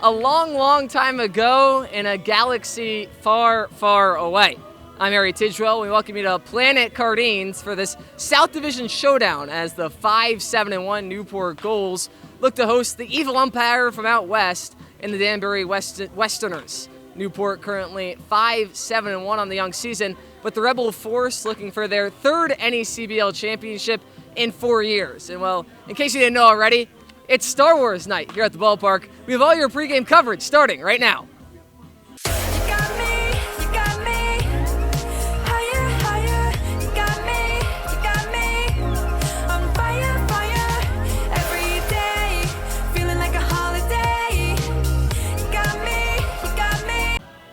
A long, long time ago in a galaxy far, far away. I'm Harry Tidgwell. We welcome you to Planet Cardines for this South Division showdown as the 5-7-1 Newport Gulls look to host the evil umpire from out west in the Danbury Westerners. Newport currently 5-7-1 on the young season, but the Rebel Force looking for their third NECBL championship in 4 years. And well, in case you didn't know already, it's Star Wars night here at the ballpark. We have all your pregame coverage starting right now.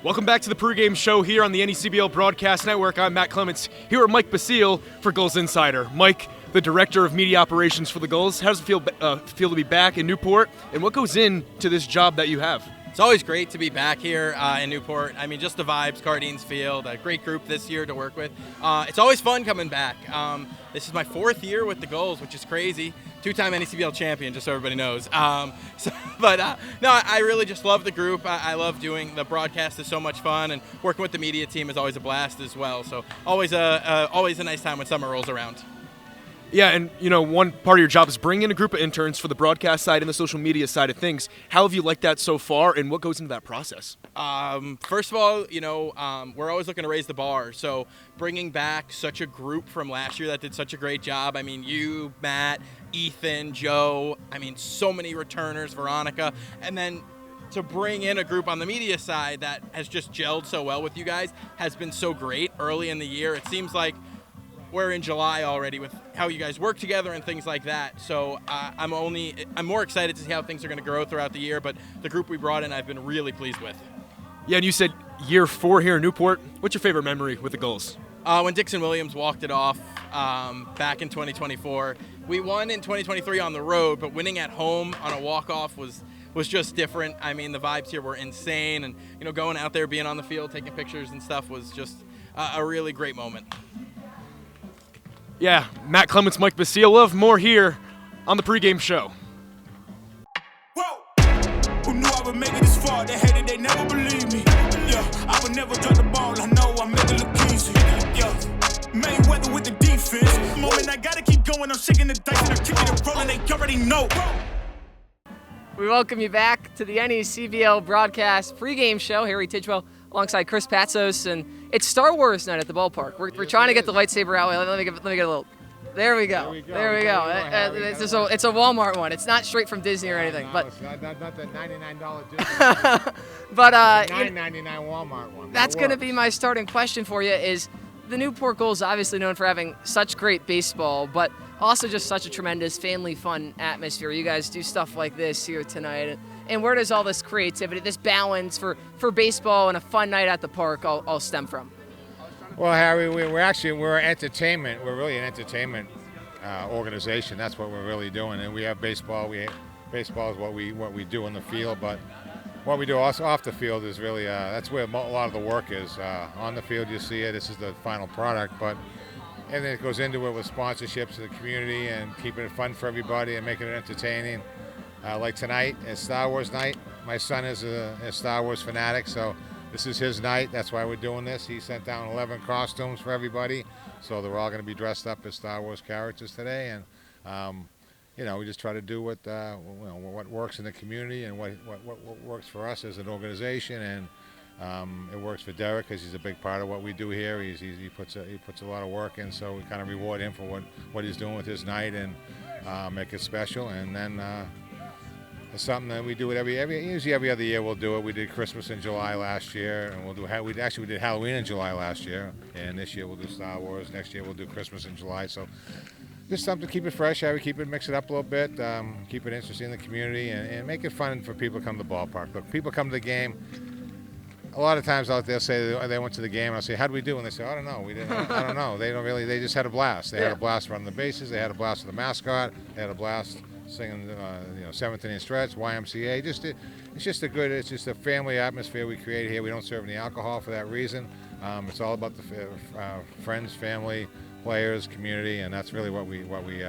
Welcome back to the pregame show here on the NECBL Broadcast Network. I'm Matt Clements here with Mike Basile for Gulls Insider. Mike, the Director of Media Operations for the Gulls, how does it feel to be back in Newport, and what goes into this job that you have? It's always great to be back here in Newport. I mean, just the vibes, Cardines Field, a great group this year to work with. It's always fun coming back. This is my 4th year with the Gulls, which is crazy. 2-time NECBL champion, just so everybody knows. No, I really just love the group. I love doing the broadcast. Is so much fun, and working with the media team is always a blast as well. So always a nice time when summer rolls around. Yeah, and one part of your job is bringing in a group of interns for the broadcast side and the social media side of things. How have you liked that so far, and what goes into that process? First of all, we're always looking to raise the bar. So bringing back such a group from last year that did such a great job. I mean, you, Matt, Ethan, Joe, so many returners, Veronica, and then to bring in a group on the media side that has just gelled so well with you guys has been so great early in the year. It seems like we're in July already with how you guys work together and things like that. So I'm more excited to see how things are going to grow throughout the year. But the group we brought in, I've been really pleased with. Yeah, and you said year 4 here in Newport. What's your favorite memory with the Gulls? When Dixon Williams walked it off back in 2024. We won in 2023 on the road, but winning at home on a walk-off was just different. I mean, the vibes here were insane, and going out there, being on the field, taking pictures and stuff was just a really great moment. Yeah, Matt Clements, Mike Basile. We'll have more here on the pregame show. Whoa! Who knew I would make it this far? They hated, they never believed me. Yeah, I would never drop the ball. I know I make it look easy. Yeah, Mayweather with the defense. Moment I gotta keep going. I'm shaking the dice and I'm kicking and rolling. They already know. We welcome you back to the NECBL broadcast pregame show. Harry Tidgwell alongside Chris Patsos, and it's Star Wars night at the ballpark. We're trying to get the lightsaber out. Let me get a little. There we go. There we go. It's a Walmart one. It's not straight from Disney or anything, but it's not that $99 Disney. but $9.99 Walmart one. That's going to be my starting question for you. Is the Newport Gulls obviously known for having such great baseball, but also just such a tremendous family fun atmosphere. You guys do stuff like this here tonight. And where does all this creativity, this balance for baseball and a fun night at the park all stem from? Well, Harry, we're entertainment. We're really an entertainment organization. That's what we're really doing. And we have baseball. Baseball is what we do in the field, but what we do also off the field is really that's where a lot of the work is. On the field, you see it. This is the final product, and then it goes into it with sponsorships in the community and keeping it fun for everybody and making it entertaining. Like tonight, it's Star Wars night. My son is a Star Wars fanatic, so this is his night. That's why we're doing this. He sent down 11 costumes for everybody, so they're all going to be dressed up as Star Wars characters today. And we just try to do what works in the community and what works for us as an organization. And it works for Derek because he's a big part of what we do here. He puts a lot of work in, so we kind of reward him for what he's doing with his night and make it special. And then it's something that we do it usually every other year. We'll do it. We did Christmas in July last year, and we did Halloween in July last year, and this year we'll do Star Wars. Next year we'll do Christmas in July. So just something to keep it fresh. Mix it up a little bit, keep it interesting in the community, and make it fun for people to come to the ballpark. Look, people come to the game. A lot of times they'll say they went to the game, and I'll say, "How'd we do?" And they say, "I don't know. We didn't. I don't know." They don't really. They just had a blast. They had a blast running the bases. They had a blast with the mascot. They had a blast singing, 7th inning stretch, YMCA. It's just a family atmosphere we create here. We don't serve any alcohol for that reason. It's all about the friends, family, players, community, and that's really what we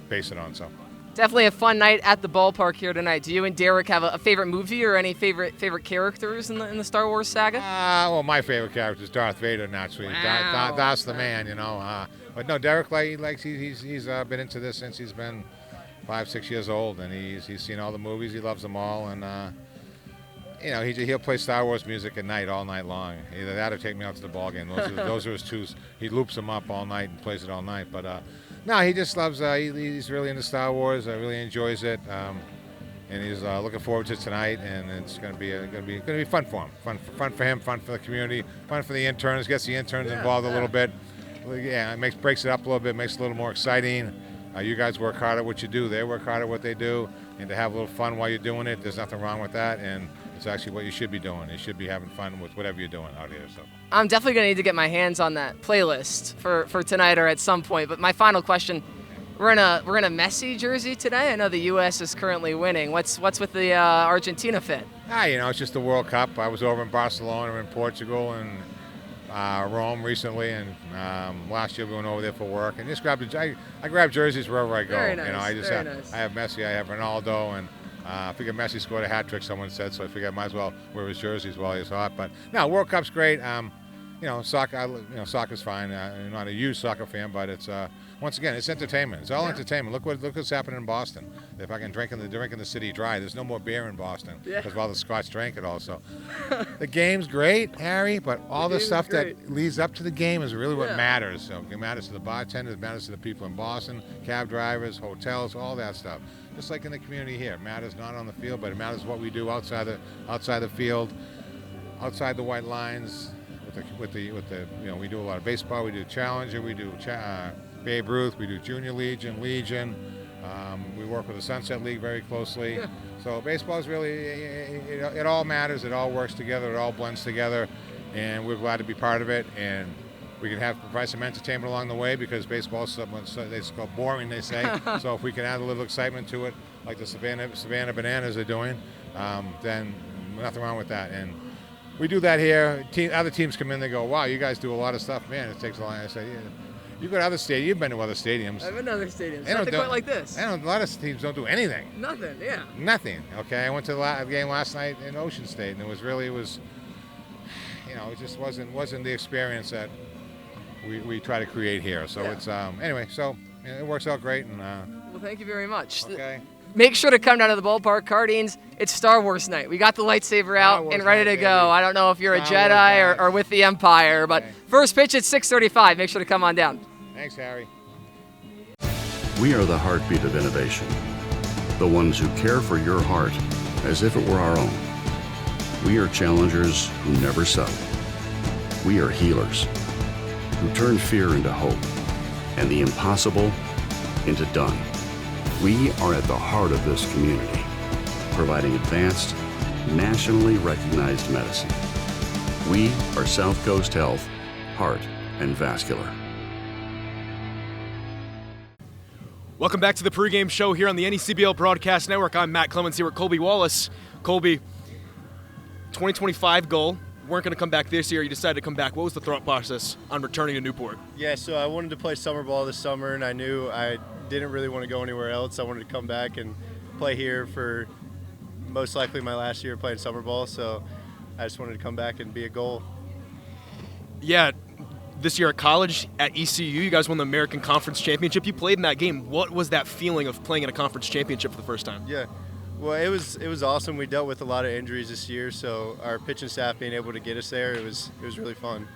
base it on. So. Definitely a fun night at the ballpark here tonight. Do you and Derek have a favorite movie or any favorite characters in the Star Wars saga? Well, my favorite character is Darth Vader, naturally. Wow. That's the man, But no, Derek, he's been into this since he's been 5-6 years old, and he's seen all the movies. He loves them all, and he'll play Star Wars music at night, all night long. Either that or take me out to the ball game. Those are his two. He loops them up all night and plays it all night. But no, he just loves. He's really into Star Wars. Really enjoys it, and he's looking forward to tonight. And it's going to be fun for him. Fun for him. Fun for the community. Fun for the interns. Gets the interns involved a little bit. Yeah, it breaks it up a little bit. Makes it a little more exciting. You guys work hard at what you do. They work hard at what they do, and to have a little fun while you're doing it, there's nothing wrong with that. And it's actually what you should be doing. You should be having fun with whatever you're doing out here. So I'm definitely going to need to get my hands on that playlist for tonight or at some point. But my final question, we're in a Messi jersey today. I know the U.S. is currently winning. What's with the Argentina fit? It's just the World Cup. I was over in Barcelona and Portugal and Rome recently, and last year we went over there for work and just I grab jerseys wherever I go. Very nice. I have Messi, I have Ronaldo, and I figured Messi scored a hat trick, someone said, so I figured I might as well wear his jerseys while he's hot. But no, World Cup's great. Soccer, soccer's fine. I'm not a huge soccer fan, but it's once again, it's entertainment. It's all entertainment. Look what's happening in Boston. If I can drink in the city dry, there's no more beer in Boston because all the Scots drank it all. So the game's great, Harry, but all the stuff that leads up to the game is really what matters. So it matters to the bartenders, it matters to the people in Boston, cab drivers, hotels, all that stuff. Just like in the community here, it matters not on the field, but it matters what we do outside the field, outside the white lines. With the we do a lot of baseball. We do Challenger. We do Babe Ruth. We do Junior Legion. We work with the Sunset League very closely. Yeah. So baseball is really it all matters. It all works together. It all blends together, and we're glad to be part of it. And we can provide some entertainment along the way because baseball is it's called boring, they say. So if we can add a little excitement to it, like the Savannah Bananas are doing, then nothing wrong with that. And we do that here. Other teams come in, they go, wow, you guys do a lot of stuff. Man, it takes a lot. I say, yeah. You go to other stadiums. You've been to other stadiums. I've been to other stadiums. Nothing quite like this. A lot of teams don't do anything. Nothing, yeah. Nothing, okay? I went to the game last night in Ocean State, and it just wasn't the experience that we try to create here. So it's, anyway, so it works out great. And well, thank you very much. Okay. Make sure to come down to the ballpark, Cardines. It's Star Wars night. We got the lightsaber out and ready to go. I don't know if you're a Jedi or with the Empire, but first pitch at 6:35. Make sure to come on down. Thanks, Harry. We are the heartbeat of innovation, the ones who care for your heart as if it were our own. We are challengers who never settle. We are healers who turn fear into hope and the impossible into done. We are at the heart of this community, providing advanced, nationally recognized medicine. We are South Coast Health, Heart and Vascular. Welcome back to the pregame show here on the NECBL Broadcast Network. I'm Matt Clemens here with Colby Wallace. Colby, 2025 goal. Weren't going to come back this year. You decided to come back. What was the thought process on returning to Newport? Yeah, so I wanted to play summer ball this summer, and I knew I didn't really want to go anywhere else. I wanted to come back and play here for most likely my last year playing summer ball, so I just wanted to come back and be a goal. Yeah, this year at college at ECU, you guys won the American Conference Championship. You played in that game. What was that feeling of playing in a conference championship for the first time? Yeah, well, it was awesome. We dealt with a lot of injuries this year, so our pitching staff being able to get us there, it was really fun.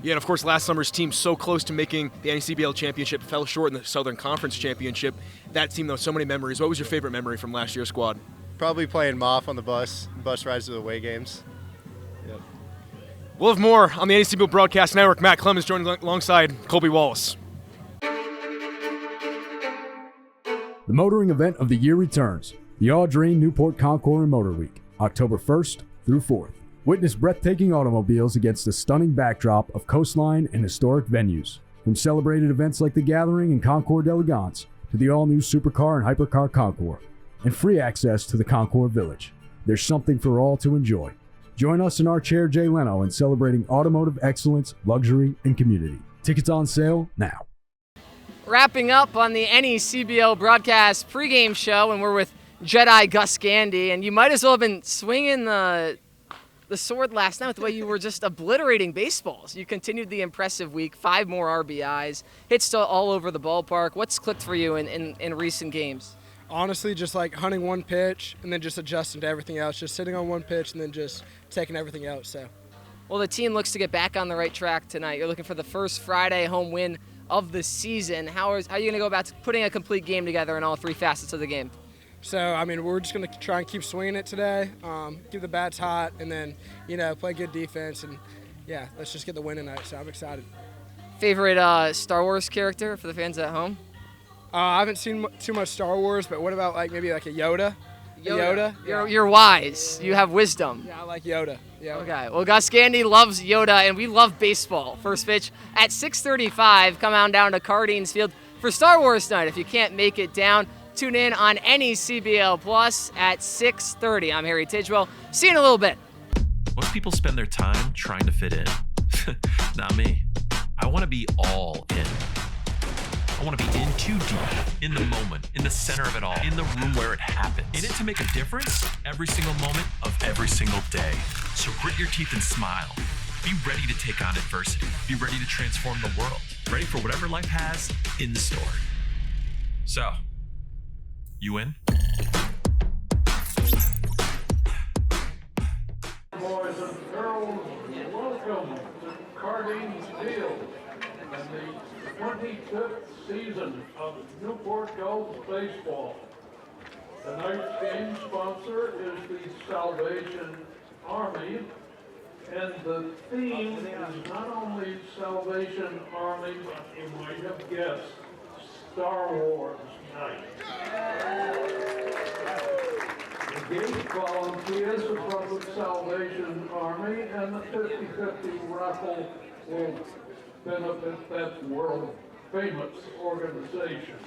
Yeah, and of course, last summer's team so close to making the NECBL Championship fell short in the Southern Conference Championship. That team, though, so many memories. What was your favorite memory from last year's squad? Probably playing Moff on the bus rides to the away games. Yep. We'll have more on the NECBL Broadcast Network. Matt Clemens joining alongside Colby Wallace. The motoring event of the year returns. The All-Dream Newport Concours and Motor Week, October 1st through 4th. Witness breathtaking automobiles against a stunning backdrop of coastline and historic venues. From celebrated events like the Gathering and Concours d'Elegance to the all-new Supercar and Hypercar Concours, and free access to the Concours Village. There's something for all to enjoy. Join us in our Chair Jay Leno in celebrating automotive excellence, luxury, and community. Tickets on sale now. wrapping up on the NECBL broadcast pregame show, and we're with Jedi Gus Gandy. And you might as well have been swinging the sword last night with the way you were just obliterating baseballs. You continued the impressive week, 5 more RBIs, hits all over the ballpark. What's clicked for you in recent games? Honestly, just like hunting one pitch and then just adjusting to everything else, just sitting on one pitch and then just taking everything else. So, well, the team looks to get back on the right track tonight. You're looking for the first Friday home win of the season. How are you going to go about putting a complete game together in all 3 facets of the game? So, I mean, we're just going to try and keep swinging it today, keep the bats hot, and then, play good defense. And, yeah, let's just get the win tonight. So I'm excited. Favorite Star Wars character for the fans at home? I haven't seen too much Star Wars, but what about maybe a Yoda? Yoda? You're wise. You have wisdom. Yeah, I like Yoda. Yeah. Okay. Well, Gus Gandy loves Yoda, and we love baseball. First pitch at 6:35. Come on down to Cardines Field for Star Wars night. If you can't make it down, tune in on NECBL Plus at 6:30. I'm Harry Tidgewell. See you in a little bit. Most people spend their time trying to fit in. Not me. I want to be all in. I want to be in too deep, in the moment, in the center of it all, in the room where it happens. In it to make a difference every single moment of every single day. So grit your teeth and smile. Be ready to take on adversity. Be ready to transform the world. Ready for whatever life has in store. So, you in? Boys and girls, welcome to Cardines Field and the 25th season of Newport Gulls baseball. Tonight's game sponsor is the Salvation Army, and the theme is not only Salvation Army, but you might have guessed, Star Wars Night. Engaged volunteers from the Salvation Army and the 50-50 raffle will benefit that world-famous organization.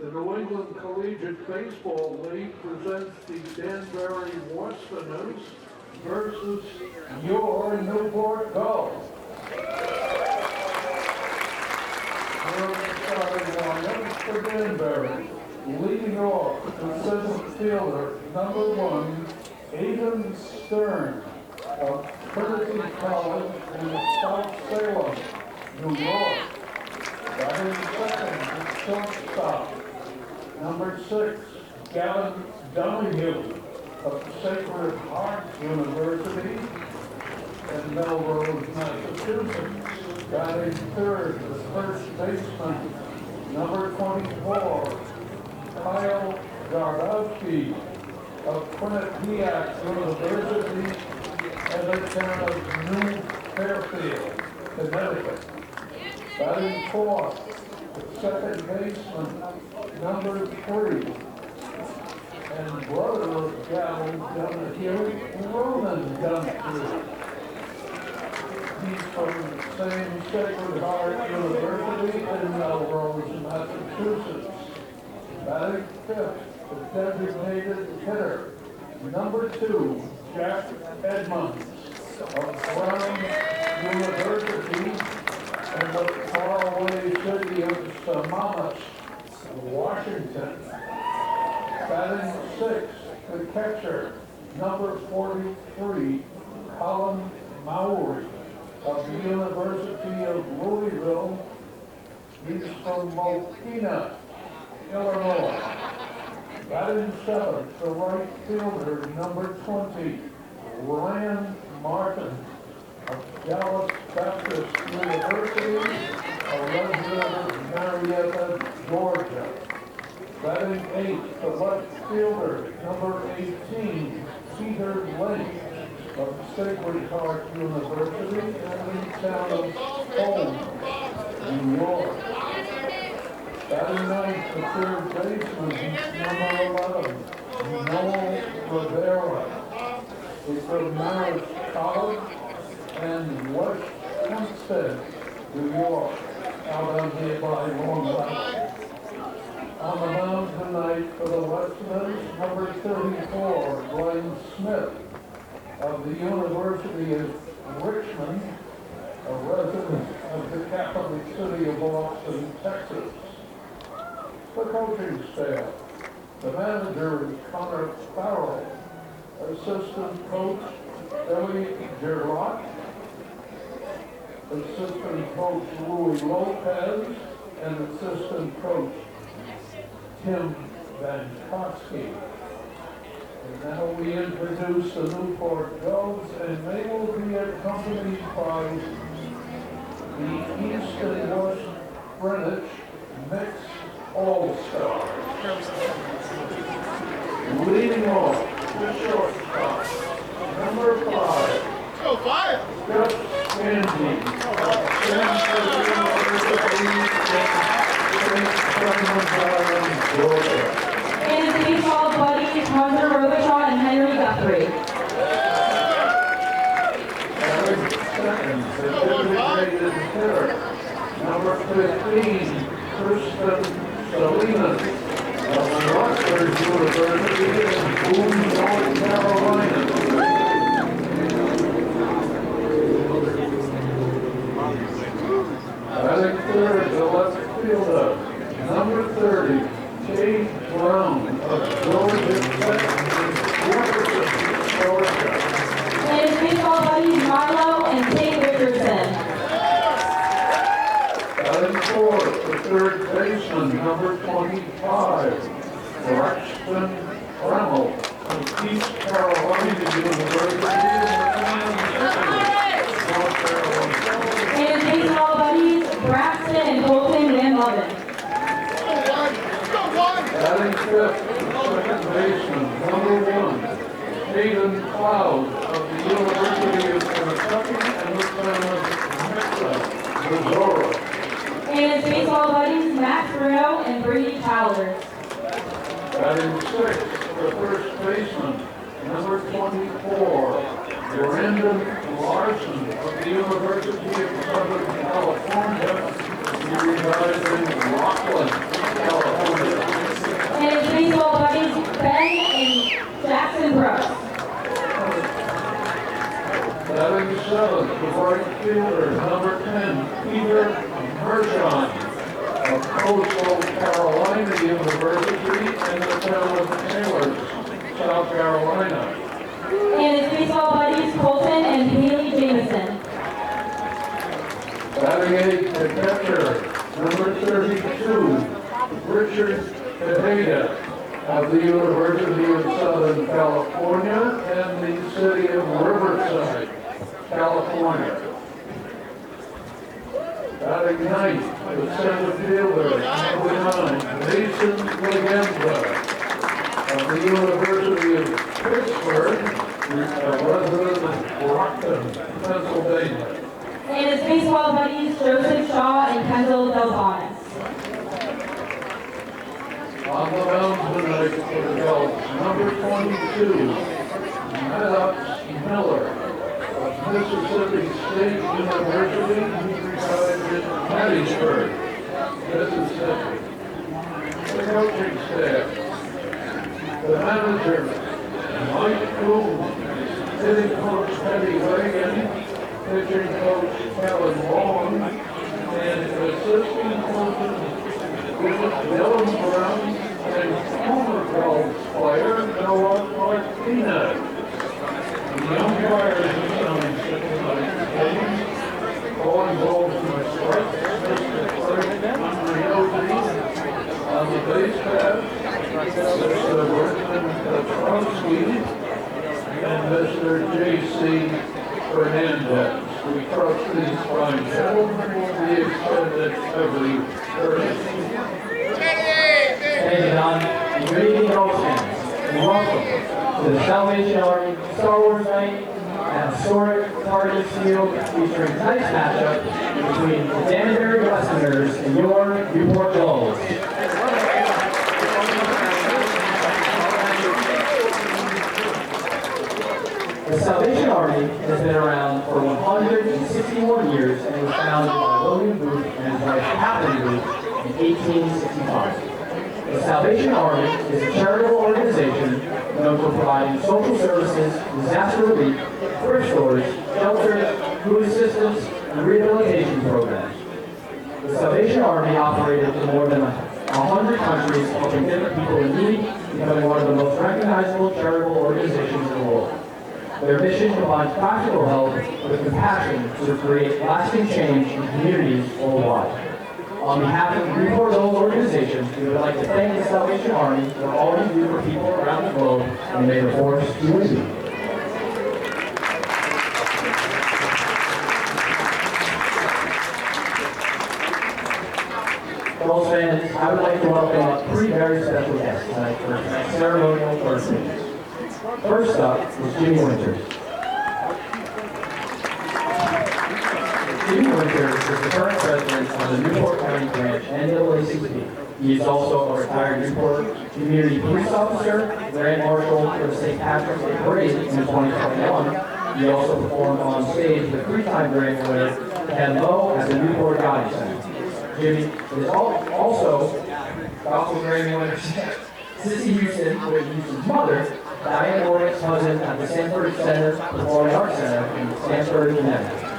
The New England Collegiate Baseball League presents the Danbury Westerners versus your Newport Gulls. Starting lineup for Danbury. Leading off, the seventh fielder, number 1, Aidan Stern of Trinity College in South Salem, New York. Batting second, the shortstop, number 6, Gavin Donahue of Sacred Heart University in Melrose, Massachusetts. Batting third, the first baseman, number 24, Kyle Gardowski of Quinnipiac University and the town of New Fairfield, Connecticut. Batting fourth, the second baseman, number 3, and brother of Gavin Donahue, Roman Donahue. He's from the same Sacred Heart University in Melrose, Massachusetts. Batting fifth, the designated hitter, number 2, Jack Edmonds of Brown University in the faraway city of Sammamish, Washington. Batting sixth, the catcher, number 43, Colin Mowry of the University of Louisville. He's from Mokina, Illinois. Batting seventh, the right fielder, number 20, Ryan Martin of Dallas Baptist University, a resident of Marietta, Georgia. Batting eighth, the left fielder, number 18, Peter Lake of Sacred Heart University and the town of Holmes, New York. Batting ninth, the third baseman, number 11, Noel Rivera. He's from Marist College and West Hempstead, New York, out on nearby Long Island. On the mound tonight for the Westerners, number 34, Glenn Smith of the University of Richmond, a resident of the capital city of Austin, Texas. The coaching staff. The manager is Connor Farrell. Assistant coach Billy Gerlach. Assistant coach Louis Lopez. And assistant coach Tim Vankowski. And now we introduce the Newport Gulls, and they will be accompanied by the East and West Greenwich Mixed All-Stars. Leading off, the shortstop, number 5. Go 5! Jeff Andy. Georgia. And his baseball buddies, Hunter Robichaud and Henry Guthrie. Having seconds, the designated hitter, number 15, Kristen Salinas of Rutgers University in Boone, North Carolina. Batting third, the left fielder, number 30, Kate Brown of Georgia Tech in Jefferson, Georgia. And his baseball buddies, Milo and Tate Richardson. Batting fourth, the third baseman, number 25, Braxton Rummel of East Carolina University in North Carolina. And his baseball buddies, Braxton and Colton Van Lovin. Batting fifth, second baseman, number 1, Hayden Cloud of the University of Kentucky and Lieutenant Mesa, Missouri. And his baseball buddies, Max Bruno and Brady Childers. Batting sixth, the first baseman, number 24, Brandon Larson of the University of Southern California. He resides in Rockland, California. And his baseball buddies, Ben and Jackson Brooks. Batting seventh, the right fielder, number 10, Peter Mershon of Coastal Carolina University in the town of Taylor, South Carolina. And his baseball buddies, Colton and Haley Jameson. Batting eighth, the catcher, number 32, Richard Tejeda of the University of Southern California and the city of Riverside, California. Batting ninth, the center fielder, number 9, Mason Legenda of the University of Pittsburgh, a resident of Brockton, Pennsylvania. And his baseball buddies, Joseph Shaw and Kendall Delzonis. On the mound tonight for the Gulls, number 22, Maddox Miller of Mississippi State University. He resides in Hattiesburg, Mississippi. The coaching staff, the manager, Mike Coon, hitting coach Teddy Reagan, pitching coach Kevin Long, and assistant coaches Dylan Brown and former Gulls player Noah Martinez. The umpires assigned tonight's games, calling balls to the strike, Mr. Frank Andriozzi on the base path, Mr. Richmond Petrowski, and Mr. J.C. Fernandez. We trust these fine gentlemen will be extended every Thursday. Thank you, Don. And good evening, Gulls fans, and welcome to the Salvation Army Star Wars Night at historic Target Field, featuring tonight's matchup between the Danbury Westerners and your Newport Gulls. The Salvation Army has been around for 161 years and was founded by William Booth and his wife Catherine Booth in 1865. The Salvation Army is a charitable organization known for providing social services, disaster relief, thrift stores, shelters, food assistance, and rehabilitation programs. The Salvation Army operated in more than 100 countries, helping different people in need, becoming one of the most recognizable charitable organizations in the world. Their mission combines practical help with compassion to create lasting change in communities worldwide. On behalf of the Newport Gulls organization, we would like to thank the Salvation Army for all you do for people around the globe, and may the force be with you. Gulls fans, I would like to welcome up three very special guests tonight for tonight's ceremonial birthdays. First up is Jimmy Winters. Jimmy Winters is the current president of the Newport County branch NAACP. He is also a retired Newport community police officer, grand marshal for the St. Patrick's Day Parade in 2021. He also performed on stage the three-time Grammy winner Ken Lowe at the Newport Gulls Center. Jimmy is also gospel Grammy winner Sissy Houston, who is Houston's mother, Diane Warwick's cousin at the Sanford Center Performing Arts Center in Sanford, Connecticut.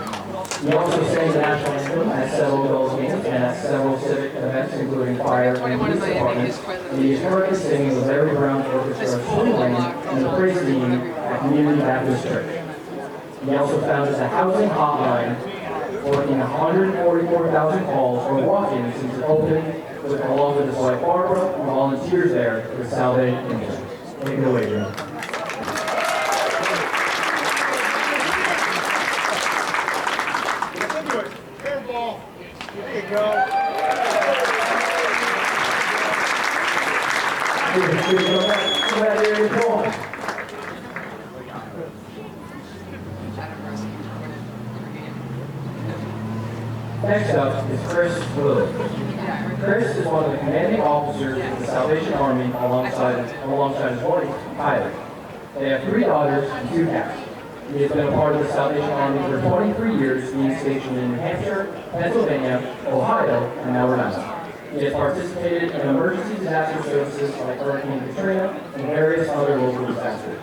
He also sang the national anthem at several Gulls games and at several civic events, including fire and police departments. And he is currently singing with Larry Brown's Orchestra of Swing Lane and the praise team at Community Baptist Church. He also founded the Housing Hotline, working 144,000 calls or walk-ins since it opened, along with his wife Barbara, and volunteers there for Salvation Army. Take it away, Jim. Airball. There you go. Next up is Chris Willard. Chris is one of the commanding officers of the Salvation Army alongside his wife, Tyler. They have 3 daughters and 2 cats. He has been a part of the Salvation Army for 23 years, being stationed in New Hampshire, Pennsylvania, Ohio, and now Rhode Island. He has participated in emergency disaster services like Hurricane Katrina and various other local disasters.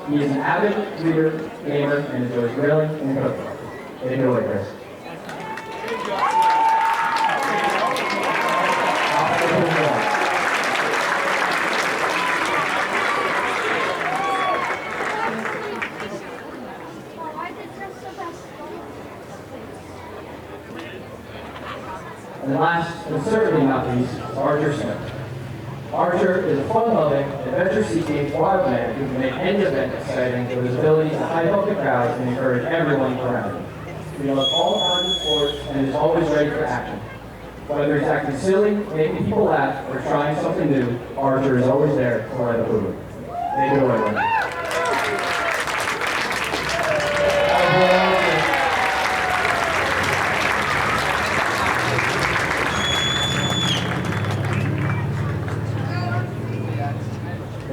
He is an avid reader, gamer, and enjoys grilling and cooking. Take it away, Chris. And last, and certainly not least, is Archer Smith. Archer is a fun-loving, adventure-seeking wild man who can make any event exciting with his ability to hype up the crowd and encourage everyone around him. He loves all kinds of sports and is always ready for action. Whether he's acting silly, making people laugh, or trying something new, Archer is always there to light up the mood. Take it away, Archer.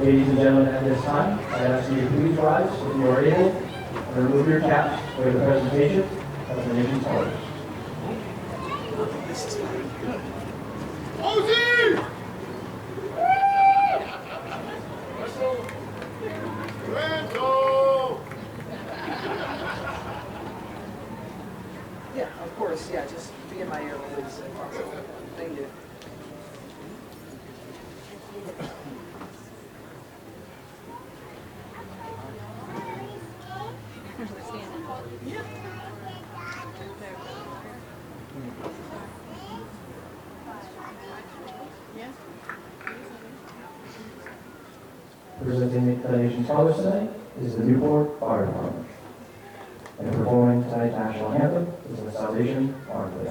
Ladies and gentlemen, at this time, I ask you to please rise, if you are able, and remove your caps for the presentation of the nation's colors. Ozzy! Randall! Yeah, of course. Yeah, just be in my ear, please. Thank you. Presenting the nation's colors tonight is the Newport Fire Department. And performing tonight's national anthem is the Salvation Army.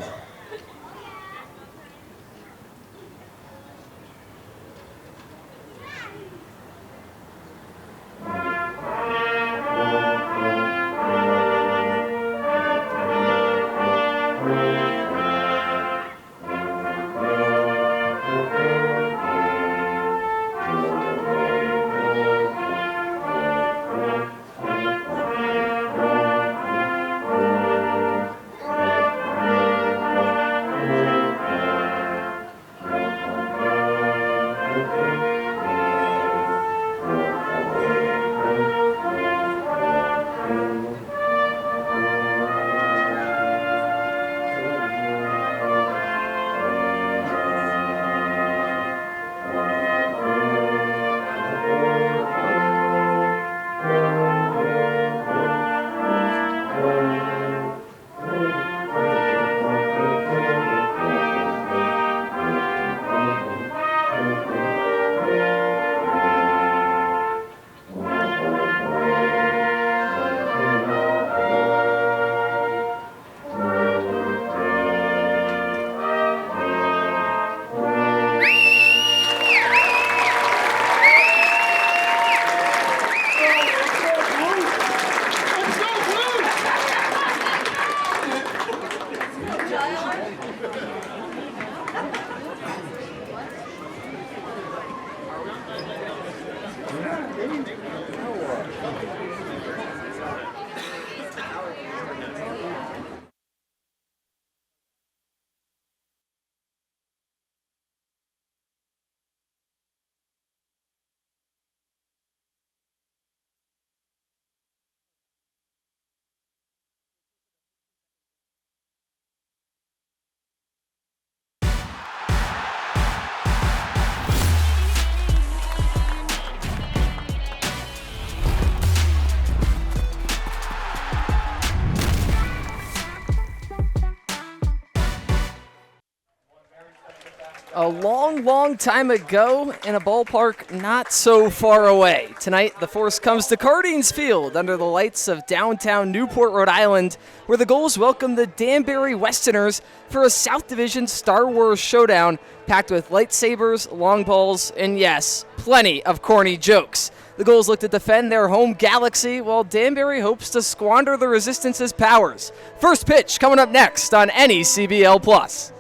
A long, long time ago in a ballpark not so far away. Tonight, the Force comes to Cardines Field under the lights of downtown Newport, Rhode Island, where the Gulls welcome the Danbury Westerners for a South Division Star Wars showdown packed with lightsabers, long balls, and yes, plenty of corny jokes. The Gulls look to defend their home galaxy, while Danbury hopes to squander the Resistance's powers. First pitch coming up next on NECBL Plus.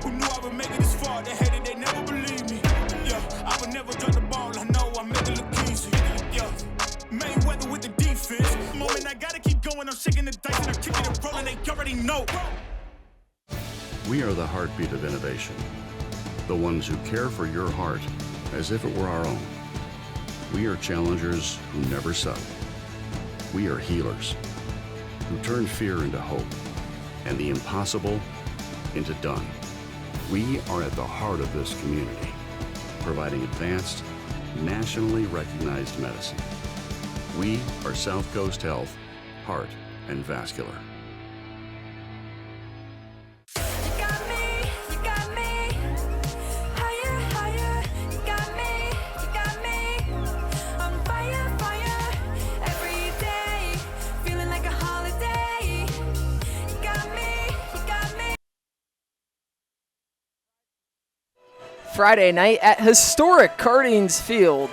Who knew I would make it this far? They hated, they never believed me. Yeah, I would never drop the ball. I know I make it look easy. Yeah, Mayweather with the defense. Moment I gotta keep going. I'm shaking the dice and I'm kicking it rolling. They already know. We are the heartbeat of innovation. The ones who care for your heart as if it were our own. We are challengers who never settle. We are healers who turn fear into hope and the impossible into done. We are at the heart of this community, providing advanced, nationally recognized medicine. We are South Coast Health, Heart and Vascular. Friday night at historic Cardines Field.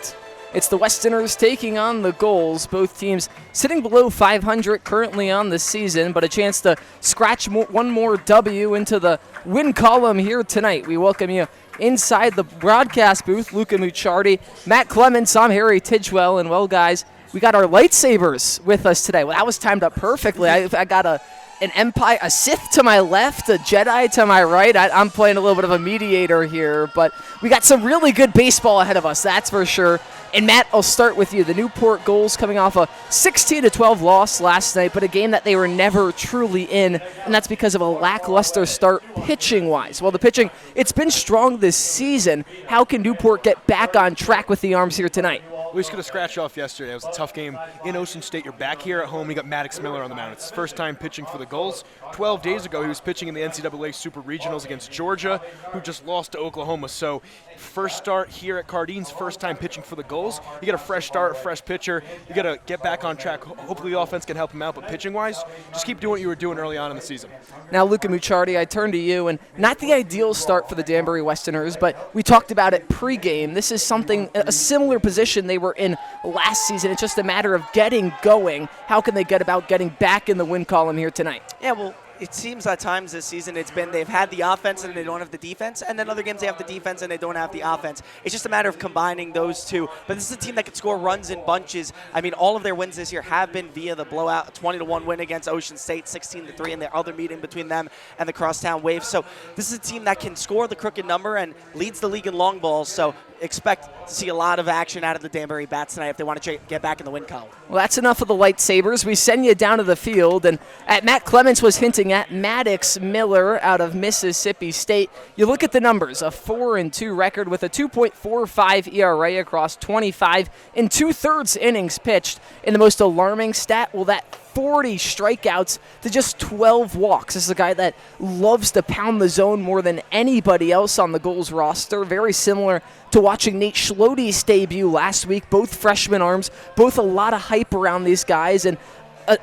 It's the Westerners taking on the Gulls. Both teams sitting below 500 currently on the season, but a chance to scratch one more W into the win column here tonight. We welcome you inside the broadcast booth. Luca Mucciardi, Matt Clements, I'm Harry Tidgewell, and well, guys, we got our lightsabers with us today. Well, that was timed up perfectly. I got an Empire, a Sith to my left, a Jedi to my right. I'm playing a little bit of a mediator here, but we got some really good baseball ahead of us, that's for sure. And Matt, I'll start with you. The Newport Gulls coming off a 16-12 loss last night, but a game that they were never truly in, and that's because of a lackluster start pitching-wise. Well, the pitching, it's been strong this season. How can Newport get back on track with the arms here tonight? We just got to scratch off yesterday. It was a tough game in Ocean State. You're back here at home. You got Maddox Miller on the mound. It's his first time pitching for the Gulls. 12 days ago, he was pitching in the NCAA Super Regionals against Georgia, who just lost to Oklahoma. So first start here at Cardines, first time pitching for the Gulls. You get a fresh start, a fresh pitcher. You got to get back on track. Hopefully the offense can help him out, but pitching-wise, just keep doing what you were doing early on in the season. Now, Luca Mucciardi, I turn to you, and not the ideal start for the Danbury Westerners, but we talked about it pregame. This is something, a similar position they were in last season. It's just a matter of getting going. How can they get about getting back in the win column here tonight? Yeah, well, it seems at times this season it's been they've had the offense and they don't have the defense, and then other games they have the defense and they don't have the offense. It's just a matter of combining those two. But this is a team that can score runs in bunches. I mean, all of their wins this year have been via the blowout, 20-1 win against Ocean State, 16-3 in their other meeting between them and the Crosstown Waves. So this is a team that can score the crooked number and leads the league in long balls. So expect to see a lot of action out of the Danbury Bats tonight if they want to get back in the win column. Well, that's enough of the lightsabers. We send you down to the field, and Matt Clements was hinting at Maddox Miller out of Mississippi State. You look at the numbers, a 4-2 record with a 2.45 ERA across 25 and 2/3 innings pitched. And the most alarming stat, well, that 40 strikeouts to just 12 walks. This is a guy that loves to pound the zone more than anybody else on the Gulls roster. Very similar to watching Nate Schlote's debut last week. Both freshman arms, both a lot of hype around these guys, and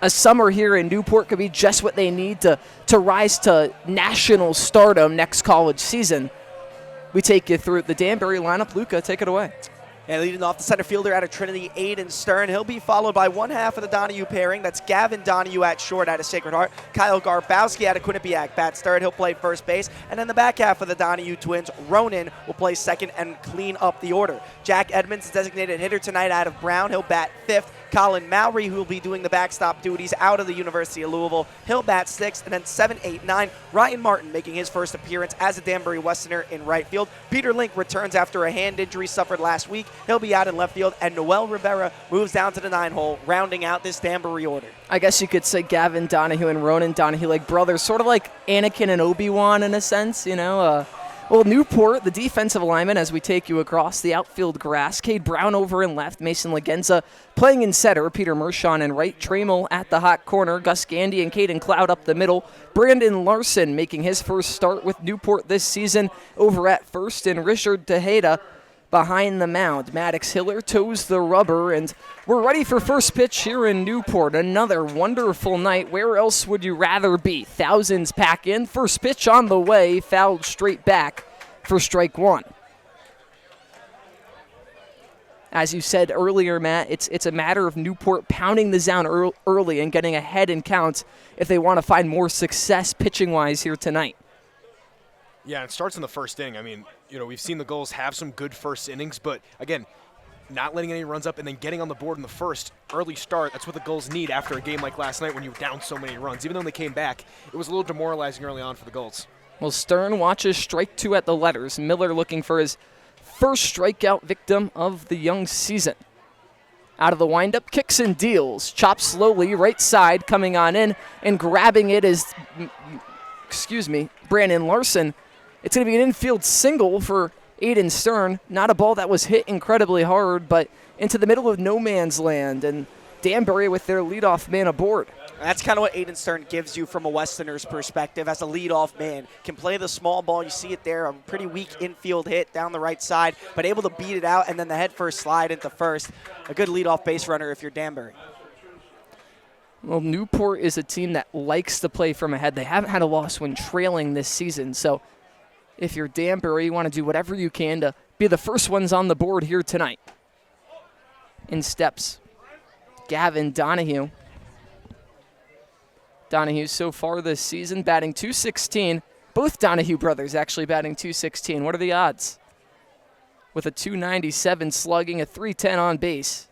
a summer here in Newport could be just what they need to rise to national stardom next college season. We take you through the Danbury lineup. Luca, take it away. And leading off the center fielder out of Trinity, Aiden Stern. He'll be followed by one half of the Donahue pairing. That's Gavin Donahue at short out of Sacred Heart. Kyle Garbowski out of Quinnipiac bats third. He'll play first base. And then the back half of the Donahue twins, Ronan, will play second and clean up the order. Jack Edmonds is designated hitter tonight out of Brown. He'll bat fifth. Colin Mowry, who will be doing the backstop duties out of the University of Louisville. He'll bat sixth. And then 7, 8, 9, Ryan Martin making his first appearance as a Danbury Westerner in right field. Peter Link returns after a hand injury suffered last week. He'll be out in left field. And Noel Rivera moves down to the 9-hole, rounding out this Danbury order. I guess you could say Gavin Donahue and Ronan Donahue like brothers, sort of like Anakin and Obi-Wan in a sense, you know. Well, Newport, the defensive lineman, as we take you across the outfield grass. Cade Brown over in left. Mason Lagenza playing in center. Peter Mershon in right. Trammell at the hot corner. Gus Gandy and Caden Cloud up the middle. Brandon Larson making his first start with Newport this season over at first. And Richard Tejeda behind the mound. Maddox Hiller toes the rubber, and we're ready for first pitch here in Newport. Another wonderful night. Where else would you rather be? Thousands pack in. First pitch on the way, fouled straight back for strike one. As you said earlier, Matt, it's a matter of Newport pounding the zone early and getting ahead in counts if they want to find more success pitching-wise here tonight. Yeah, it starts in the first inning. I mean, we've seen the Gulls have some good first innings, but again, not letting any runs up and then getting on the board in the first early start, that's what the Gulls need after a game like last night when you were down so many runs. Even though they came back, it was a little demoralizing early on for the Gulls. Well, Stern watches strike two at the letters. Miller looking for his first strikeout victim of the young season. Out of the windup, kicks and deals. Chops slowly, right side, coming on in, and grabbing it is, Brandon Larson. It's going to be an infield single for Aiden Stern. Not a ball that was hit incredibly hard, but into the middle of no man's land. And Danbury with their leadoff man aboard. That's kind of what Aiden Stern gives you from a Westerner's perspective as a leadoff man. Can play the small ball. You see it there, a pretty weak infield hit down the right side, but able to beat it out, and then the head first slide into first. A good leadoff base runner if you're Danbury. Well, Newport is a team that likes to play from ahead. They haven't had a loss when trailing this season, so if you're Danbury, you want to do whatever you can to be the first ones on the board here tonight. In steps Gavin Donahue. Donahue so far this season batting .216. Both Donahue brothers actually batting .216. What are the odds? With a .297 slugging, a .310 on base.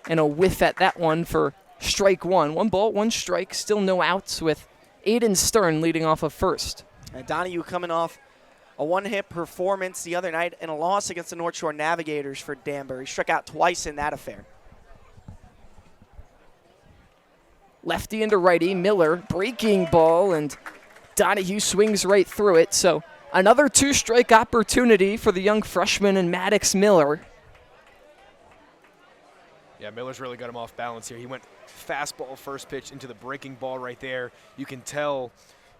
And a whiff at that one for strike one. 1 ball, 1 strike, still no outs with Aiden Stern leading off of first. And Donahue coming off a one-hit performance the other night and a loss against the North Shore Navigators for Danbury. Struck out twice in that affair. Lefty into righty, Miller breaking ball, and Donahue swings right through it. So another 2-strike opportunity for the young freshman and Maddox Miller. Yeah, Miller's really got him off balance here. He went fastball first pitch into the breaking ball right there. You can tell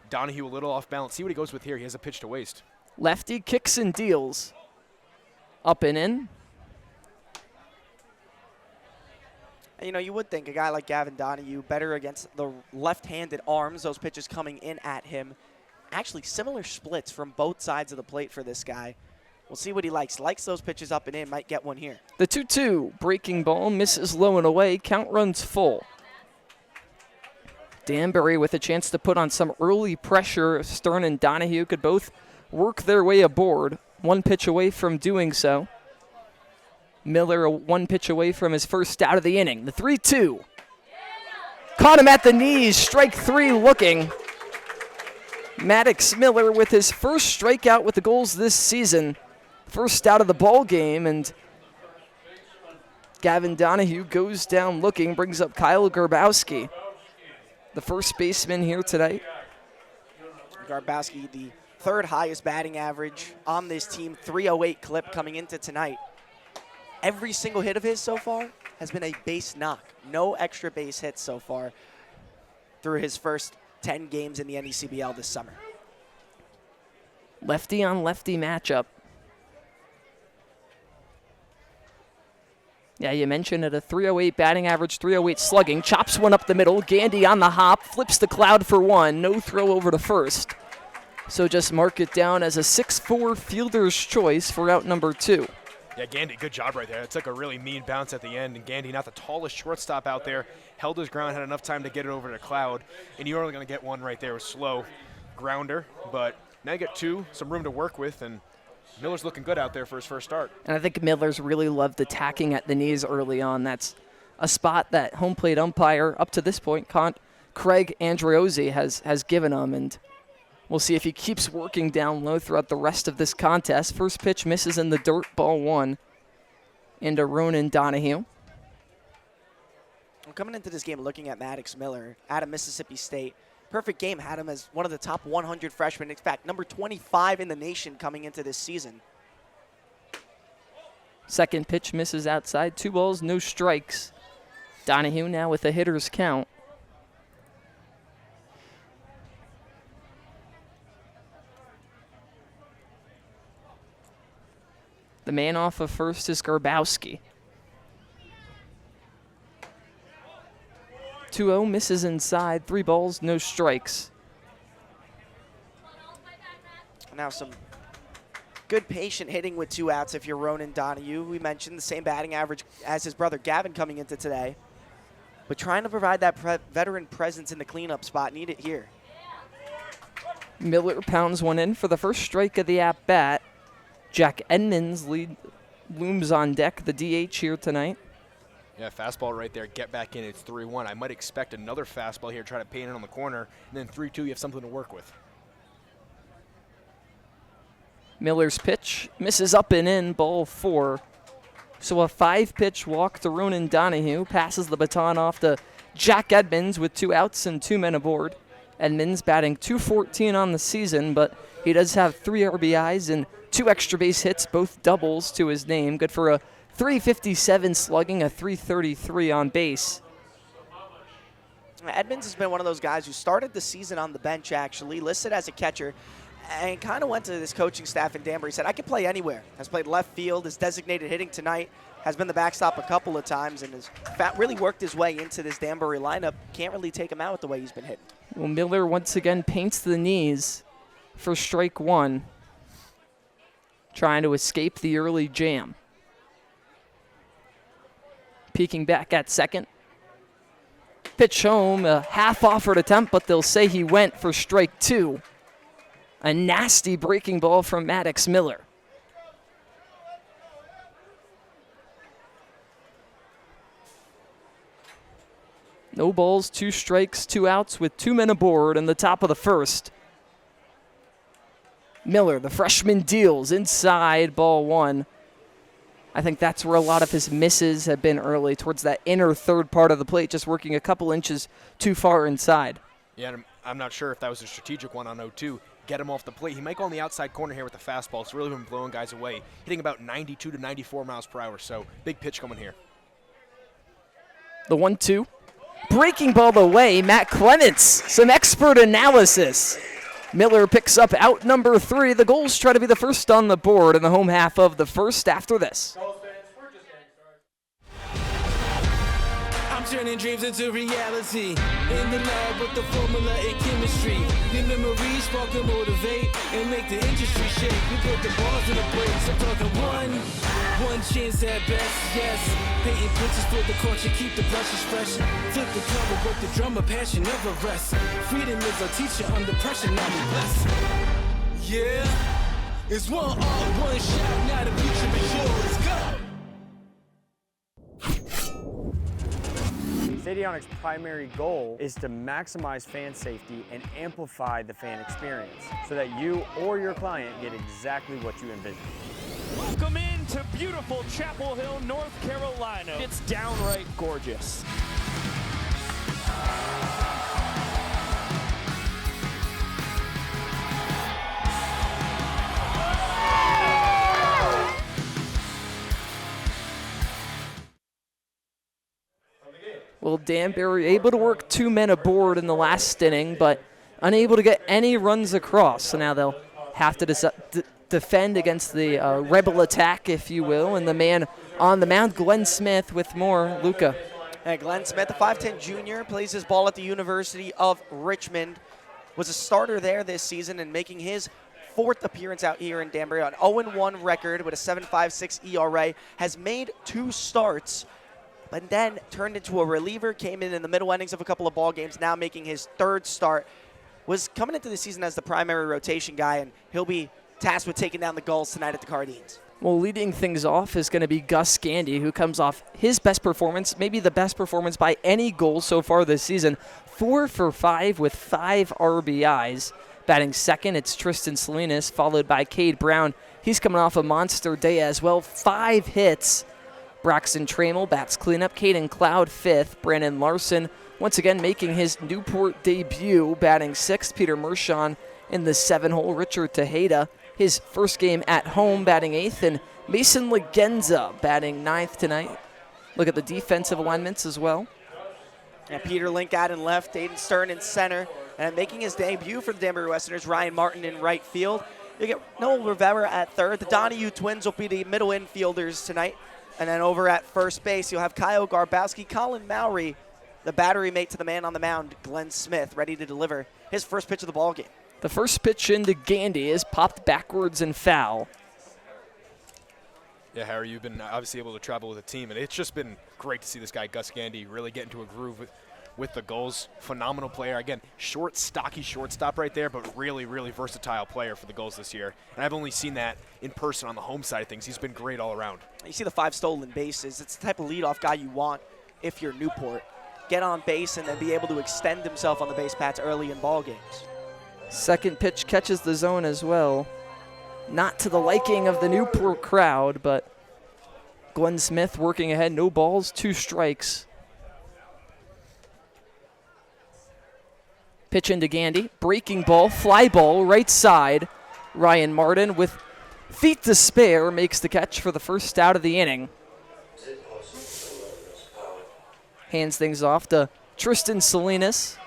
Donahue a little off balance. See what he goes with here. He has a pitch to waste. Lefty kicks and deals. Up and in. And, you would think a guy like Gavin Donahue better against the left-handed arms, those pitches coming in at him. Actually, similar splits from both sides of the plate for this guy. We'll see what he likes. Likes those pitches up and in. Might get one here. The 2-2 breaking ball misses low and away. Count runs full. Danbury with a chance to put on some early pressure. Stern and Donahue could both work their way aboard. 1 pitch away from doing so. Miller 1 pitch away from his first out of the inning. The 3-2. Caught him at the knees. Strike 3 looking. Maddox Miller with his first strikeout with the Gulls this season. First out of the ball game, and Gavin Donahue goes down looking, brings up Kyle Garbowski, the first baseman here tonight. Garbowski, the 3rd highest batting average on this team, 308 clip coming into tonight. Every single hit of his so far has been a base knock. No extra base hits so far through his first 10 games in the NECBL this summer. Lefty on lefty matchup. Yeah, you mentioned it, a 308 batting average, 308 slugging. Chops one up the middle. Gandy on the hop, flips the cloud for 1. No throw over to first. So just mark it down as a 6-4 fielder's choice for out number 2. Yeah, Gandy, good job right there. It's like a really mean bounce at the end, and Gandy, not the tallest shortstop out there, held his ground, had enough time to get it over to Cloud, and you're only going to get one right there, a slow grounder, but now you get 2, some room to work with, and Miller's looking good out there for his first start. And I think Miller's really loved attacking at the knees early on. That's a spot that home plate umpire, up to this point, Craig Andreozzi has given him, and we'll see if he keeps working down low throughout the rest of this contest. First pitch misses in the dirt, ball 1 into Ronan Donahue. Coming into this game looking at Maddox Miller out of Mississippi State, perfect game had him as one of the top 100 freshmen. In fact, number 25 in the nation coming into this season. Second pitch misses outside. 2 balls, no strikes. Donahue now with a hitter's count. The man off of first is Garbowski. 2-0 misses inside. 3 balls, no strikes. Now some good patient hitting with 2 outs if you're Ronan Donahue. We mentioned the same batting average as his brother Gavin coming into today. But trying to provide that veteran presence in the cleanup spot, need it here. Miller pounds one in for the first strike of the at-bat. Jack Edmonds looms on deck, the DH here tonight. Yeah, fastball right there. Get back in. It's 3-1. I might expect another fastball here, try to paint it on the corner, and then 3-2, you have something to work with. Miller's pitch misses up and in, ball 4. So a 5-pitch walk to Ronan Donahue, passes the baton off to Jack Edmonds with 2 outs and 2 men aboard. Edmonds batting .214 on the season, but he does have 3 RBIs and 2 extra base hits, both doubles to his name. Good for a .357 slugging, a .333 on base. Edmonds has been one of those guys who started the season on the bench, actually, listed as a catcher, and kind of went to this coaching staff in Danbury, said, I can play anywhere. Has played left field, is designated hitting tonight, has been the backstop a couple of times, and has really worked his way into this Danbury lineup. Can't really take him out with the way he's been hitting. Well, Miller once again paints the knees for strike 1, trying to escape the early jam. Peeking back at second. Pitch home, a half-offered attempt, but they'll say he went for strike 2. A nasty breaking ball from Maddox Miller. No balls, 2 strikes, 2 outs with 2 men aboard in the top of the first. Miller, the freshman, deals inside, ball 1. I think that's where a lot of his misses have been early, towards that inner third part of the plate, just working a couple inches too far inside. Yeah, I'm not sure if that was a strategic one on 0-2. Get him off the plate. He might go on the outside corner here with the fastball. It's really been blowing guys away, hitting about 92 to 94 miles per hour, so big pitch coming here. The 1-2. Breaking ball away, Matt Clements. Some expert analysis. Miller picks up out number 3. The Gulls try to be the first on the board in the home half of the first after this. I'm turning dreams into reality. In the lab with the formula and chemistry. The memories spark and motivate and make the industry shake. We put the balls in the brakes. I'm talking one chance at best, yes. Painting pictures for the culture, keep the brushes fresh. Flip the cover, work the drummer, passion never rests. Freedom is a teacher under pressure, now we blessed. Yeah, it's one art, one shot, now the future is yours. Go! Stadionic's primary goal is to maximize fan safety and amplify the fan experience so that you or your client get exactly what you envision. Welcome into beautiful Chapel Hill, North Carolina. It's downright gorgeous. Well, Danbury able to work 2 men aboard in the last inning, but unable to get any runs across. So now they'll have to defend against the rebel attack, if you will, and the man on the mound, Glenn Smith, with more. Luca. And Glenn Smith, the 5'10 junior, plays his ball at the University of Richmond. Was a starter there this season and making his 4th appearance out here in Danbury. An 0-1 record with a 7.56 ERA. Has made 2 starts, but then turned into a reliever, came in the middle innings of a couple of ball games, now making his 3rd start. Was coming into the season as the primary rotation guy, and he'll be tasked with taking down the Gulls tonight at the Cardines. Well, leading things off is going to be Gus Gandy, who comes off his best performance, maybe the best performance by any Goal so far this season. 4 for 5 with 5 RBIs. Batting second, it's Tristan Salinas, followed by Cade Brown. He's coming off a monster day as well. 5 hits. Braxton Trammell bats cleanup. Caden Cloud 5th. Brandon Larson once again making his Newport debut, batting 6th. Peter Mershon in the 7-hole. Richard Tejeda, his first game at home, batting 8th. And Mason Legenza batting 9th tonight. Look at the defensive alignments as well. And Peter Link out in left, Aiden Stern in center, and making his debut for the Danbury Westerners, Ryan Martin in right field. You get Noel Rivera at third. The Donahue twins will be the middle infielders tonight. And then over at first base, you'll have Kyle Garbowski, Colin Mowry, the battery mate to the man on the mound, Glenn Smith, ready to deliver his first pitch of the ball game. The first pitch into Gandy is popped backwards and foul. Yeah, Harry, you've been obviously able to travel with a team, and it's just been great to see this guy, Gus Gandy, really get into a groove with the Gulls. Phenomenal player. Again, short, stocky shortstop right there, but really, really versatile player for the Gulls this year. And I've only seen that in person on the home side of things. He's been great all around. You see the 5 stolen bases. It's the type of leadoff guy you want if you're Newport. Get on base and then be able to extend himself on the base paths early in ball games. Second pitch catches the zone as well. Not to the liking of the Newport crowd, but Glenn Smith working ahead. No balls, 2 strikes. Pitch into Gandy. Breaking ball, fly ball, right side. Ryan Martin with feet to spare makes the catch for the first out of the inning. Hands things off to Tristan Salinas.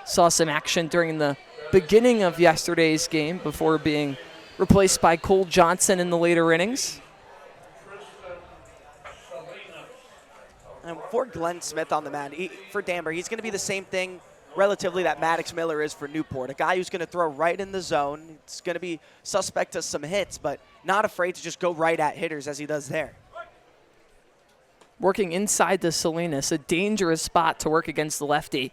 Saw some action during the beginning of yesterday's game before being replaced by Cole Johnson in the later innings. And for Glenn Smith on the mound, for Danbury, he's going to be the same thing relatively that Maddox Miller is for Newport. A guy who's going to throw right in the zone. It's going to be suspect to some hits, but not afraid to just go right at hitters as he does there. Working inside to Salinas, a dangerous spot to work against the lefty.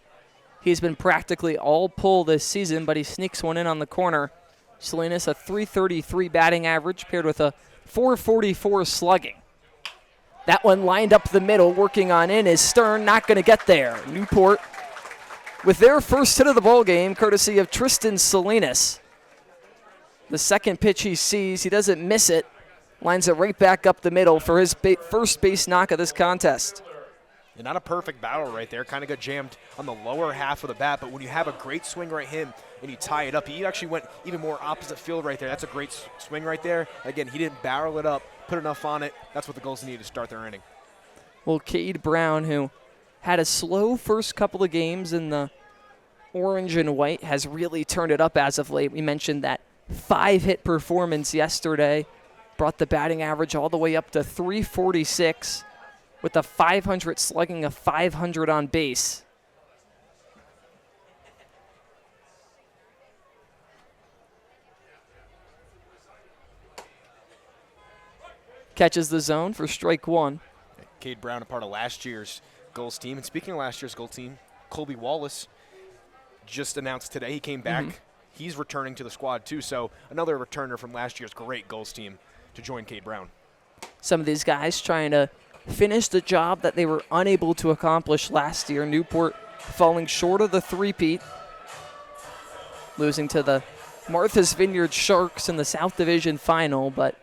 He's been practically all pull this season, but he sneaks one in on the corner. Salinas, a .333 batting average paired with a .444 slugging. That one lined up the middle, working on in is Stern, not going to get there. Newport with their first hit of the ball game, courtesy of Tristan Salinas. The second pitch he sees, he doesn't miss it. Lines it right back up the middle for his first base knock of this contest. Yeah, not a perfect battle right there. Kind of got jammed on the lower half of the bat, but when you have a great swing right him and you tie it up, he actually went even more opposite field right there. That's a great swing right there. Again, he didn't barrel it up, put enough on it. That's what the Gulls need to start their inning. Well, Cade Brown, who had a slow first couple of games in the orange and white, has really turned it up as of late. We mentioned that 5-hit performance yesterday brought the batting average all the way up to .346 with a .500 slugging, a .500 on base. Catches the zone for strike one. Cade Brown, a part of last year's Gulls team. And speaking of last year's Gulls team, Colby Wallace just announced today he came back. He's returning to the squad too, so another returner from last year's great Gulls team to join Cade Brown. Some of these guys trying to finish the job that they were unable to accomplish last year. Newport falling short of the three-peat, losing to the Martha's Vineyard Sharks in the South Division final, but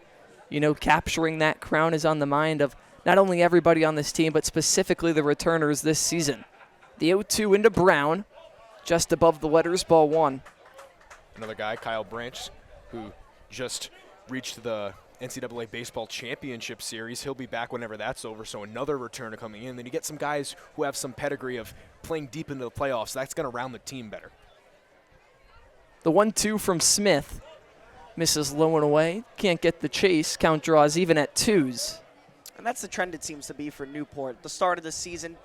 you know, capturing that crown is on the mind of not only everybody on this team, but specifically the returners this season. The 0-2 into Brown, just above the letters, ball one. Another guy, Kyle Branch, who just reached the NCAA Baseball Championship Series. He'll be back whenever that's over, so another returner coming in. Then you get some guys who have some pedigree of playing deep into the playoffs. That's going to round the team better. The 1-2 from Smith. Misses low and away. Can't get the chase. Count draws even at 2s. And that's the trend it seems to be for Newport. The start of the season,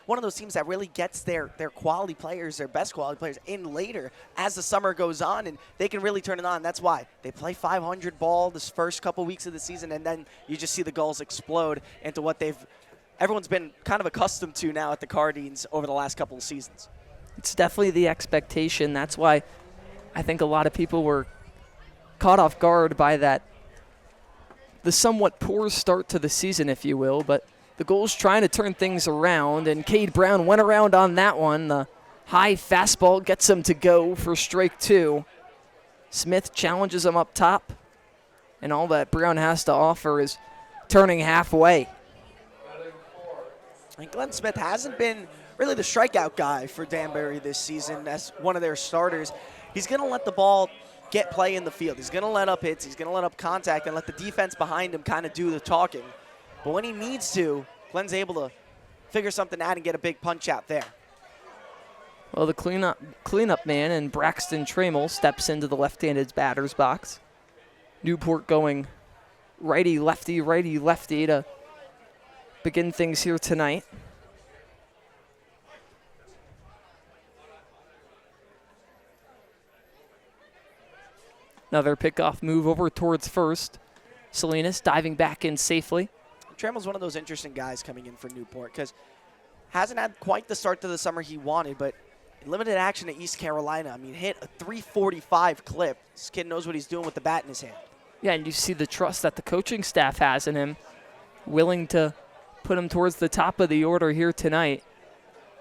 one of those teams that really gets their quality players, their best quality players, in later as the summer goes on, and they can really turn it on. That's why they play 500 ball this first couple weeks of the season, and then you just see the Gulls explode into what everyone's been kind of accustomed to now at the Cardines over the last couple of seasons. It's definitely the expectation. That's why I think a lot of people were caught off guard by the somewhat poor start to the season, if you will, but the Gulls trying to turn things around, and Cade Brown went around on that one. The high fastball gets him to go for strike two. Smith challenges him up top, and all that Brown has to offer is turning halfway. And Glenn Smith hasn't been really the strikeout guy for Danbury this season as one of their starters. He's going to let the ball get play in the field. He's going to let up hits. He's going to let up contact and let the defense behind him kind of do the talking. But when he needs to, Glenn's able to figure something out and get a big punch out there. Well, the cleanup man and Braxton Trammell steps into the left-handed batter's box. Newport going righty-lefty to begin things here tonight. Another pickoff move over towards first. Salinas diving back in safely. Trammell's one of those interesting guys coming in for Newport because hasn't had quite the start to the summer he wanted, but limited action at East Carolina. I mean, hit a 345 clip. This kid knows what he's doing with the bat in his hand. Yeah, and you see the trust that the coaching staff has in him, willing to put him towards the top of the order here tonight.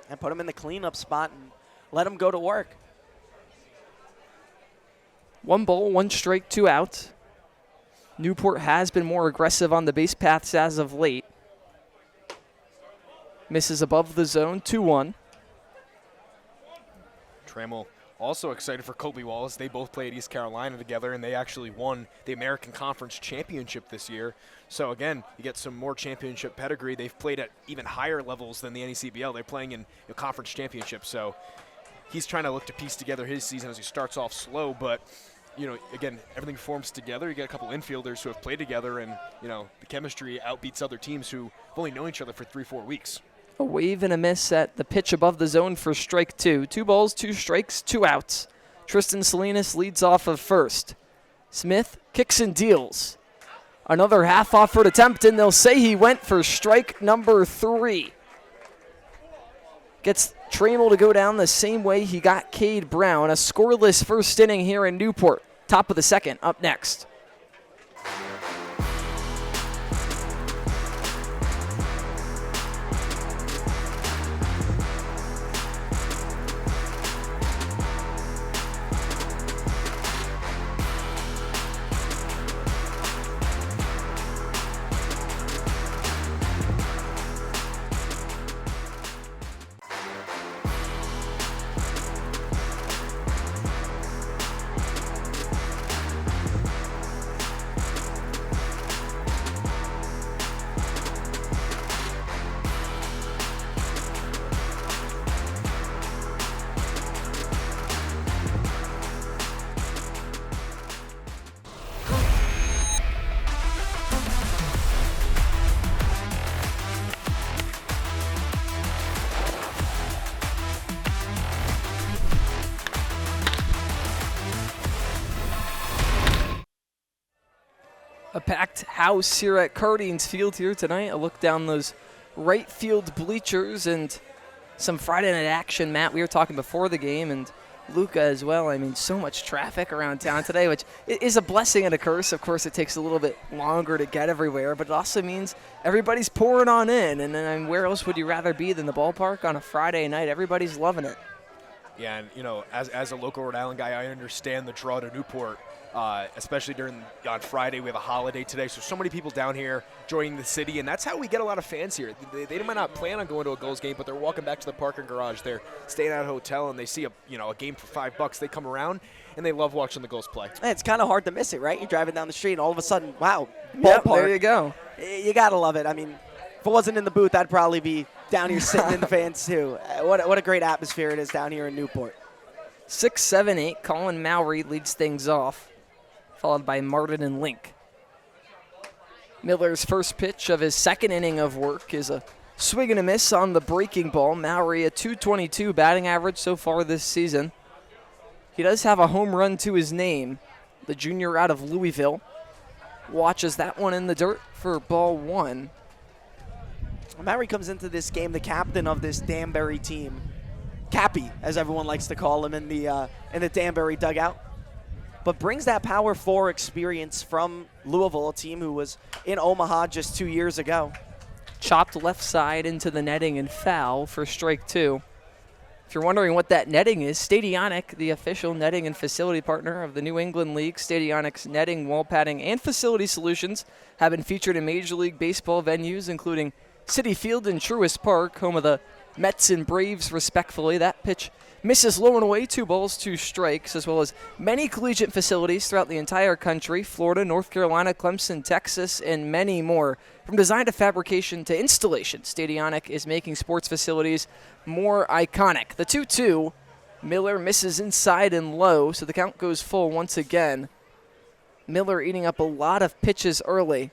And put him in the cleanup spot and let him go to work. 1 ball, 1 strike, 2 outs. Newport has been more aggressive on the base paths as of late. Misses above the zone, 2-1. Trammell also excited for Colby Wallace. They both played East Carolina together, and they actually won the American Conference Championship this year. So, again, you get some more championship pedigree. They've played at even higher levels than the NECBL. They're playing in a conference championship. So he's trying to look to piece together his season as he starts off slow, but you know, again, everything forms together. You get a couple infielders who have played together, and, you know, the chemistry outbeats other teams who have only known each other for 3-4 weeks. A wave and a miss at the pitch above the zone for strike 2. 2 balls, 2 strikes, 2 outs. Tristan Salinas leads off of first. Smith kicks and deals. Another half-offered attempt, and they'll say he went for strike number 3. Gets Trammell to go down the same way he got Cade Brown. A scoreless first inning here in Newport. Top of the second, up next. A packed house here at Cardines Field here tonight. A look down those right field bleachers and some Friday night action. Matt, we were talking before the game, and Luca as well. I mean, so much traffic around town today, which is a blessing and a curse. Of course, it takes a little bit longer to get everywhere, but it also means everybody's pouring on in. And then where else would you rather be than the ballpark on a Friday night? Everybody's loving it. Yeah, and, you know, as a local Rhode Island guy, I understand the draw to Newport. Especially on Friday. We have a holiday today, so many people down here joining the city, and that's how we get a lot of fans here. They might not plan on going to a Gulls game, but they're walking back to the parking garage. They're staying at a hotel, and they see a game for $5. They come around, and they love watching the Gulls play. It's kind of hard to miss it, right? You're driving down the street, and all of a sudden, wow, ballpark. Yep, there you go. You got to love it. I mean, if it wasn't in the booth, I'd probably be down here sitting in the fans, too. What a great atmosphere it is down here in Newport. 6, 7, 8, Colin Mowry leads things off, followed by Martin and Link. Miller's first pitch of his second inning of work is a swing and a miss on the breaking ball. Mowry, a .222 batting average so far this season. He does have a home run to his name. The junior out of Louisville watches that one in the dirt for ball 1. Mowry comes into this game the captain of this Danbury team. Cappy, as everyone likes to call him in the Danbury dugout. But brings that Power 4 experience from Louisville, a team who was in Omaha just 2 years ago. Chopped left side into the netting and foul for strike 2. If you're wondering what that netting is, Stadionic, the official netting and facility partner of the New England League, Stadionic's netting, wall padding, and facility solutions have been featured in Major League Baseball venues, including Citi Field and Truist Park, home of the Mets and Braves, respectfully. That pitch misses low and away, 2 balls, 2 strikes, as well as many collegiate facilities throughout the entire country, Florida, North Carolina, Clemson, Texas, and many more. From design to fabrication to installation, Stadionic is making sports facilities more iconic. The 2-2, Miller misses inside and low, so the count goes full once again. Miller eating up a lot of pitches early,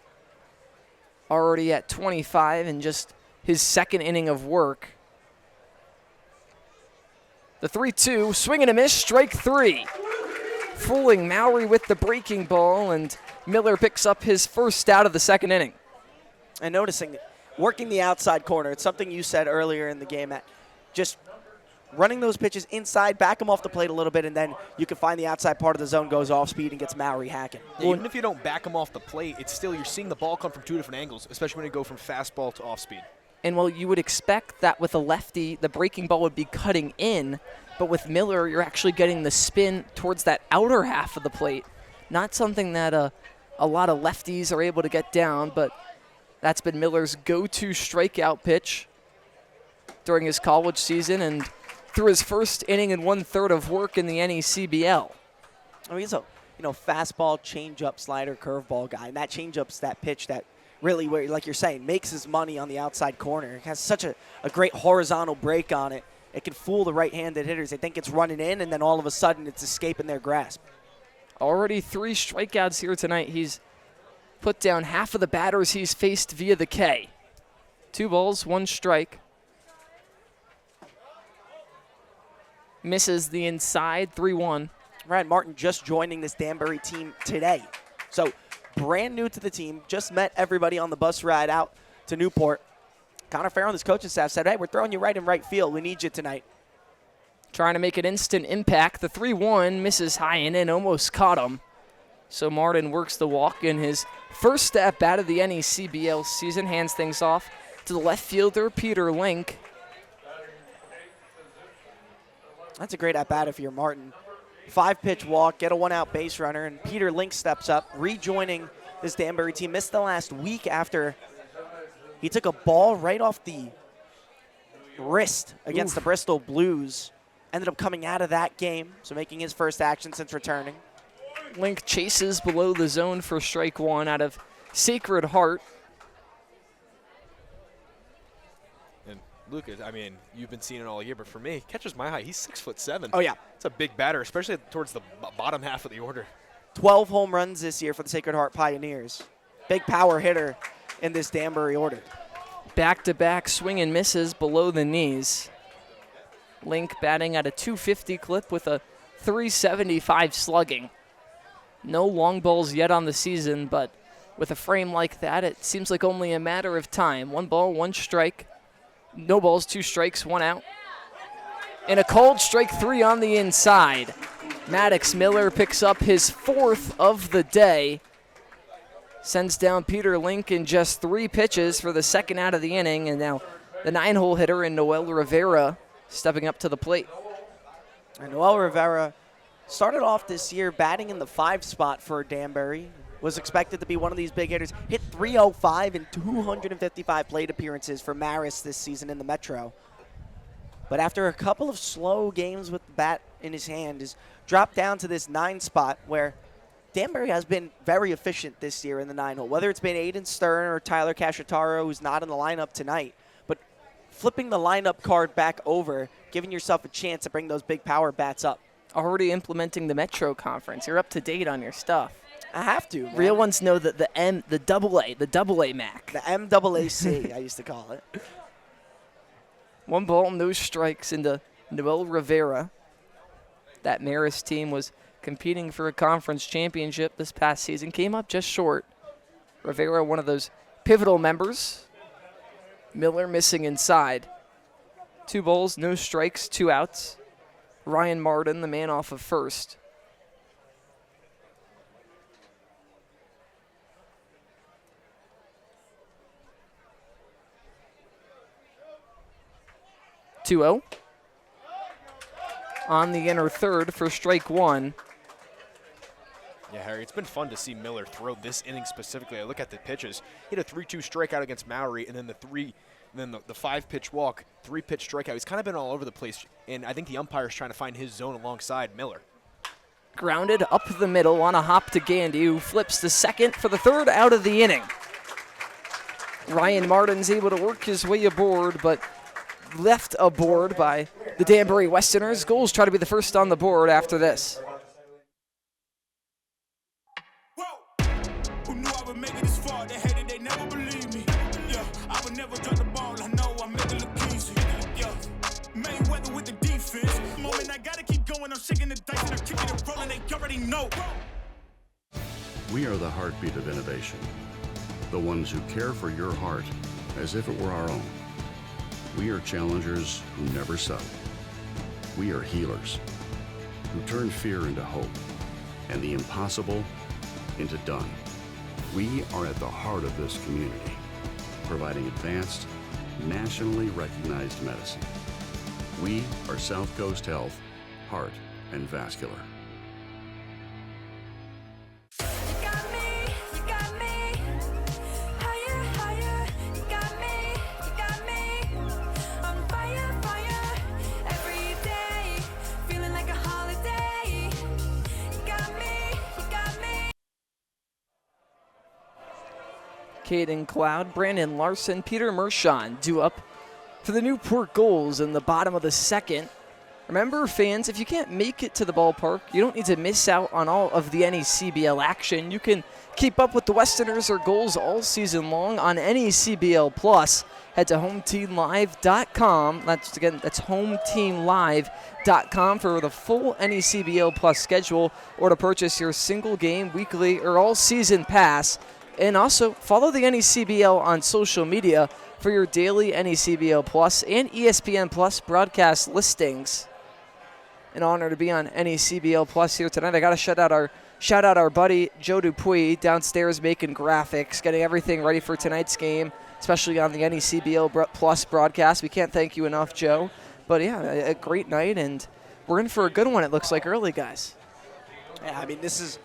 already at 25 in just his second inning of work. The 3-2, swing and a miss, strike 3. Fooling Mowry with the breaking ball, and Miller picks up his first out of the second inning. And noticing, working the outside corner, it's something you said earlier in the game, Matt. Just running those pitches inside, back them off the plate a little bit, and then you can find the outside part of the zone goes off speed and gets Mowry hacking. Yeah, even if you don't back him off the plate, it's still, you're seeing the ball come from 2 different angles, especially when you go from fastball to off speed. And while you would expect that with a lefty, the breaking ball would be cutting in, but with Miller, you're actually getting the spin towards that outer half of the plate. Not something that a lot of lefties are able to get down, but that's been Miller's go-to strikeout pitch during his college season and through his first inning and 1/3 of work in the NECBL. I mean, he's a fastball, changeup, slider, curveball guy, and that changeup's that pitch that really, where, like you're saying, makes his money on the outside corner. It has such a great horizontal break on it. It can fool the right-handed hitters. They think it's running in, and then all of a sudden it's escaping their grasp. Already 3 strikeouts here tonight. He's put down half of the batters he's faced via the K. 2 balls, 1 strike. Misses the inside, 3-1. Ryan Martin just joining this Danbury team today. So brand new to the team, just met everybody on the bus ride out to Newport. Connor Farrell and his coaching staff said, hey, we're throwing you right in right field. We need you tonight. Trying to make an instant impact. The 3-1 misses high and in, almost caught him. So Martin works the walk in his first at-bat of the NECBL season. Hands things off to the left fielder, Peter Link. That's a great at-bat if you're Martin. 5-pitch walk, get a 1-out base runner, and Peter Link steps up, rejoining this Danbury team. Missed the last week after he took a ball right off the wrist against the Bristol Blues. Ended up coming out of that game, so making his first action since returning. Link chases below the zone for strike 1 out of Sacred Heart. And Lucas, I mean, you've been seeing it all year, but for me, catches my height. He's 6'7". Oh, yeah. It's a big batter, especially towards the bottom half of the order. 12 home runs this year for the Sacred Heart Pioneers. Big power hitter in this Danbury order. Back-to-back swing and misses below the knees. Link batting at a 250 clip with a 375 slugging. No long balls yet on the season, but with a frame like that, it seems like only a matter of time. 1 ball, 1 strike. No balls, 2 strikes, 1 out. And a cold strike 3 on the inside. Maddox Miller picks up his 4th of the day. Sends down Peter Link in just 3 pitches for the second out of the inning, and now the 9-hole hitter in Noel Rivera stepping up to the plate. And Noel Rivera started off this year batting in the 5 spot for Danbury. Was expected to be one of these big hitters. Hit .305 in 255 plate appearances for Marist this season in the Metro. But after a couple of slow games with the bat in his hand, is dropped down to this 9 spot where Danbury has been very efficient this year in the 9-hole, whether it's been Aiden Stern or Tyler Cacciataro, who's not in the lineup tonight. But flipping the lineup card back over, giving yourself a chance to bring those big power bats up. Already implementing the Metro Conference. You're up to date on your stuff. I have to, man. Real ones know that the double A Mac. The MAAC, I used to call it. 1 ball, no strikes into Noel Rivera. That Marist team was competing for a conference championship this past season. Came up just short. Rivera, one of those pivotal members. Miller missing inside. 2 balls, no strikes, 2 outs. Ryan Martin, the man off of first. (2-0) on the inner third for strike 1. Yeah, Harry, it's been fun to see Miller throw this inning specifically. I look at the pitches. He had a 3-2 strikeout against Mowry, and then the 3 then the 5-pitch walk, 3-pitch strikeout. He's kind of been all over the place, and I think the umpire's trying to find his zone alongside Miller. Grounded up the middle on a hop to Gandy, who flips the second for the third out of the inning. Ryan Martin's able to work his way aboard, but left aboard by the Danbury Westerners. Gulls try to be the first on the board after this. Who knew I would make it this far? They hated, they never believed me. Yeah, I would never drop the ball. I know I make it look easy. Yeah, Mayweather with the defense. Moment I gotta keep going. I'm shaking the dice and I'm kicking and rolling. They already know. We are the heartbeat of innovation. The ones who care for your heart as if it were our own. We are challengers who never settle. We are healers who turn fear into hope and the impossible into done. We are at the heart of this community, providing advanced, nationally recognized medicine. We are South Coast Health, Heart and Vascular. Caden Cloud, Brandon Larson, Peter Mershon due up for the Newport Gulls in the bottom of the second. Remember, fans, if you can't make it to the ballpark, you don't need to miss out on all of the NECBL action. You can keep up with the Westerners or Gulls all season long on NECBL Plus. Head to HomeTeamLive.com. That's HomeTeamLive.com for the full NECBL Plus schedule, or to purchase your single game, weekly, or all season pass. And also, follow the NECBL on social media for your daily NECBL Plus and ESPN Plus broadcast listings. An honor to be on NECBL Plus here tonight. I got to shout out our buddy Joe Dupuis downstairs making graphics, getting everything ready for tonight's game, especially on the NECBL Plus broadcast. We can't thank you enough, Joe. But yeah, a great night, and we're in for a good one, it looks like, early, guys. Yeah, I mean, this has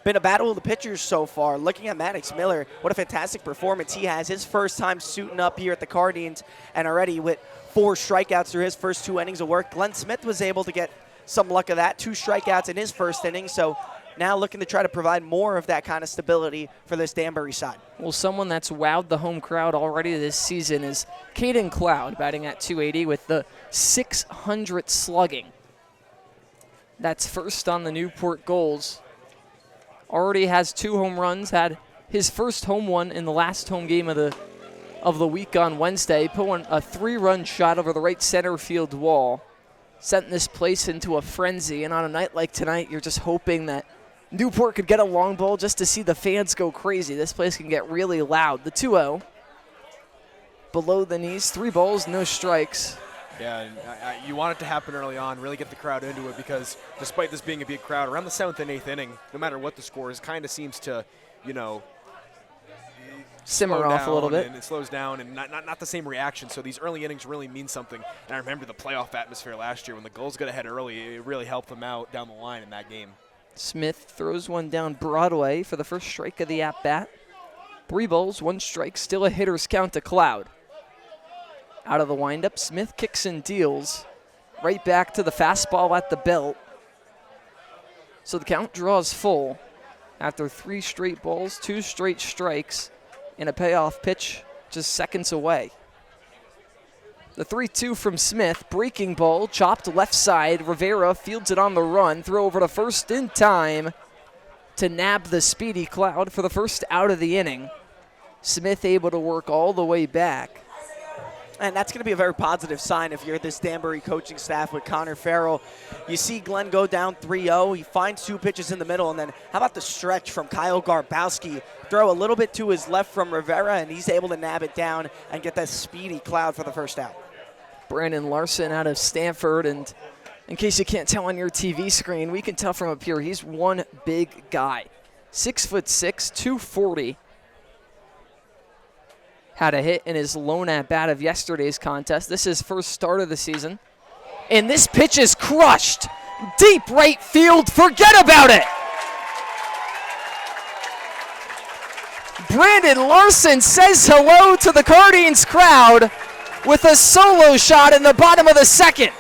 been a battle of the pitchers so far. Looking at Maddox Miller, what a fantastic performance he has. His first time suiting up here at the Cardines, and already with 4 strikeouts through his first 2 innings of work. Glenn Smith was able to get some luck of that, 2 strikeouts in his first inning. So now looking to try to provide more of that kind of stability for this Danbury side. Well, someone that's wowed the home crowd already this season is Caden Cloud, batting at .280 with the .600 slugging. That's first on the Newport Gulls. Already has 2 home runs, had his first home one in the last home game of the week on Wednesday. Put a 3-run shot over the right center field wall. Sent this place into a frenzy, and on a night like tonight, you're just hoping that Newport could get a long ball just to see the fans go crazy. This place can get really loud. The 2-0. Below the knees, 3 balls, no strikes. Yeah, and you want it to happen early on, really get the crowd into it, because despite this being a big crowd, around the 7th and 8th inning, no matter what the score is, kind of seems to, simmer off a little bit. And it slows down, and not the same reaction. So these early innings really mean something. And I remember the playoff atmosphere last year when the Gulls got ahead early. It really helped them out down the line in that game. Smith throws one down Broadway for the first strike of the at-bat. 3 balls, 1 strike, still a hitter's count to Cloud. Out of the windup, Smith kicks and deals. Right back to the fastball at the belt. So the count draws full after 3 straight balls, 2 straight strikes, and a payoff pitch just seconds away. The 3-2 from Smith, breaking ball, chopped left side. Rivera fields it on the run, throw over to first in time to nab the speedy Cloud for the first out of the inning. Smith able to work all the way back. And that's going to be a very positive sign if you're this Danbury coaching staff with Connor Farrell. You see Glenn go down 3-0. He finds 2 pitches in the middle. And then how about the stretch from Kyle Garbowski? Throw a little bit to his left from Rivera, and he's able to nab it down and get that speedy Cloud for the first out. Brandon Larson out of Stanford. And in case you can't tell on your TV screen, we can tell from up here, he's one big guy. 6'6", 240. Had a hit in his lone at-bat of yesterday's contest. This is his first start of the season. And this pitch is crushed. Deep right field. Forget about it. Brandon Larson says hello to the Cardines crowd with a solo shot in the bottom of the second.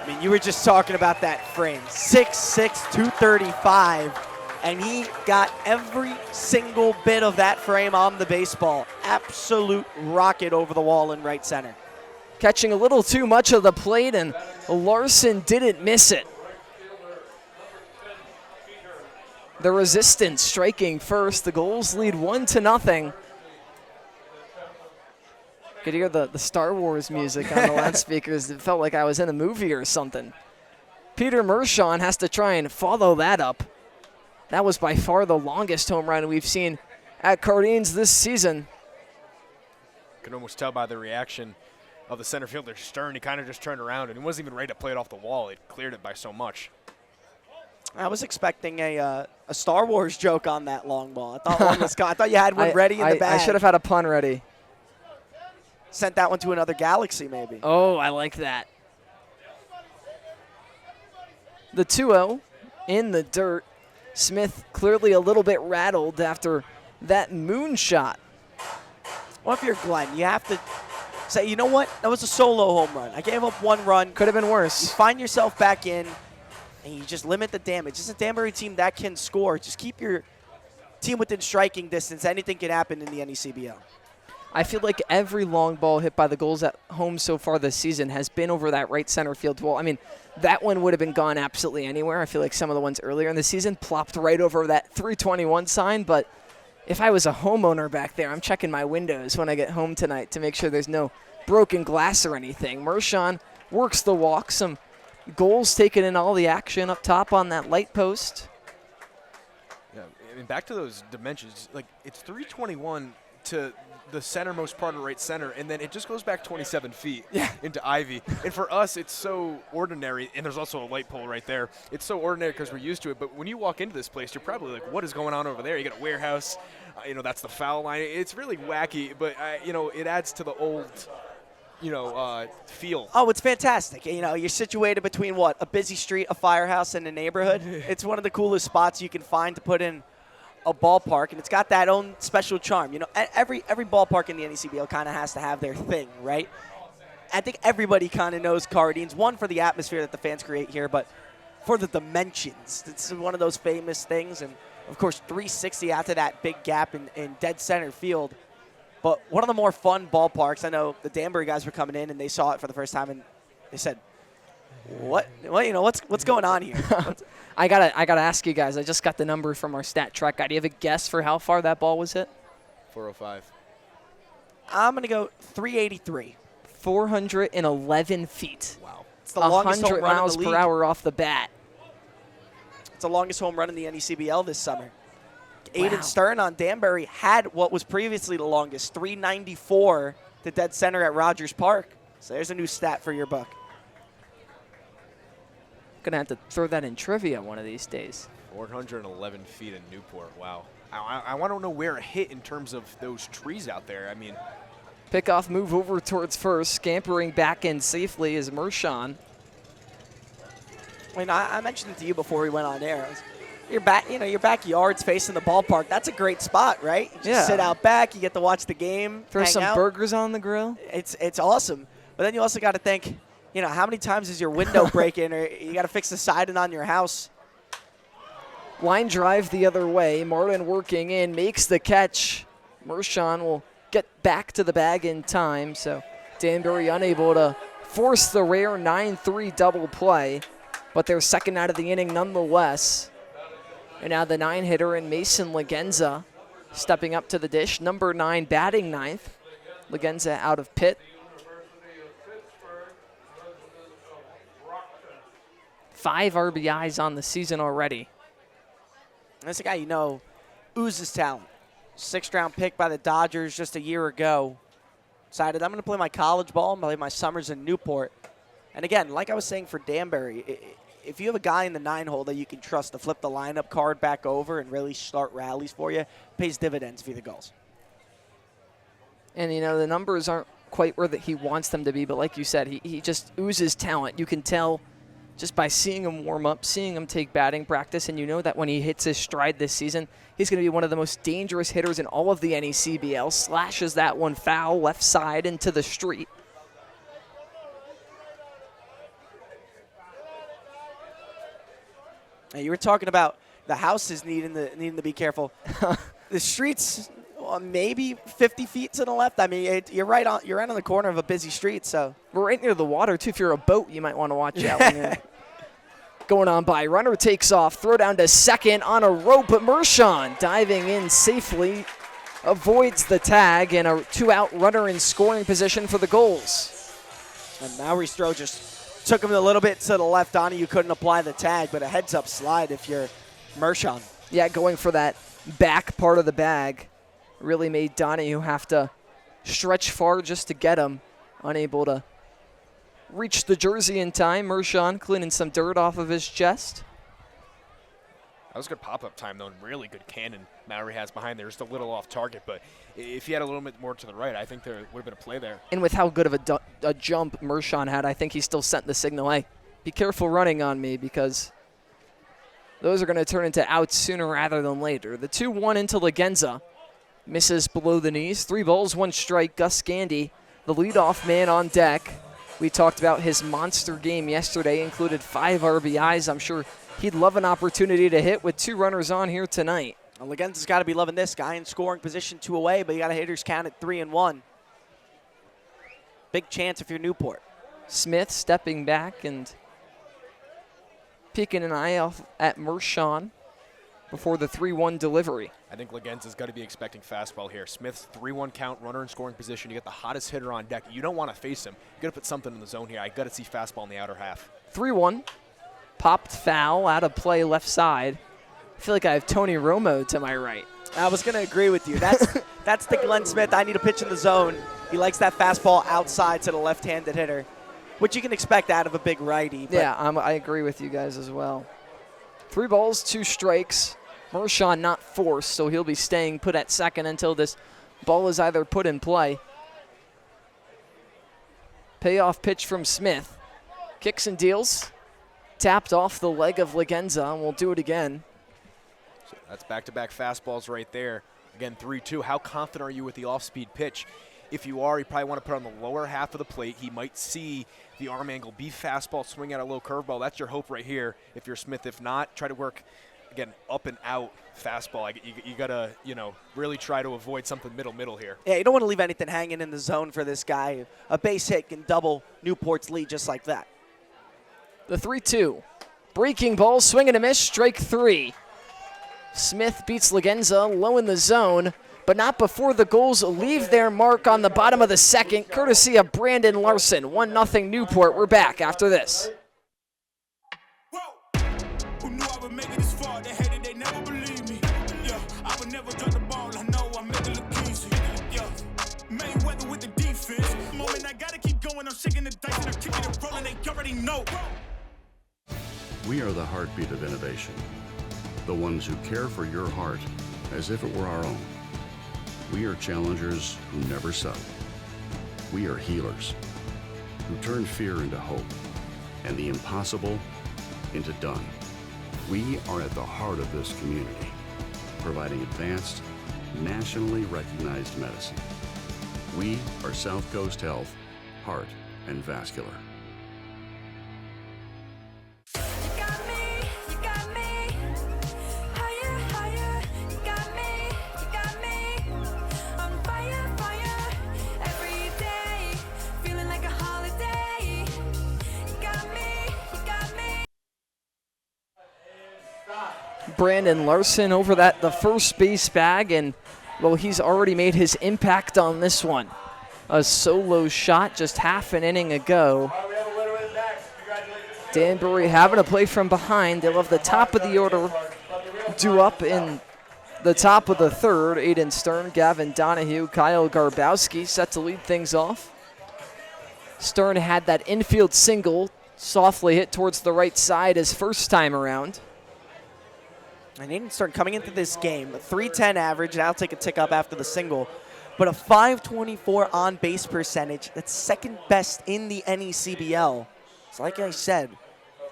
I mean, you were just talking about that frame. 6'6", 235, and he got every single bit of that frame on the baseball. Absolute rocket over the wall in right center. Catching a little too much of the plate, and Larson didn't miss it. The resistance striking first. The Gulls lead 1-0. Could hear the Star Wars music on the loudspeakers. It felt like I was in a movie or something. Peter Mershon has to try and follow that up. That was by far the longest home run we've seen at Cardines this season. You can almost tell by the reaction of the center fielder, Stern. He kind of just turned around, and he wasn't even ready to play it off the wall. It cleared it by so much. I was expecting a Star Wars joke on that long ball. I thought one was I thought you had one ready in the bag. I should have had a pun ready. Sent that one to another galaxy, maybe. Oh, I like that. The 2-0 in the dirt. Smith clearly a little bit rattled after that moonshot. Well, if you're Glenn, you have to say, you know what? That was a solo home run. I gave up one run. Could have been worse. You find yourself back in, and you just limit the damage. It's a Danbury team that can score. Just keep your team within striking distance. Anything can happen in the NECBL. I feel like every long ball hit by the Gulls at home so far this season has been over that right center field wall. I mean, that one would have been gone absolutely anywhere. I feel like some of the ones earlier in the season plopped right over that 321 sign. But if I was a homeowner back there, I'm checking my windows when I get home tonight to make sure there's no broken glass or anything. Mershon works the walk. Some Gulls taking in all the action up top on that light post. Yeah, I mean, back to those dimensions, like it's 321 to the centermost part of right center, and then it just goes back 27 feet into Ivy. And for us, it's so ordinary, and there's also a light pole right there. It's so ordinary because we're used to it, but when you walk into this place, you're probably like, what is going on over there? You got a warehouse, that's the foul line. It's really wacky, but, it adds to the old, feel. Oh, it's fantastic. You're situated between, a busy street, a firehouse, and a neighborhood. It's one of the coolest spots you can find to put in a ballpark, and it's got that own special charm. Every ballpark in the NECBL kind of has to have their thing, right? I think everybody kind of knows Cardines, one for the atmosphere that the fans create here, but for the dimensions. It's one of those famous things, and of course 360 after that big gap in dead center field. But one of the more fun ballparks, I know the Danbury guys were coming in and they saw it for the first time and they said, what's going on here? I gotta ask you guys. I just got the number from our stat track guy. Do you have a guess for how far that ball was hit? 405. I'm gonna go 383. 411 feet. Wow. It's the longest home 100 run miles in the league. per hour off the bat. It's the longest home run in the NECBL this summer. Wow. Aiden Stern on Danbury had what was previously the longest, 394 to dead center at Rogers Park. So there's a new stat for your book. Gonna have to throw that in trivia one of these days. 411 feet in Newport. Wow. I want to know where it hit in terms of those trees out there. I mean, pickoff move over towards first, scampering back in safely is Mershon. I mentioned it to you before we went on air. Your backyard's facing the ballpark. That's a great spot, right? You just sit out back. You get to watch the game. Throw some out. burgers on the grill. It's awesome. But then you also got to think, how many times is your window breaking, or you got to fix the siding on your house? Line drive the other way. Martin working in, makes the catch. Mershon will get back to the bag in time. So Danbury unable to force the rare 9-3 double play, but they're second out of the inning nonetheless. And now the 9-hitter in Mason Legenza stepping up to the dish. Number 9 batting ninth. Legenza out of pit. 5 RBIs on the season already. That's a guy oozes talent. 6th round pick by the Dodgers just a year ago. Decided I'm going to play my college ball and play my summers in Newport. And again, like I was saying for Danbury, if you have a guy in the 9-hole that you can trust to flip the lineup card back over and really start rallies for you, it pays dividends for the Gulls. And, the numbers aren't quite where he wants them to be, but like you said, he just oozes talent. You can tell just by seeing him warm up, seeing him take batting practice, and you know that when he hits his stride this season, he's going to be one of the most dangerous hitters in all of the NECBL. Slashes that one foul left side into the street. And you were talking about the houses needing to be careful. The streets, well, maybe 50 feet to the left. I mean, you're right on the corner of a busy street. So we're right near the water too. If you're a boat, you might want to watch out when you're going on by. Runner takes off, throw down to second on a rope, but Mershon diving in safely avoids the tag, and a 2-out runner in scoring position for the Gulls. And Maury's throw just took him a little bit to the left. Donahue couldn't apply the tag, but a heads-up slide if you're Mershon. Yeah, going for that back part of the bag really made Donahue have to stretch far just to get him. Unable to reach the jersey in time. Mershon cleaning some dirt off of his chest. That was a good pop-up time, though, and really good cannon Maury has behind there. Just a little off target, but if he had a little bit more to the right, I think there would have been a play there. And with how good of a jump Mershon had, I think he still sent the signal, hey, be careful running on me, because those are going to turn into outs sooner rather than later. The 2-1 into Legenza. Misses below the knees. 3 balls, 1 strike. Gus Gandy, the leadoff man on deck. We talked about his monster game yesterday, included 5 RBIs. I'm sure he'd love an opportunity to hit with 2 runners on here tonight. Well, Legenza's got to be loving this guy in scoring position, 2 away, but you got a hitter's count at 3-1. Big chance if you're Newport. Smith stepping back and peeking an eye off at Mershon before the 3-1 delivery. I think Legenza's got to be expecting fastball here. Smith's 3-1 count, runner in scoring position. You get the hottest hitter on deck. You don't want to face him. You got to put something in the zone here. I got to see fastball in the outer half. 3-1. Popped foul, out of play left side. I feel like I have Tony Romo to my right. I was going to agree with you. That's the Glenn Smith. I need a pitch in the zone. He likes that fastball outside to the left-handed hitter, which you can expect out of a big righty. Yeah, I agree with you guys as well. 3 balls, 2 strikes. Mershon not forced, so he'll be staying put at second until this ball is either put in play. Payoff pitch from Smith. Kicks and deals. Tapped off the leg of Legenza, and we'll do it again. So that's back-to-back fastballs right there. Again, 3-2. How confident are you with the off-speed pitch? If you are, you probably want to put on the lower half of the plate. He might see the arm angle, be fastball, swing at a low curveball. That's your hope right here if you're Smith. If not, try to work, again, up and out fastball. You got to, really try to avoid something middle here. Yeah, you don't want to leave anything hanging in the zone for this guy. A base hit can double Newport's lead just like that. The 3-2. Breaking ball, swing and a miss, strike 3. Smith beats Legenza low in the zone, but not before the Gulls leave their mark on the bottom of the second, courtesy of Brandon Larson. 1-0 Newport. We're back after this. Who knew I would make it this far? They hated, they never believed me. Yeah, I would never drop the ball. I know I make it look easy. Yeah, Mayweather with the defense. Moment I gotta keep going. I'm shaking the dice and I'm kicking and rolling. They already know. We are the heartbeat of innovation. The ones who care for your heart as if it were our own. We are challengers who never settle. We are healers who turn fear into hope and the impossible into done. We are at the heart of this community, providing advanced, nationally recognized medicine. We are South Coast Health, Heart and Vascular. Brandon Larson over the first base bag, and well, he's already made his impact on this one. A solo shot just half an inning ago. Danbury having to play from behind. They'll have the top of the order due up in the top of the third. Aiden Stern, Gavin Donahue, Kyle Garbowski set to lead things off. Stern had that infield single softly hit towards the right side his first time around. And Aiden Stern coming into this game, a .310 average, and I'll take a tick up after the single, but a .524 on-base percentage. That's second best in the NECBL. So like I said,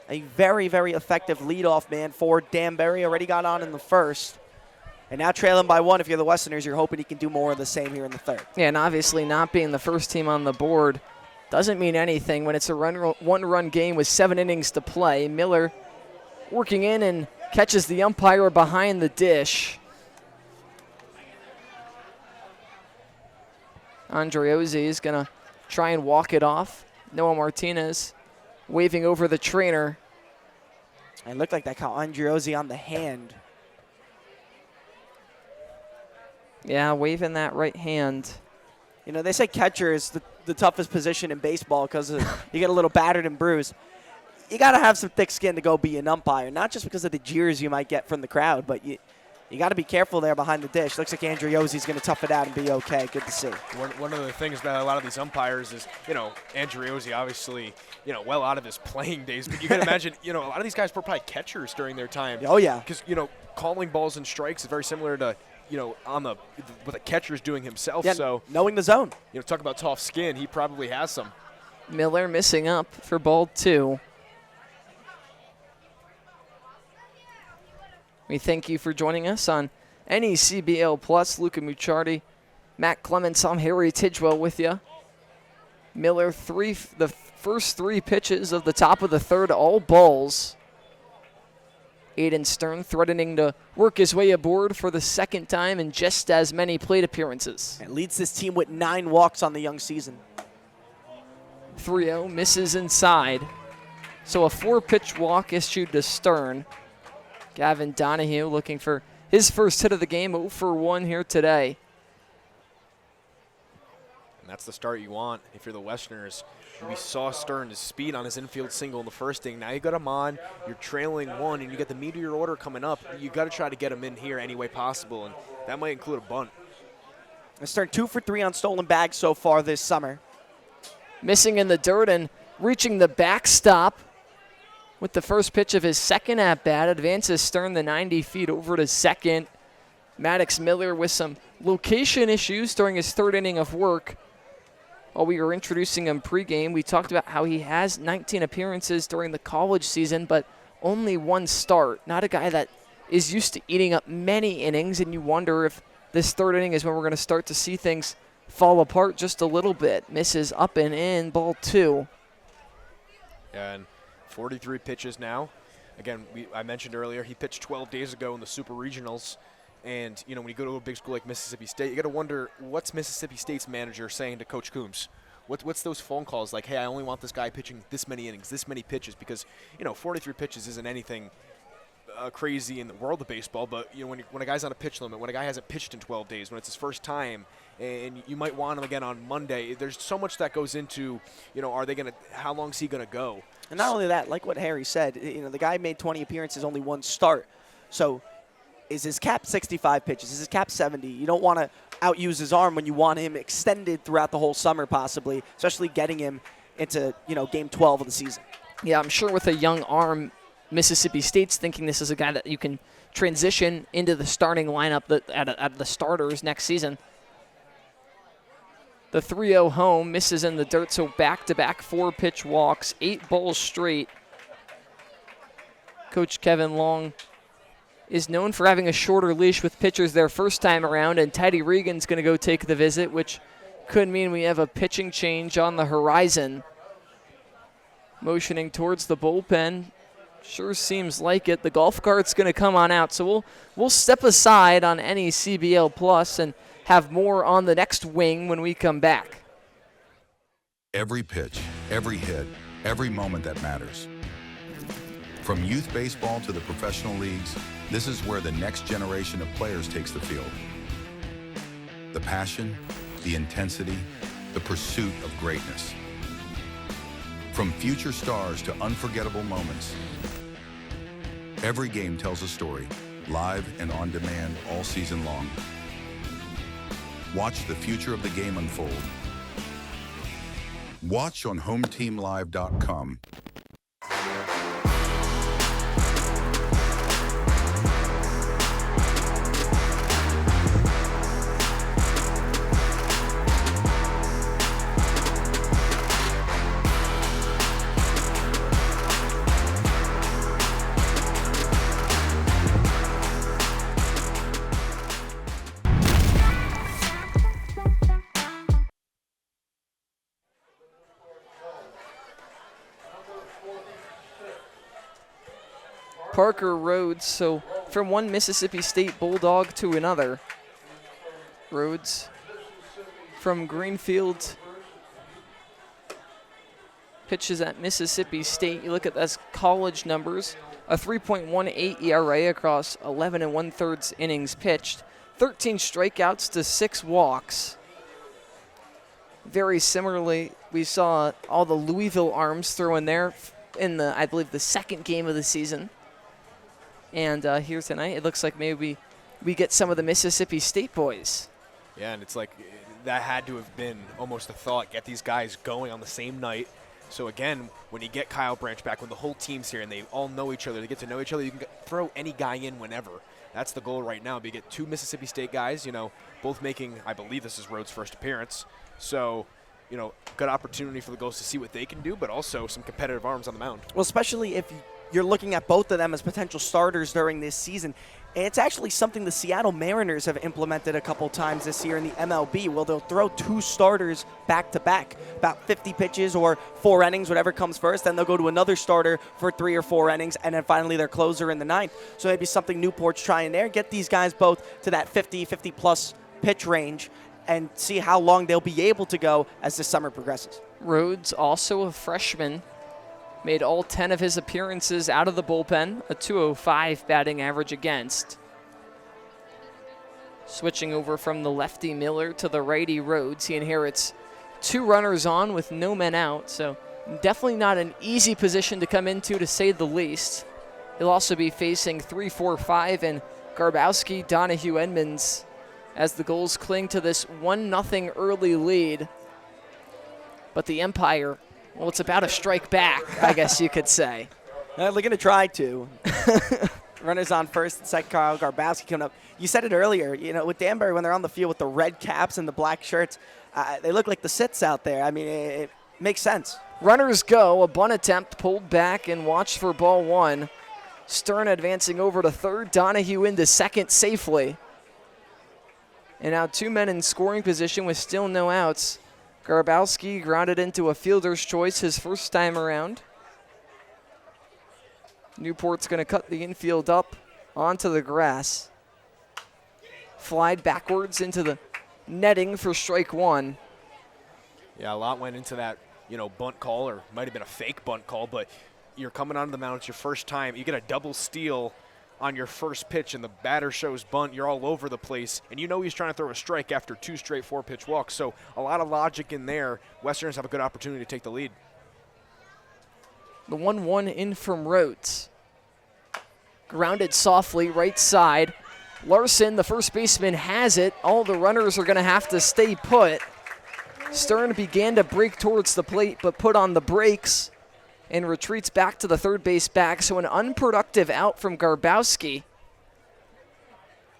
a very, very effective leadoff man for Danbury. Already got on in the first. And now trailing by 1, if you're the Westerners, you're hoping he can do more of the same here in the third. Yeah, and obviously not being the first team on the board doesn't mean anything when it's a one-run game with 7 innings to play. Miller working in and catches the umpire behind the dish. Andreozzi is going to try and walk it off. Noah Martinez waving over the trainer. It looked like that caught Andreozzi on the hand. Yeah, waving that right hand. You know, they say catcher is the toughest position in baseball because you get a little battered and bruised. You got to have some thick skin to go be an umpire, not just because of the jeers you might get from the crowd, but you got to be careful there behind the dish. Looks like Andreozzi's going to tough it out and be okay. Good to see. One of the things about a lot of these umpires is, Andreozzi obviously, well out of his playing days. But you can imagine, a lot of these guys were probably catchers during their time. Oh, yeah. Because, calling balls and strikes is very similar to, what the catcher's doing himself. Yeah, so knowing the zone. Talk about tough skin. He probably has some. Miller missing up for ball 2. We thank you for joining us on NECBL Plus. Luca Mucciardi, Matt Clements, I'm Harry Tidgewell with you. Miller, the first 3 pitches of the top of the third, all balls. Aiden Stern threatening to work his way aboard for the second time in just as many plate appearances. And leads this team with 9 walks on the young season. 3-0 misses inside. So a 4-pitch walk issued to Stern. Gavin Donahue looking for his first hit of the game, 0 for 1 here today. And that's the start you want if you're the Westerners. We saw Stern's speed on his infield single in the first inning. Now you got him on, you're trailing 1, and you got the meteor order coming up. You got to try to get him in here any way possible, and that might include a bunt. Stern 2 for 3 on stolen bags so far this summer. Missing in the dirt and reaching the backstop with the first pitch of his second at-bat. Advances Stern the 90 feet over to second. Maddox Miller with some location issues during his third inning of work. While we were introducing him pregame, we talked about how he has 19 appearances during the college season, but only 1 start. Not a guy that is used to eating up many innings, and you wonder if this third inning is when we're going to start to see things fall apart just a little bit. Misses up and in, ball 2. Yeah, and 43 pitches now. Again, I mentioned earlier, he pitched 12 days ago in the Super Regionals. And, when you go to a big school like Mississippi State, you got to wonder, what's Mississippi State's manager saying to Coach Coombs? What's those phone calls like, hey, I only want this guy pitching this many innings, this many pitches? Because, 43 pitches isn't anything crazy in the world of baseball. But, when a guy's on a pitch limit, when a guy hasn't pitched in 12 days, when it's his first time, and you might want him again on Monday, there's so much that goes into, how long is he going to go? And not only that, like what Harry said, the guy made 20 appearances, only 1 start. So is his cap 65 pitches? Is his cap 70? You don't want to outuse his arm when you want him extended throughout the whole summer possibly, especially getting him into, game 12 of the season. Yeah, I'm sure with a young arm, Mississippi State's thinking this is a guy that you can transition into the starting lineup at the starters next season. The 3-0 home, misses in the dirt, so back-to-back 4-pitch walks, 8 balls straight. Coach Kevin Long is known for having a shorter leash with pitchers their first time around, and Teddy Regan's going to go take the visit, which could mean we have a pitching change on the horizon. Motioning towards the bullpen. Sure seems like it. The golf cart's going to come on out, so we'll step aside on NECBL Plus and have more on the next wing when we come back. Every pitch, every hit, every moment that matters. From youth baseball to the professional leagues, this is where the next generation of players takes the field. The passion, the intensity, the pursuit of greatness. From future stars to unforgettable moments, every game tells a story, live and on demand all season long. Watch the future of the game unfold. Watch on HomeTeamLive.com. Parker Rhodes. So from one Mississippi State Bulldog to another. Rhodes from Greenfield pitches at Mississippi State. You look at those college numbers, a 3.18 ERA across 11 1/3 innings pitched, 13 strikeouts to 6 walks. Very similarly, we saw all the Louisville arms throw in there in the, I believe, the second game of the season. And here tonight, it looks like maybe we get some of the Mississippi State boys. Yeah, and it's like that had to have been almost a thought, get these guys going on the same night. So again, when you get Kyle Branch back, when the whole team's here and they all know each other, they get to know each other, you can throw any guy in whenever. That's the goal right now. But you get 2 Mississippi State guys, both making, I believe this is Rhodes' first appearance. So, good opportunity for the Gulls to see what they can do, but also some competitive arms on the mound. Well, especially if you're looking at both of them as potential starters during this season. And it's actually something the Seattle Mariners have implemented a couple times this year in the MLB, where they'll throw 2 starters back-to-back, about 50 pitches or 4 innings, whatever comes first. Then they'll go to another starter for 3 or 4 innings, and then finally their closer in the 9th. So maybe something Newport's trying there. Get these guys both to that 50-plus pitch range and see how long they'll be able to go as the summer progresses. Rhodes, also a freshman, made all 10 of his appearances out of the bullpen, a .205 batting average against. Switching over from the lefty Miller to the righty Rhodes, he inherits 2 runners on with no men out, so definitely not an easy position to come into, to say the least. He'll also be facing 3, 4, 5, and Garbowski, Donahue, Edmonds, as the Gulls cling to this 1-0 early lead. But the Empire, well, it's about to strike back, I guess you could say. They're going to try to. Runners on first and second, Kyle Garbowski coming up. You said it earlier, with Danbury, when they're on the field with the red caps and the black shirts, they look like the Siths out there. I mean, it makes sense. Runners go, a bunt attempt pulled back and watched for ball 1. Stern advancing over to third, Donahue into second safely. And now 2 men in scoring position with still no outs. Garbowski grounded into a fielder's choice his first time around. Newport's going to cut the infield up onto the grass. Flied backwards into the netting for strike 1. Yeah, a lot went into that, bunt call, or might have been a fake bunt call, but you're coming onto the mound, it's your first time. You get a double steal on your first pitch, and the batter shows bunt. You're all over the place, and he's trying to throw a strike after 2 straight 4-pitch walks. So a lot of logic in there. Westerners have a good opportunity to take the lead. The 1-1 in from Rhodes. Grounded softly, right side. Larson, the first baseman, has it. All the runners are going to have to stay put. Stern began to break towards the plate, but put on the brakes and retreats back to the third base bag. So an unproductive out from Garbowski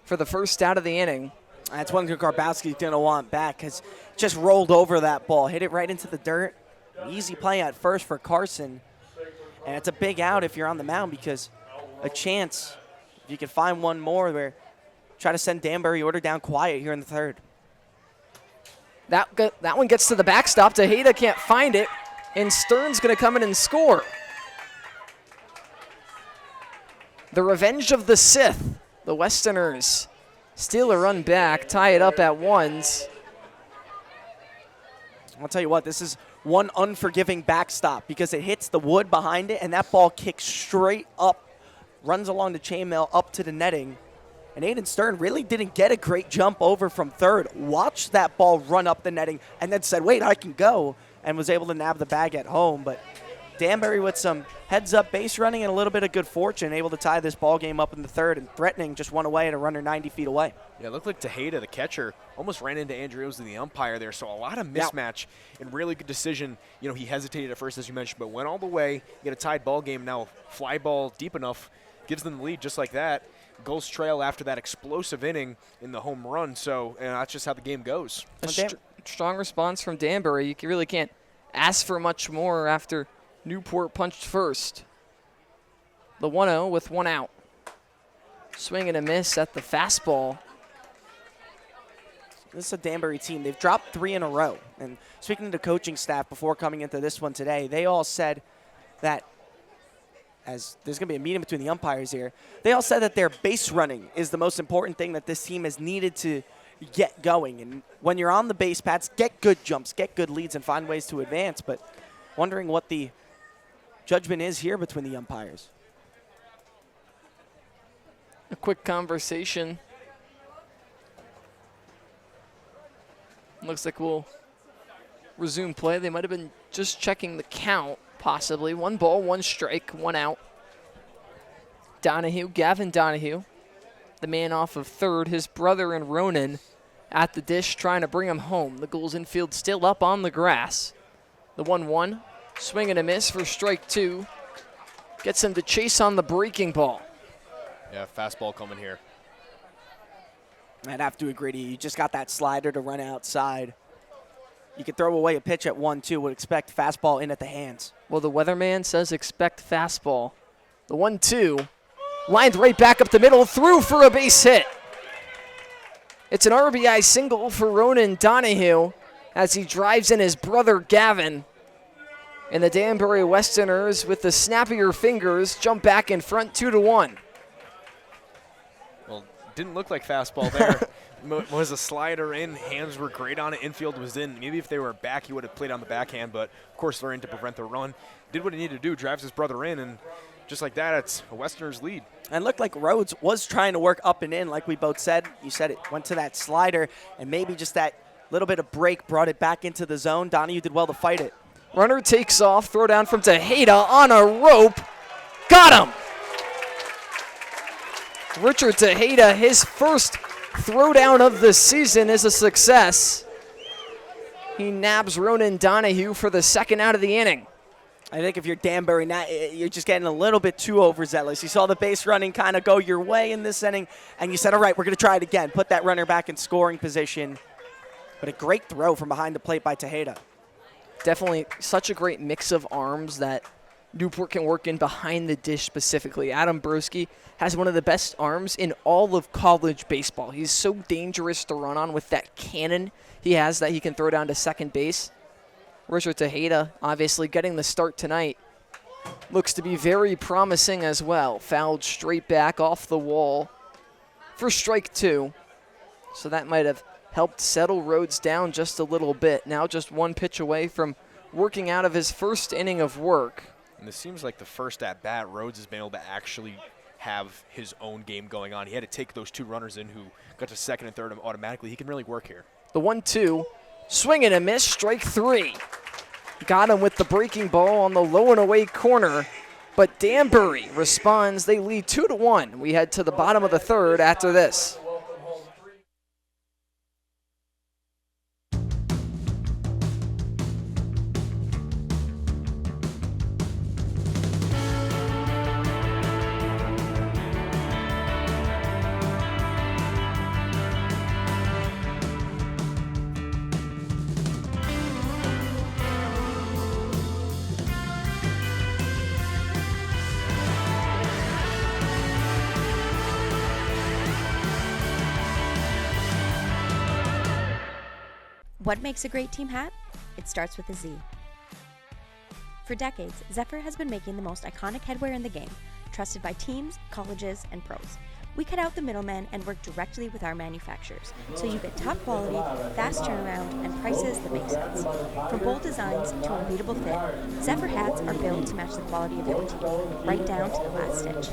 for the first out of the inning. That's one Garbowski's going to want back, because just rolled over that ball, hit it right into the dirt. Easy play at first for Carson. And it's a big out if you're on the mound, because a chance, if you can find one more, where try to send Danbury order down quiet here in the third. That one gets to the backstop. Tejeda can't find it, and Stern's going to come in and score. The revenge of the Sith. The Westerners steal a run back, tie it up at 1s. I'll tell you what, this is one unforgiving backstop, because it hits the wood behind it, and that ball kicks straight up, runs along the chainmail up to the netting. And Aiden Stern really didn't get a great jump over from third, watched that ball run up the netting, and then said, wait, I can go, and was able to nab the bag at home. But Danbury with some heads-up base running and a little bit of good fortune, able to tie this ball game up in the third, and threatening just one away at a runner 90 feet away. Yeah, it looked like Tejeda, the catcher, almost ran into Andrews, the umpire there, so a lot of mismatch and really good decision. He hesitated at first, as you mentioned, but went all the way. You get a tied ball game now. Fly ball deep enough, gives them the lead just like that. Gulls trail after that explosive inning in the home run, so that's just how the game goes. Strong response from Danbury. You really can't ask for much more after Newport punched first. The 1-0 with 1 out. Swing and a miss at the fastball. This is a Danbury team. They've dropped 3 in a row. And speaking to the coaching staff before coming into this one today, they all said that as there's going to be a meeting between the umpires here. They all said that their base running is the most important thing that this team has needed to get going. And when you're on the base paths, get good jumps, get good leads, and find ways to advance. But wondering what the judgment is here between the umpires. A quick conversation. Looks like we'll resume play. They might have been just checking the count, possibly. 1 ball, 1 strike, 1 out. Donahue, Gavin Donahue, the man off of third. His brother and Ronan at the dish trying to bring him home. The Gulls infield still up on the grass. The 1-1, swing and a miss for strike 2. Gets him to chase on the breaking ball. Yeah, fastball coming here. I'd have to agree to you. You just got that slider to run outside. You could throw away a pitch at 1-2, would expect fastball in at the hands. Well, the weatherman says expect fastball. The 1-2, lined right back up the middle, through for a base hit. It's an RBI single for Ronan Donahue as he drives in his brother Gavin. And the Danbury Westerners, with the snappier fingers, jump back in front 2-1. Well, didn't look like fastball there. Was a slider in, hands were great on it, infield was in. Maybe if they were back, he would have played on the backhand, but of course they're in to prevent the run. Did what he needed to do, drives his brother in, and just like that, it's a Westerners lead. And looked like Rhodes was trying to work up and in, like we both said. You said it went to that slider, and maybe just that little bit of break brought it back into the zone. Donahue did well to fight it. Runner takes off, throw down from Tejeda on a rope. Got him! Richard Tejeda, his first throwdown of the season is a success. He nabs Ronan Donahue for the second out of the inning. I think if you're Danbury, now you're just getting a little bit too overzealous. You saw the base running kind of go your way in this inning, and you said, all right, we're going to try it again. Put that runner back in scoring position. But a great throw from behind the plate by Tejeda. Definitely such a great mix of arms that Newport can work in behind the dish specifically. Adam Broski has one of the best arms in all of college baseball. He's so dangerous to run on with that cannon he has that he can throw down to second base. Richard Tejeda, obviously getting the start tonight, looks to be very promising as well. Fouled straight back off the wall for strike 2. So that might have helped settle Rhodes down just a little bit. Now just 1 pitch away from working out of his first inning of work. And this seems like the first at-bat Rhodes has been able to actually have his own game going on. He had to take those 2 runners in who got to second and third automatically. He can really work here. The 1-2, swing and a miss, strike 3. Got him with the breaking ball on the low and away corner, but Danbury responds. They lead 2-1. We head to the bottom of the third after this. What makes a great team hat? It starts with a Z. For decades, Zephyr has been making the most iconic headwear in the game, trusted by teams, colleges, and pros. We cut out the middlemen and work directly with our manufacturers, so you get top quality, fast turnaround, and prices that make sense. From bold designs to unbeatable fit, Zephyr hats are built to match the quality of your team, right down to the last stitch.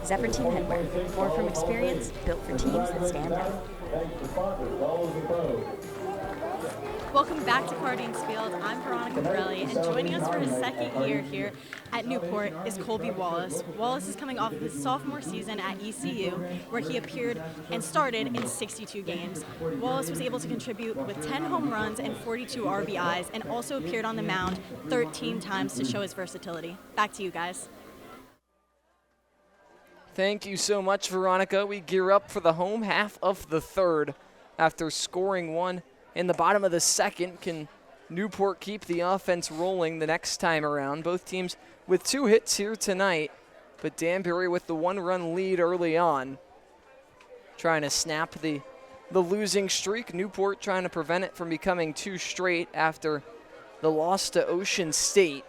Zephyr Team Headwear, born from experience, built for teams that stand out. Welcome back to Cardines Field. I'm Veronica Borelli, and joining us for his second year here at Newport is Colby Wallace. Wallace is coming off of his sophomore season at ECU, where he appeared and started in 62 games. Wallace was able to contribute with 10 home runs and 42 RBIs, and also appeared on the mound 13 times to show his versatility. Back to you guys. Thank you so much, Veronica. We gear up for the home half of the third after scoring 1 in the bottom of the second. Can Newport keep the offense rolling the next time around? Both teams with 2 hits here tonight, but Danbury with the 1-run lead early on, trying to snap the losing streak. Newport trying to prevent it from becoming 2 straight after the loss to Ocean State,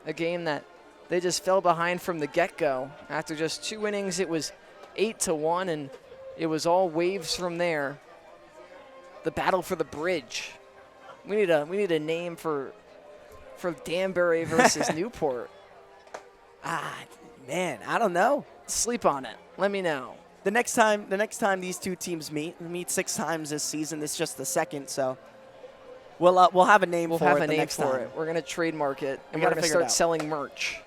a game that they just fell behind from the get-go. After just 2 innings, it was 8-1, and it was all waves from there. The battle for the bridge. We need a name for Danbury versus Newport. Man, I don't know. Sleep on it. Let me know. The next time these two teams meet 6 times this season. It's just the second, so we'll have a name for it. We'll have a name for it. We're gonna trademark it, and we're gonna start selling merch.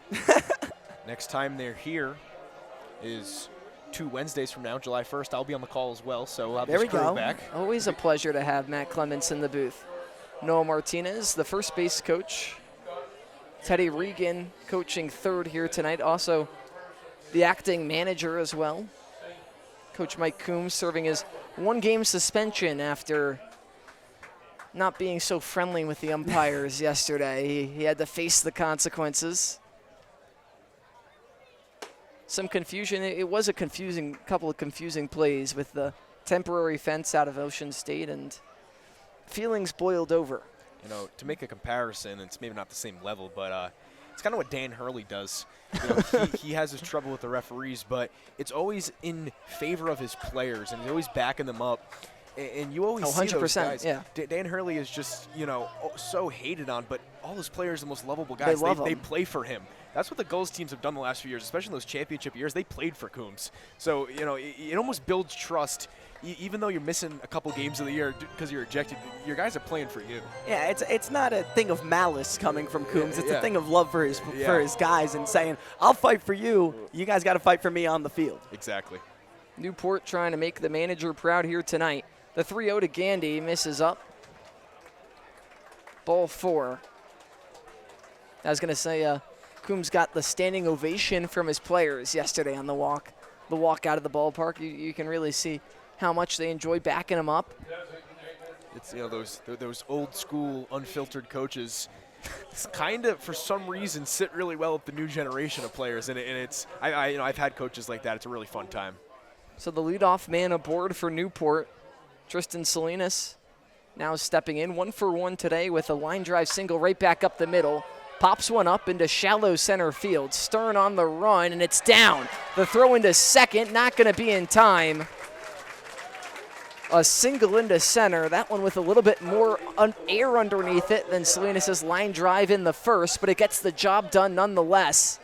Next time they're here is 2 Wednesdays from now, July 1st. I'll be on the call as well, so we'll have this crew back. Always a pleasure to have Matt Clements in the booth. Noah Martinez, the first base coach. Teddy Regan coaching third here tonight. Also, the acting manager as well. Coach Mike Coombs serving his 1-game suspension after not being so friendly with the umpires yesterday. He had to face the consequences. Some confusion. It was a couple of confusing plays with the temporary fence out of Ocean State, and feelings boiled over. You know, to make a comparison, it's maybe not the same level, but it's kind of what Dan Hurley does. You know, he has his trouble with the referees, but it's always in favor of his players, and he's always backing them up. And you always see those guys. Yeah. Dan Hurley is just, you know, so hated on, but all his players are the most lovable guys. They play for him. That's what the Gulls teams have done the last few years, especially in those championship years. They played for Coombs. So, you know, it almost builds trust. Even though you're missing a couple games of the year because you're ejected, your guys are playing for you. Yeah, it's not a thing of malice coming from Coombs. It's a thing of love for his guys and saying, I'll fight for you. You guys got to fight for me on the field. Exactly. Newport trying to make the manager proud here tonight. The 3-0 to Gandy misses up. Ball 4. I was going to say Coombs got the standing ovation from his players yesterday on the walk out of the ballpark. You can really see how much they enjoy backing him up. It's, you know, those old school unfiltered coaches kind of for some reason sit really well with the new generation of players, and it's I've had coaches like that. It's a really fun time. So the leadoff man aboard for Newport, Tristan Salinas, now stepping in 1-for-1 today with a line drive single right back up the middle. Pops one up into shallow center field. Stern on the run, and it's down. The throw into second, not going to be in time. A single into center. That one with a little bit more air underneath it than Salinas' line drive in the first, but it gets the job done nonetheless.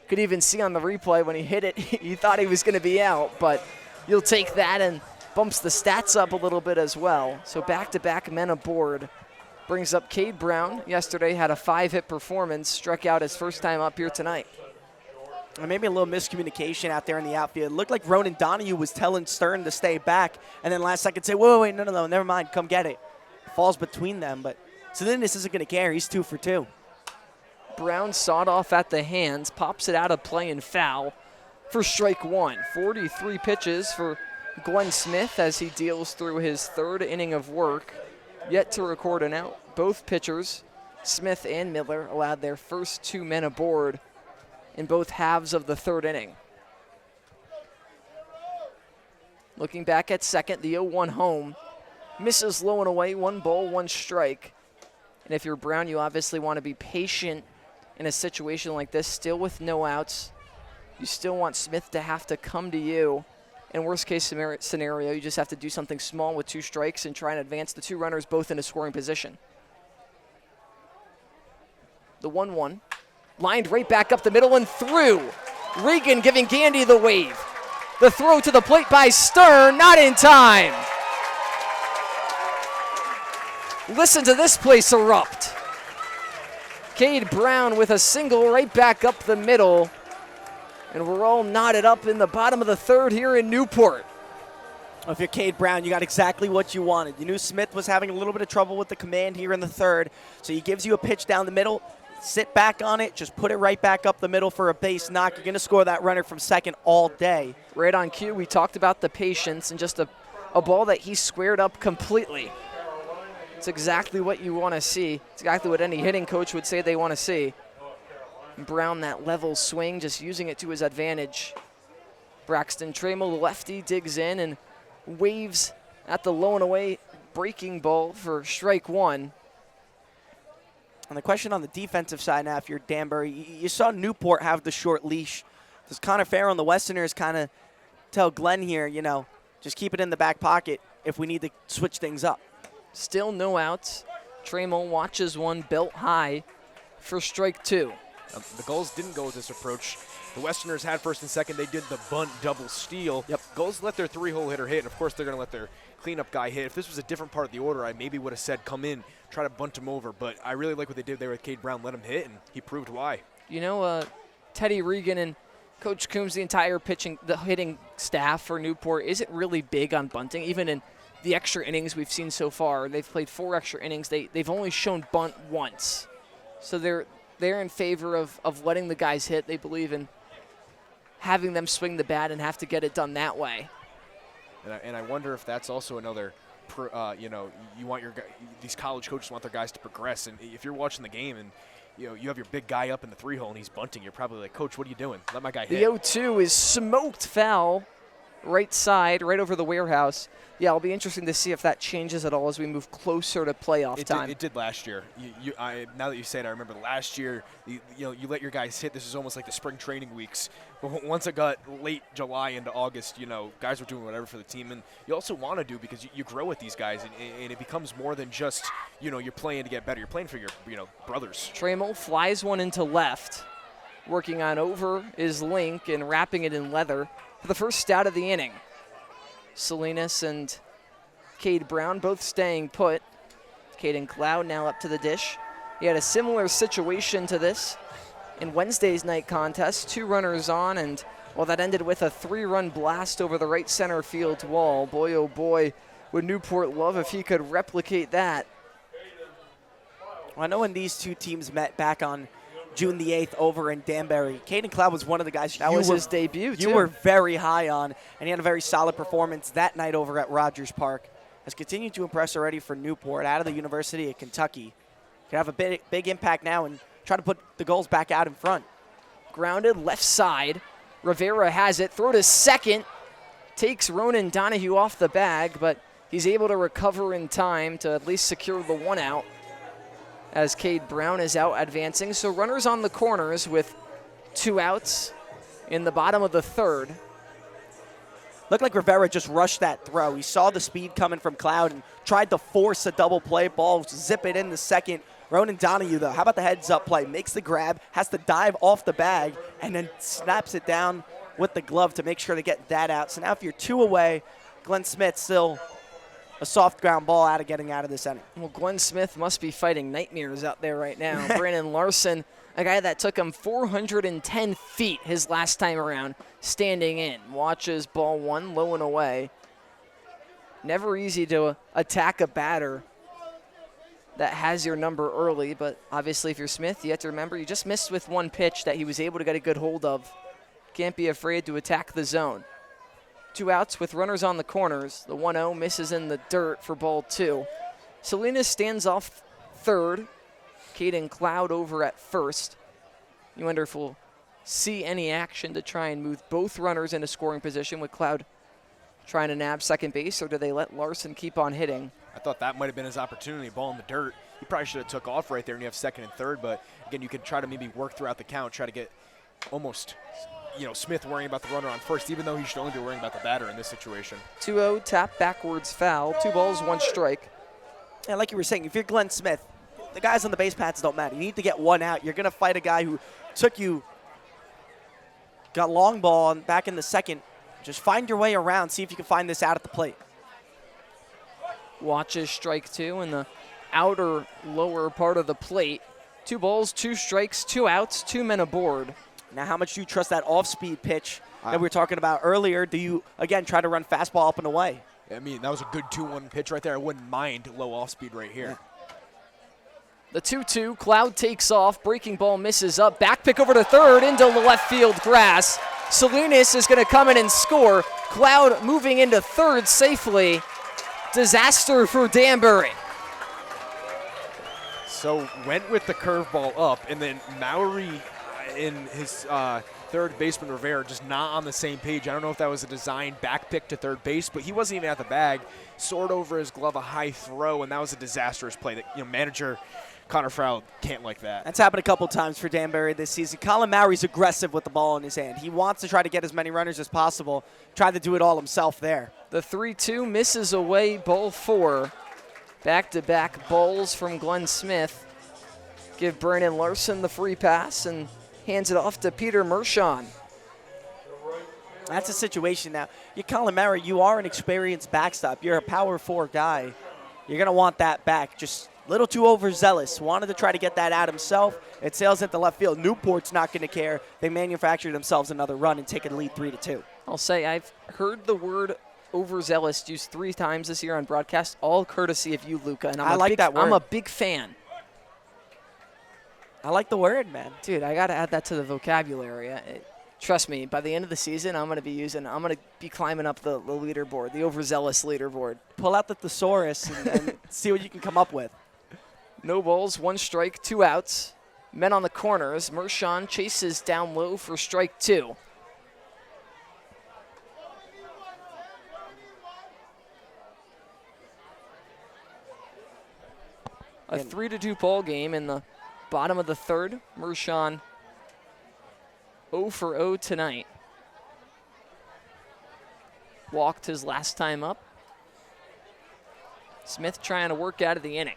Could even see on the replay when he hit it, he thought he was going to be out, but you'll take that, and bumps the stats up a little bit as well. So back-to-back men aboard. Brings up Cade Brown. Yesterday had a 5-hit performance, struck out his first time up here tonight. And maybe a little miscommunication out there in the outfield. It looked like Ronan Donahue was telling Stern to stay back, and then last second say, whoa, wait, no, never mind, come get it. Falls between them, but Salinas isn't going to care. He's 2 for 2. Brown sawed off at the hands, pops it out of play and foul for strike 1. 43 pitches for Glenn Smith as he deals through his 3rd inning of work. Yet to record an out. Both pitchers, Smith and Miller, allowed their first 2 men aboard in both halves of the 3rd inning. Looking back at second, the 0-1 home. Misses low and away, 1 ball, 1 strike. And if you're Brown, you obviously want to be patient in a situation like this, still with no outs. You still want Smith to have to come to you. In worst case scenario, you just have to do something small with 2 strikes and try and advance the 2 runners both into scoring position. The 1-1. Lined right back up the middle and through. Regan giving Gandy the wave. The throw to the plate by Stern, not in time. Listen to this place erupt. Cade Brown with a single right back up the middle. And we're all knotted up in the bottom of the 3rd here in Newport. If you're Cade Brown, you got exactly what you wanted. You knew Smith was having a little bit of trouble with the command here in the 3rd, so he gives you a pitch down the middle. Sit back on it, just put it right back up the middle for a base knock. You're going to score that runner from second all day. Right on cue, we talked about the patience and just a ball that he squared up completely. It's exactly what you want to see. It's exactly what any hitting coach would say they want to see. Brown, that level swing, just using it to his advantage. Braxton Trammell, the lefty, digs in and waves at the low and away breaking ball for strike 1. On the question on the defensive side now, if you're Danbury, you saw Newport have the short leash. Does Connor Farrell and the Westerners kind of tell Glenn here, just keep it in the back pocket if we need to switch things up? Still no outs. Trammell watches one belt high for strike 2. The Gulls didn't go with this approach. The Westerners had first and second. They did the bunt double steal. Yep. Gulls let their 3-hole hitter hit, and of course they're going to let their cleanup guy hit. If this was a different part of the order, I maybe would have said come in, try to bunt him over. But I really like what they did there with Cade Brown. Let him hit, and he proved why. Teddy Regan and Coach Coombs, the entire hitting staff for Newport isn't really big on bunting. Even in the extra innings we've seen so far, they've played 4 extra innings. They've only shown bunt once. So they're in favor of letting the guys hit. They believe in having them swing the bat and have to get it done that way. And I wonder if that's also another, you want these college coaches want their guys to progress. And if you're watching the game and you have your big guy up in the 3-hole and he's bunting, you're probably like, Coach, what are you doing? Let my guy hit. The 0-2 is smoked foul, right side, right over the warehouse. Yeah, it'll be interesting to see if that changes at all as we move closer to playoff time. It did last year. Now that you say it, I remember last year, you let your guys hit. This is almost like the spring training weeks. But once it got late July into August, guys were doing whatever for the team. And you also want to do because you grow with these guys, and it becomes more than just, you're playing to get better. You're playing for your, brothers. Trammell flies one into left. Working on over is Link and wrapping it in leather for the first out of the inning. Salinas and Cade Brown both staying put. Caden Cloud now up to the dish. He had a similar situation to this in Wednesday's night contest. 2 runners on, and that ended with a 3-run blast over the right center field wall. Boy, oh boy, would Newport love if he could replicate that. Well, I know when these two teams met back on June the 8th over in Danbury, Caden Cloud was one of the guys that was his debut, you were very high on, and he had a very solid performance that night over at Rogers Park. Has continued to impress already for Newport out of the University of Kentucky. Can have a big impact now and try to put the Gulls back out in front. Grounded left side. Rivera has it. Throw to second. Takes Ronan Donahue off the bag, but he's able to recover in time to at least secure the 1 out as Cade Brown is out advancing. So runners on the corners with 2 outs in the bottom of the 3rd. Looked like Rivera just rushed that throw. He saw the speed coming from Cloud and tried to force a double play. Ball, zip it in the second. Ronan Donahue, though, how about the heads-up play? Makes the grab, has to dive off the bag, and then snaps it down with the glove to make sure to get that out. So now if you're 2 away, Glenn Smith still a soft ground ball out of getting out of this inning. Well, Glenn Smith must be fighting nightmares out there right now. Brandon Larson, a guy that took him 410 feet his last time around, standing in. Watches ball 1, low and away. Never easy to attack a batter that has your number early, but obviously if you're Smith, you have to remember you just missed with 1 pitch that he was able to get a good hold of. Can't be afraid to attack the zone. 2 outs with runners on the corners. The 1-0 misses in the dirt for ball 2. Salinas stands off 3rd. Caden Cloud over at 1st. You wonder if we'll see any action to try and move both runners into scoring position with Cloud trying to nab second base, or do they let Larson keep on hitting? I thought that might have been his opportunity, ball in the dirt. He probably should have took off right there and you have 2nd and 3rd, but again, you could try to maybe work throughout the count, try to get almost Smith worrying about the runner on first, even though he should only be worrying about the batter in this situation. 2-0, tap backwards foul, 2 balls, 1 strike. And like you were saying, if you're Glenn Smith, the guys on the base paths don't matter. You need to get 1 out. You're going to fight a guy who got long ball back in the 2nd. Just find your way around, see if you can find this out at the plate. Watches strike 2 in the outer lower part of the plate. 2 balls, 2 strikes, 2 outs, 2 men aboard. Now, how much do you trust that off-speed pitch that we were talking about earlier? Do you, again, try to run fastball up and away? I mean, that was a good 2-1 pitch right there. I wouldn't mind low off-speed right here. The 2-2, Cloud takes off, breaking ball misses up, back pick over to 3rd into the left field grass. Salinas is going to come in and score. Cloud moving into 3rd safely. Disaster for Danbury. So went with the curveball up, and then Mowry in his 3rd baseman Rivera just not on the same page. I don't know if that was a design back pick to 3rd base, but he wasn't even at the bag. Soared over his glove, a high throw, and that was a disastrous play. That manager Connor Frau can't like that. That's happened a couple times for Danbury this season. Colin Mowry's aggressive with the ball in his hand. He wants to try to get as many runners as possible, try to do it all himself there. The 3-2 misses away ball 4. Back-to-back balls from Glenn Smith. Give Brandon Larson the free pass and hands it off to Peter Mershon. That's a situation now. You, Colin Mowry, you are an experienced backstop. You're a power 4 guy. You're going to want that back. Just a little too overzealous. Wanted to try to get that out himself. It sails into left field. Newport's not going to care. They manufactured themselves another run and take a lead 3-2. I'll say I've heard the word overzealous used 3 times this year on broadcast, all courtesy of you, Luca. And I like that word. I'm a big fan. I like the word, man. Dude, I got to add that to the vocabulary. Trust me, by the end of the season, I'm going to be climbing up the leaderboard, the overzealous leaderboard. Pull out the thesaurus and see what you can come up with. No balls, 1 strike, 2 outs. Men on the corners. Mershon chases down low for strike 2. A 3-2 ball game in the bottom of the 3rd. Mershon 0 for 0 tonight. Walked his last time up. Smith trying to work out of the inning.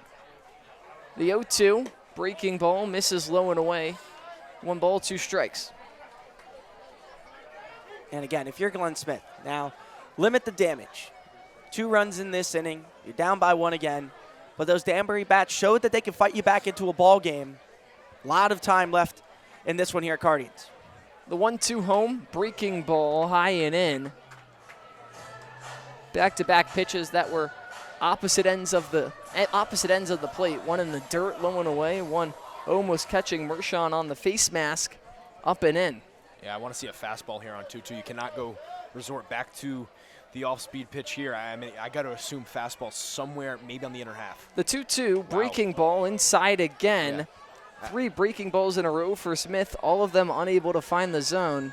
The 0-2, breaking ball, misses low and away. 1 ball, 2 strikes. And again, if you're Glenn Smith, now limit the damage. 2 runs in this inning. You're down by 1 again. But those Danbury bats showed that they can fight you back into a ball game. A lot of time left in this one here at Cardinals. The 1-2 home, breaking ball, high and in. Back-to-back pitches that were opposite ends of the plate. 1 in the dirt, low and away. 1 almost catching Mershon on the face mask, up and in. Yeah, I want to see a fastball here on 2-2. You cannot go resort back to the off-speed pitch here. I mean, I got to assume fastball somewhere, maybe on the inner half. The 2-2, breaking ball inside again. Yeah. 3 breaking balls in a row for Smith, all of them unable to find the zone.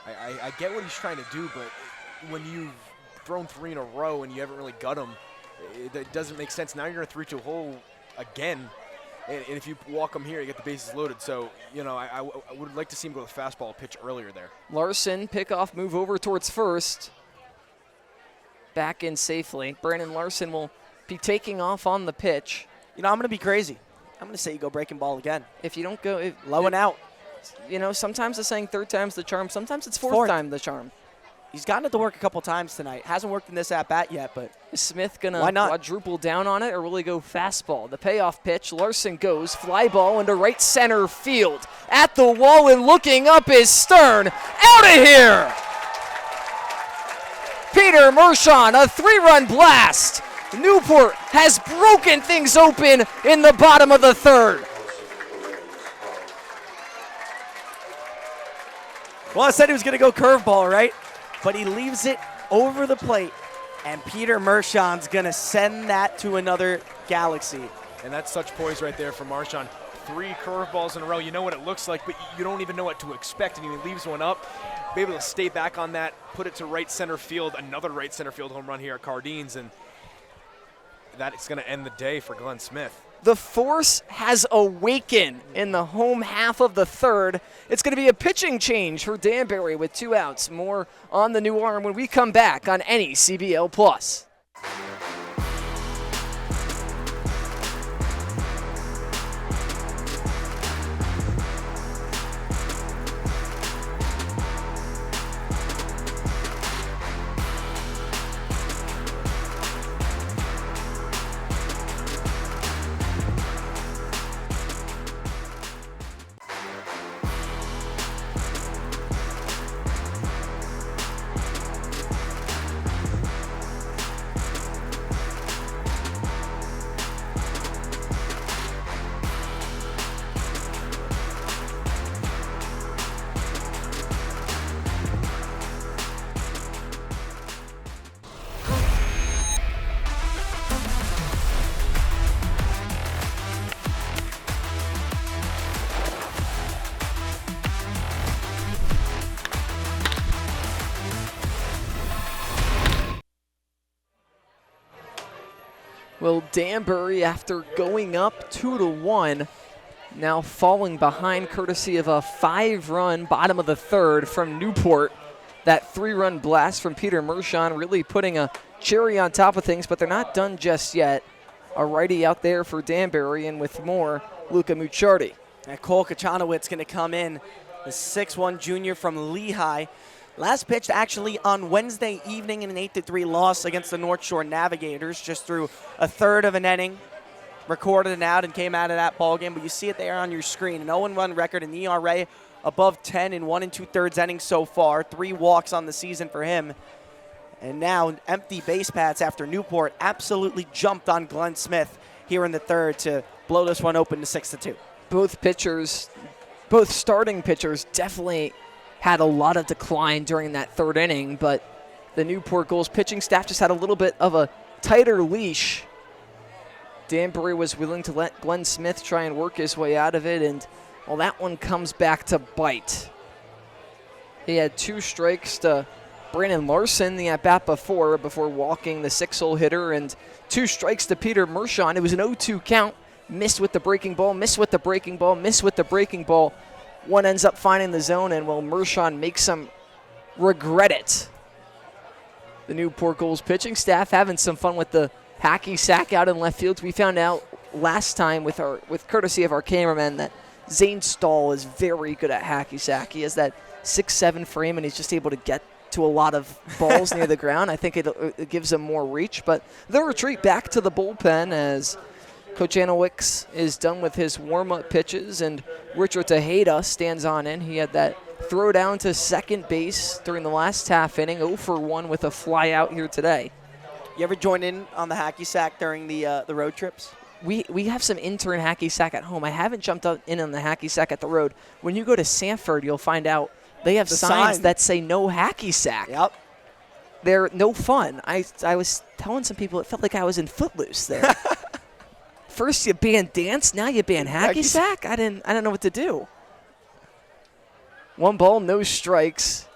I get what he's trying to do, but when you've thrown 3 in a row and you haven't really got them, it doesn't make sense. Now you're in a 3-2 hole again, and if you walk them here, you get the bases loaded. So, you know, I would like to see him go with fastball pitch earlier there. Larson, pickoff move over towards first. Back in safely. Brandon Larson will be taking off on the pitch. You know, I'm going to be crazy. I'm going to say you go breaking ball again. If you don't go... Low and out. You know, sometimes it's saying 3rd time's the charm. Sometimes it's 4th time the charm. He's gotten it to work a couple times tonight. Hasn't worked in this at-bat yet, but... Is Smith going to quadruple down on it, or will he go fastball? The payoff pitch, Larson goes, fly ball into right center field. At the wall and looking up is Stern. Out of here! Peter Mershon, a 3-run blast. Newport has broken things open in the bottom of the 3rd. Well, I said he was going to go curveball, right? But he leaves it over the plate, and Peter Mershon's going to send that to another galaxy. And that's such poise right there from Mershon. 3 curveballs in a row. You know what it looks like, but you don't even know what to expect, and he leaves one up. Be able to stay back on that, put it to right center field, another right center field home run here at Cardines, and that's going to end the day for Glenn Smith. The force has awakened in the home half of the 3rd. It's going to be a pitching change for Danbury with 2 outs. More on the new arm when we come back on NECBL Plus. Well, Danbury, after going up 2-1, now falling behind courtesy of a 5-run bottom of the third from Newport. That 3-run blast from Peter Mershon really putting a cherry on top of things, but they're not done just yet. A righty out there for Danbury, and with more, Luca Mucciardi. And Cole Kachanowicz going to come in, the 6'1 junior from Lehigh. Last pitched actually on Wednesday evening in an 8-3 loss against the North Shore Navigators, just through a third of an inning, recorded an out and came out of that ball game. But you see it there on your screen, an 0-1 record, an ERA above 10 in 1 2/3 innings so far, 3 walks on the season for him. And now empty base paths after Newport absolutely jumped on Glenn Smith here in the third to blow this one open to 6-2. Both starting pitchers definitely had a lot of decline during that third inning, but the Newport Gulls pitching staff just had a little bit of a tighter leash. Danbury was willing to let Glenn Smith try and work his way out of it, and well, that one comes back to bite. He had 2 strikes to Brandon Larson the at-bat before walking the 6-hole hitter, and 2 strikes to Peter Mershon. It was an 0-2 count. Missed with the breaking ball, missed with the breaking ball, missed with the breaking ball. One ends up finding the zone, and well, Mershon makes him regret it. The Newport Gulls pitching staff having some fun with the hacky sack out in left field. We found out last time with courtesy of our cameraman that Zane Stahl is very good at hacky sack. He has that 6'7" frame, and he's just able to get to a lot of balls near the ground. I think it gives him more reach, but they'll retreat back to the bullpen as Kochanowicz is done with his warm-up pitches, and Richard Tejeda stands on in. He had that throw down to second base during the last half inning, 0-for-1 with a fly out here today. You ever join in on the hacky sack during the road trips? We have some intern hacky sack at home. I haven't jumped in on the hacky sack at the road. When you go to Sanford, you'll find out they have signs that say no hacky sack. Yep. They're no fun. I was telling some people it felt like I was in Footloose there. First you ban dance, now you ban hacky sack? I didn't know what to do. 1 ball, no strikes.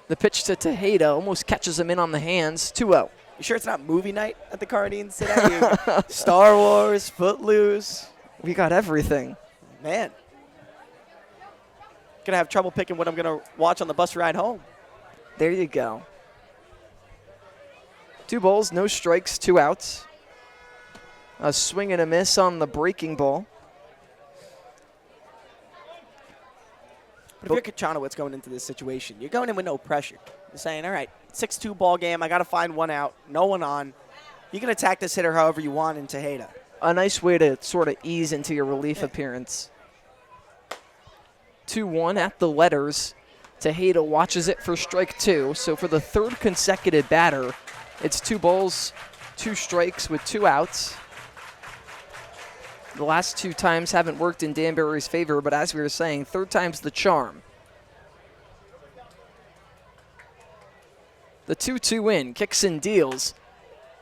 The pitch to Tejeda almost catches him in on the hands, 2-0. You sure it's not movie night at the Cardines today? Star Wars, Footloose. We got everything. Man. Gonna have trouble picking what I'm gonna watch on the bus ride home. There you go. 2 balls, no strikes, 2 outs. A swing and a miss on the breaking ball. But if you're Kachanowicz going into this situation, you're going in with no pressure. You're saying, all right, 6-2 ball game, I got to find 1 out, no one on. You can attack this hitter however you want in Tejeda. A nice way to sort of ease into your relief appearance. 2-1 at the letters. Tejeda watches it for strike 2. So for the 3rd consecutive batter, it's 2 balls, 2 strikes with 2 outs. The last 2 times haven't worked in Danbury's favor, but as we were saying, 3rd time's the charm. The 2-2 in, kicks and deals.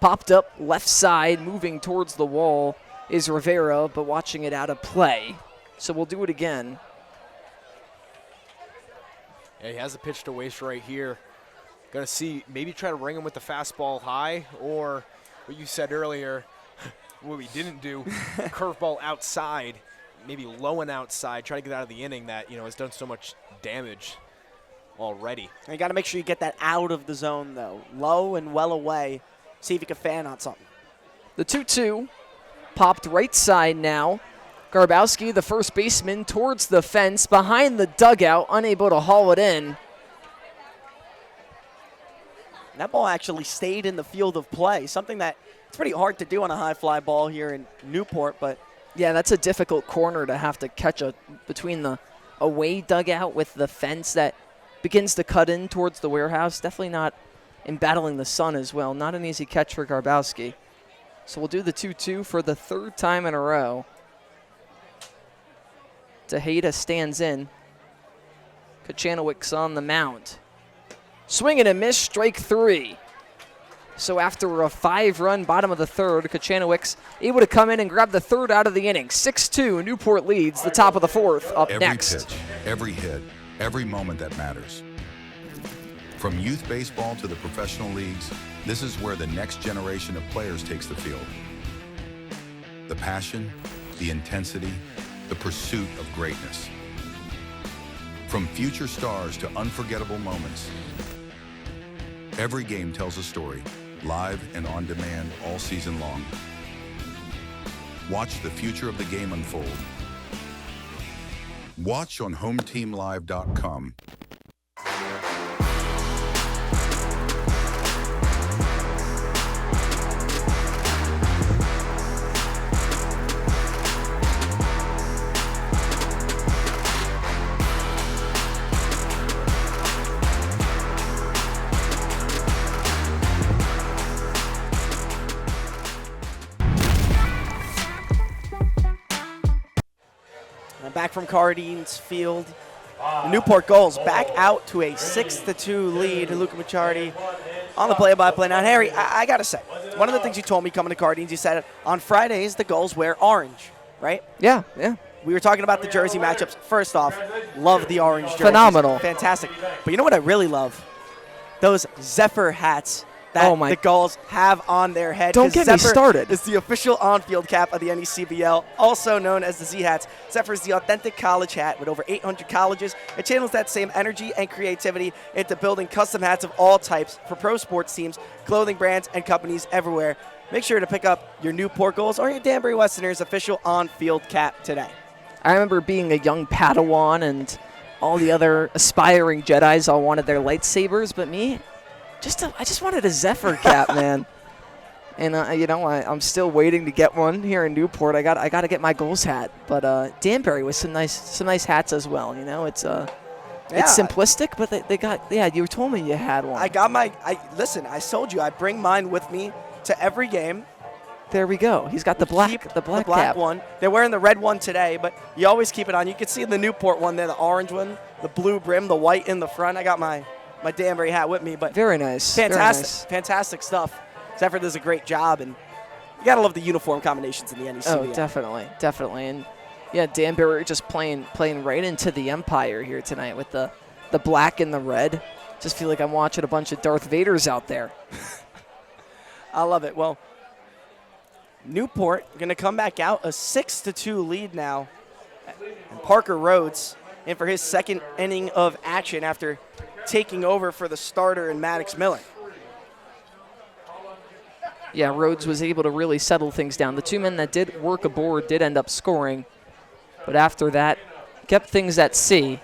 Popped up left side, moving towards the wall is Rivera, but watching it out of play. So we'll do it again. Yeah, he has a pitch to waste right here. Got to see, maybe try to ring him with the fastball high, or what you said earlier, what we didn't do, curveball outside, maybe low and outside, try to get out of the inning that, has done so much damage already. And you got to make sure you get that out of the zone, though. Low and well away. See if you can fan on something. The 2-2 popped right side now. Garbowski, the first baseman, towards the fence, behind the dugout, unable to haul it in. And that ball actually stayed in the field of play, something that it's pretty hard to do on a high fly ball here in Newport, but yeah, that's a difficult corner to have to catch between the away dugout with the fence that begins to cut in towards the warehouse. Definitely not in battling the sun as well. Not an easy catch for Garbowski. So we'll do the 2-2 for the 3rd time in a row. Tejeda stands in. Kochanowicz on the mound. Swing and a miss, strike 3. So after a 5-run bottom of the 3rd, Kochanowicz able to come in and grab the 3rd out of the inning. 6-2, Newport leads the top of the 4th. Up next. Every pitch, every hit, every moment that matters. From youth baseball to the professional leagues, this is where the next generation of players takes the field. The passion, the intensity, the pursuit of greatness. From future stars to unforgettable moments, every game tells a story, live and on demand all season long. Watch the future of the game unfold. Watch on HomeTeamLive.com. Back from Cardines Field, the Newport Gulls back out to a 6-2 lead. Luca Macciardi on the play-by-play. Now, Harry, I got to say, one of the things you told me coming to Cardines, you said on Fridays the Gulls wear orange, right? Yeah. We were talking about the jersey matchups. First off, love the orange jerseys. Phenomenal. Fantastic. But you know what I really love? Those Zephyr hats that the Gulls have on their head. Don't get me started. It's the official on-field cap of the NECBL, also known as the Z-Hats. Zephyr is the authentic college hat with over 800 colleges. It channels that same energy and creativity into building custom hats of all types for pro sports teams, clothing brands, and companies everywhere. Make sure to pick up your Newport Gulls or your Danbury Westerners official on-field cap today. I remember being a young Padawan and all the other aspiring Jedis all wanted their lightsabers, but me, I just wanted a Zephyr cap, man. And I'm still waiting to get one here in Newport. I got to get my Gulls hat, but Danbury with some nice hats as well. You know, it's simplistic, but they got You told me you had one. I got listen. I told you I bring mine with me to every game. There we go. He's got the black cap. One. They're wearing the red one today, but you always keep it on. You can see the Newport one there, the orange one, the blue brim, the white in the front. I got my Danbury hat with me, but very nice. Fantastic stuff. Zephyr does a great job, and you gotta love the uniform combinations in the NECBL. Oh, definitely, and yeah, Danbury just playing right into the Empire here tonight with the black and the red. Just feel like I'm watching a bunch of Darth Vaders out there. I love it. Well, Newport going to come back out a 6-2 lead now. And Parker Rhodes in for his second inning of action after taking over for the starter in Maddox Miller. Yeah, Rhodes was able to really settle things down. The two men that did work aboard did end up scoring, but after that, kept things at sea.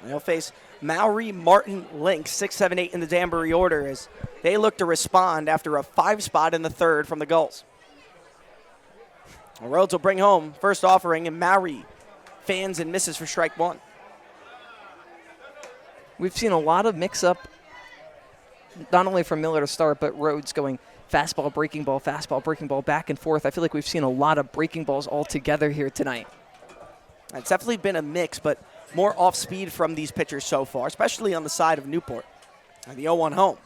They'll face Maury, Martin, Link, 6, 7, 8 in the Danbury order as they look to respond after a 5 spot in the third from the Gulls. Rhodes will bring home first offering, and Maury fans and misses for strike one. We've seen a lot of mix-up, not only from Miller to start, but Rhodes going fastball, breaking ball, back and forth. I feel like we've seen a lot of breaking balls all together here tonight. It's definitely been a mix, but more off-speed from these pitchers so far, especially on the side of Newport. And the 0-1 home.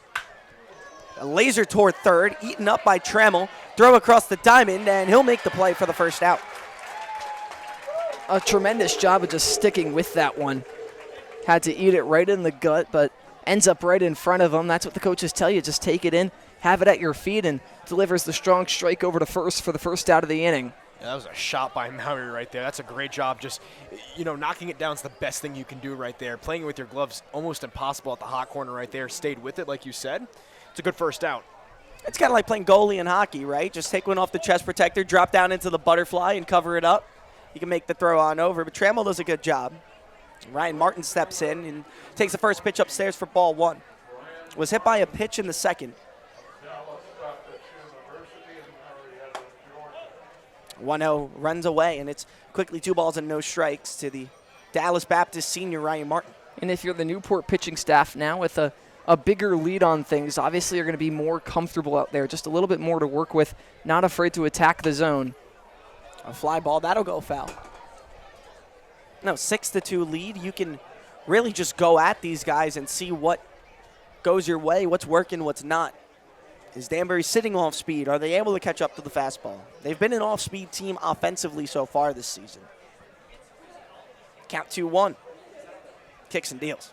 A laser toward third, eaten up by Trammell. Throw across the diamond, and he'll make the play for the first out. A tremendous job of just sticking with that one. Had to eat it right in the gut, but ends up right in front of him. That's what the coaches tell you. Just take it in, have it at your feet, and delivers the strong strike over to first for the first out of the inning. Yeah, that was a shot by Maury right there. That's a great job. Just, knocking it down is the best thing you can do right there. Playing it with your gloves, almost impossible at the hot corner right there. Stayed with it, like you said. It's a good first out. It's kind of like playing goalie in hockey, right? Just take one off the chest protector, drop down into the butterfly, and cover it up. You can make the throw on over, but Trammell does a good job. Ryan Martin steps in and takes the first pitch upstairs for ball one. Was hit by a pitch in the second. 1-0 runs away, and it's quickly 2 balls and no strikes to the Dallas Baptist senior Ryan Martin. And if you're the Newport pitching staff now with a bigger lead on things, obviously you're going to be more comfortable out there, just a little bit more to work with, not afraid to attack the zone. A fly ball, that'll go foul. No, 6-2 lead. You can really just go at these guys and see what goes your way, what's working, what's not. Is Danbury sitting off speed? Are they able to catch up to the fastball? They've been an off-speed team offensively so far this season. Count 2-1. Kicks and deals.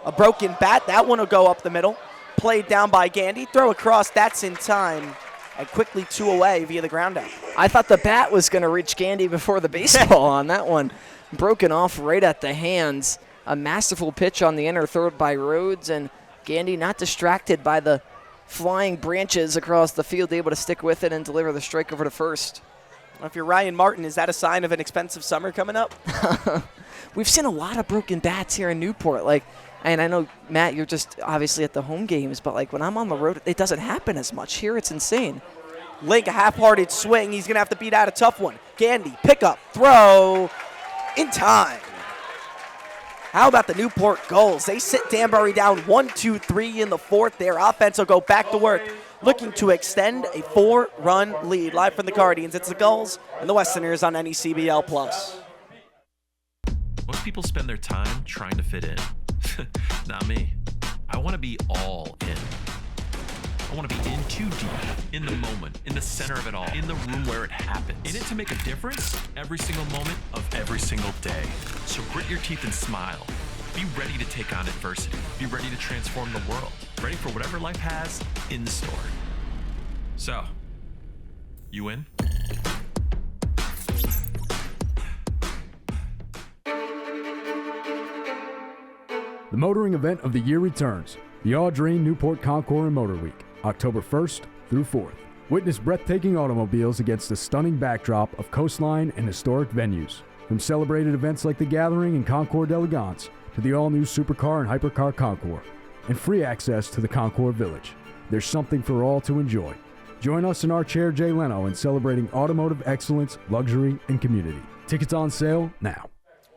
A broken bat, that one will go up the middle. Played down by Gandy, throw across, that's in time. And quickly 2 away via the ground out. I thought the bat was going to reach Gandy before the baseball on that one. Broken off right at the hands. A masterful pitch on the inner third by Rhodes, and Gandy not distracted by the flying branches across the field, able to stick with it and deliver the strike over to first. Well, if you're Ryan Martin, is that a sign of an expensive summer coming up? We've seen a lot of broken bats here in Newport. And I know, Matt, you're just obviously at the home games, but when I'm on the road, it doesn't happen as much. Here, it's insane. Link, a half-hearted swing. He's going to have to beat out a tough one. Gandy, pick up, throw, in time. How about the Newport Gulls? They sit Danbury down 1-2-3 in the fourth. Their offense will go back to work, looking to extend a 4-run lead. Live from the Guardians, it's the Gulls and the Westerners on NECBL+. Most people spend their time trying to fit in. Not me. I want to be all in. I want to be in too deep, in the moment, in the center of it all, in the room where it happens. In it to make a difference every single moment of every single day. So grit your teeth and smile. Be ready to take on adversity. Be ready to transform the world. Ready for whatever life has in store. So, you in? The motoring event of the year returns, the All Dream Newport Concours and Motor Week, October 1st through 4th. Witness breathtaking automobiles against the stunning backdrop of coastline and historic venues. From celebrated events like the Gathering and Concours d'Elegance to the all-new supercar and hypercar Concours, and free access to the Concours Village. There's something for all to enjoy. Join us in our chair Jay Leno in celebrating automotive excellence, luxury, and community. Tickets on sale now.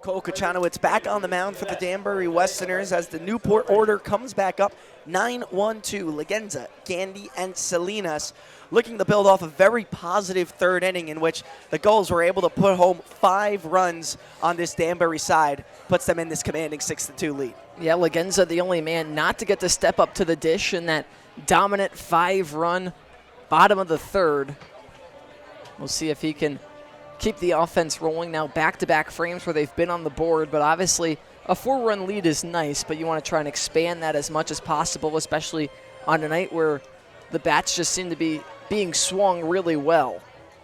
Cole Kochanowicz back on the mound for the Danbury Westerners as the Newport order comes back up 9-1-2. Legenza, Gandy, and Salinas looking to build off a very positive third inning in which the Gulls were able to put home 5 runs on this Danbury side, puts them in this commanding 6-2 lead. Yeah, Legenza the only man not to get to step up to the dish in that dominant 5-run bottom of the third. We'll see if he can keep the offense rolling now. Back-to-back frames where they've been on the board, but obviously a 4-run lead is nice, but you want to try and expand that as much as possible, especially on a night where the bats just seem to be being swung really well.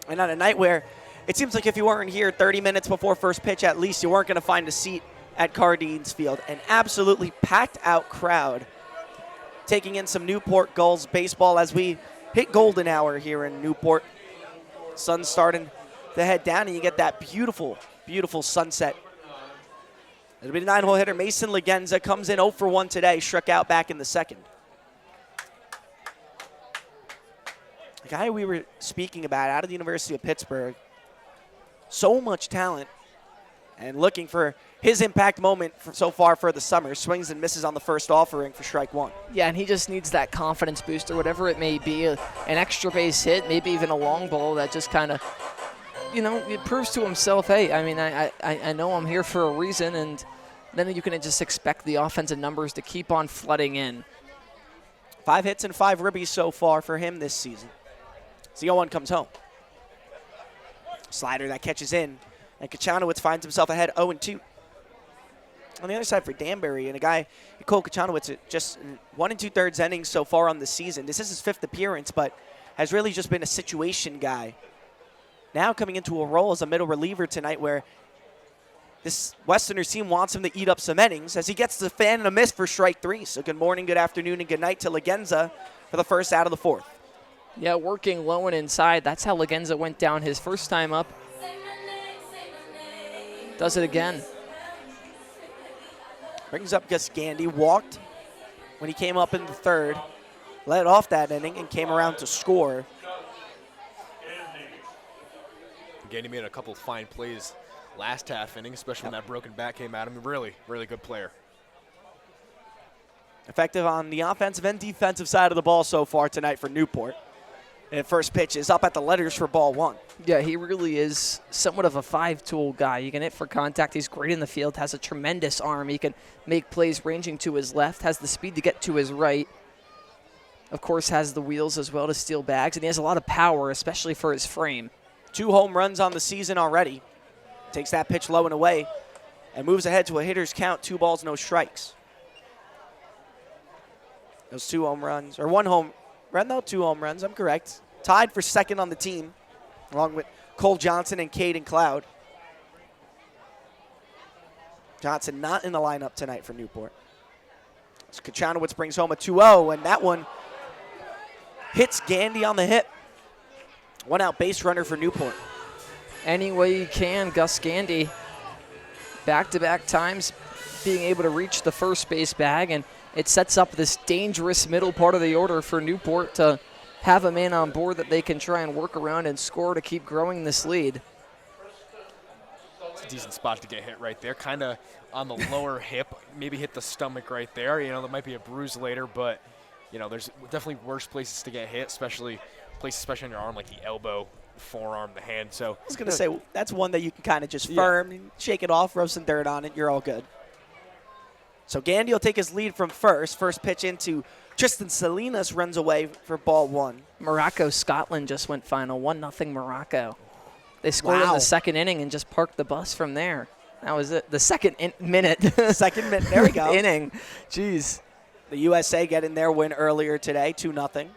And on a night where it seems like if you weren't here 30 minutes before first pitch, at least you weren't going to find a seat at Cardines Field. An absolutely packed-out crowd taking in some Newport Gulls baseball as we hit golden hour here in Newport. Sun's starting to head down, and you get that beautiful, beautiful sunset. It'll be the 9-hole hitter. Mason Legenza comes in 0 for 1 today, struck out back in the second. The guy we were speaking about out of the University of Pittsburgh, so much talent, and looking for his impact moment so far for the summer. Swings and misses on the first offering for strike 1. Yeah, and he just needs that confidence booster, whatever it may be, an extra base hit, maybe even a long ball that just kind of, it proves to himself, hey, I mean, I know I'm here for a reason, and then you can just expect the offensive numbers to keep on flooding in. 5 hits and 5 ribbies so far for him this season. So 0-1 comes home. Slider that catches in, and Kochanowicz finds himself ahead 0-2. On the other side for Danbury, and a guy, Cole Kochanowicz, just 1 2/3 innings so far on the season. This is his 5th appearance, but has really just been a situation guy. Now coming into a role as a middle reliever tonight where this Westerners team wants him to eat up some innings as he gets the fan and a miss for strike 3. So good morning, good afternoon, and good night to Legenza for the first out of the 4th. Yeah, working low and inside. That's how Legenza went down his first time up. Does it again. Brings up Gus Gandy, walked when he came up in the third, led off that inning, and came around to score. Gandy made a couple fine plays last half inning, especially when that broken bat came at him. Really, really good player. Effective on the offensive and defensive side of the ball so far tonight for Newport. And first pitch is up at the letters for ball 1. Yeah, he really is somewhat of a 5-tool guy. He can hit for contact. He's great in the field, has a tremendous arm. He can make plays ranging to his left, has the speed to get to his right. Of course, has the wheels as well to steal bags, and he has a lot of power, especially for his frame. 2 home runs on the season already. Takes that pitch low and away and moves ahead to a hitter's count, 2 balls, no strikes. Those 2 home runs, or 1 home run, though, 2 home runs. I'm correct. Tied for second on the team, along with Cole Johnson and Caden Cloud. Johnson not in the lineup tonight for Newport. So Kachanowicz brings home a 2-0, and that one hits Gandy on the hip. 1 out base runner for Newport. Any way you can, Gus Gandy, back-to-back times being able to reach the first base bag, and it sets up this dangerous middle part of the order for Newport to have a man on board that they can try and work around and score to keep growing this lead. It's a decent spot to get hit right there, kind of on the lower hip, maybe hit the stomach right there. You know, there might be a bruise later, but, you know, there's definitely worse places to get hit, especially on your arm, like the elbow, forearm, the hand. So I was going to say, that's one that you can kind of just firm, and shake it off, rub some dirt on it, you're all good. So Gandy will take his lead from first. First pitch into Tristan Salinas, runs away for ball 1. Morocco, Scotland just went final, 1-0 Morocco. They scored in the second inning and just parked the bus from there. That was it. The second minute. Second minute, there we go. Inning. Jeez. The USA getting their win earlier today, 2-0.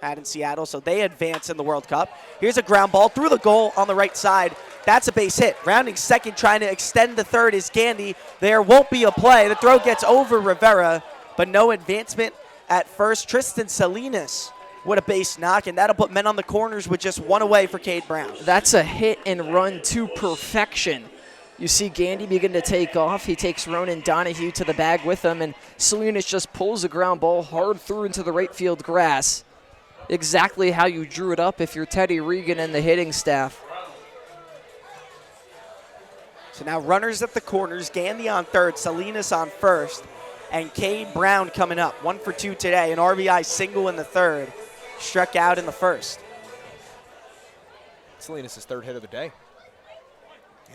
Out in Seattle, so they advance in the World Cup. Here's a ground ball through the goal on the right side. That's a base hit. Rounding second, trying to extend the third is Gandy. There won't be a play. The throw gets over Rivera, but no advancement at first. Tristan Salinas with a base knock, and that'll put men on the corners with just 1 away for Cade Brown. That's a hit and run to perfection. You see Gandy begin to take off. He takes Ronan Donahue to the bag with him, and Salinas just pulls a ground ball hard through into the right field grass. Exactly how you drew it up if you're Teddy Regan and the hitting staff. So now runners at the corners, Gandy on third, Salinas on first, and Cade Brown coming up. 1 for 2 today, an RBI single in the third, struck out in the first. Salinas' 3rd hit of the day.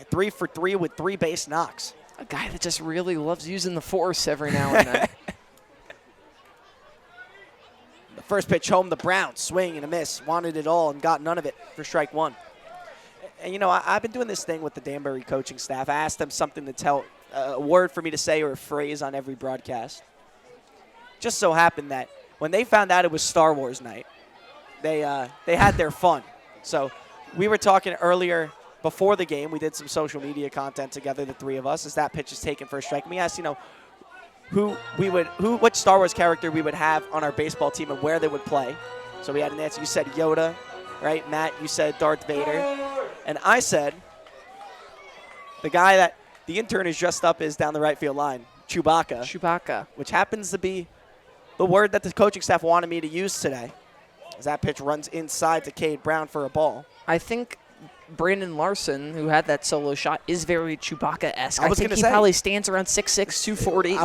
3 for 3 with 3 base knocks. A guy that just really loves using the force every now and then. The first pitch home, the Browns, swing and a miss, wanted it all and got none of it for strike 1. And, you know, I've been doing this thing with the Danbury coaching staff. I asked them something to tell, a word for me to say or a phrase on every broadcast. Just so happened that when they found out it was Star Wars night, they had their fun. So we were talking earlier before the game. We did some social media content together, the 3 of us, as that pitch is taken for a strike. And we asked, you know, what Star Wars character we would have on our baseball team and where they would play. So we had an answer. You said Yoda, right? Matt, you said Darth Vader. And I said the guy that the intern is dressed up as down the right field line, Chewbacca. Chewbacca. Which happens to be the word that the coaching staff wanted me to use today. As that pitch runs inside to Cade Brown for a ball. I think Brandon Larson, who had that solo shot, is very Chewbacca-esque. I think he probably stands around 6'6", 240.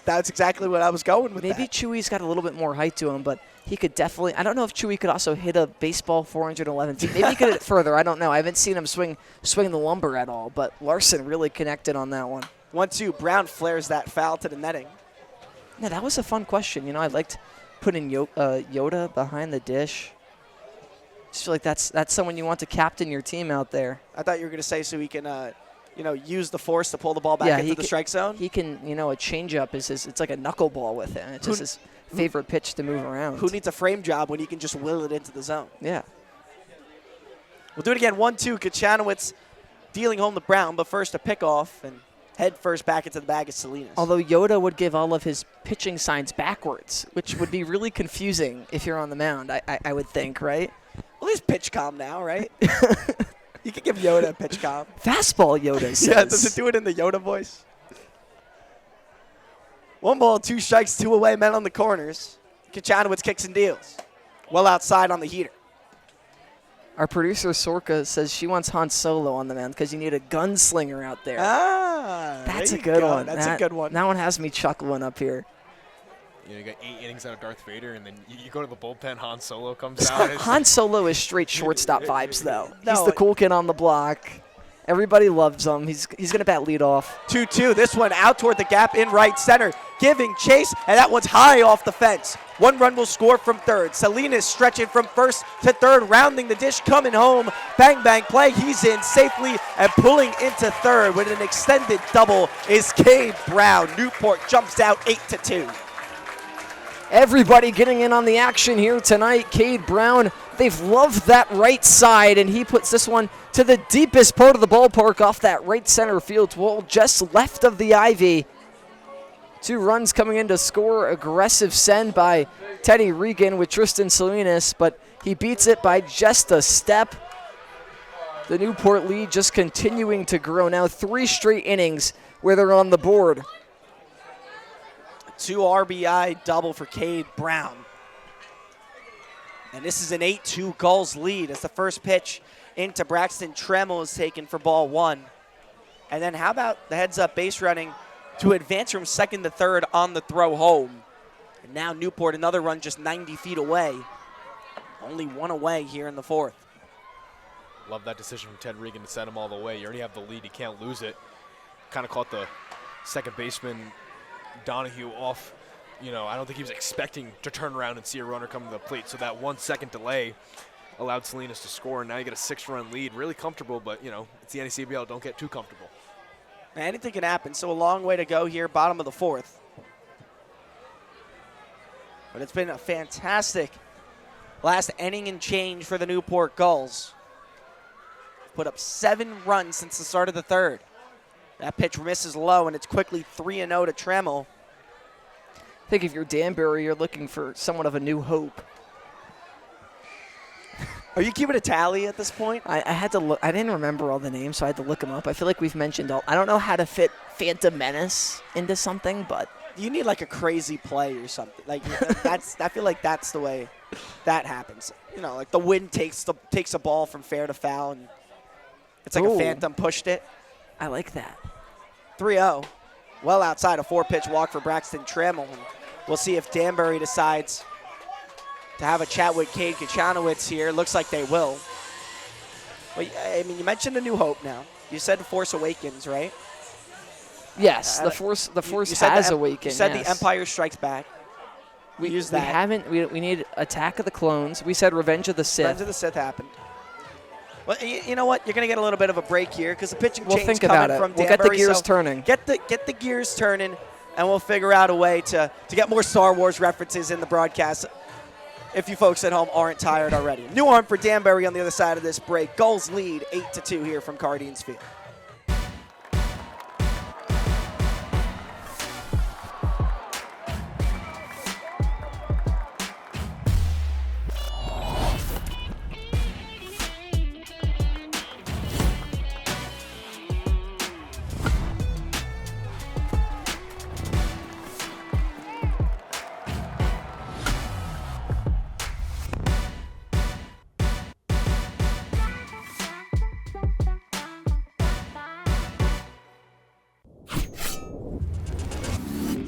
That's exactly what I was going with. Maybe Chewie's got a little bit more height to him, but he could definitely. I don't know if Chewie could also hit a baseball 411 feet. Maybe he could hit it further. I don't know. I haven't seen him swing the lumber at all, but Larson really connected on that one. 1-2. Brown flares that foul to the netting. Yeah, that was a fun question. You know, I liked putting Yoda behind the dish. Just feel like that's someone you want to captain your team out there. I thought you were going to say so he can, use the force to pull the ball back into the strike zone. He can, a changeup is it's like a knuckleball with him. It's just his favorite pitch to move around. Who needs a frame job when he can just will it into the zone? Yeah. We'll do it again. 1-2. Kachanowicz dealing home the Brown, but first a pickoff and head first back into the bag of Salinas. Although Yoda would give all of his pitching signs backwards, which would be really confusing if you're on the mound, I would think, right? Well, there's pitch com now, right? You can give Yoda a pitch com. Fastball Yoda says. Yeah, does it do it in the Yoda voice? 1 ball, 2 strikes, 2 away, men on the corners. Kachanowicz kicks and deals. Well outside on the heater. Our producer, Sorka, says she wants Han Solo on the mound because you need a gunslinger out there. That's a good one. That's a good one. That one has me chuckling up here. You got 8 innings out of Darth Vader, and then you go to the bullpen, Han Solo comes out. Han Solo is straight shortstop vibes, though. He's the cool kid on the block. Everybody loves him. He's going to bat leadoff. 2-2. This one out toward the gap in right center. Giving chase, and that one's high off the fence. 1 run will score from third. Salinas stretching from first to third, rounding the dish, coming home. Bang, bang, play. He's in safely and pulling into third with an extended double is Cade Brown. Newport jumps out 8-2. Everybody getting in on the action here tonight. Cade Brown, they've loved that right side, and he puts this one to the deepest part of the ballpark off that right center field wall, just left of the ivy. 2 runs coming in to score. Aggressive send by Teddy Regan with Tristan Salinas, but he beats it by just a step. The Newport lead just continuing to grow now. 3 straight innings where they're on the board. 2 RBI double for Cade Brown. And this is an 8-2 Gulls lead as the first pitch into Braxton Tremmel is taken for ball 1. And then how about the heads-up base running to advance from second to third on the throw home. And now Newport, another run just 90 feet away. Only 1 away here in the 4th. Love that decision from Ted Regan to send him all the way. You already have the lead. You can't lose it. Kind of caught the second baseman, Donahue, off. I don't think he was expecting to turn around and see a runner come to the plate. So that 1 second delay allowed Salinas to score. And now you get a 6-run lead. Really comfortable, but, it's the NECBL. Don't get too comfortable. Anything can happen. So a long way to go here, bottom of the 4th. But it's been a fantastic last inning and change for the Newport Gulls. Put up 7 runs since the start of the 3rd. That pitch misses low, and it's quickly 3-0 to Tremmel. I think if you're Danbury, you're looking for somewhat of a new hope. Are you keeping a tally at this point? I had to look. I didn't remember all the names, so I had to look them up. I feel like we've mentioned all. I don't know how to fit Phantom Menace into something, but you need like a crazy play or something. Like that's. I feel like that's the way that happens. Like the wind takes a ball from fair to foul, and it's like a phantom pushed it. I like that. 3-0. Well outside a 4-pitch walk for Braxton Tremmel. And we'll see if Danbury decides to have a chat with Cade Kachanowicz here. Looks like they will. Well, you mentioned A New Hope now. You said Force Awakens, right? Yes, the Force has awakened. You said yes. The Empire Strikes Back. We used that. We need Attack of the Clones. We said Revenge of the Sith. Revenge of the Sith happened. Well, you know what? You're going to get a little bit of a break here because the pitching we'll change think coming about it. from We'll Danbury. get the gears turning. Get the gears turning, and we'll figure out a way to get more Star Wars references in the broadcast if you folks at home aren't tired already. New arm for Danbury on the other side of this break. Gulls lead 8-2 here from Cardines Field.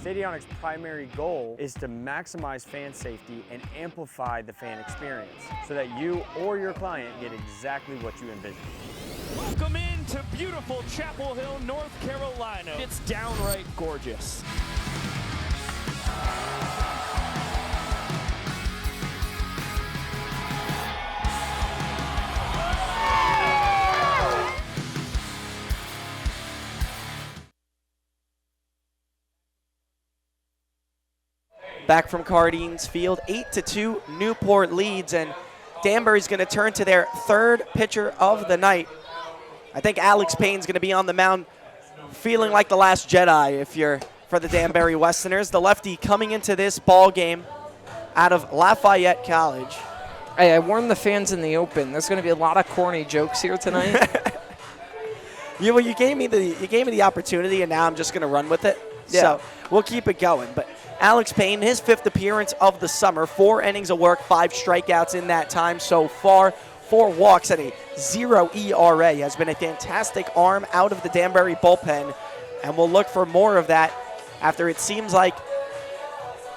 Stadionic's primary goal is to maximize fan safety and amplify the fan experience so that you or your client get exactly what you envision. Welcome into beautiful Chapel Hill, North Carolina. It's downright gorgeous. Back from Cardines Field, 8-2, Newport leads, and Danbury's going to turn to their 3rd pitcher of the night. I think Alex Payne's going to be on the mound feeling like the last Jedi if you're for the Danbury Westerners. The lefty coming into this ball game out of Lafayette College. Hey, I warned the fans in the open. There's going to be a lot of corny jokes here tonight. You gave me the opportunity, and now I'm just going to run with it. Yeah. So we'll keep it going. But Alex Payne, his 5th appearance of the summer, 4 innings of work, 5 strikeouts in that time so far, 4 walks at a 0 ERA. Has been a fantastic arm out of the Danbury bullpen, and we'll look for more of that after it seems like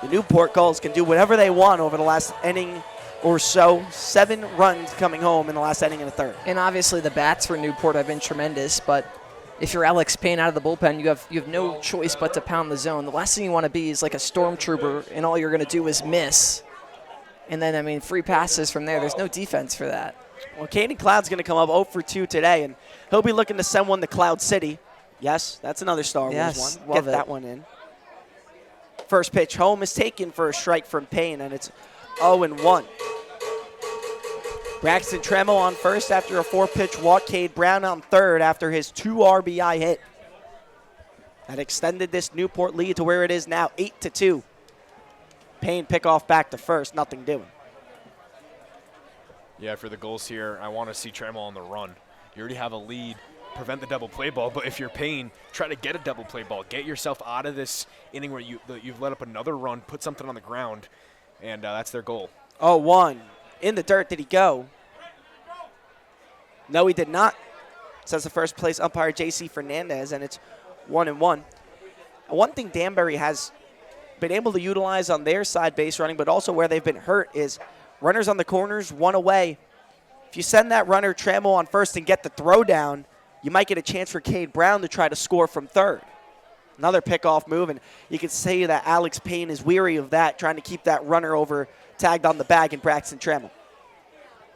the Newport Gulls can do whatever they want over the last inning or so. 7 runs coming home in the last inning and a 3rd. And obviously the bats for Newport have been tremendous, but if you're Alex Payne out of the bullpen, you have no choice but to pound the zone. The last thing you want to be is like a stormtrooper, and all you're going to do is miss. And then, free passes from there. There's no defense for that. Well, Caden Cloud's going to come up 0 for 2 today, and he'll be looking to send one to Cloud City. Yes, that's another Star Wars one. Love Get it. that one in. First pitch home is taken for a strike from Payne, and it's 0-1. Braxton Tremel on first after a 4-pitch walk. Cade Brown on third after his 2 RBI hit. That extended this Newport lead to where it is now, 8-2. Payne pickoff back to first, nothing doing. Yeah, for the Gulls here, I want to see Tremel on the run. You already have a lead, prevent the double play ball, but if you're Payne, try to get a double play ball. Get yourself out of this inning where you've let up another run, put something on the ground, and that's their goal. 0-1. In the dirt, did he go? No, he did not, says the first place umpire J.C. Fernandez, and it's 1-1. One thing Danbury has been able to utilize on their side base running, but also where they've been hurt, is runners on the corners, one away. If you send that runner Trammell on first and get the throw down, you might get a chance for Cade Brown to try to score from third. Another pickoff move, and you can say that Alex Payne is weary of that, trying to keep that runner over tagged on the bag in Braxton Trammell.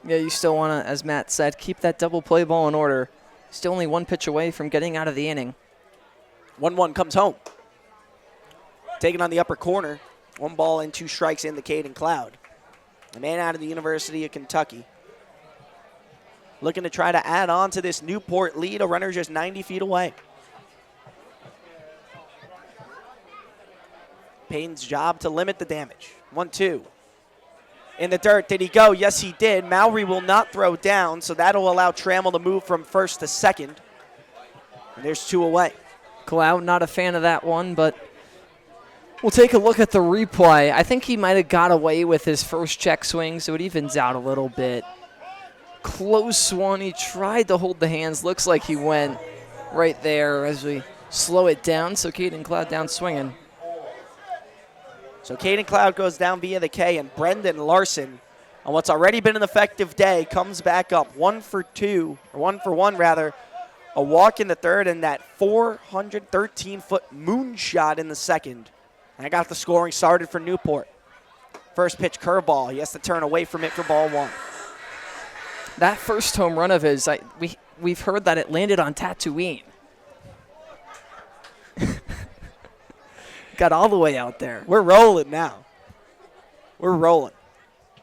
Yeah, you still want to, as Matt said, keep that double play ball in order. Still only 1 pitch away from getting out of the inning. 1-1 comes home. Taken on the upper corner. 1 ball and 2 strikes in the Caden Cloud. A man out of the University of Kentucky. Looking to try to add on to this Newport lead. A runner just 90 feet away. Payne's job to limit the damage. 1-2. In the dirt, did he go? Yes, he did. Mowry will not throw down, so that'll allow Trammell to move from first to second. And there's 2 away. Cloud, not a fan of that one, but we'll take a look at the replay. I think he might have got away with his first check swing, so it evens out a little bit. Close one. He tried to hold the hands. Looks like he went right there as we slow it down, so Caden Cloud down swinging. So Caden Cloud goes down via the K, and Brendan Larson, on what's already been an effective day, comes back up 1 for 1 rather. A walk in the third and that 413-foot moonshot in the second. And I got the scoring started for Newport. First pitch curveball. He has to turn away from it for ball 1. That first home run of his, we've heard that it landed on Tatooine. Got all the way out there. We're rolling now. We're rolling.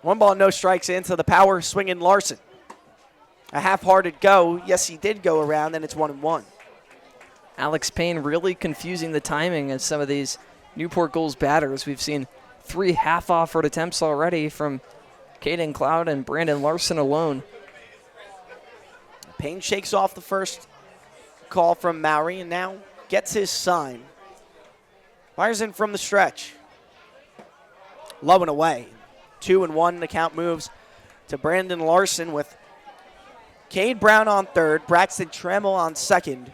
1 ball, no strikes into the power swinging Larson. A half-hearted go. Yes, he did go around, and it's 1-1. Alex Payne really confusing the timing of some of these Newport Gulls batters. We've seen 3 half-offered attempts already from Caden Cloud and Brandon Larson alone. Payne shakes off the first call from Mowry and now gets his sign. Fires in from the stretch. Low and away. 2-1. The count moves to Brandon Larson with Cade Brown on third, Braxton Trammell on second,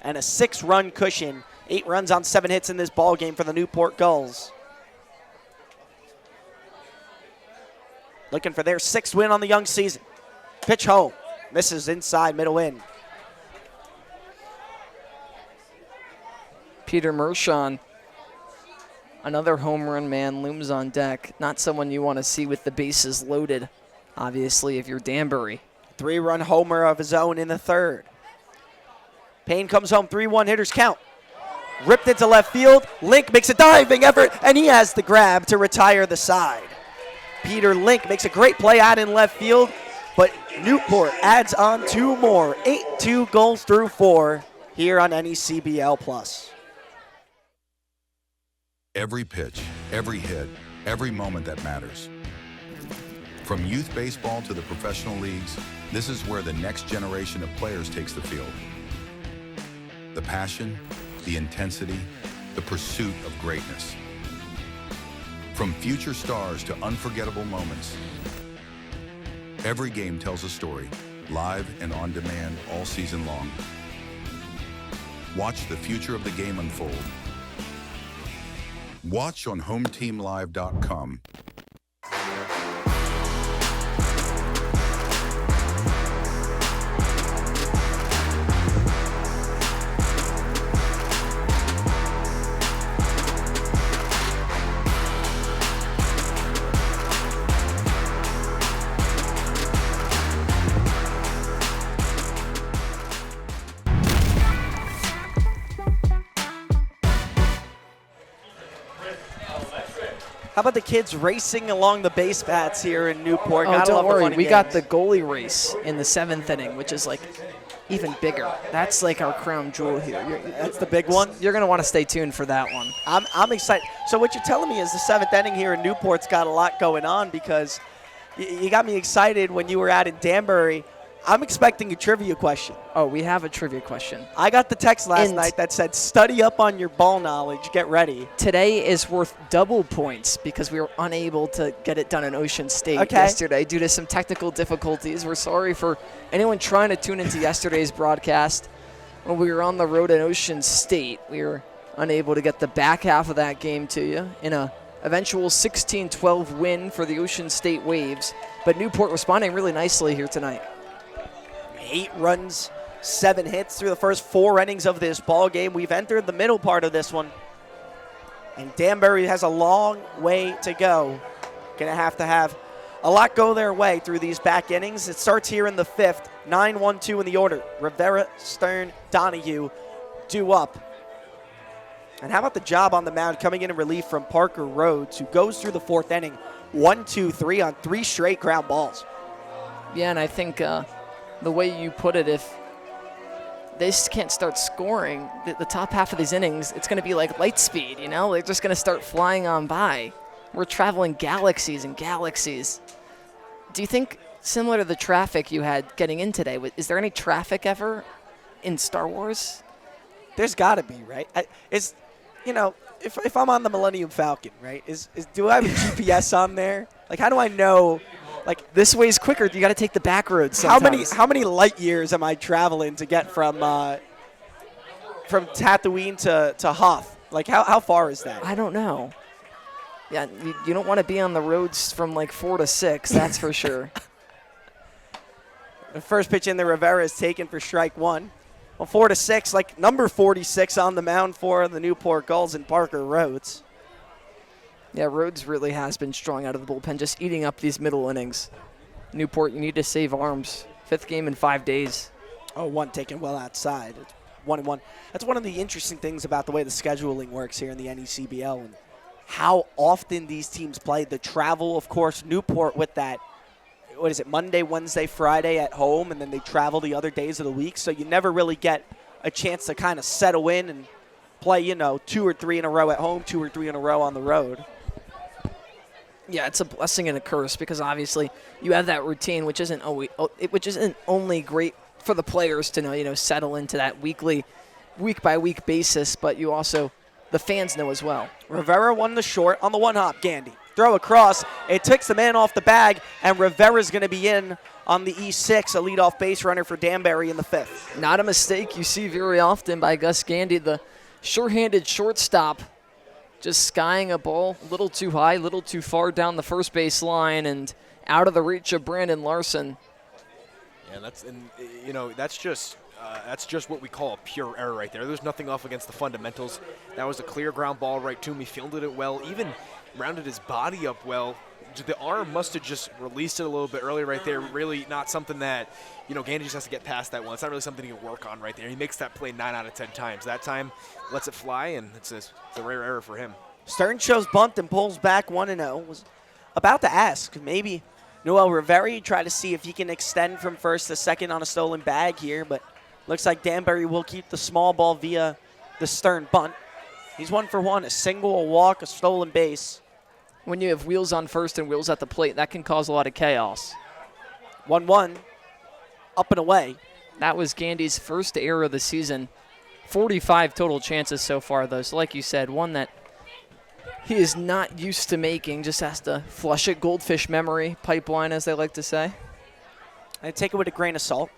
and a 6-run cushion. 8 runs on 7 hits in this ball game for the Newport Gulls. Looking for their 6th win on the young season. Pitch home. Misses inside, middle in. Peter Mershon, another home run man, looms on deck. Not someone you want to see with the bases loaded, obviously, if you're Danbury. 3-run homer of his own in the third. Payne comes home, 3-1 hitters count. Ripped into left field. Link makes a diving effort, and he has the grab to retire the side. Peter Link makes a great play out in left field, but Newport adds on 2 more. 8-2 goals through 4 here on NECBL+. Every pitch, every hit, every moment that matters. From youth baseball to the professional leagues, this is where the next generation of players takes the field. The passion, the intensity, the pursuit of greatness. From future stars to unforgettable moments, every game tells a story, live and on demand all season long. Watch the future of the game unfold. Watch on HomeTeamLive.com. How about the kids racing along the base paths here in Newport? Oh, Gotta don't love the worry. funny We got games. the goalie race in the 7th inning, which is like even bigger. That's like our crown jewel here. That's the big one? You're going to want to stay tuned for that one. I'm excited. So what you're telling me is the 7th inning here in Newport's got a lot going on, because you got me excited when you were out in Danbury. I'm expecting a trivia question. Oh, we have a trivia question. I got the text last night that said, study up on your ball knowledge. Get ready. Today is worth double points because we were unable to get it done in Ocean State yesterday due to some technical difficulties. We're sorry for anyone trying to tune into yesterday's broadcast. When we were on the road in Ocean State, we were unable to get the back half of that game to you in a eventual 16-12 win for the Ocean State Waves. But Newport responding really nicely here tonight. 8 runs, 7 hits through the first 4 innings of this ball game. We've entered the middle part of this one, and Danbury has a long way to go. Going to have a lot go their way through these back innings. It starts here in the 5th, 9-1-2 in the order. Rivera, Stern, Donahue due up. And how about the job on the mound coming in relief from Parker Rhodes, who goes through the 4th inning, 1-2-3 on 3 straight ground balls. Yeah, and I think the way you put it, if they just can't start scoring the top half of these innings, it's going to be like light speed, you know? They're just going to start flying on by. We're traveling galaxies and galaxies. Do you think, similar to the traffic you had getting in today, is there any traffic ever in Star Wars? There's got to be, right? If I'm on the Millennium Falcon, right, do I have a GPS on there? Like, how do I know? Like, this way's quicker. You got to take the back roads sometimes. How many light years am I traveling to get from Tatooine to Hoth? Like, how far is that? I don't know. Yeah, you don't want to be on the roads from like 4 to 6, that's for sure. The first pitch in the Rivera is taken for strike 1. Well, 4 to 6, like number 46 on the mound for the Newport Gulls and Parker Rhodes. Yeah, Rhodes really has been strong out of the bullpen, just eating up these middle innings. Newport, you need to save arms. 5th game in 5 days. Oh, 1 taken well outside. It's 1-1. That's one of the interesting things about the way the scheduling works here in the NECBL and how often these teams play. The travel, of course, Newport with that, Monday, Wednesday, Friday at home, and then they travel the other days of the week. So you never really get a chance to kind of settle in and play, 2 or 3 in a row at home, 2 or 3 in a row on the road. Yeah, it's a blessing and a curse because obviously you have that routine, which isn't only great for the players to settle into that week by week basis, but you also, the fans know as well. Rivera won the short on the 1-hop. Gandy throw across. It takes the man off the bag, and Rivera's going to be in on the E6, a leadoff base runner for Danbury in the 5th. Not a mistake you see very often by Gus Gandy, the sure-handed shortstop. Just skying a ball a little too high, a little too far down the first base line and out of the reach of Brandon Larson. Yeah, that's just what we call a pure error right there. There's nothing off against the fundamentals. That was a clear ground ball right to him. He fielded it well, even rounded his body up well. The arm must have just released it a little bit earlier right there. Really not something that, Gandy just has to get past that one. It's not really something he can work on right there. He makes that play 9 out of 10 times. That time, lets it fly, and it's a rare error for him. Stern shows bunt and pulls back 1-0. Was about to ask, maybe Noel Rivera try to see if he can extend from first to second on a stolen bag here, but looks like Danbury will keep the small ball via the Stern bunt. He's 1 for 1, a single, a walk, a stolen base. When you have wheels on first and wheels at the plate, that can cause a lot of chaos. 1-1, up and away. That was Gandy's first error of the season. 45 total chances so far, though. So like you said, one that he is not used to making, just has to flush it. Goldfish memory, pipeline, as they like to say. I take it with a grain of salt.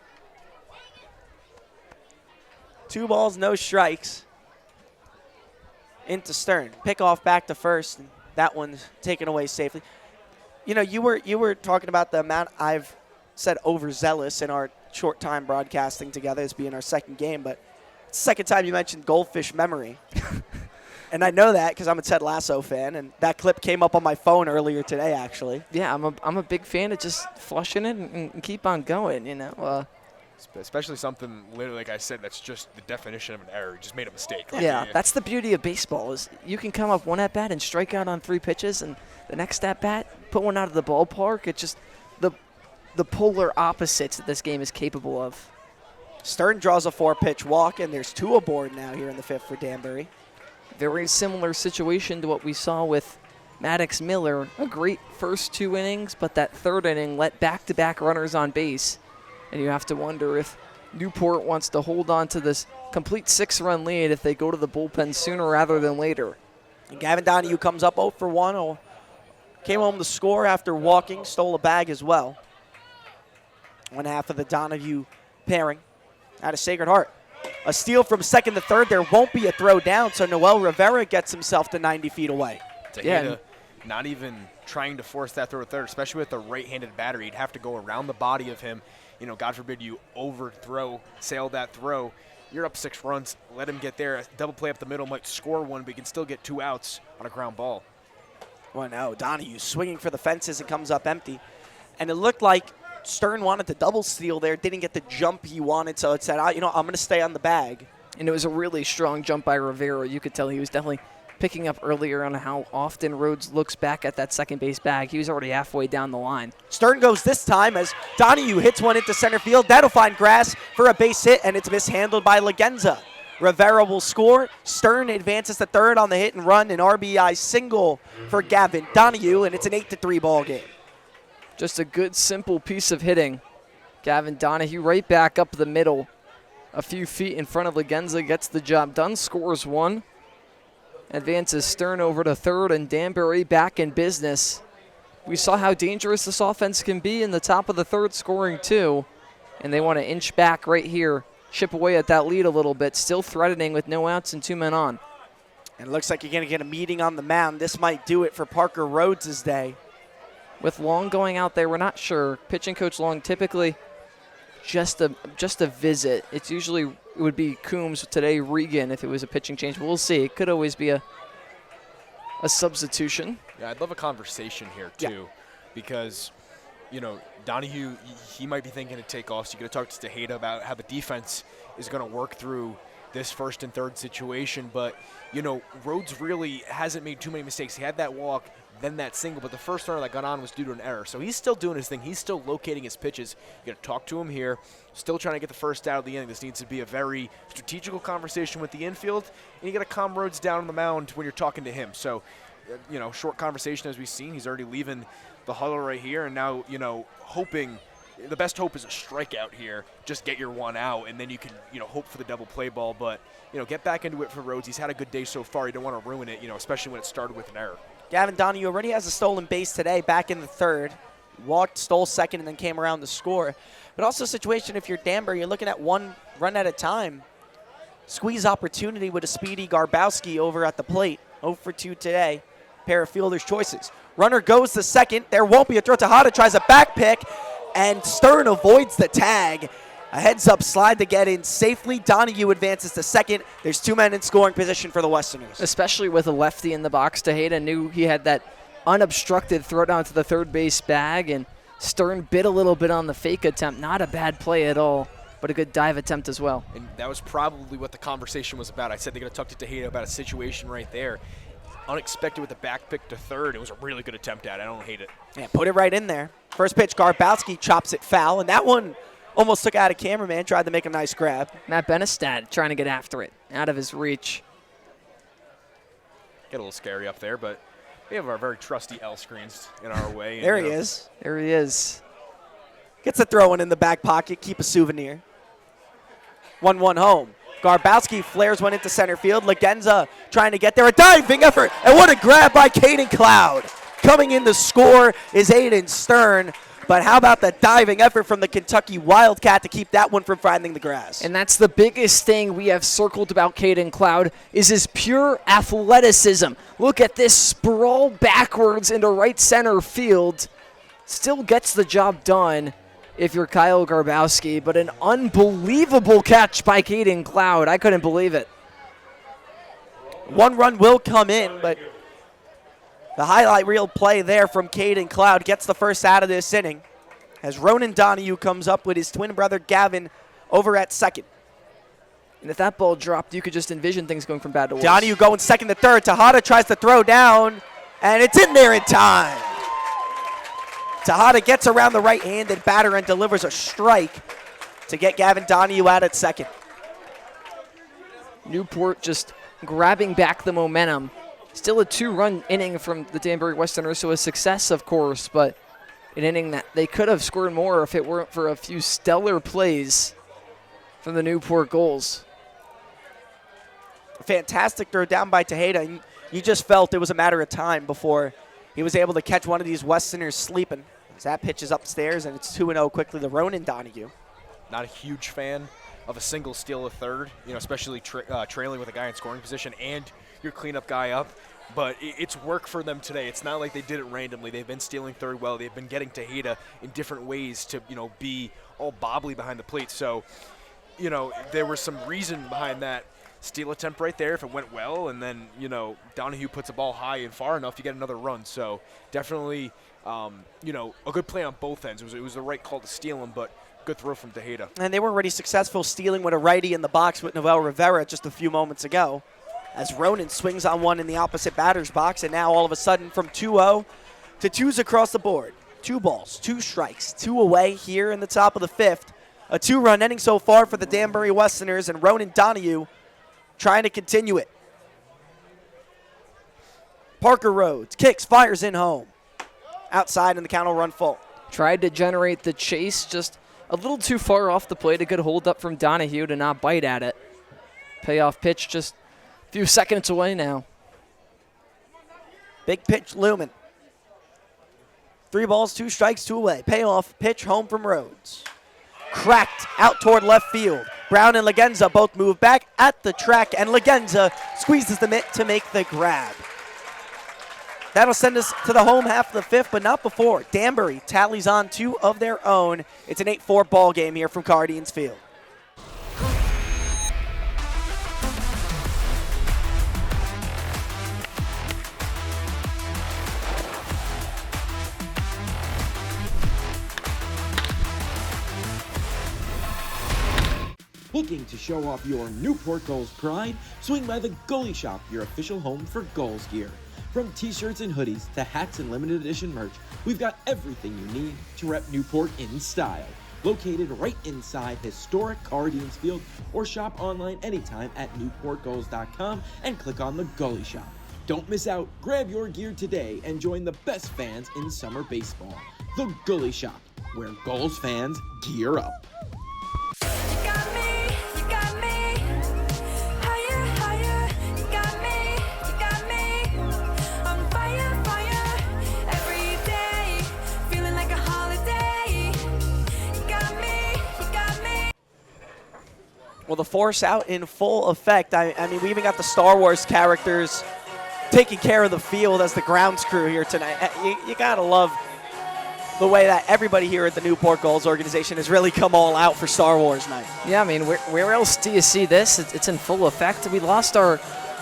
2 balls, no strikes. Into Stern. Pick off back to first. And that one's taken away safely. You were talking about the amount I've said overzealous in our short time broadcasting together as being our 2nd game, but it's the 2nd time you mentioned goldfish memory. And I know that because I'm a Ted Lasso fan, and that clip came up on my phone earlier today, actually. Yeah, I'm a big fan of just flushing it and keep on going, Especially something, literally, like I said, that's just the definition of an error. You just made a mistake. Yeah, that's the beauty of baseball is you can come up one at-bat and strike out on 3 pitches, and the next at-bat, put one out of the ballpark. It's just the polar opposites that this game is capable of. Stern draws a 4-pitch walk, and there's 2 aboard now here in the 5th for Danbury. Very similar situation to what we saw with Maddox Miller. A great first 2 innings, but that 3rd inning let back-to-back runners on base. And you have to wonder if Newport wants to hold on to this complete 6-run lead if they go to the bullpen sooner rather than later. And Gavin Donahue comes up 0 for 1. Came home to score after walking, stole a bag as well. One half of the Donahue pairing out of Sacred Heart. A steal from second to third. There won't be a throw down, so Noel Rivera gets himself to 90 feet away. Tejeda not even trying to force that throw to third, especially with the right-handed batter. You'd have to go around the body of him. You know, God forbid you overthrow, sail that throw. You're up 6 runs. Let him get there. A double play up the middle might score one, but you can still get 2 outs on a ground ball. Well, no, Donahue swinging for the fences and comes up empty. And it looked like Stern wanted to double steal there, didn't get the jump he wanted, so it said, I'm going to stay on the bag. And it was a really strong jump by Rivera. You could tell he was definitely picking up earlier on how often Rhodes looks back at that second base bag. He was already halfway down the line. Stern goes this time as Donahue hits one into center field. That'll find grass for a base hit, and it's mishandled by Legenza. Rivera will score. Stern advances to third on the hit and run, an RBI single for Gavin Donahue, and it's an 8-3 ball game. Just a good, simple piece of hitting. Gavin Donahue right back up the middle. A few feet in front of Legenza, gets the job done, scores 1. Advances Stern over to third, and Danbury back in business. We saw how dangerous this offense can be in the top of the third, scoring 2. And they want to inch back right here, chip away at that lead a little bit, still threatening with no outs and 2 men on. And it looks like you're going to get a meeting on the mound. This might do it for Parker Rhodes' day. With Long going out there, we're not sure. Pitching coach Long typically just a visit. It's usually, it would be Coombs today, Regan if it was a pitching change. But we'll see. It could always be a substitution. Yeah, I'd love a conversation here too, because you know Donahue, he might be thinking to take off. So you're going to talk to Tejeda about how the defense is going to work through this first and third situation. But you know, Rhodes really hasn't made too many mistakes. He had that walk, then that single, but the first runner that got on was due to an error. So he's still doing his thing. He's still locating his pitches. You got to talk to him here. Still trying to get the first out of the inning. This needs to be a very strategical conversation with the infield, and you got to calm Rhodes down on the mound when you're talking to him. So, you know, short conversation as we've seen. He's already leaving the huddle right here, and now, you know, hoping. The best hope is a strikeout here. Just get your 1 out, and then you can, you know, hope for the double play ball. But, you know, get back into it for Rhodes. He's had a good day so far. You don't want to ruin it, you know, especially when it started with an error. Gavin Donahue already has a stolen base today, back in the third. Walked, stole second, and then came around to score. But also a situation, if you're Danbury, you're looking at 1 run at a time. Squeeze opportunity with a speedy Garbowski over at the plate. 0 for 2 today. Pair of fielder's choices. Runner goes to second. There won't be a throw. Tejeda tries a back pick, and Stern avoids the tag. A heads-up slide to get in safely. Donahue advances to second. There's 2 men in scoring position for the Westerners. Especially with a lefty in the box, Tejeda knew he had that unobstructed throw down to the third base bag, and Stern bit a little bit on the fake attempt. Not a bad play at all, but a good dive attempt as well. And that was probably what the conversation was about. I said they're going to talk to Tejeda about a situation right there. Unexpected with the back pick to third. It was a really good attempt at it. I don't hate it. Yeah, put it right in there. First pitch, Garbowski chops it foul, and that one almost took out a cameraman, tried to make a nice grab. Matt Benestad trying to get after it, out of his reach. Get a little scary up there, but we have our very trusty L screens in our way. There he is. There he is. Gets the throw in the back pocket, keep a souvenir. 1-1 home. Garbowski flares one into center field. Legenza trying to get there. A diving effort, and what a grab by Caden Cloud. Coming in to score is Aiden Stern. But how about the diving effort from the Kentucky Wildcat to keep that one from finding the grass? And that's the biggest thing we have circled about Caden Cloud is his pure athleticism. Look at this sprawl backwards into right center field. Still gets the job done if you're Kyle Garbowski, but an unbelievable catch by Caden Cloud. I couldn't believe it. 1 run will come in, but the highlight reel play there from Caden Cloud gets the first out of this inning as Ronan Donahue comes up with his twin brother Gavin over at second. And if that ball dropped, you could just envision things going from bad to worse. Donahue going second to third. Tejada tries to throw down, and it's in there in time. Tejada gets around the right-handed batter and delivers a strike to get Gavin Donahue out at second. Newport just grabbing back the momentum. Still a 2-run inning from the Danbury Westerners, so a success, of course, but an inning that they could have scored more if it weren't for a few stellar plays from the Newport Gulls. Fantastic throw down by Tejada. You just felt it was a matter of time before he was able to catch one of these Westerners sleeping. As that pitch is upstairs, and it's 2-0 quickly to Ronan Donahue. Not a huge fan of a single steal of third, especially trailing with a guy in scoring position and your cleanup guy up. But it's work for them today. It's not like they did it randomly. They've been stealing third well. They've been getting Tejada in different ways to, be all bobbly behind the plate. So, there was some reason behind that steal attempt right there if it went well. And then, Donahue puts a ball high and far enough, you get another run. So definitely, a good play on both ends. It was the right call to steal him, but good throw from Tejada. And they were already successful stealing with a righty in the box with Noel Rivera just a few moments ago. As Ronan swings on one in the opposite batter's box, and now all of a sudden from 2-0 to 2s across the board. 2 balls, 2 strikes, 2 away here in the top of the 5th. A 2-run inning so far for the Danbury Westerners, and Ronan Donahue trying to continue it. Parker Rhodes kicks, fires in home. Outside, and the count will run full. Tried to generate the chase, just a little too far off the plate. A good hold up from Donahue to not bite at it. Payoff pitch just a few seconds away now. Big pitch looming. 3 balls, 2 strikes, 2 away. Payoff pitch home from Rhodes. Cracked out toward left field. Brown and Legenza both move back at the track, and Legenza squeezes the mitt to make the grab. That'll send us to the home half of the 5th, but not before. Danbury tallies on 2 of their own. It's an 8-4 ball game here from Cardines Field. Looking to show off your Newport Gulls pride? Swing by the Goalie Shop, your official home for Gulls gear. From t-shirts and hoodies to hats and limited edition merch, we've got everything you need to rep Newport in style. Located right inside historic Cardines Field, or shop online anytime at newportgulls.com and click on the Goalie Shop. Don't miss out, grab your gear today and join the best fans in summer baseball. The Goalie Shop, where Gulls fans gear up. Well, the force out in full effect. I mean, we even got the Star Wars characters taking care of the field as the grounds crew here tonight. You got to love the way that everybody here at the Newport Gulls organization has really come all out for Star Wars night. Yeah, I mean, where else do you see this? It's in full effect. We lost our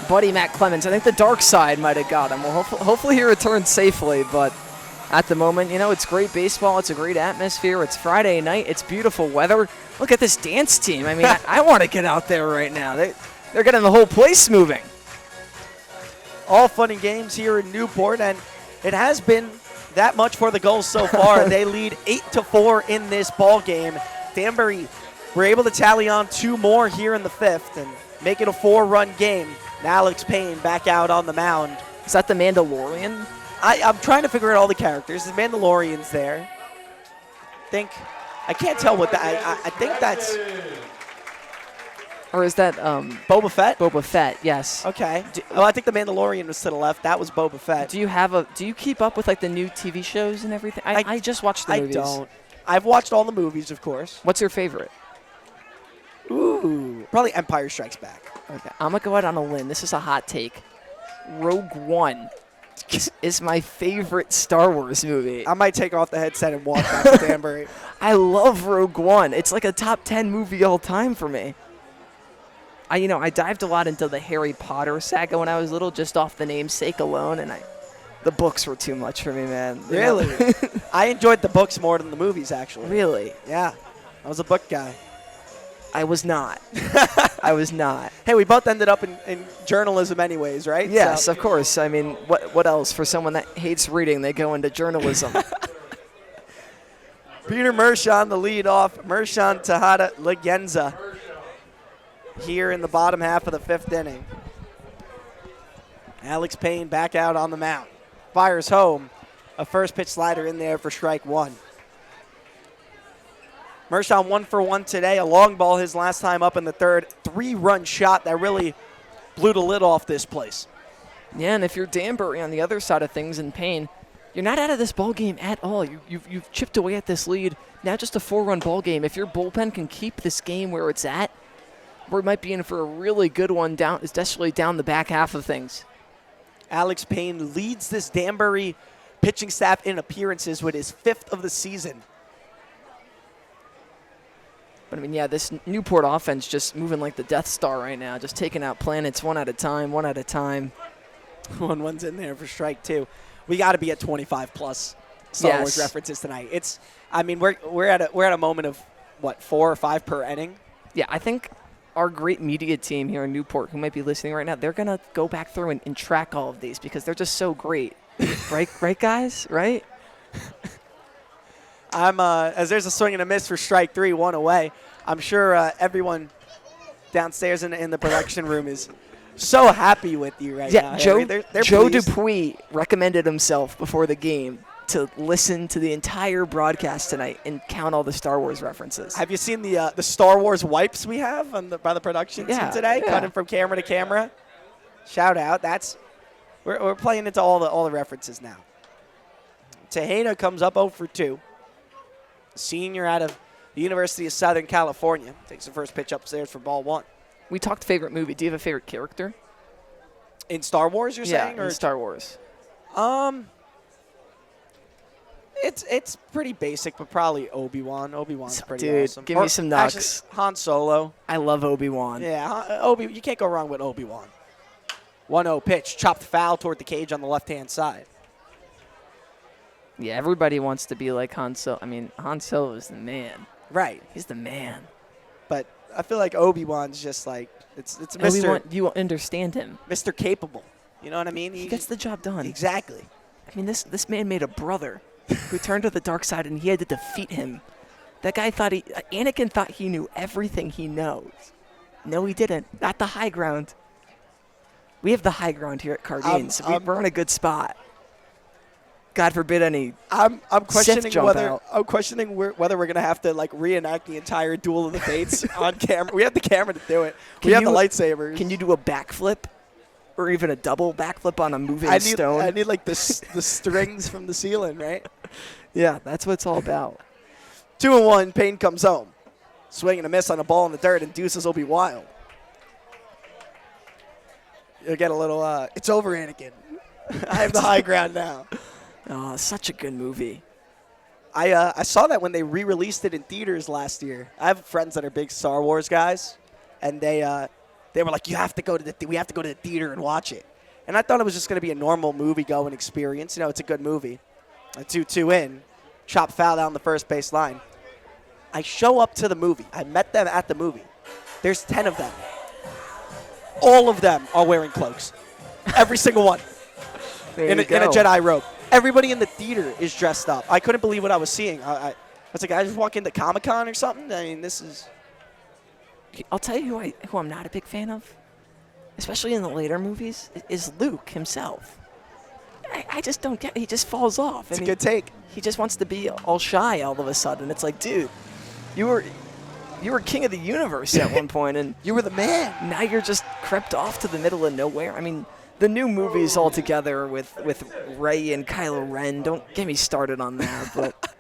buddy Matt Clemens. I think the dark side might have got him. Well, hopefully he returns safely, but at the moment, it's great baseball. It's a great atmosphere. It's Friday night. It's beautiful weather. Look at this dance team. I mean, I want to get out there right now. They're getting the whole place moving. All fun and games here in Newport, and it has been that much for the Gulls so far. They lead 8-4 in this ball game. Danbury were able to tally on 2 more here in the 5th and make it a 4-run game. And Alex Payne back out on the mound. Is that the Mandalorian? I'm trying to figure out all the characters. The Mandalorian's there. I can't tell what that. I think that's. Or is that Boba Fett? Boba Fett, yes. Okay. I think the Mandalorian was to the left. That was Boba Fett. Do you keep up with like the new TV shows and everything? I just watched the movies. I don't. I've watched all the movies, of course. What's your favorite? Ooh, probably Empire Strikes Back. Okay, I'm gonna go out on a limb. This is a hot take. Rogue One is my favorite Star Wars movie. I might take off the headset and walk back to Danbury. I love Rogue One. It's like a top 10 movie all time for me. I dived a lot into the Harry Potter saga when I was little, just off the namesake alone, and the books were too much for me, man. Really? I enjoyed the books more than the movies, actually. Really? Yeah. I was a book guy. I was not. I was not. Hey, we both ended up in journalism anyways, right? Yes, So- of course. I mean, what else? For someone that hates reading, they go into journalism. Peter Mershon, the lead off. Mershon, Tejada, Legenza here in the bottom half of the 5th inning. Alex Payne back out on the mound. Fires home. A first pitch slider in there for strike 1. Mershon 1 for 1 today. A long ball his last time up in the 3rd. 3-run shot that really blew the lid off this place. Yeah, and if you're Danbury on the other side of things in Payne, you're not out of this ball game at all. You've chipped away at this lead. Now just a 4-run ball game. If your bullpen can keep this game where it's at, we might be in for a really good one down, especially down the back half of things. Alex Payne leads this Danbury pitching staff in appearances with his 5th of the season. But, I mean, yeah, this Newport offense just moving like the Death Star right now, just taking out planets one at a time. 1-1's in there for strike 2. We got to be at 25+ Star Wars references tonight. It's, I mean, we're at a moment of what, 4 or 5 per inning. Yeah, I think our great media team here in Newport, who might be listening right now, they're gonna go back through and track all of these because they're just so great, right, guys, right? As there's a swing and a miss for strike 3, 1 away. I'm sure everyone downstairs in the production room is so happy with you right now. Joe, I mean, they're Joe pleased. Dupuis recommended himself before the game to listen to the entire broadcast tonight and count all the Star Wars references. Have you seen the Star Wars wipes we have by the production team today? Yeah. Cutting from camera to camera. Shout out. We're playing into all the references now. Tejada comes up 0 for 2. Senior out of the University of Southern California. Takes the first pitch upstairs for ball 1. We talked favorite movie. Do you have a favorite character? In Star Wars, you're saying? Yeah, in Star Wars. It's pretty basic, but probably Obi-Wan. Obi-Wan's pretty Dude, awesome. give me some knocks. Actually, Han Solo. I love Obi-Wan. Yeah, you can't go wrong with Obi-Wan. 1-0 pitch, chopped foul toward the cage on the left-hand side. Yeah, everybody wants to be like Han Solo. I mean, Han Solo is the man. Right. He's the man. But I feel like Obi-Wan's just like, it's Mr. Obi-Wan, you understand him. Mr. Capable. You know what I mean? He gets the job done. Exactly. I mean, this man made a brother who turned to the dark side, and he had to defeat him. That guy thought Anakin thought he knew everything he knows. No, he didn't. Not the high ground. We have the high ground here at Cardine, so we're in a good spot. God forbid any. I'm questioning Sith jump whether out. whether we're gonna have to like reenact the entire Duel of the Fates on camera. We have the camera to do it. Can We have you- the lightsabers. Can you do a backflip, or even a double backflip on a moving stone? I need like the strings from the ceiling, right? Yeah, that's what it's all about. 2-1. Payne comes home, swing and a miss on a ball in the dirt, and deuces will be wild. You'll get a little. It's over, Anakin. I have the high ground now. Oh, such a good movie. I saw that when they re-released it in theaters last year. I have friends that are big Star Wars guys, and they were like, "We have to go to the theater and watch it." And I thought it was just going to be a normal movie-going experience. You know, it's a good movie. A 2-2 in, chop foul down the first base line. I show up to the movie. I met them at the movie. There's 10 of them. All of them are wearing cloaks. Every single one. In a Jedi robe. Everybody in the theater is dressed up. I couldn't believe what I was seeing. I was like, I just walk into Comic-Con or something? I mean, this is... I'll tell you who I'm not a big fan of, especially in the later movies, is Luke himself. I just don't get it. He just falls off. It's a good take. He just wants to be all shy all of a sudden. It's like, dude, you were king of the universe at one point, and you were the man. Now you're just crept off to the middle of nowhere. I mean, the new movies all together with Rey and Kylo Ren, don't get me started on that, but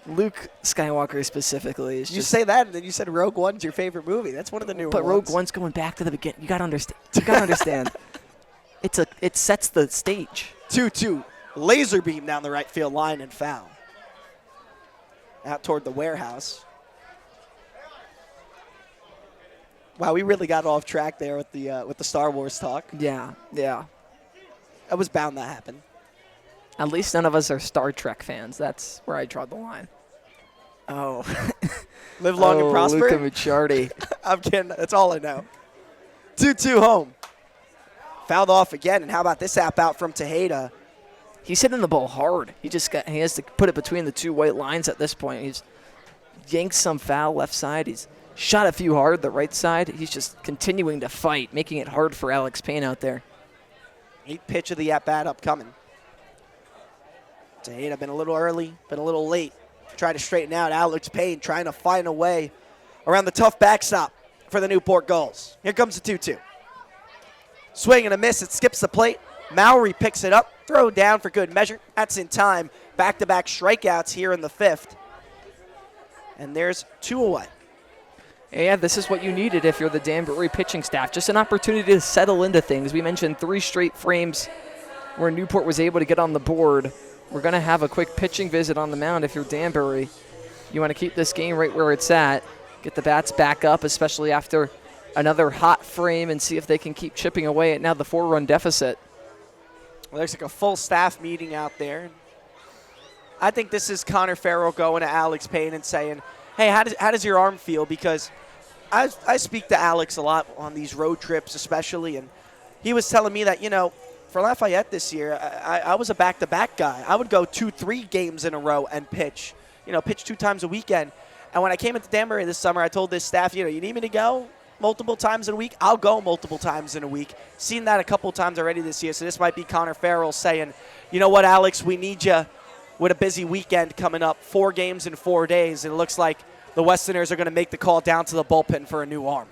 Luke Skywalker specifically is just... You say that, and then you said Rogue One's your favorite movie. That's one of the newer But ones. Rogue One's going back to the beginning. You got to understand. It sets the stage. 2-2. Laser beam down the right field line and foul. Out toward the warehouse. Wow, we really got off track there with the Star Wars talk. Yeah. That was bound to happen. At least none of us are Star Trek fans. That's where I draw the line. Oh. Live long and prosper. Luca Mucciardi. I'm kidding. That's all I know. 2-2 home. Fouled off again, and how about this app out from Tejeda? He's hitting the ball hard. He has to put it between the two white lines at this point. He's yanked some foul left side. He's shot a few hard the right side. He's just continuing to fight, making it hard for Alex Payne out there. 8th pitch of the at-bat upcoming. Tejeda been a little early, been a little late. Try to straighten out Alex Payne, trying to find a way around the tough backstop for the Newport Gulls. Here comes the 2-2. Swing and a miss. It skips the plate. Mowry picks it up. Throw down for good measure. That's in time. Back-to-back strikeouts here in the 5th. And there's 2 away. Yeah, this is what you needed if you're the Danbury pitching staff. Just an opportunity to settle into things. We mentioned 3 straight frames where Newport was able to get on the board. We're going to have a quick pitching visit on the mound if you're Danbury. You want to keep this game right where it's at. Get the bats back up, especially after another hot frame, and see if they can keep chipping away at now the 4-run deficit. Well, there's like a full staff meeting out there. I think this is Connor Farrell going to Alex Payne and saying, hey, how does your arm feel? Because I speak to Alex a lot on these road trips especially, and he was telling me that, for Lafayette this year, I was a back-to-back guy. I would go 2-3 games in a row and pitch 2 times a weekend. And when I came into Danbury this summer, I told this staff, you need me to go multiple times in a week? I'll go multiple times in a week. Seen that a couple times already this year, so this might be Connor Farrell saying, you know what, Alex, we need you with a busy weekend coming up, 4 games in 4 days, and it looks like the Westerners are going to make the call down to the bullpen for a new arm.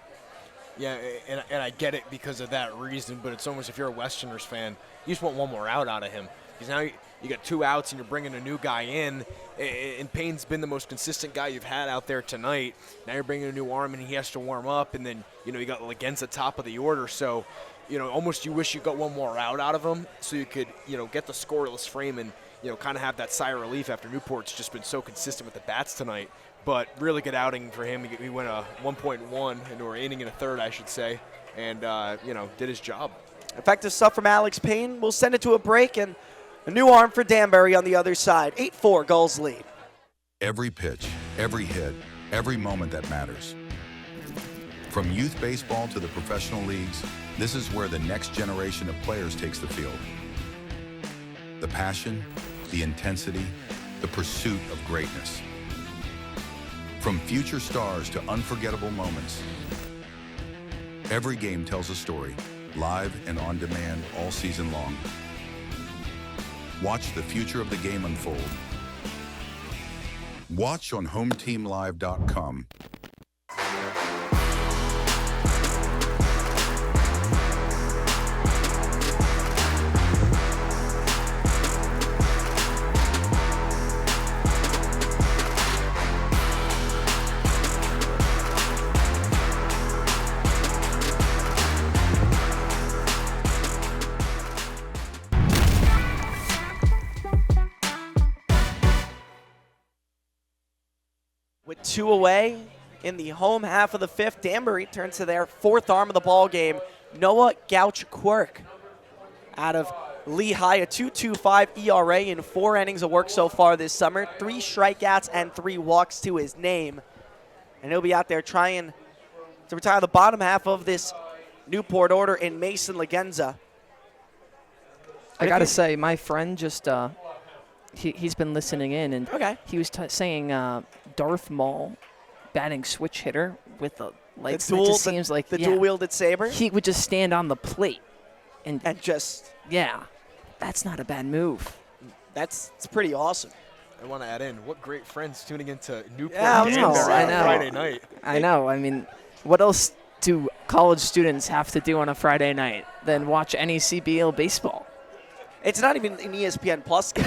Yeah, and I get it because of that reason, but it's almost if you're a Westerners fan, you just want one more out of him. Because now you got 2 outs and you're bringing a new guy in, and Payne's been the most consistent guy you've had out there tonight. Now you're bringing a new arm and he has to warm up, and then, you got Legenza top of the order. So, almost you wish you got one more out of him so you could, get the scoreless frame and, kind of have that sigh of relief after Newport's just been so consistent with the bats tonight. But really good outing for him. He went a 1.1 into an inning and a third, I should say, and, did his job. Effective stuff from Alex Payne. We'll send it to a break, and a new arm for Danbury on the other side. 8-4 Gulls lead. Every pitch, every hit, every moment that matters. From youth baseball to the professional leagues, this is where the next generation of players takes the field. The passion, the intensity, the pursuit of greatness. From future stars to unforgettable moments, every game tells a story, live and on demand all season long. Watch the future of the game unfold. Watch on HomeTeamLive.com. With 2 away in the home half of the 5th, Danbury turns to their 4th arm of the ball game, Noah Gouch-Quirk. Out of Lehigh, a 2.25 ERA in 4 innings of work so far this summer, 3 strikeouts and 3 walks to his name. And he'll be out there trying to retire the bottom half of this Newport order in Mason Legenza. I got to say, my friend just he's been listening in, and he was saying Darth Maul, batting switch hitter with the legs. The dual, it just seems like the dual-wielded saber. He would just stand on the plate and just that's not a bad move. It's pretty awesome. I want to add in, what great friends tuning into Newport I know. Friday night. I know. I mean, what else do college students have to do on a Friday night than watch NECBL baseball? It's not even an ESPN Plus game,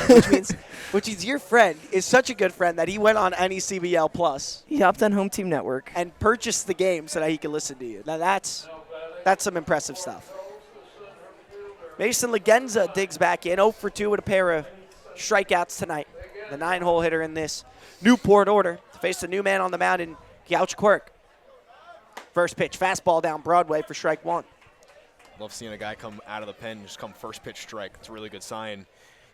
which means your friend is such a good friend that he went on NECBL Plus. He hopped on Home Team Network and purchased the game so that he can listen to you. Now that's some impressive stuff. Mason Legenza digs back in, 0 for 2 with a pair of strikeouts tonight. The 9-hole hitter in this Newport order to face the new man on the mound in Gouch-Quirk. First pitch, fastball down Broadway for strike 1. Love seeing a guy come out of the pen, just come first pitch strike. It's a really good sign.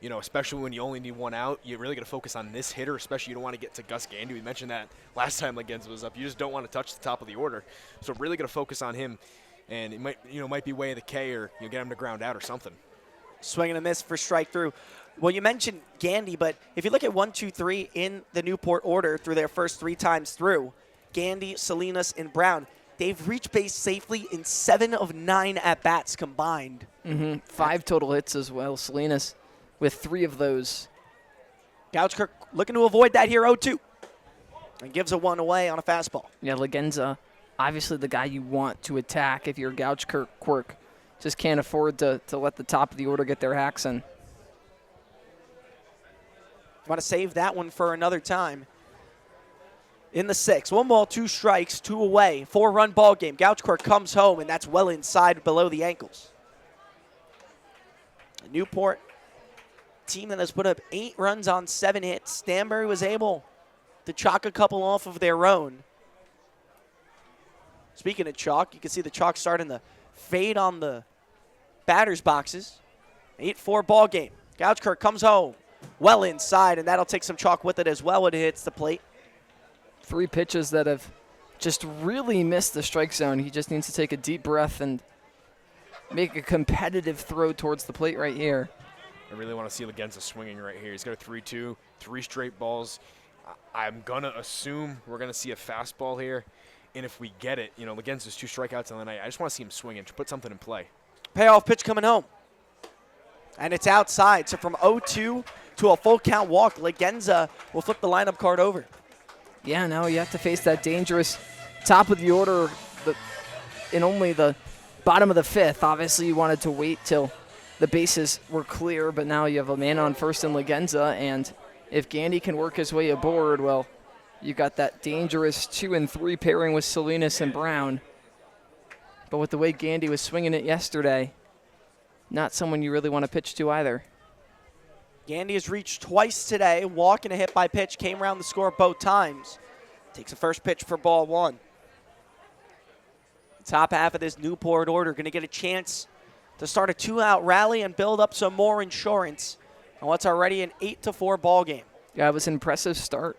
especially when you only need one out, you really got to focus on this hitter, especially you don't want to get to Gus Gandy. We mentioned that last time Legenza was up. You just don't want to touch the top of the order. So really got to focus on him, and it might be way of the K or get him to ground out or something. Swing and a miss for strike through. Well, you mentioned Gandy, but if you look at 1, 2, 3 in the Newport order through their first 3 times through, Gandy, Salinas, and Brown, they've reached base safely in 7 of 9 at-bats combined. 5 total hits as well. Salinas with 3 of those. Gouchkirk looking to avoid that here 0-2 and gives a 1 away on a fastball. Yeah, Legenza, obviously the guy you want to attack if you're Gouchkirk. Just can't afford to let the top of the order get their hacks in. Want to save that one for another time. In the 6th, 1 ball, 2 strikes, 2 away, 4-run ball game. Gouchkirk comes home, and that's well inside below the ankles. Newport, team that has put up 8 runs on 7 hits. Danbury was able to chalk a couple off of their own. Speaking of chalk, you can see the chalk starting to fade on the batter's boxes. 8-4 ball game. Gouchkirk comes home well inside, and that'll take some chalk with it as well when it hits the plate. 3 pitches that have just really missed the strike zone. He just needs to take a deep breath and make a competitive throw towards the plate right here. I really want to see Legenza swinging right here. He's got a 3-2, 3 straight balls. I'm going to assume we're going to see a fastball here. And if we get it, Legenza's 2 strikeouts on the night. I just want to see him swing and put something in play. Payoff pitch coming home. And it's outside. So from 0-2 to a full count walk, Legenza will flip the lineup card over. Yeah, now you have to face that dangerous top of the order in only the bottom of the 5th. Obviously, you wanted to wait till the bases were clear, but now you have a man on first in Legenza, and if Gandy can work his way aboard, well, you got that dangerous 2 and 3 pairing with Salinas and Brown. But with the way Gandy was swinging it yesterday, not someone you really want to pitch to either. Gandy has reached twice today. Walk and a hit by pitch came around the score both times. Takes the first pitch for ball 1. Top half of this Newport order going to get a chance to start a 2-out rally and build up some more insurance on what's already an 8-4 ball game. Yeah, it was an impressive start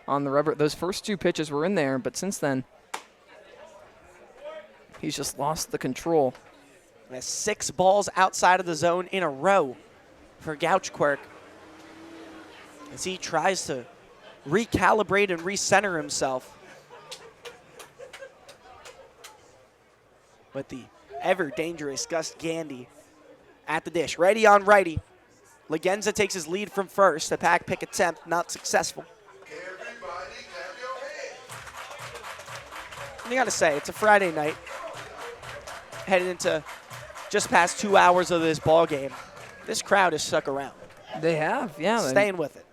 on the rubber. Those first 2 pitches were in there, but since then, he's just lost the control. And 6 balls outside of the zone in a row for Gouchkirk as he tries to recalibrate and recenter himself. But the ever-dangerous Gus Gandy at the dish. Righty on righty. Legenza takes his lead from first. The pack pick attempt not successful. And you got to say, it's a Friday night. Headed into just past 2 hours of this ball game. This crowd has stuck around. They have, yeah. Staying with it.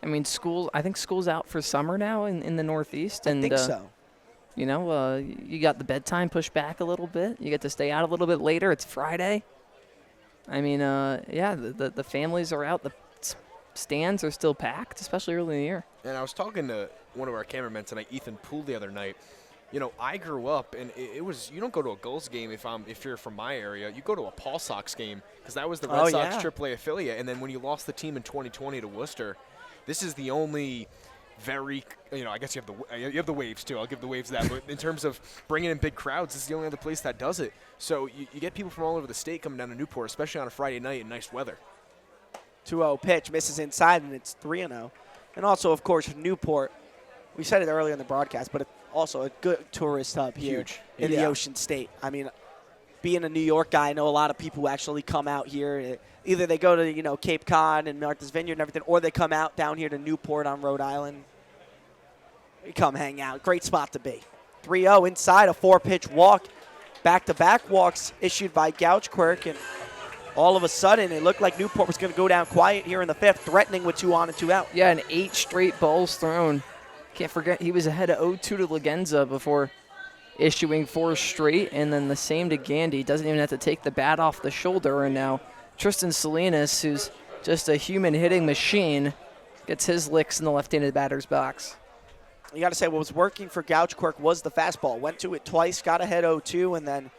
I mean, I think school's out for summer now in the Northeast. And, I think so. You got the bedtime pushed back a little bit. You get to stay out a little bit later. It's Friday. I mean, the families are out. The stands are still packed, especially early in the year. And I was talking to one of our cameramen tonight, Ethan Poole, the other night. I grew up, and it was, you don't go to a Gulls game if you're from my area. You go to a Paul Sox game because that was the Red Sox AAA affiliate. And then when you lost the team in 2020 to Worcester, this is the only very, I guess you have the Waves too. I'll give the Waves that. But in terms of bringing in big crowds, this is the only other place that does it. So you get people from all over the state coming down to Newport, especially on a Friday night in nice weather. 2-0 pitch, misses inside, and it's 3-0. And also, of course, Newport, we said it earlier in the broadcast, but it's also a good tourist hub here in the Ocean State. I mean, being a New York guy, I know a lot of people who actually come out here. Either they go to, Cape Cod and Martha's Vineyard and everything, or they come out down here to Newport on Rhode Island. We come hang out. Great spot to be. 3-0 inside, a 4-pitch walk. Back-to-back walks issued by Gouchkirk, and all of a sudden it looked like Newport was going to go down quiet here in the 5th, threatening with 2 on and 2 out. Yeah, and 8 straight balls thrown. Can't forget he was ahead of 0-2 to Legenza before issuing 4 straight, and then the same to Gandy. Doesn't even have to take the bat off the shoulder, and now Tristan Salinas, who's just a human hitting machine, gets his licks in the left-handed batter's box. You got to say what was working for Gouchkirk was the fastball. Went to it twice, got ahead 0-2, and then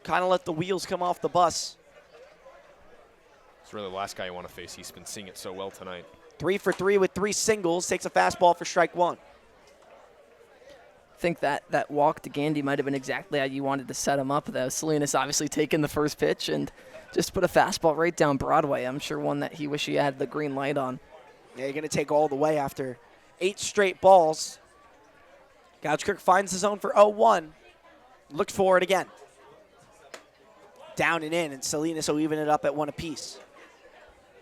kind of let the wheels come off the bus. It's really the last guy you want to face. He's been seeing it so well tonight. 3 for 3 with 3 singles. Takes a fastball for strike one. I think that walk to Gandy might have been exactly how you wanted to set him up, though. Salinas obviously taking the first pitch and just put a fastball right down Broadway. I'm sure one that he wish he had the green light on. Yeah, you're going to take all the way after 8 straight balls. Gouchkirk finds the zone for 0-1. Looks for it again. Down and in, and Salinas will even it up at 1 apiece.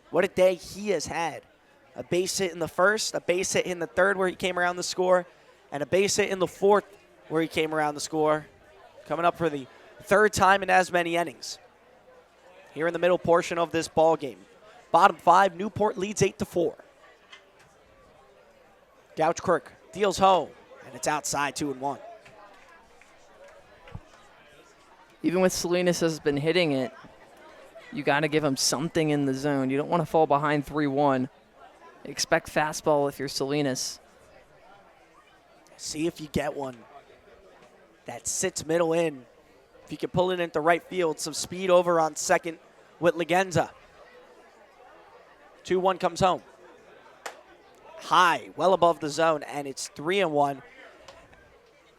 What a day he has had. A base hit in the first, a base hit in the third where he came around the score, and a base hit in the fourth where he came around the score. Coming up for the third time in as many innings. Here in the middle portion of this ball game. Bottom 5, Newport leads 8-4. Gouchkirk deals home, and it's outside 2-1. Even with Salinas has been hitting it, you got to give him something in the zone. You don't want to fall behind 3-1. Expect fastball if you're Salinas. See if you get one that sits middle in. If you can pull it into right field, some speed over on second with Legenza. 2-1 comes home. High, well above the zone, and it's 3-1.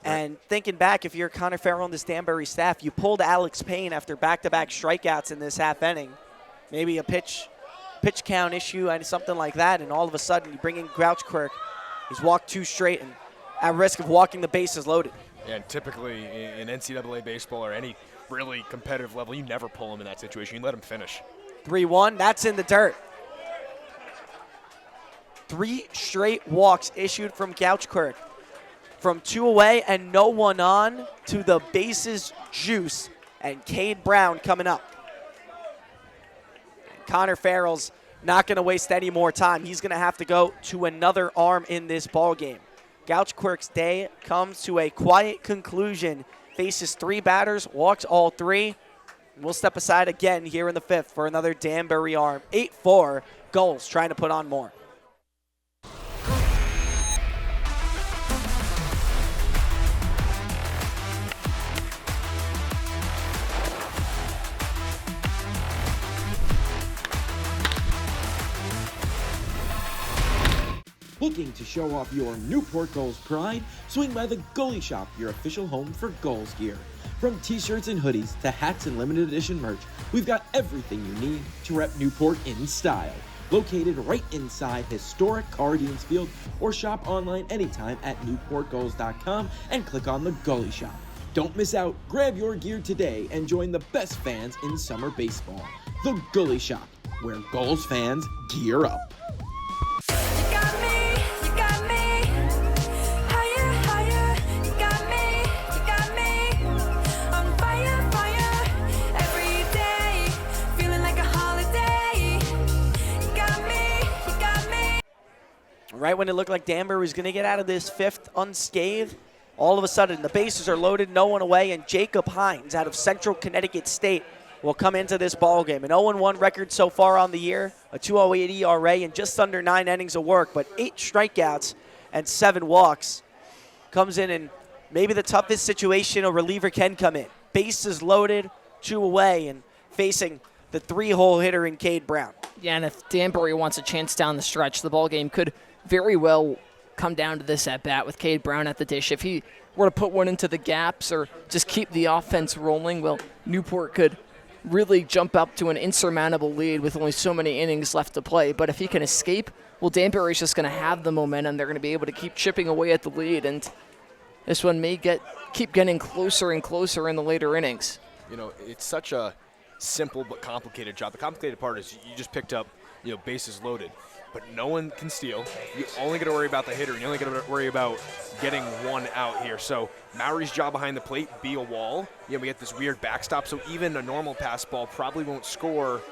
And thinking back, if you're Connor Farrell and this Danbury staff, you pulled Alex Payne after back-to-back strikeouts in this half inning. Maybe a pitch count issue and something like that, and all of a sudden you bring in Gouchkirk. He's walked 2 straight and at risk of walking the bases loaded. Yeah, and typically in NCAA baseball or any really competitive level, you never pull him in that situation. You let him finish. 3-1, that's in the dirt. 3 straight walks issued from Gouchkirk. From 2 away and no one on to the bases juice, and Cade Brown coming up. Connor Farrell's not going to waste any more time. He's going to have to go to another arm in this ball game. Gouchkirk's day comes to a quiet conclusion. Faces 3 batters, walks all 3. We'll step aside again here in the 5th for another Danbury arm. 8-4, Gulls trying to put on more. Looking to show off your Newport Gulls pride? Swing by the Goalie Shop, your official home for Gulls gear. From t-shirts and hoodies to hats and limited edition merch, we've got everything you need to rep Newport in style. Located right inside historic Cardines Field, or shop online anytime at newportgulls.com and click on the Goalie Shop. Don't miss out, grab your gear today and join the best fans in summer baseball. The Goalie Shop, where Gulls fans gear up. Right when it looked like Danbury was going to get out of this 5th unscathed, all of a sudden the bases are loaded, no one away, and Jacob Hines out of Central Connecticut State will come into this ballgame. An 0-1 record so far on the year, a 2.08 ERA, and just under 9 innings of work, but 8 strikeouts and 7 walks. Comes in maybe the toughest situation a reliever can come in. Bases loaded, 2 away, and facing the 3-hole hitter in Cade Brown. Yeah, and if Danbury wants a chance down the stretch, the ballgame could very well come down to this at-bat with Cade Brown at the dish. If he were to put one into the gaps or just keep the offense rolling, well, Newport could really jump up to an insurmountable lead with only so many innings left to play. But if he can escape, well, Danbury's just going to have the momentum. They're going to be able to keep chipping away at the lead, and this one may keep getting closer and closer in the later innings. You know, it's such a simple but complicated job. The complicated part is you just picked up, bases loaded. But no one can steal. You only got to worry about the hitter, and you only got to worry about getting one out here. So Maury's job behind the plate, be a wall. We get this weird backstop, so even a normal pass ball probably won't score.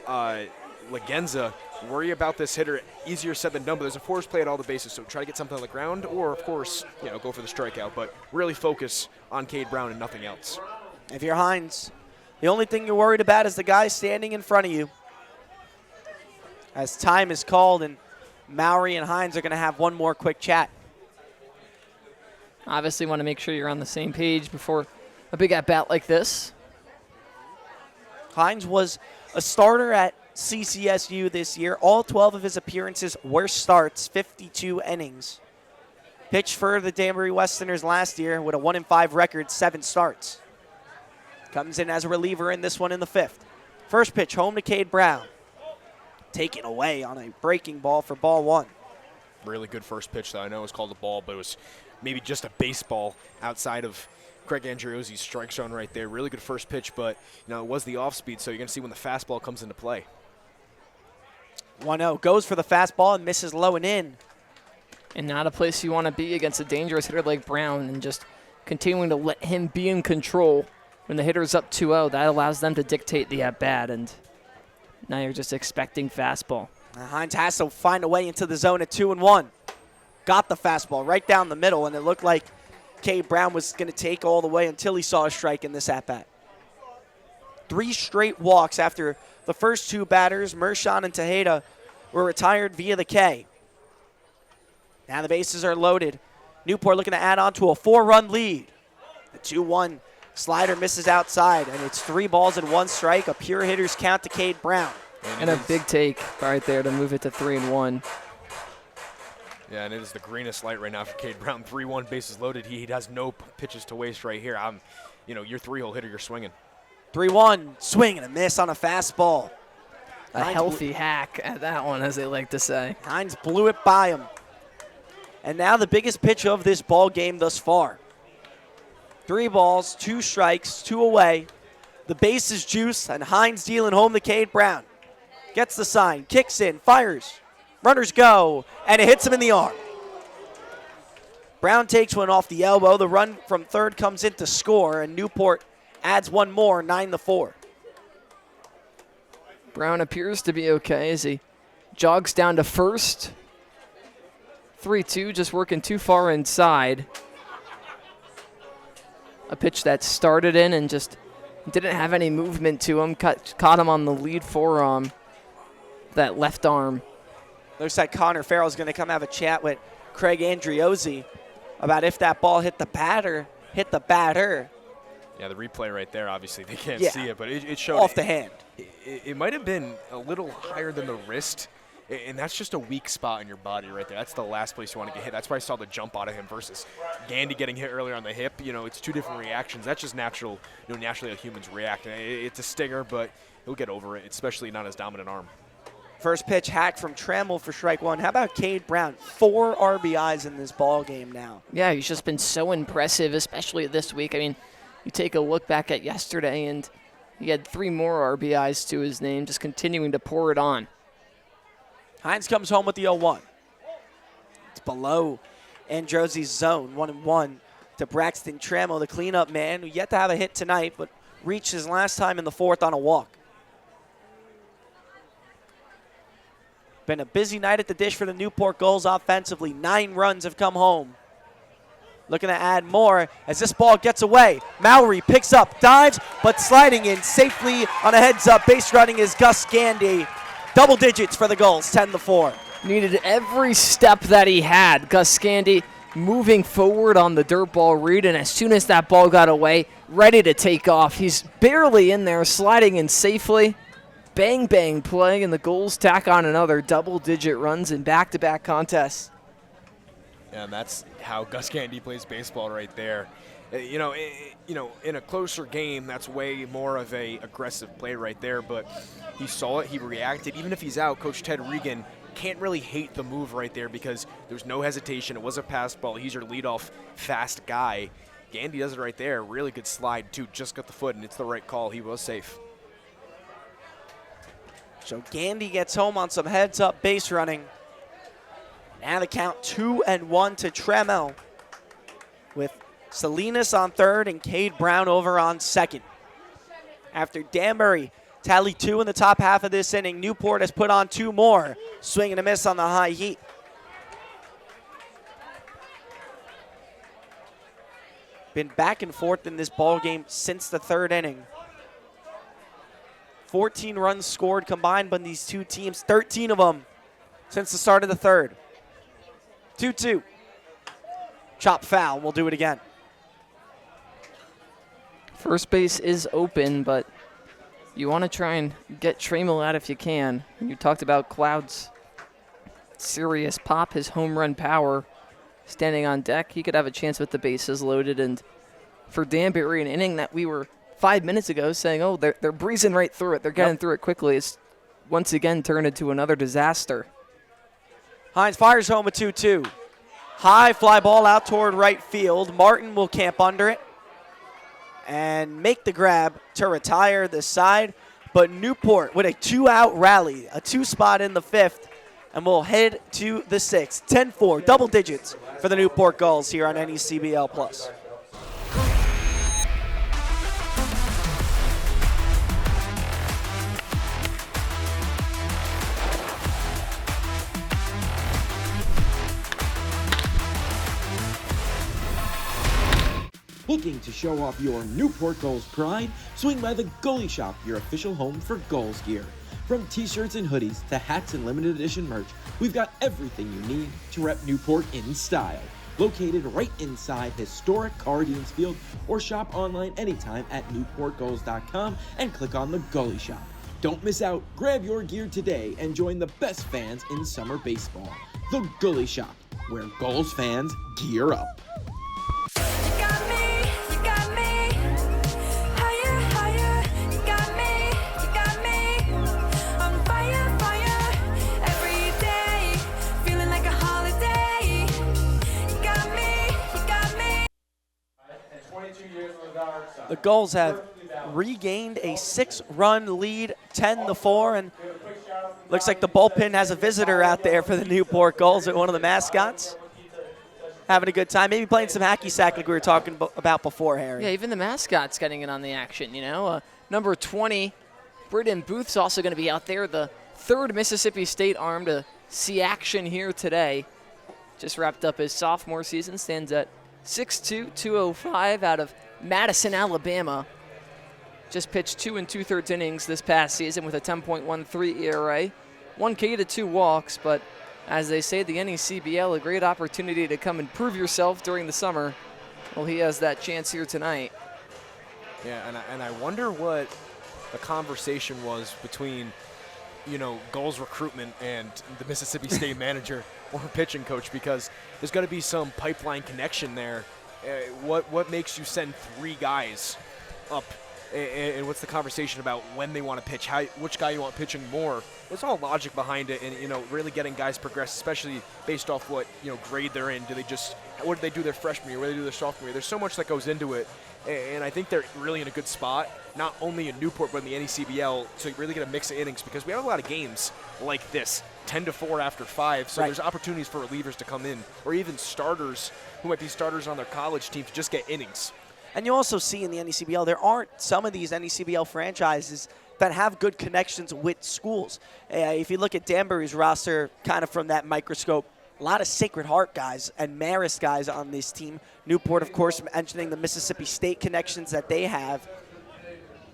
Legenza, worry about this hitter. Easier said than done, but there's a force play at all the bases, so try to get something on the ground, or, of course, go for the strikeout. But really focus on Cade Brown and nothing else. If you're Hines, the only thing you're worried about is the guy standing in front of you. As time is called, and Maury and Hines are going to have one more quick chat. Obviously want to make sure you're on the same page before a big at-bat like this. Hines was a starter at CCSU this year. All 12 of his appearances were starts, 52 innings. Pitched for the Danbury Westerners last year with a 1-5 record, 7 starts. Comes in as a reliever in this one in the 5th. First pitch home to Cade Brown. Taken away on a breaking ball for ball 1. Really good first pitch, though. I know it was called a ball, but it was maybe just a baseball outside of Craig Andriozzi's strike zone right there. Really good first pitch, but it was the off speed, so you're going to see when the fastball comes into play. 1-0 goes for the fastball and misses low and in. And not a place you want to be against a dangerous hitter like Brown, and just continuing to let him be in control. When the hitter's up 2-0, that allows them to dictate the at-bat, and now you're just expecting fastball. Hines has to find a way into the zone at 2-1. Got the fastball right down the middle, and it looked like Cade Brown was going to take all the way until he saw a strike in this at-bat. 3 straight walks after the first 2 batters, Mershon and Tejeda, were retired via the K. Now the bases are loaded. Newport looking to add on to a 4-run lead. The 2-1 slider misses outside, and it's 3 balls and 1 strike, a pure hitter's count to Cade Brown. And a big take right there to move it to 3-1. Yeah, and it is the greenest light right now for Cade Brown. 3-1, bases loaded. He has no pitches to waste right here. Your 3-hole hitter, you're swinging. 3-1, swing and a miss on a fastball. A healthy hack at that one, as they like to say. Hines blew it by him. And now the biggest pitch of this ball game thus far. 3 balls, 2 strikes, 2 away. The base is juice, and Hines dealing home to Cade Brown. Gets the sign, kicks in, fires. Runners go, and it hits him in the arm. Brown takes one off the elbow. The run from third comes in to score, and Newport adds 1 more, 9-4. Brown appears to be okay as he jogs down to first. 3-2, just working too far inside. A pitch that started in and just didn't have any movement to him. Caught him on the lead forearm, that left arm. Looks like Connor Farrell's going to come have a chat with Craig Andriozzi about if that ball hit the batter. Yeah, the replay right there, obviously they can't Yeah. see it, but it showed Off the hand. It might have been a little higher than the wrist, and that's just a weak spot in your body right there. That's the last place you want to get hit. That's why I saw the jump out of him versus Gandy getting hit earlier on the hip. It's 2 different reactions. That's just natural. Naturally how humans react. It's a stinger, but he'll get over it, especially not his dominant arm. First pitch hack from Trammell for strike 1. How about Cade Brown? 4 RBIs in this ball game now. Yeah, he's just been so impressive, especially this week. I mean, you take a look back at yesterday, and he had 3 more RBIs to his name, just continuing to pour it on. Hines comes home with the 0-1. It's below Androzzi's zone, 1-1 to Braxton Trammell, the cleanup man, who yet to have a hit tonight, but reached his last time in the 4th on a walk. Been a busy night at the dish for the Newport Gulls offensively. 9 runs have come home. Looking to add more as this ball gets away. Mowry picks up, dives, but sliding in safely on a heads-up base running is Gus Gandy. Double digits for the Gulls, 10-4. Needed every step that he had. Gus Gandy moving forward on the dirt ball read, and as soon as that ball got away, ready to take off. He's barely in there, sliding in safely. Bang, bang play, and the Gulls tack on another double-digit runs in back-to-back contests. And that's how Gus Gandy plays baseball right there. In a closer game, that's way more of a aggressive play right there, but he saw it, he reacted. Even if he's out, Coach Ted Regan can't really hate the move right there because there's no hesitation. It was a pass ball. He's your leadoff fast guy. Gandy does it right there. Really good slide, too. Just got the foot, and it's the right call. He was safe. So Gandy gets home on some heads-up base running. Now the count 2-1 to Trammell, with Salinas on third and Cade Brown over on second. After Danbury tallied 2 in the top half of this inning, Newport has put on 2 more. Swing and a miss on the high heat. Been back and forth in this ball game since the 3rd inning. 14 runs scored combined by these 2 teams, 13 of them since the start of the 3rd. 2-2. Chop foul. We'll do it again. First base is open, but you want to try and get Trammell out if you can. You talked about Cloud's serious pop, his home run power standing on deck. He could have a chance with the bases loaded. And for Danbury, an inning that we were 5 minutes ago saying, oh, they're breezing right through it. They're getting through it quickly. It's once again turned into another disaster. Hines fires home a 2-2. High fly ball out toward right field. Martin will camp under it and make the grab to retire the side. But Newport with a 2-out rally, a 2-spot in the 5th, and we'll head to the 6th. 10-4, double digits for the Newport Gulls here on NECBL Plus. Looking to show off your Newport Gulls pride? Swing by the Goalie Shop, your official home for Gulls gear. From t-shirts and hoodies to hats and limited edition merch, we've got everything you need to rep Newport in style. Located right inside historic Cardines Field, or shop online anytime at newportgulls.com and click on the Goalie Shop. Don't miss out, grab your gear today and join the best fans in summer baseball. The Goalie Shop, where Gulls fans gear up. The Gulls have regained a 6-run lead, 10-4, and looks like the bullpen has a visitor out there for the Newport Gulls at one of the mascots. Having a good time, maybe playing some hacky sack like we were talking about before, Harry. Yeah, even the mascot's getting in on the action, you know. Number 20, Britton Booth's also going to be out there, the 3rd Mississippi State arm to see action here today. Just wrapped up his sophomore season, stands at 6'2", 205 out of Madison, Alabama. Just pitched 2 2/3 innings this past season with a 10.13 ERA, 1 K to 2 walks, but as they say, the NECBL, a great opportunity to come and prove yourself during the summer. Well, he has that chance here tonight. Yeah, and I wonder what the conversation was between, you know, Gulls recruitment and the Mississippi State manager or pitching coach, because there's got to be some pipeline connection there. What makes you send 3 guys up, and what's the conversation about when they want to pitch, which guy you want pitching more? There's all logic behind it, and, you know, really getting guys progress, especially based off what, you know, grade they're in. What do they do their freshman year? What do they do their sophomore year? There's so much that goes into it, and I think they're really in a good spot, not only in Newport but in the NECBL, to really get a mix of innings, because we have a lot of games like this, 10-4 after 5, so there's opportunities for relievers to come in, or even starters who might be starters on their college team to just get innings. And you also see in the NECBL, there aren't some of these NECBL franchises that have good connections with schools. If you look at Danbury's roster, kind of from that microscope, a lot of Sacred Heart guys and Marist guys on this team. Newport, of course, mentioning the Mississippi State connections that they have.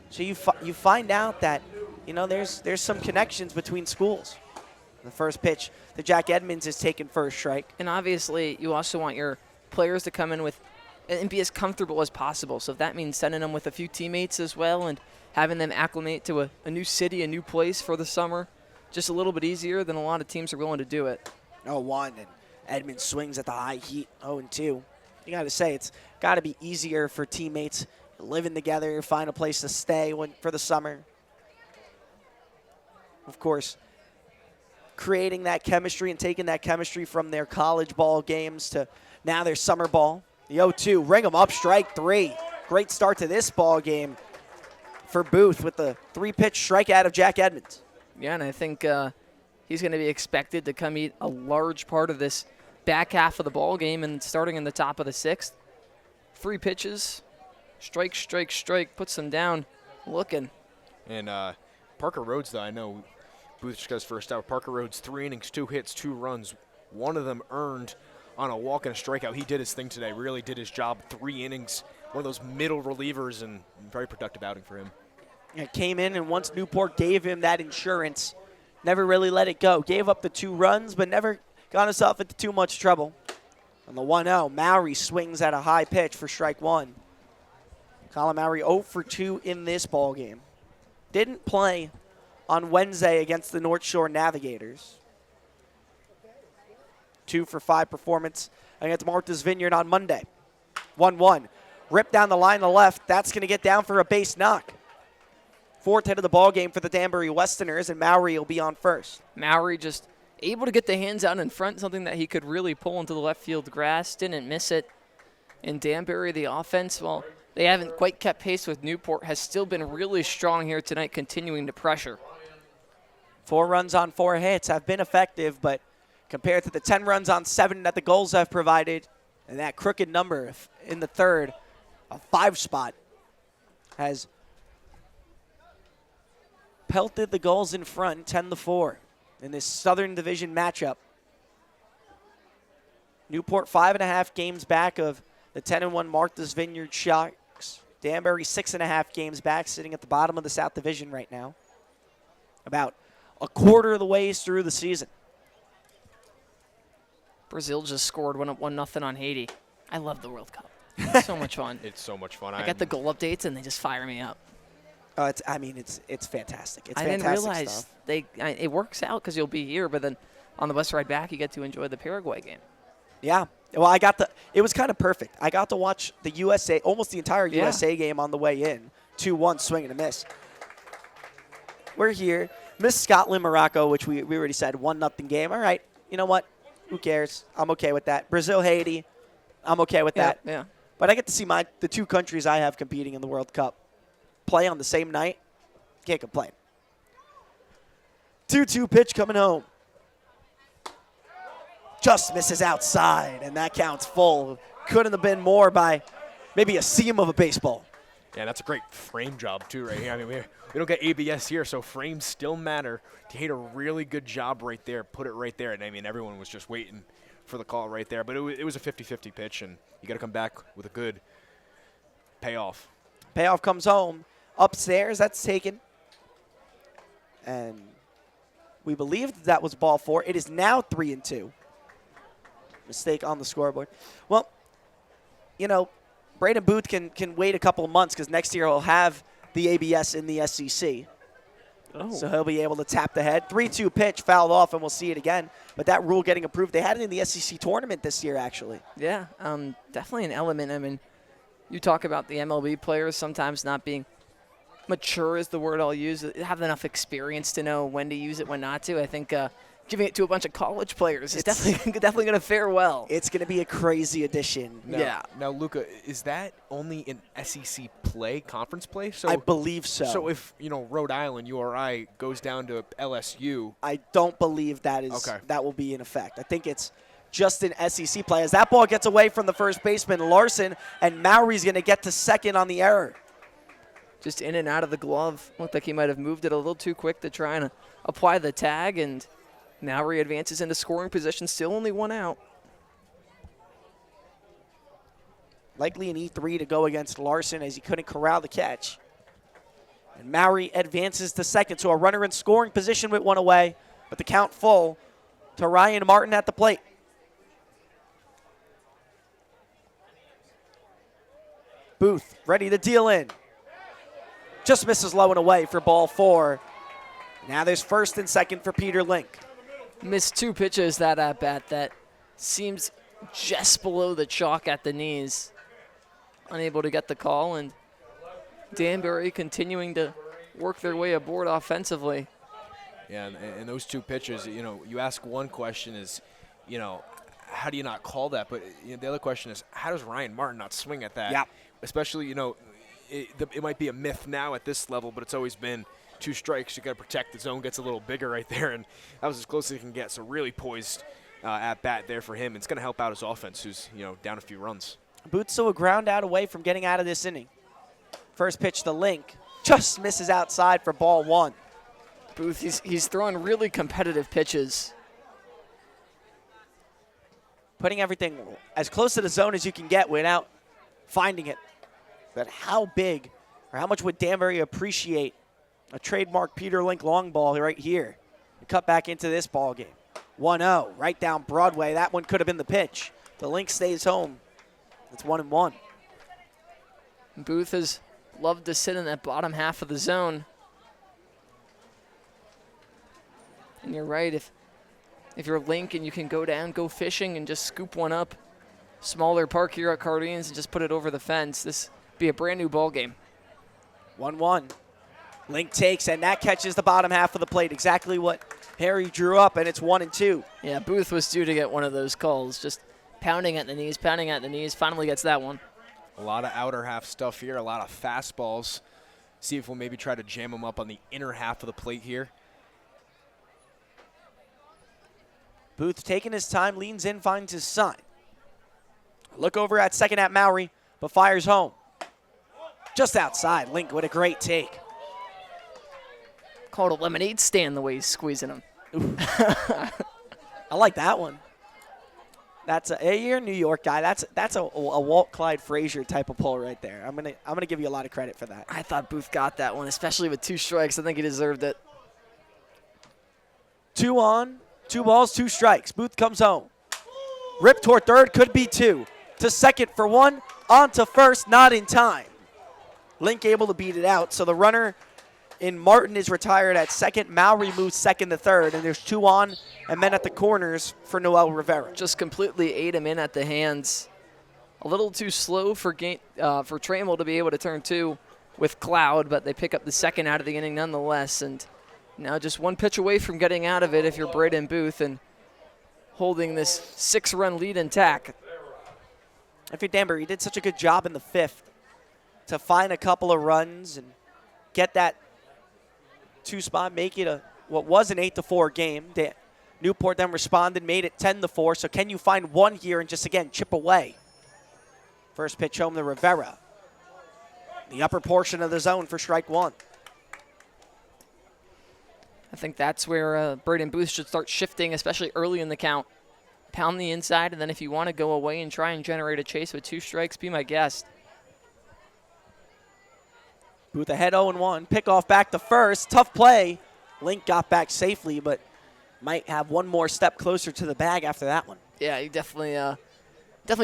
So you find out that, you know, there's some connections between schools. The first pitch to Jack Edmonds is taken first strike. And obviously, you also want your players to come in with and be as comfortable as possible. So if that means sending them with a few teammates as well and having them acclimate to a new city, a new place for the summer, just a little bit easier than a lot of teams are willing to do it. 0-1, and Edmonds swings at the high heat, 0-2. You got to say, it's got to be easier for teammates living together, find a place to stay for the summer. Of course, creating that chemistry and taking that chemistry from their college ball games to now their summer ball. The 0-2, ring them up, strike 3. Great start to this ball game for Booth with the 3-pitch strikeout of Jack Edmonds. Yeah, and I think he's going to be expected to come eat a large part of this back half of the ball game, and starting in the top of the 6th. 3 pitches, strike, strike, strike, puts them down looking. And Parker Rhodes, though, I know Booth just got his first out. Parker Rhodes, 3 innings, 2 hits, 2 runs. One of them earned on a walk and a strikeout. He did his thing today, really did his job. 3 innings, one of those middle relievers, and very productive outing for him. Yeah, came in, and once Newport gave him that insurance, never really let it go. Gave up the 2 runs, but never got himself into too much trouble. On the 1-0, Mowry swings at a high pitch for strike 1. Colin Mowry 0 for 2 in this ball game. didn't play on Wednesday against the North Shore Navigators. 2 for 5 performance against Martha's Vineyard on Monday. 1-1. Rip down the line on the left. That's going to get down for a base knock. Fourth hit of the ball game for the Danbury Westerners, and Mowry will be on first. Mowry just able to get the hands out in front, something that he could really pull into the left field grass. Didn't miss it. And Danbury, the offense, well, they haven't quite kept pace with Newport, has still been really strong here tonight, continuing to pressure. 4 runs on 4 hits have been effective, but compared to the 10 runs on 7 that the Gulls have provided, and that crooked number in the third, a 5 spot, has pelted the Gulls in front 10-4 in this Southern Division matchup. Newport 5.5 games back of the 10-1 Martha's Vineyard Sharks. Danbury 6.5 games back, sitting at the bottom of the South Division right now. About a quarter of the ways through the season. Brazil just scored 1-0 on Haiti. I love the World Cup. So much fun. It's so much fun. I get the goal updates and they just fire me up. It's fantastic. It's I fantastic didn't realize stuff. it works out because you'll be here, but then on the bus ride back, you get to enjoy the Paraguay game. Yeah. Well, it was kind of perfect. I got to watch the USA, almost the entire USA game on the way in. 2-1 swing and a miss. We're here. Miss Scotland, Morocco, which we already said 1-0 game. All right. You know what? Who cares? I'm okay with that. Brazil, Haiti. I'm okay with that. Yeah. But I get to see the 2 countries I have competing in the World Cup play on the same night. Can't complain. 2-2 pitch coming home. Just misses outside, and that counts full. Couldn't have been more by maybe a seam of a baseball. Yeah, that's a great frame job, too, right here. I mean, we don't get ABS here, so frames still matter. He did a really good job right there, put it right there. And, I mean, everyone was just waiting for the call right there. But it was a 50-50 pitch, and you got to come back with a good payoff. Payoff comes home. Upstairs, that's taken. And we believe that was ball 4. It is now 3-2. Mistake on the scoreboard. Well, you know, Braden Booth can wait a couple of months because next year he'll have the ABS in the SEC. Oh. So he'll be able to tap the head. 3-2 pitch, fouled off, and we'll see it again. But that rule getting approved. They had it in the SEC tournament this year, actually. Yeah, definitely an element. I mean, you talk about the MLB players sometimes not being mature is the word I'll use, have enough experience to know when to use it, when not to. I think giving it to a bunch of college players is definitely going to fare well. It's going to be a crazy addition. Now, Luca, is that only in SEC play, conference play? So I believe so. So if, Rhode Island, URI, goes down to LSU. I don't believe that will be in effect. I think it's just in SEC play. As that ball gets away from the first baseman, Larson, and Mowry's going to get to second on the error. Just in and out of the glove. Looked like he might have moved it a little too quick to try and apply the tag, and Mowry advances into scoring position, still only 1 out. Likely an E3 to go against Larson as he couldn't corral the catch. And Mowry advances to second, so a runner in scoring position with 1 away, but the count full to Ryan Martin at the plate. Booth ready to deal in. Just misses low and away for ball 4. Now there's first and second for Peter Link. Missed 2 pitches that at bat. That seems just below the chalk at the knees. Unable to get the call, and Danbury continuing to work their way aboard offensively. Yeah, and those 2 pitches, you ask one question is, how do you not call that? But the other question is, how does Ryan Martin not swing at that? Yeah. Especially, it might be a myth now at this level, but it's always been 2 strikes. You got to protect. The zone gets a little bigger right there, and that was as close as he can get. So really poised at bat there for him. It's going to help out his offense, who's down a few runs. Booth so a ground out away from getting out of this inning. First pitch to Link, just misses outside for ball 1. Booth, he's throwing really competitive pitches. Putting everything as close to the zone as you can get without finding it. But how big or how much would Danbury appreciate a trademark Peter Link long ball right here? Cut back into this ball game. 1-0, right down Broadway. That one could have been the pitch. The Link stays home. It's 1-1. Booth has loved to sit in that bottom half of the zone. And you're right, if you're Link and you can go down, go fishing, and just scoop one up, smaller park here at Cardines and just put it over the fence, this be a brand new ball game. 1-1. Link takes, and that catches the bottom half of the plate. Exactly what Harry drew up, and it's 1-2. Yeah, Booth was due to get one of those calls. Just pounding at the knees, finally gets that one. A lot of outer half stuff here, a lot of fastballs. See if we'll maybe try to jam them up on the inner half of the plate here. Booth taking his time, leans in, finds his sign. Look over at second at Mowry, but fires home. Just outside, Link with a great take. Called a lemonade stand the way he's squeezing him. I like that one. That's you're a New York guy. That's a Walt Clyde Frazier type of pull right there. I'm gonna give you a lot of credit for that. I thought Booth got that one, especially with 2 strikes. I think he deserved it. 2 on, 2 balls, 2 strikes. Booth comes home. Rip toward third, could be 2. To second for 1, on to first, not in time. Link able to beat it out, so the runner in Martin is retired at second. Mowry moves second to third, and there's 2 on and men at the corners for Noel Rivera. Just completely ate him in at the hands. A little too slow for Trammell to be able to turn 2 with Cloud, but they pick up the second out of the inning nonetheless. And now just 1 pitch away from getting out of it if you're Braden Booth and holding this 6-run lead intact. If you're Danbury, you did such a good job in the 5th to find a couple of runs and get that 2 spot, make it what was an 8-4 game. Newport then responded, made it 10-4. So can you find 1 here and just, again, chip away? First pitch home to Rivera. The upper portion of the zone for strike 1. I think that's where Braden Booth should start shifting, especially early in the count. Pound the inside, and then if you want to go away and try and generate a chase with 2 strikes, be my guest. Booth ahead 0-1. Pickoff back to first. Tough play. Link got back safely, but might have 1 more step closer to the bag after that one. Yeah, he definitely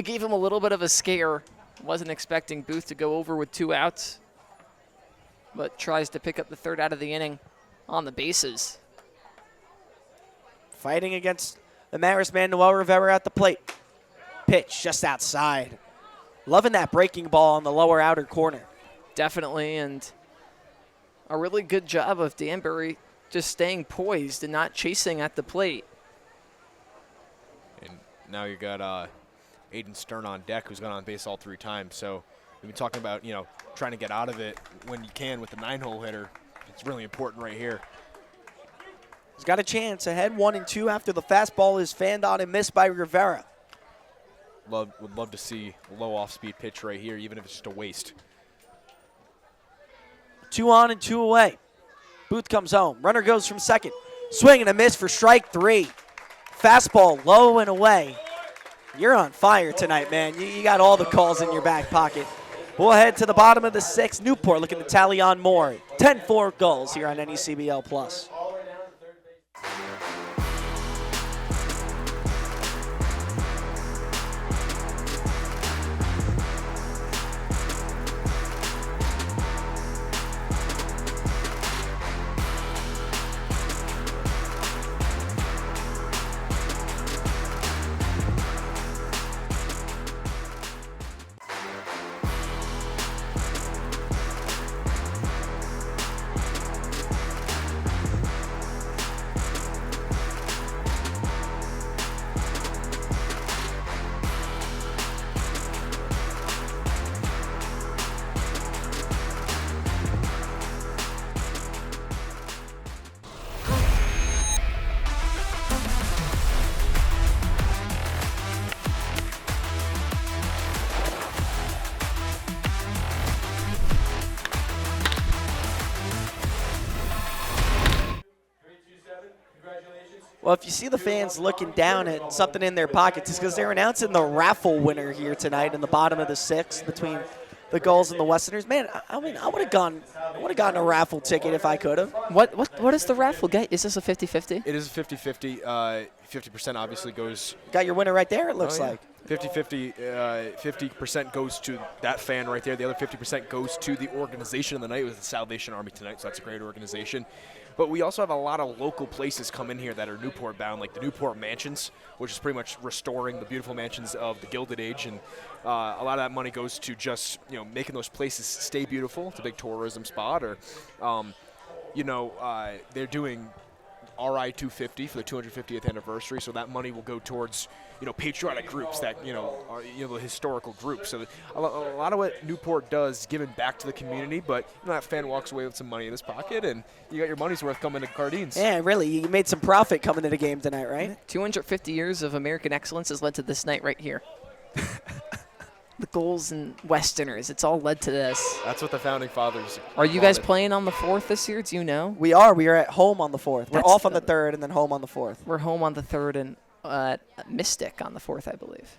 gave him a little bit of a scare. Wasn't expecting Booth to go over with 2 outs, but tries to pick up the 3rd out of the inning on the bases. Fighting against the Marist man, Noel Rivera at the plate. Pitch just outside. Loving that breaking ball on the lower outer corner. Definitely, and a really good job of Danbury just staying poised and not chasing at the plate. And now you got Aiden Stern on deck, who's gone on base all 3 times. So we've been talking about, trying to get out of it when you can with the 9-hole hitter. It's really important right here. He's got a chance ahead 1-2 after the fastball is fanned on and missed by Rivera. Would love to see a low off-speed pitch right here, even if it's just a waste. 2 on and 2 away. Booth comes home. Runner goes from second. Swing and a miss for strike 3. Fastball low and away. You're on fire tonight, man. You got all the calls in your back pocket. We'll head to the bottom of the 6th. Newport looking to tally on more. 10-4 Gulls here on NECBL Plus. Well, if you see the fans looking down at something in their pockets, it's because they're announcing the raffle winner here tonight in the bottom of the 6th between the Gulls and the Westerners. Man, I would have gotten a raffle ticket if I could have. What does the raffle get? Is this a 50-50? It is a 50-50. 50% obviously goes. Got your winner right there, it looks like. 50-50. 50% goes to that fan right there. The other 50% goes to the organization of the night. It was the Salvation Army tonight, so that's a great organization. But we also have a lot of local places come in here that are Newport bound, like the Newport Mansions, which is pretty much restoring the beautiful mansions of the Gilded Age, and a lot of that money goes to just making those places stay beautiful. It's a big tourism spot. Or they're doing RI 250 for the 250th anniversary, so that money will go towards patriotic groups that are the historical groups. So a lot of what Newport does is giving back to the community, but that fan walks away with some money in his pocket, and you got your money's worth coming to Cardines. Yeah, really, you made some profit coming to the game tonight, right? 250 years of American excellence has led to this night right here. The Gulls and Westerners, it's all led to this. That's what the founding fathers. Are you guys playing on the 4th this year? Do you know? We are. We are at home on the 4th. We're off on the 3rd and then home on the 4th. We're home on the 3rd and Mystic on the 4th, I believe.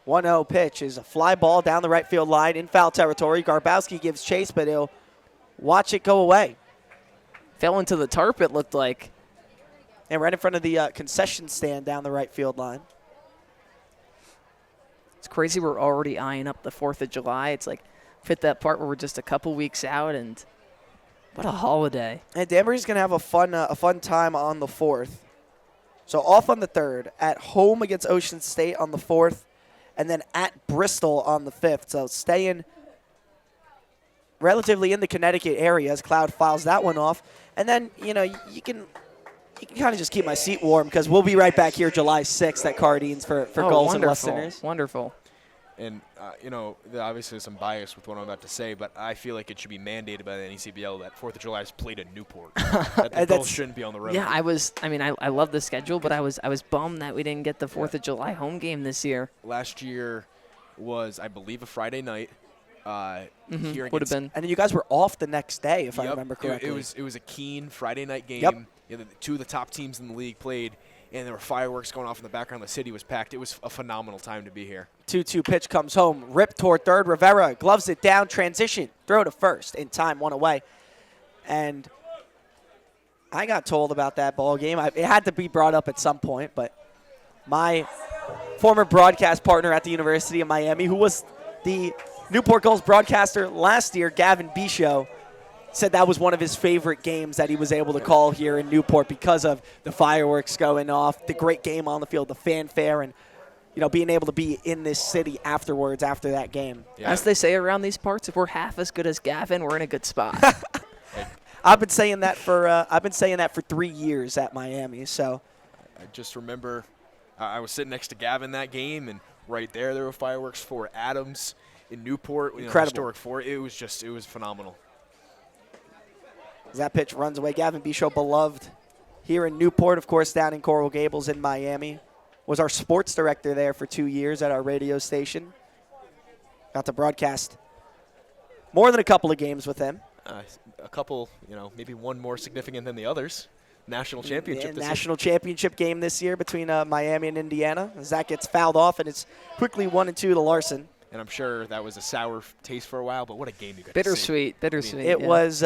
1-0 pitch is a fly ball down the right field line in foul territory. Garbowski gives chase, but he'll watch it go away. Fell into the tarp, it looked like. And right in front of the concession stand down the right field line. It's crazy we're already eyeing up the 4th of July. It's like fit that part where we're just a couple weeks out, and what a holiday. And Danbury's going to have a fun time on the 4th. So off on the 3rd, at home against Ocean State on the 4th, and then at Bristol on the 5th. So staying relatively in the Connecticut area as Cloud files that one off. And then, you can kind of just keep my seat warm because we'll be right back here July 6th at Cardines for Gulls and Westerners. Wonderful. And, obviously there's some bias with what I'm about to say, but I feel like it should be mandated by the NECBL that 4th of July is played in Newport. That the Gulls shouldn't be on the road. Yeah, I love the schedule, but I was bummed that we didn't get the 4th of July home game this year. Last year was, I believe, a Friday night. Would have been. And you guys were off the next day, if I remember correctly. It was a keen Friday night game. Yep. Two of the top teams in the league played, and there were fireworks going off in the background. The city was packed. It was a phenomenal time to be here. 2-2 pitch comes home. Rip toward third. Rivera gloves it down. Transition. Throw to first. In time. One away. And I got told about that ball game. It had to be brought up at some point, but my former broadcast partner at the University of Miami, who was the Newport Gulls broadcaster last year, Gavin Bisho, said that was one of his favorite games that he was able to call here in Newport because of the fireworks going off, the great game on the field, the fanfare, and being able to be in this city afterwards after that game. Yeah. As they say around these parts, if we're half as good as Gavin, we're in a good spot. I've been saying that for 3 years at Miami. So I just remember I was sitting next to Gavin that game, and right there were fireworks for Adams in Newport. Incredible. Historic for it was phenomenal. As that pitch runs away, Gavin Bisho, beloved here in Newport, of course, down in Coral Gables in Miami. Was our sports director there for 2 years at our radio station. Got to broadcast more than a couple of games with him. A couple, maybe one more significant than the others. National championship this National championship game this year between Miami and Indiana. As that gets fouled off, and it's quickly 1-2 to Larson. And I'm sure that was a sour taste for a while, but what a game you got Bittersweet. It was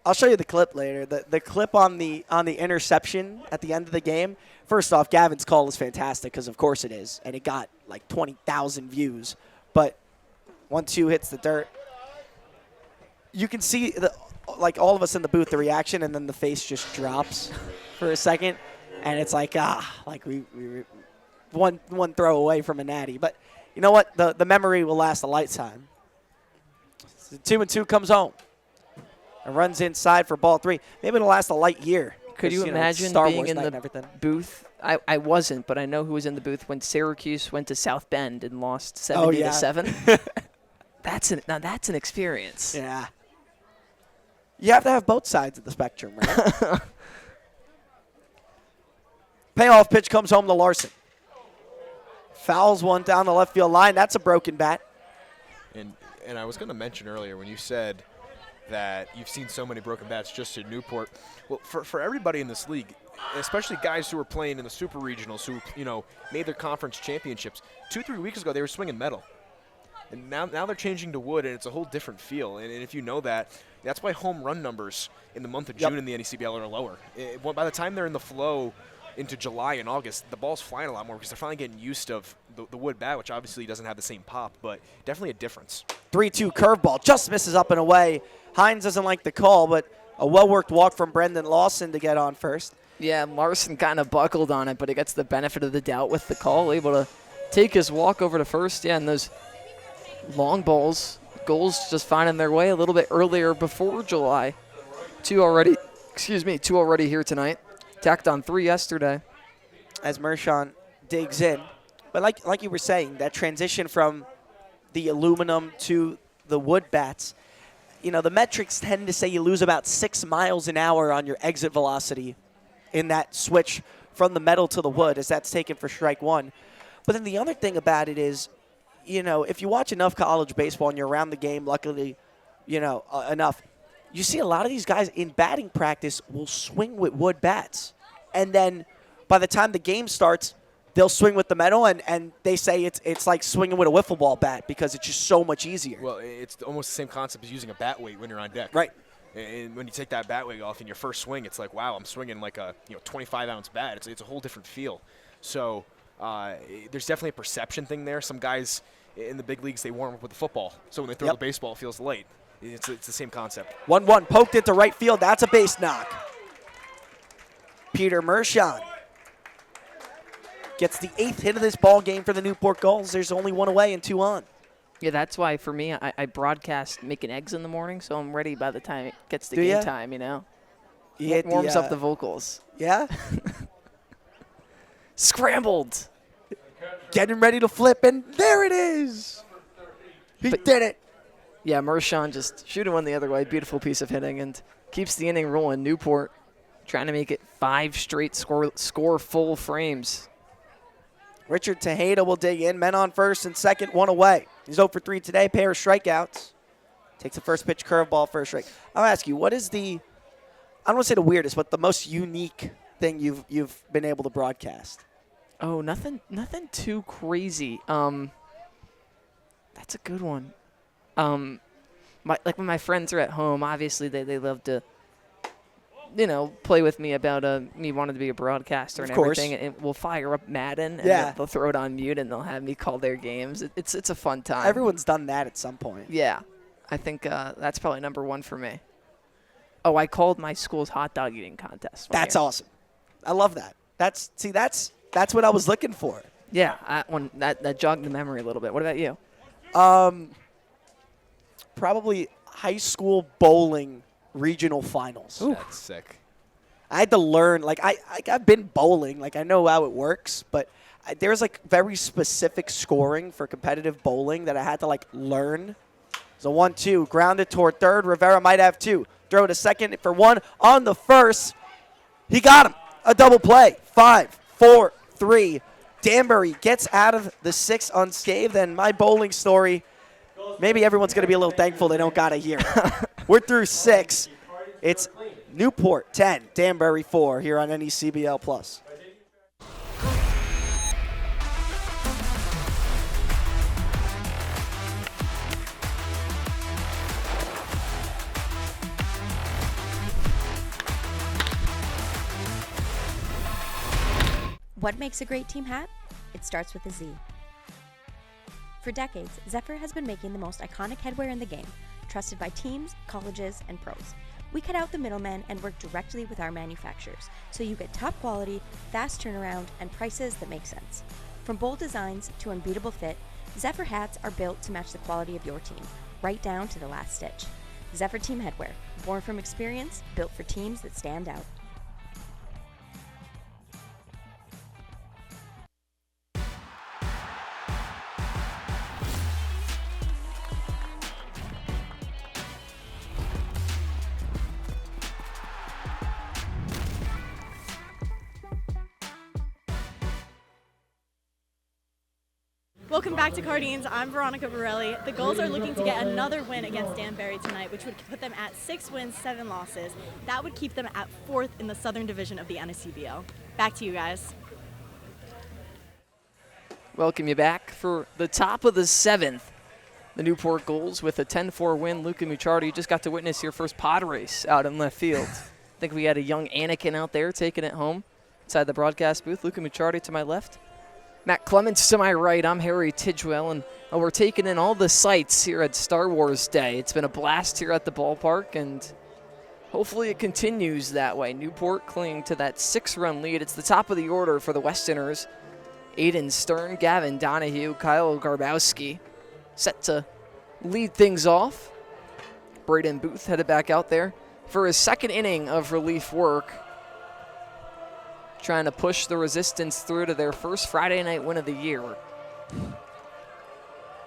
I'll show you the clip later. The clip on the interception at the end of the game. First off, Gavin's call is fantastic because of course it is, and it got like 20,000 views. But 1-2 hits the dirt. You can see all of us in the booth, the reaction, and then the face just drops for a second, and it's like we one throw away from a natty. But you know what? The memory will last a lifetime. So 2-2 comes home. And runs inside for ball 3. Maybe it'll last a light year. Could you imagine Star being Wars in night the booth? I wasn't, but I know who was in the booth when Syracuse went to South Bend and lost 70-7. That's an experience. Yeah. You have to have both sides of the spectrum, right? Payoff pitch comes home to Larson. Fouls one down the left field line. That's a broken bat. And I was going to mention earlier when you said that you've seen so many broken bats just in Newport. Well, for everybody in this league, especially guys who are playing in the super regionals who, made their conference championships, 2-3 weeks ago they were swinging metal. And now they're changing to wood, and it's a whole different feel. And if you know that, that's why home run numbers in the month of June in the NECBL are lower. By the time they're in the flow into July and August, the ball's flying a lot more because they're finally getting used to the wood bat, which obviously doesn't have the same pop, but definitely a difference. 3-2 curveball just misses up and away. Hines doesn't like the call, but A well-worked walk from Brendan Lawson to get on first. Yeah, Larson kind of buckled on it, but he gets the benefit of the doubt with the call, able to take his walk over to first. Yeah, and those long balls, goals just finding their way a little bit earlier before July. Two already here tonight. Tacked on 3 yesterday. As Mershon digs in. But like you were saying, that transition from the aluminum to the wood bats, the metrics tend to say you lose about 6 miles an hour on your exit velocity in that switch from the metal to the wood, as that's taken for strike one. But then the other thing about it is, if you watch enough college baseball and you're around the game, luckily, enough, you see a lot of these guys in batting practice will swing with wood bats. And then by the time the game starts, they'll swing with the metal, and they say it's like swinging with a wiffle ball bat because it's just so much easier. Well, it's almost the same concept as using a bat weight when you're on deck. Right. And when you take that bat weight off in your first swing, it's like, wow, I'm swinging like a 25-ounce bat. It's a whole different feel. So there's definitely a perception thing there. Some guys in the big leagues, they warm up with the football. So when they throw the baseball, it feels light. It's the same concept. 1-1, poked into right field. That's a base knock. Peter Mershon gets the 8th hit of this ball game for the Newport Gulls. There's only 1 away and 2 on. Yeah, that's why for me, I broadcast making eggs in the morning, so I'm ready by the time it gets to game time, It warms up the vocals. Yeah? Scrambled. Getting ready to flip, and there it is. He did it. Yeah, Mershon just shooting one the other way. Beautiful piece of hitting, and keeps the inning rolling. Newport trying to make it 5 straight score full frames. Richard Tejeda will dig in. Men on first and second, 1 away. He's 0 for 3 today, pair of strikeouts. Takes a first pitch curveball, first strike. I'll ask you, what is I don't want to say the weirdest, but the most unique thing you've been able to broadcast? Oh, nothing too crazy. That's a good one. When my friends are at home, obviously they love to, play with me about me wanting to be a broadcaster and everything. And we'll fire up Madden, and they'll throw it on mute, and they'll have me call their games. It's a fun time. Everyone's done that at some point. Yeah, I think that's probably number 1 for me. Oh, I called my school's hot dog eating contest. That's awesome. I love that. That's what I was looking for. Yeah, that jogged the memory a little bit. What about you? Probably high school bowling regional finals. Ooh. That's sick. I had to learn, I've been bowling, I know how it works, but there's very specific scoring for competitive bowling that I had to learn. So 1-2, grounded toward third. Rivera might have 2. Throw to second for 1 on the first. He got him. A double play. 5, 4, 3. Danbury gets out of the 6th unscathed, and my bowling story, maybe everyone's going to be a little thankful they don't got to hear. We're through 6. It's Newport 10, Danbury 4 here on NECBL Plus. What makes a great team hat? It starts with a Z. For decades, Zephyr has been making the most iconic headwear in the game, trusted by teams, colleges, and pros. We cut out the middleman and work directly with our manufacturers, so you get top quality, fast turnaround, and prices that make sense. From bold designs to unbeatable fit, Zephyr hats are built to match the quality of your team, right down to the last stitch. Zephyr Team Headwear, born from experience, built for teams that stand out. Welcome back to Cardines. I'm Veronica Borelli. The Gulls are looking to get another win against Danbury tonight, which would put them at 6 wins, 7 losses. That would keep them at 4th in the Southern Division of the NECBL. Back to you guys. Welcome you back for the top of the 7th. The Newport Gulls with a 10-4 win. Luca Mucciardi just got to witness your first pod race out in left field. I think we had a young Anakin out there taking it home inside the broadcast booth. Luca Mucciardi to my left. Matt Clements to my right. I'm Harry Tidgewell, and we're taking in all the sights here at Star Wars Day. It's been a blast here at the ballpark, and Hopefully it continues that way. Newport clinging to that 6-run lead. It's the top of the order for the Westerners. Aiden Stern, Gavin Donahue, Kyle Garbowski set to lead things off. Braden Booth headed back out there for his second inning of relief work, trying to push the Resistance through to their first Friday night win of the year.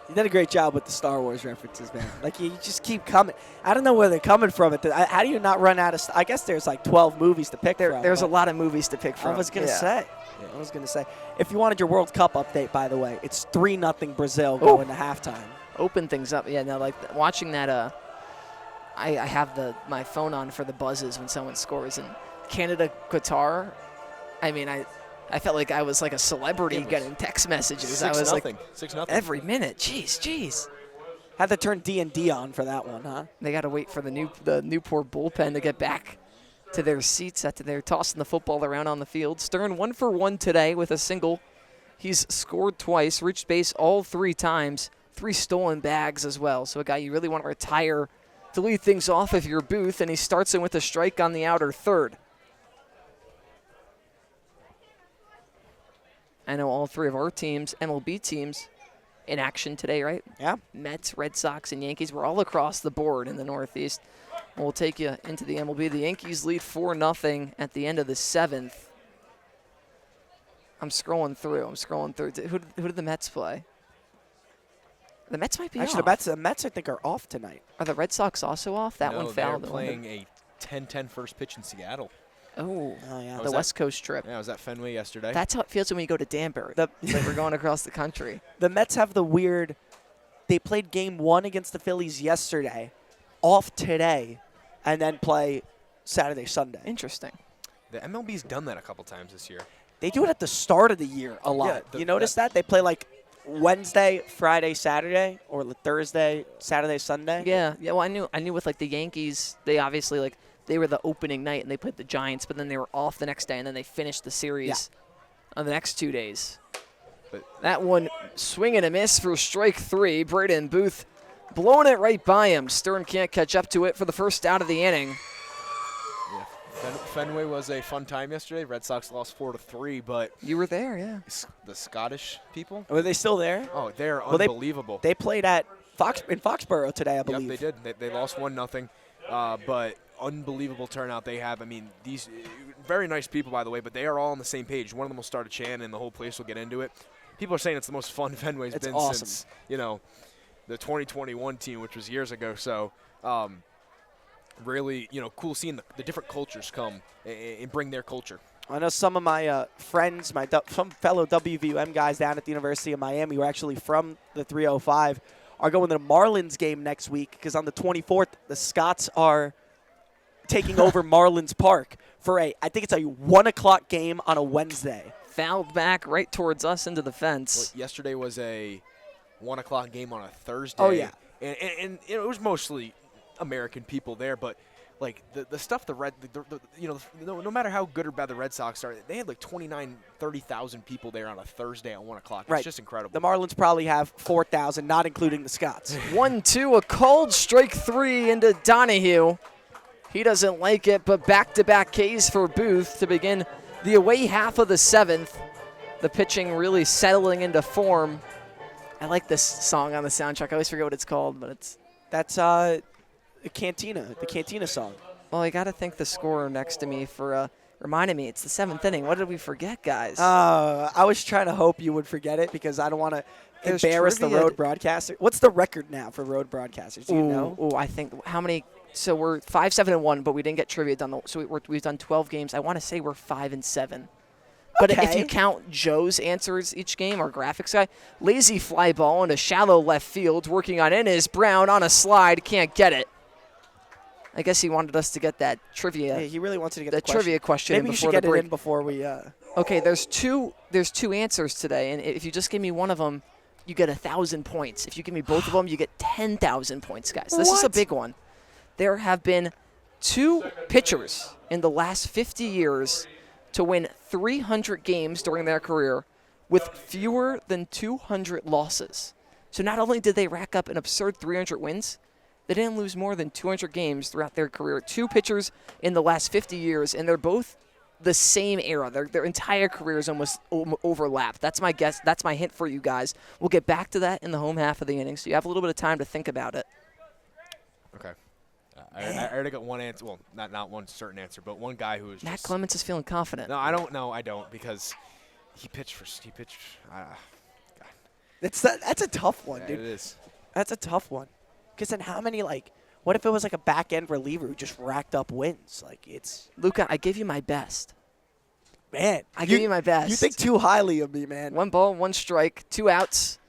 You did a great job with the Star Wars references, man. Like, you just keep coming. I don't know where they're coming from. How do you not run out of I guess there's like 12 movies to pick from. There's a lot of movies to pick from. I was going to say. I was going to say. If you wanted your World Cup update, by the way, it's 3-0 Brazil going to halftime. Open things up. Yeah, no, like watching that, I have my phone on for the buzzes when someone scores. And Canada, Qatar, I mean, I felt like I was like a celebrity getting text messages. I was like 6-0. every minute. Jeez. Had to turn D&D on for that one, huh? They got to wait for the Newport bullpen to get back to their seats after they're tossing the football around on the field. Stern 1 for 1 today with a single. He's scored twice, reached base all 3 times, 3 stolen bags as well. So a guy you really want to retire to lead things off if you're Booth, and he starts in with a strike on the outer third. I know all 3 of our teams, MLB teams, in action today, right? Yeah. Mets, Red Sox, and Yankees. We're all across the board in the Northeast. We'll take you into the MLB. The Yankees lead 4-0 at the end of the 7th. I'm scrolling through. Who did the Mets play? The Mets might be Actually, off. the Mets, I think, are off tonight. Are the Red Sox also off? That one fouled. They're playing a 10-10 first pitch in Seattle. Oh yeah, the Was West Coast trip. Yeah, I was at Fenway yesterday. That's how it feels when we go to Danbury. Like we're going across the country. The Mets have the weird, they played game 1 against the Phillies yesterday, off today, and then play Saturday, Sunday. Interesting. The MLB's done that a couple times this year. They do it at the start of the year a lot. Yeah, you notice that? They play like Wednesday, Friday, Saturday, or Thursday, Saturday, Sunday? Yeah. Well, I knew with like the Yankees, they obviously like they were the opening night and they played the Giants, but then they were off the next day and then they finished the series on the next 2 days. But that one, swing and a miss for strike 3. Braden Booth blowing it right by him. Stern can't catch up to it for the first out of the inning. Yeah. Fenway was a fun time yesterday. Red Sox lost 4-3, but you were there, yeah. The Scottish people. Were they still there? Oh, they're unbelievable. They played at Foxborough today, I believe. Yep, they did. They lost 1-0, but unbelievable turnout they have. I mean, these very nice people, by the way, but they are all on the same page. One of them will start a chant, and the whole place will get into it. People are saying it's the most fun Fenway's been awesome. since the 2021 team, which was years ago. So. Really, cool seeing the different cultures come and bring their culture. I know some of my friends, some fellow WVUM guys down at the University of Miami who are actually from the 305 are going to the Marlins game next week because on the 24th, the Scots are taking over Marlins Park for I think it's a 1 o'clock game on a Wednesday. Fouled back right towards us into the fence. Well, yesterday was a 1 o'clock game on a Thursday. Oh, yeah. And it was mostly American people there, but like the stuff no matter how good or bad the Red Sox are, they had like 30,000 people there on a Thursday at 1 o'clock. It's just incredible. The Marlins probably have 4,000, not including the Scots. 1-2, a called strike 3 into Donahue. He doesn't like it, but back-to-back Ks for Booth to begin the away half of the 7th. The pitching really settling into form. I like this song on the soundtrack. I always forget what it's called, but that's the Cantina song. Well, I got to thank the scorer next to me for reminding me it's the 7th inning. What did we forget, guys? I was trying to hope you would forget it because I don't want to embarrass the road broadcaster. What's the record now for road broadcasters? Do you know? Oh, I think how many? So we're 5-7-1, but we didn't get trivia done. So we've done 12 games. I want to say we're 5-7. But if you count Joe's answers each game, our graphics guy, lazy fly ball into shallow left field, working on Inez Brown on a slide, can't get it. I guess he wanted us to get that trivia. Yeah, he really wanted to get the trivia question. Maybe you should get it in before we. Okay, there's two answers today, and if you just give me one of them, you get 1,000 points. If you give me both of them, you get 10,000 points, guys. This is a big one. There have been 2 pitchers in the last 50 years to win 300 games during their career with fewer than 200 losses. So not only did they rack up an absurd 300 wins, They didn't lose more than 200 games throughout their career. 2 pitchers in the last 50 years, and they're both the same era. Their entire careers almost overlap. That's my guess. That's my hint for you guys. We'll get back to that in the home half of the inning, so you have a little bit of time to think about it. Okay. I already got one answer. Well, not one certain answer, but one guy who is Matt just, Clements is feeling confident. No, I don't. No, I don't, because he pitched. That's a tough one, Yeah, dude. it is. That's a tough one. Because then how many, what if it was like a back-end reliever who just racked up wins? It's... Luca, I gave you my best. Man. I gave you my best. You think too highly of me, man. 1 ball, 1 strike, 2 outs.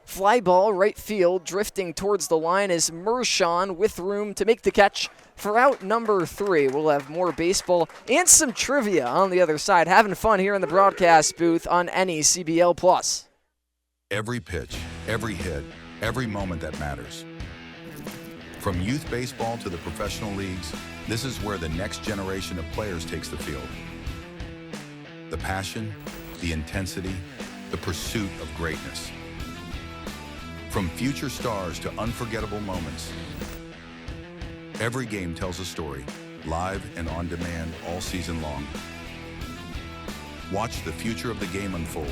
Fly ball, right field, drifting towards the line is Mershon with room to make the catch for out number 3. We'll have more baseball and some trivia on the other side. Having fun here in the broadcast booth on NECBL Plus. Every pitch, every hit, every moment that matters. From youth baseball to the professional leagues, this is where the next generation of players takes the field. The passion, the intensity, the pursuit of greatness. From future stars to unforgettable moments, every game tells a story, live and on demand all season long. Watch the future of the game unfold.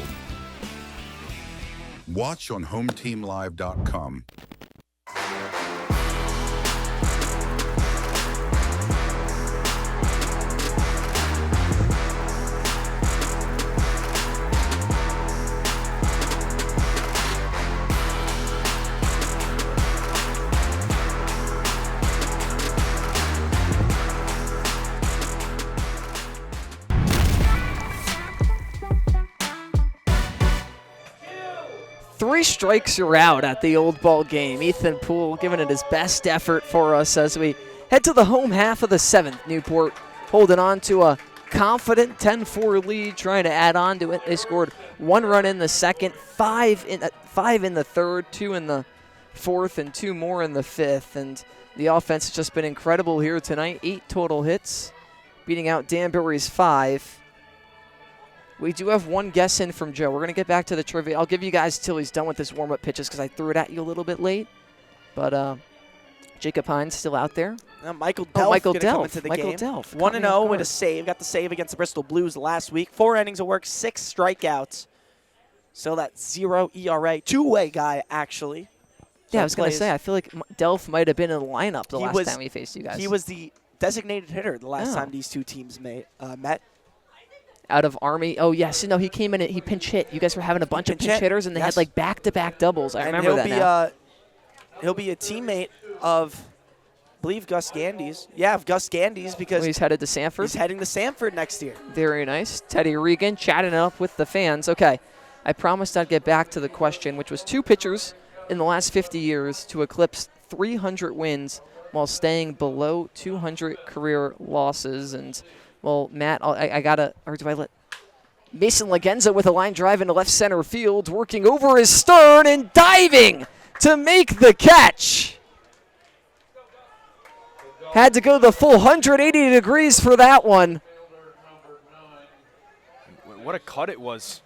Watch on HomeTeamLive.com. Three strikes, you're out at the old ball game. Ethan Poole giving it his best effort for us as we head to the home half of the 7th. Newport holding on to a confident 10-4 lead, trying to add on to it. They scored 1 run in the second, 5 in the third, 2 in the fourth, and 2 more in the fifth. And the offense has just been incredible here tonight. 8 total hits, beating out Danbury's 5. We do have one guess in from Joe. We're going to get back to the trivia. I'll give you guys till he's done with his warm-up pitches because I threw it at you a little bit late. But Jacob Hines still out there. Michael Delph Michael come Delph. into the Michael game. Delph. 1-0 with a save. Got the save against the Bristol Blues last week. 4 innings of work, 6 strikeouts. So that 0 ERA. Two-way guy, actually. Yeah, I was going to say, I feel like Delph might have been in the lineup the last time we faced you guys. He was the designated hitter the last time these two teams met. Out of Army. Oh, yes. No, he came in and he pinch hit. You guys were having a bunch of pinch hitters, and they had like back-to-back doubles. I remember that now. He'll be a teammate of, I believe, Gus Gandy's. Yeah, of Gus Gandy's because he's headed to Sanford. He's heading to Sanford next year. Very nice. Teddy Regan chatting it up with the fans. Okay, I promised I'd get back to the question, which was 2 pitchers in the last 50 years to eclipse 300 wins while staying below 200 career losses. And well, Matt, I gotta, or do I let Mason Lagenza with a line drive into left center field, working over his stern and diving to make the catch. Had to go the full 180 degrees for that one. What a cut it was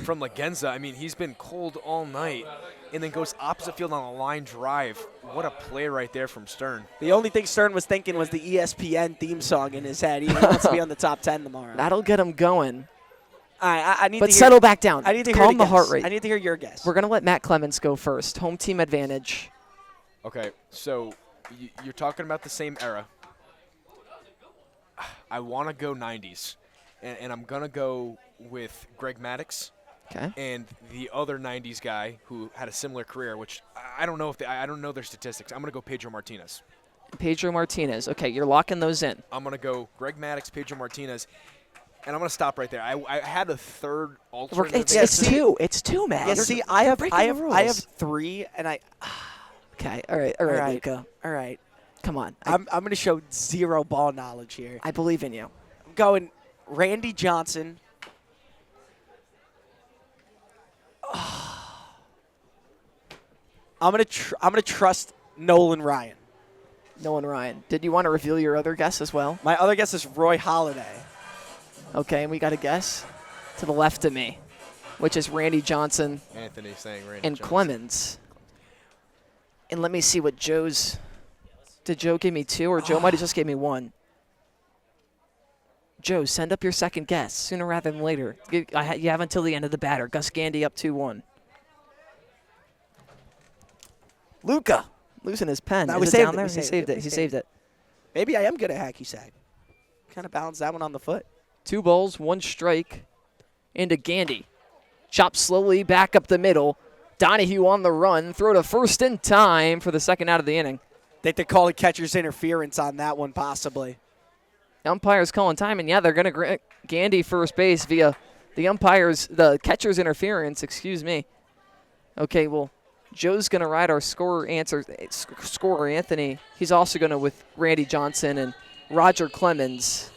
from Lagenza. I mean, he's been cold all night and then goes opposite field on a line drive. What a play right there from Stern. The only thing Stern was thinking was the ESPN theme song in his head. He wants to be on the top 10 tomorrow. That'll get him going. All right, I need but to hear, settle back down. I need to calm hear the heart rate. I need to hear your guess. We're going to let Matt Clements go first. Home team advantage. Okay, so you're talking about the same era. I want to go 90s, and I'm going to go with Greg Maddux. Okay. And the other 90s guy who had a similar career, which I don't know if I don't know their statistics. I'm going to go Pedro Martinez. Pedro Martinez. Okay, you're locking those in. I'm going to go Greg Maddux, Pedro Martinez, and I'm going to stop right there. I had a third alternative. It's 2. It's 2, man. Yeah, see, I have 3, and I. Okay, all right, Luca. All right. Come on. I'm going to show 0 ball knowledge here. I believe in you. I'm going Randy Johnson. I'm gonna trust Nolan Ryan. Nolan Ryan. Did you want to reveal your other guess as well? My other guess is Roy Halladay. Okay, and we got a guess to the left of me, which is Randy Johnson. Anthony saying Randy and Johnson. Clemens. And let me see what Joe's Did Joe give me 2, or Joe might have just gave me 1? Joe, send up your second guess sooner rather than later. You have until the end of the batter. Gus Gandy up 2-1. Luca losing his pen. No, Is we it saved down it. there? We He saved saved it. it. We He saved saved it. Maybe I am good at hacky sack. Kind of balanced that one on the foot. 2 balls, 1 strike into Gandy. Chop slowly back up the middle. Donahue on the run. Throw to first in time for the second out of the inning. Think they're calling catcher's interference on that one, possibly. Umpire's calling time, and yeah, they're going to grant Gandy first base via the catcher's interference, excuse me. Okay, well, Joe's going to ride our scorer Anthony. He's also going to with Randy Johnson and Roger Clemens.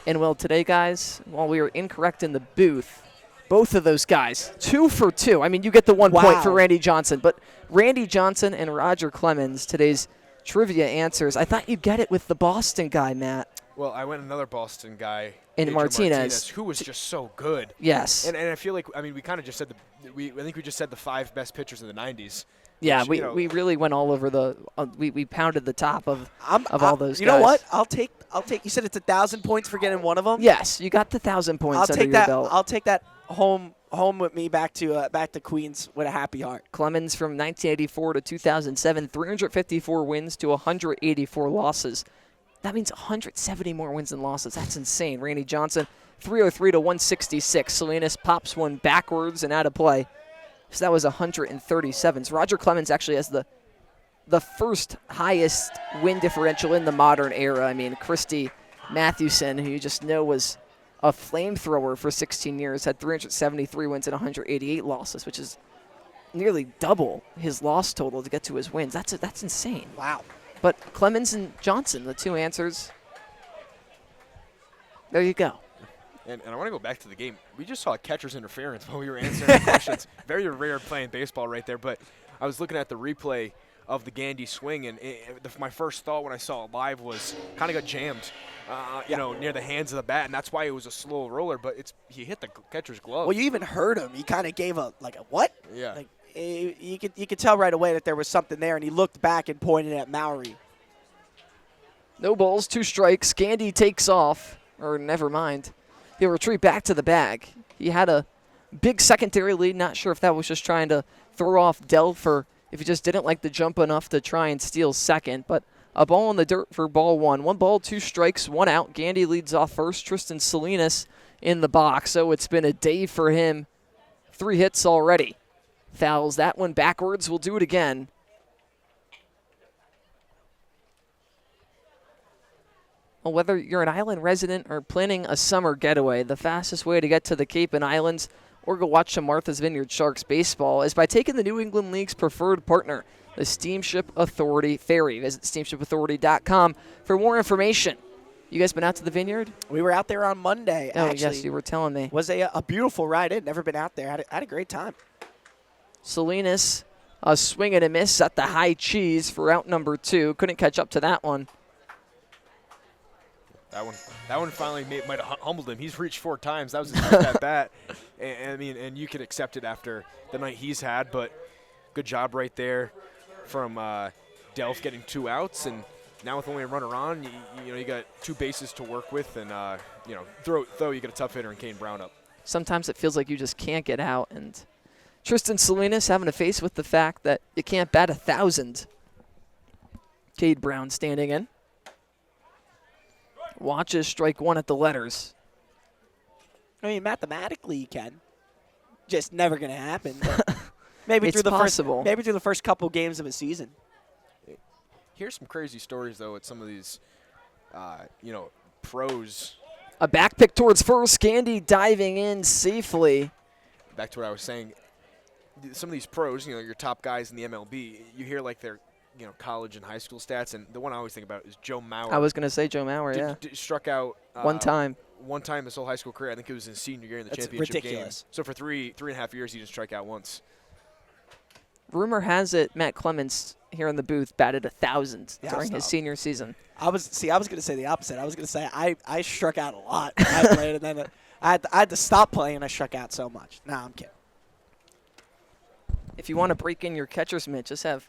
And, well, today, guys, while we were incorrect in the booth, both of those guys, 2 for 2. I mean, you get the 1 point for Randy Johnson, but Randy Johnson and Roger Clemens, today's trivia answers. I thought you'd get it with the Boston guy, Matt. Well, I went another Boston guy, And Pedro Martinez. who was just so good. Yes. And I feel like, I mean, we kind of just said I think we just said the 5 best pitchers in the 90s. Yeah, which, we really went all over we pounded the top of all those guys. You know what? I'll take. You said it's 1,000 points for getting one of them. Yes, you got the 1,000 points under your belt. I'll take that home with me back to Queens with a happy heart. Clemens from 1984 to 2007, 354 wins to 184 losses. That means 170 more wins than losses. That's insane. Randy Johnson, 303 to 166. Salinas pops one backwards and out of play. So that was 137. So Roger Clemens actually has the first highest win differential in the modern era. I mean, Christy Mathewson, who you just know was a flamethrower for 16 years, had 373 wins and 188 losses, which is nearly double his loss total to get to his wins. That's insane. Wow. But Clemens and Johnson, the 2 answers. There you go. And I want to go back to the game. We just saw a catcher's interference while we were answering the questions. Very rare playing baseball right there. But I was looking at the replay of the Gandy swing, and my first thought when I saw it live was kind of got jammed, near the hands of the bat, and that's why it was a slow roller. But he hit the catcher's glove. Well, you even heard him. He kind of gave a what? Yeah. Like you could tell right away that there was something there, and he looked back and pointed at Mowry. No balls, 2 strikes. Gandy takes off, or never mind. He'll retreat back to the bag. He had a big secondary lead. Not sure if that was just trying to throw off Delph or if he just didn't like the jump enough to try and steal second. But a ball in the dirt for ball 1. 1 ball, 2 strikes, 1 out. Gandy leads off first. Tristan Salinas in the box. So it's been a day for him. 3 hits already. Fouls that one backwards. We'll do it again. Well, whether you're an island resident or planning a summer getaway, the fastest way to get to the Cape and Islands or go watch some Martha's Vineyard Sharks baseball is by taking the New England League's preferred partner, the Steamship Authority Ferry. Visit steamshipauthority.com for more information. You guys been out to the Vineyard? We were out there on Monday, Oh, actually. yes, you were telling me. Was a beautiful ride in. Never been out there. Had a great time. Salinas, a swing and a miss at the high cheese for out number 2. Couldn't catch up to that one. That one finally might have humbled him. He's reached 4 times. That was his first at bat. And you could accept it after the night he's had. But good job right there from Delph getting 2 outs. And now with only a runner on, you got 2 bases to work with. And throw you get a tough hitter and Kane Brown up. Sometimes it feels like you just can't get out. And Tristan Salinas having to face with the fact that you can't bat 1,000. Cade Brown standing in. Watches strike 1 at the letters. I mean, mathematically you can. Just never going to happen. Maybe It's through the possible. maybe through the first couple games of a season. Here's some crazy stories, though, at some of these, pros. A back pick towards first. Gandy diving in safely. Back to what I was saying. Some of these pros, your top guys in the MLB, you hear like their college and high school stats, and the one I always think about is Joe Mauer. I was going to say Joe Mauer, yeah. Struck out one time his whole high school career. I think it was his senior year in the That's championship ridiculous. game. So for three and a half years, he didn't strike out once. Rumor has it Matt Clemens here in the booth batted 1,000 during his senior season. I was going to say the opposite. I was going to say I struck out a lot when I played, and then I had to stop playing. I struck out so much. Nah, I'm kidding. If you want to break in your catcher's mitt, just have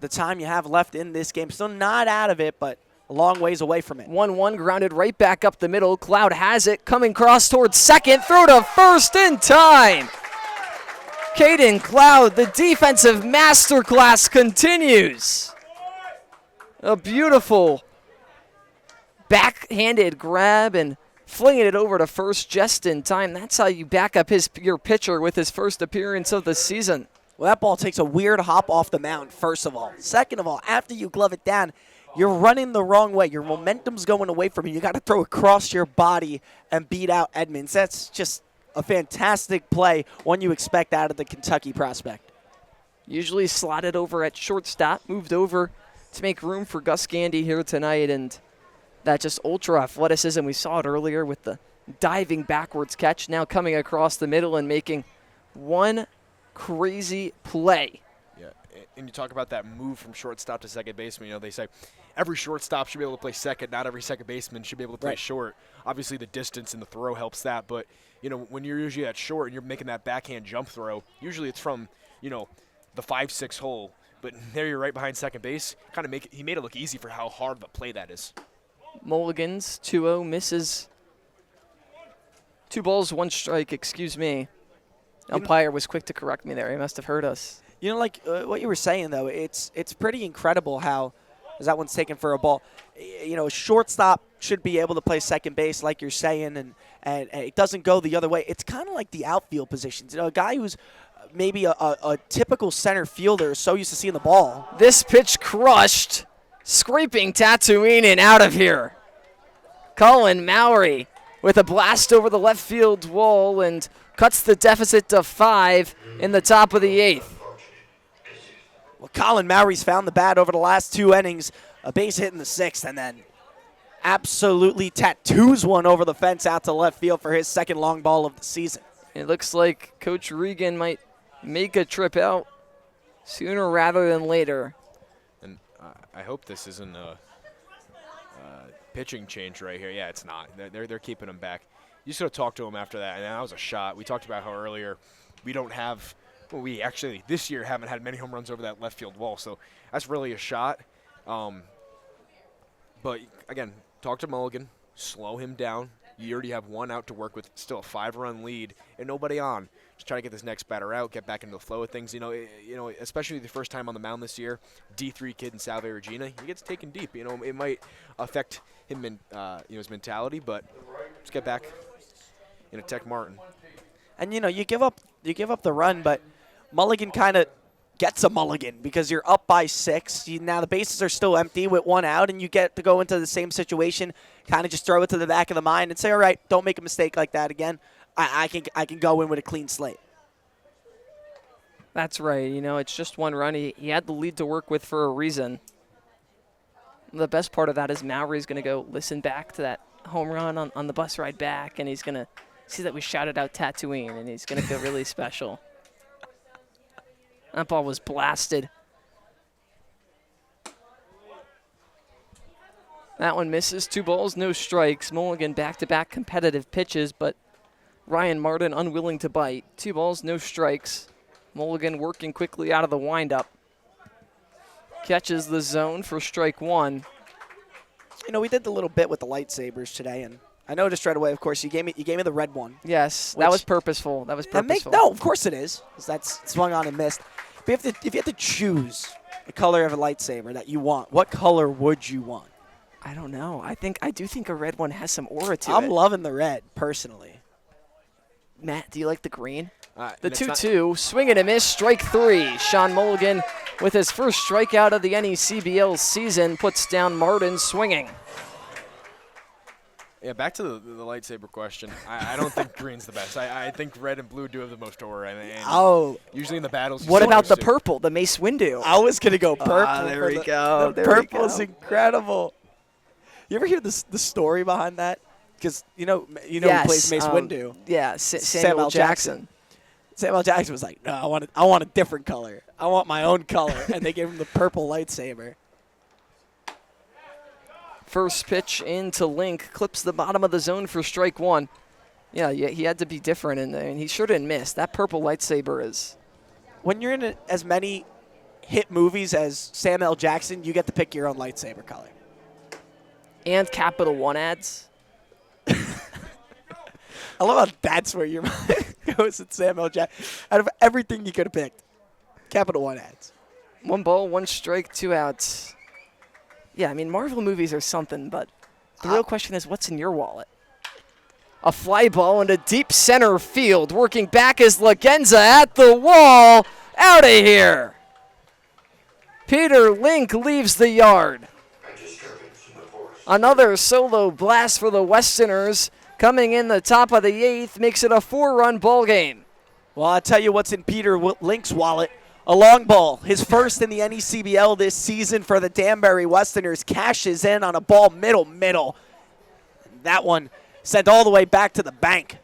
the time you have left in this game. Still not out of it, but a long ways away from it. 1-1 grounded right back up the middle. Cloud has it, coming cross towards second, throw to first in time. Caden Cloud, the defensive masterclass continues. A beautiful backhanded grab and flinging it over to first just in time. That's how you back up your pitcher with his first appearance of the season. Well, that ball takes a weird hop off the mound, first of all. Second of all, after you glove it down, you're running the wrong way. Your momentum's going away from you. You got to throw across your body and beat out Edmonds. That's just a fantastic play, one you expect out of the Kentucky prospect. Usually slotted over at shortstop, moved over to make room for Gus Gandy here tonight, and that just ultra athleticism. We saw it earlier with the diving backwards catch, now coming across the middle and making one crazy play. Yeah, and you talk about that move from shortstop to second baseman. You know, they say every shortstop should be able to play second, not every second baseman should be able to play short. Obviously, the distance and the throw helps that, but you know, when you're usually at short and you're making that backhand jump throw, usually it's from, you know, the 5-6 hole. But there you're right behind second base. He made it look easy for how hard of a play that is. Mulligan's 2-0 misses. 2 balls, 1 strike, excuse me. Umpire was quick to correct me there. He must have heard us. You know, like what you were saying, though, it's pretty incredible how, as that one's taken for a ball, you know, shortstop should be able to play second base, like you're saying, and it doesn't go the other way. It's kind of like the outfield positions. You know, a guy who's maybe a typical center fielder is so used to seeing the ball. This pitch crushed, scraping Tatooine and out of here. Colin Mowry with a blast over the left field wall and cuts the deficit to 5 in the top of the 8th. Well, Colin Mowry's found the bat over the last 2 innings, a base hit in the 6th, and then absolutely tattoos one over the fence out to left field for his second long ball of the season. It looks like Coach Regan might make a trip out sooner rather than later. And I hope this isn't a pitching change right here. Yeah, it's not. They're keeping him back. You should have talked to him after that, and that was a shot. We talked about how earlier we don't have – well, we actually this year haven't had many home runs over that left field wall, so that's really a shot. But, again, talk to Mulligan, slow him down. You already have 1 out to work with, still a 5-run lead, and nobody on. Just try to get this next batter out, get back into the flow of things. You know, especially the first time on the mound this year, D3 kid in Salve Regina, he gets taken deep. You know, it might affect him in his mentality, but just get back in a Tech Martin. And you know, you give up the run, but Mulligan kind of gets a mulligan because you're up by 6. Now the bases are still empty with 1 out, and you get to go into the same situation, kind of just throw it to the back of the mind and say, all right, don't make a mistake like that again. I can go in with a clean slate. That's right. You know, it's just 1 run. He had the lead to work with for a reason. The best part of that is Mowry's going to go listen back to that home run on the bus ride back, and he's going to see that we shouted out Tatooine, and he's going to feel really special. That ball was blasted. That one misses. 2 balls, no strikes. Mulligan back-to-back competitive pitches, but Ryan Martin unwilling to bite. 2 balls, no strikes. Mulligan working quickly out of the windup. Catches the zone for strike 1. You know, we did the little bit with the lightsabers today, and I noticed right away, of course, you gave me the red one. Yes, that was purposeful. That was purposeful. No, of course it is, because that's swung on and missed. But if you had to choose the color of a lightsaber that you want, what color would you want? I don't know. I do think a red one has some aura to it. I'm loving the red, personally. Matt, do you like the green? The 2-2, swing and a miss, strike 3. Sean Mulligan with his first strikeout of the NECBL season puts down Martin swinging. Yeah, back to the lightsaber question. I don't think green's the best. I think red and blue do have the most aura. And usually in the battles. What about the purple, the Mace Windu? I was going to go purple. There we go. The purple's incredible. You ever hear the story behind that? Because you know yes, who plays Mace Windu? Yeah, Samuel Jackson. Samuel Jackson was like, no, I want a different color. I want my own color. And they gave him the purple lightsaber. First pitch into Link, clips the bottom of the zone for strike 1. Yeah, he had to be different, and he sure didn't miss. That purple lightsaber is. When you're in as many hit movies as Sam L. Jackson, you get to pick your own lightsaber color. And Capital One ads. I love how that's where your mind goes at Sam L. Jackson. Out of everything you could have picked, Capital One ads. 1 ball, 1 strike, 2 outs. Yeah, I mean, Marvel movies are something, but the real question is, what's in your wallet? A fly ball into deep center field. Working back is Lagenza at the wall. Out of here. Peter Link leaves the yard. Another solo blast for the Westerners. Coming in the top of the 8th makes it a 4-run ball game. Well, I'll tell you what's in Peter Link's wallet. A long ball, his first in the NECBL this season for the Danbury Westerners, cashes in on a ball middle. That one sent all the way back to the bank.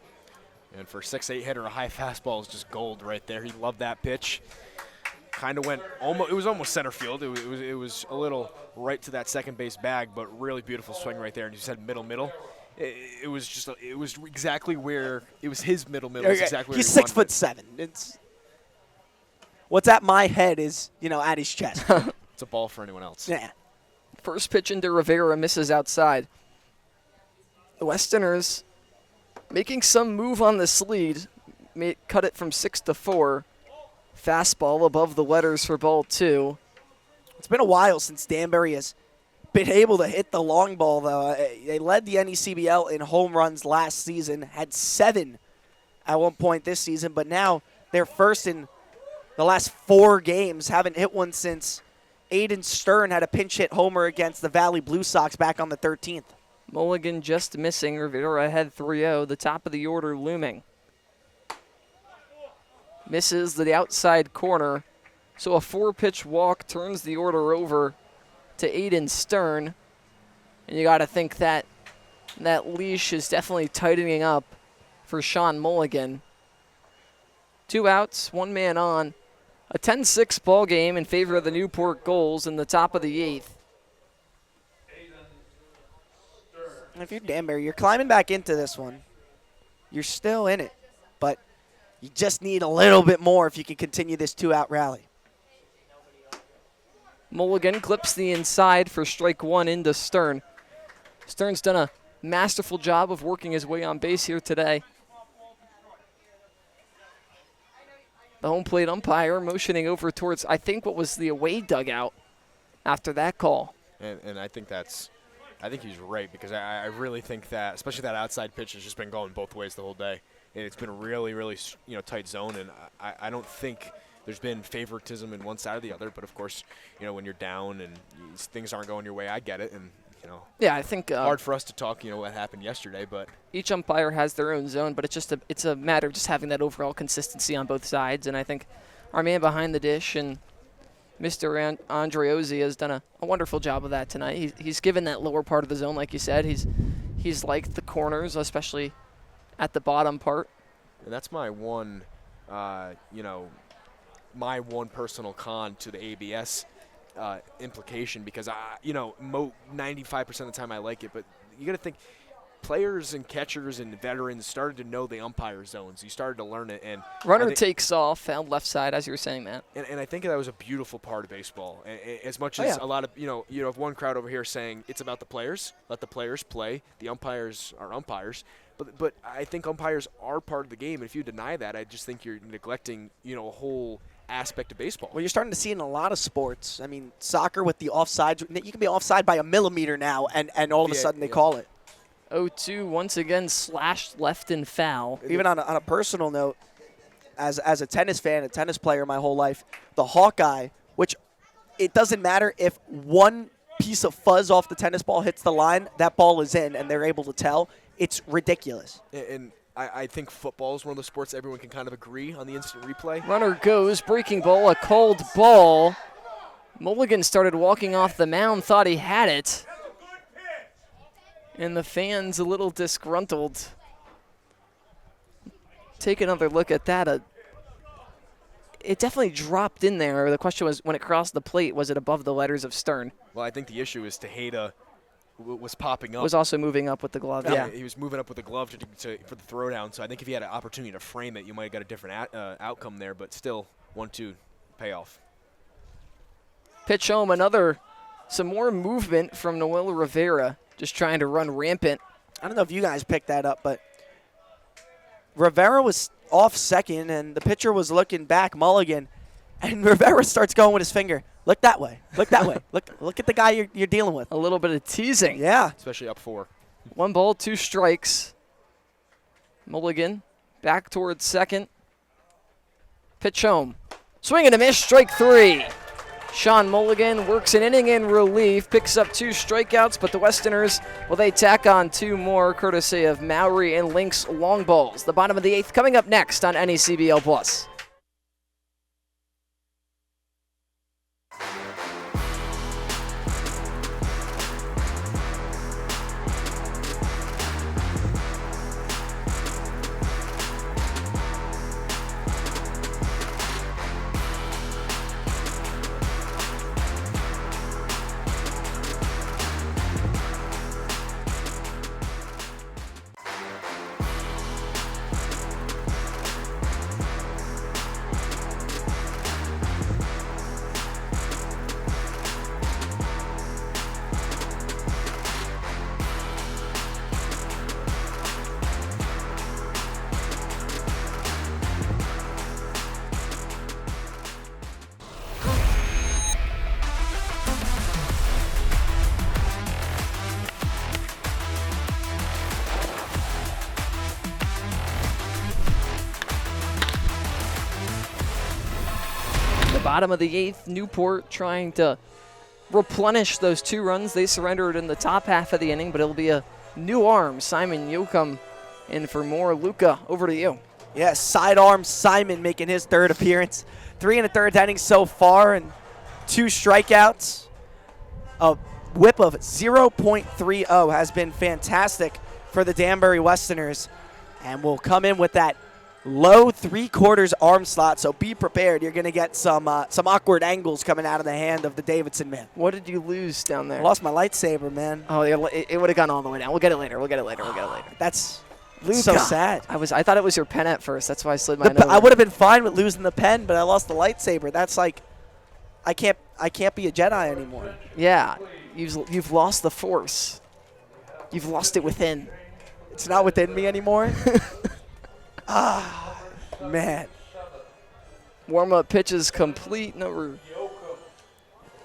And for 6'8" hitter, a high fastball is just gold right there. He loved that pitch. Kind of went almost. It was almost center field. It was a little right to that second base bag, but really beautiful swing right there. And you said middle. It was just. It was exactly where it was his middle. Okay. Exactly where He's he 6'7". It's what's at my head is at his chest. It's a ball for anyone else. Yeah. First pitch into Rivera misses outside. The Westerners making some move on this lead. Cut it from 6 to 4. Fastball above the letters for ball 2. It's been a while since Danbury has been able to hit the long ball, though. They led the NECBL in home runs last season, had 7 at one point this season, but now they're first in the last 4 games. Haven't hit one since Aiden Stern had a pinch hit homer against the Valley Blue Sox back on the 13th. Mulligan just missing. Rivera ahead 3-0. The top of the order looming. Misses the outside corner. So a 4-pitch walk turns the order over to Aiden Stern. And you got to think that leash is definitely tightening up for Sean Mulligan. 2 outs, 1 man on. A 10-6 ball game in favor of the Newport Gulls in the top of the 8th. If you're Danbury, you're climbing back into this one. You're still in it, but you just need a little bit more if you can continue this 2-out rally. Mulligan clips the inside for strike 1 into Stern. Stern's done a masterful job of working his way on base here today. The home plate umpire motioning over towards, I think, what was the away dugout after that call. And I think he's right, because I really think that, especially that outside pitch, has just been going both ways the whole day. And it's been a really, really tight zone, and I don't think there's been favoritism in one side or the other. But of course, when you're down and things aren't going your way, I get it. And yeah, I think hard for us to talk, what happened yesterday, but each umpire has their own zone. But it's a matter of just having that overall consistency on both sides. And I think our man behind the dish and Mr. Andreozzi has done a wonderful job of that tonight. He's given that lower part of the zone, like you said. He's liked the corners, especially at the bottom part. And that's my one, my one personal con to the ABS implication, because 95% of the time I like it, but you got to think players and catchers and veterans started to know the umpire zones. You started to learn it, and runner takes off, found left side, as you were saying, Matt. And I think that was a beautiful part of baseball. As much as a lot of you have one crowd over here saying it's about the players, let the players play. The umpires are umpires. But I think umpires are part of the game. And if you deny that, I just think you're neglecting, a whole aspect of baseball. Well, you're starting to see in a lot of sports. I mean, soccer with the offsides. You can be offside by a millimeter now, and all of a sudden they call it. 0-2 once again slashed left and foul. Even on a personal note, as a tennis fan, a tennis player my whole life, the Hawkeye, which it doesn't matter if one piece of fuzz off the tennis ball hits the line, that ball is in, and they're able to tell. It's ridiculous. And I think football is one of the sports everyone can kind of agree on the instant replay. Runner goes, breaking ball, a called ball. Mulligan started walking off the mound, thought he had it. And the fans a little disgruntled. Take another look at that. It definitely dropped in there. The question was, when it crossed the plate, was it above the letters of Stern? Well, I think the issue is Tejeda was popping up. Was also moving up with the glove, yeah. He was moving up with the glove for the throwdown, so I think if he had an opportunity to frame it, you might have got a different outcome there, but still, 1-2 payoff. Pitch home, some more movement from Noel Rivera, just trying to run rampant. I don't know if you guys picked that up, but Rivera was off second, and the pitcher was looking back, Mulligan, and Rivera starts going with his finger. Look that way. Look that way. Look at the guy you're dealing with. A little bit of teasing. Yeah. Especially up 4. 1 ball, 2 strikes. Mulligan back towards second. Pitch home. Swing and a miss, strike 3. Sean Mulligan works an inning in relief, picks up 2 strikeouts, but the Westerners, well, they tack on 2 more courtesy of Mowry and Lynx long balls. The bottom of the 8th coming up next on NECBL Plus. Bottom of the 8th, Newport trying to replenish those 2 runs. They surrendered in the top half of the inning, but it'll be a new arm. Simon Yoakum in for more. Luca, over to you. Yes, sidearm Simon making his 3rd appearance. 3 1/3 innings so far and 2 strikeouts. A whip of 0.30 has been fantastic for the Danbury Westerners, and will come in with that low 3/4 arm slot, so be prepared. You're going to get some awkward angles coming out of the hand of the Davidson man. What did you lose down there? I lost my lightsaber, man. Oh, it would have gone all the way down. We'll get it later. That's Luca. so sad. I thought it was your pen at first. That's why I slid mine over. I would have been fine with losing the pen, but I lost the lightsaber. That's like, I can't be a Jedi anymore. Yeah, you've lost the Force. You've lost it within. It's not within me anymore. Ah, man. Warm-up pitches complete. Number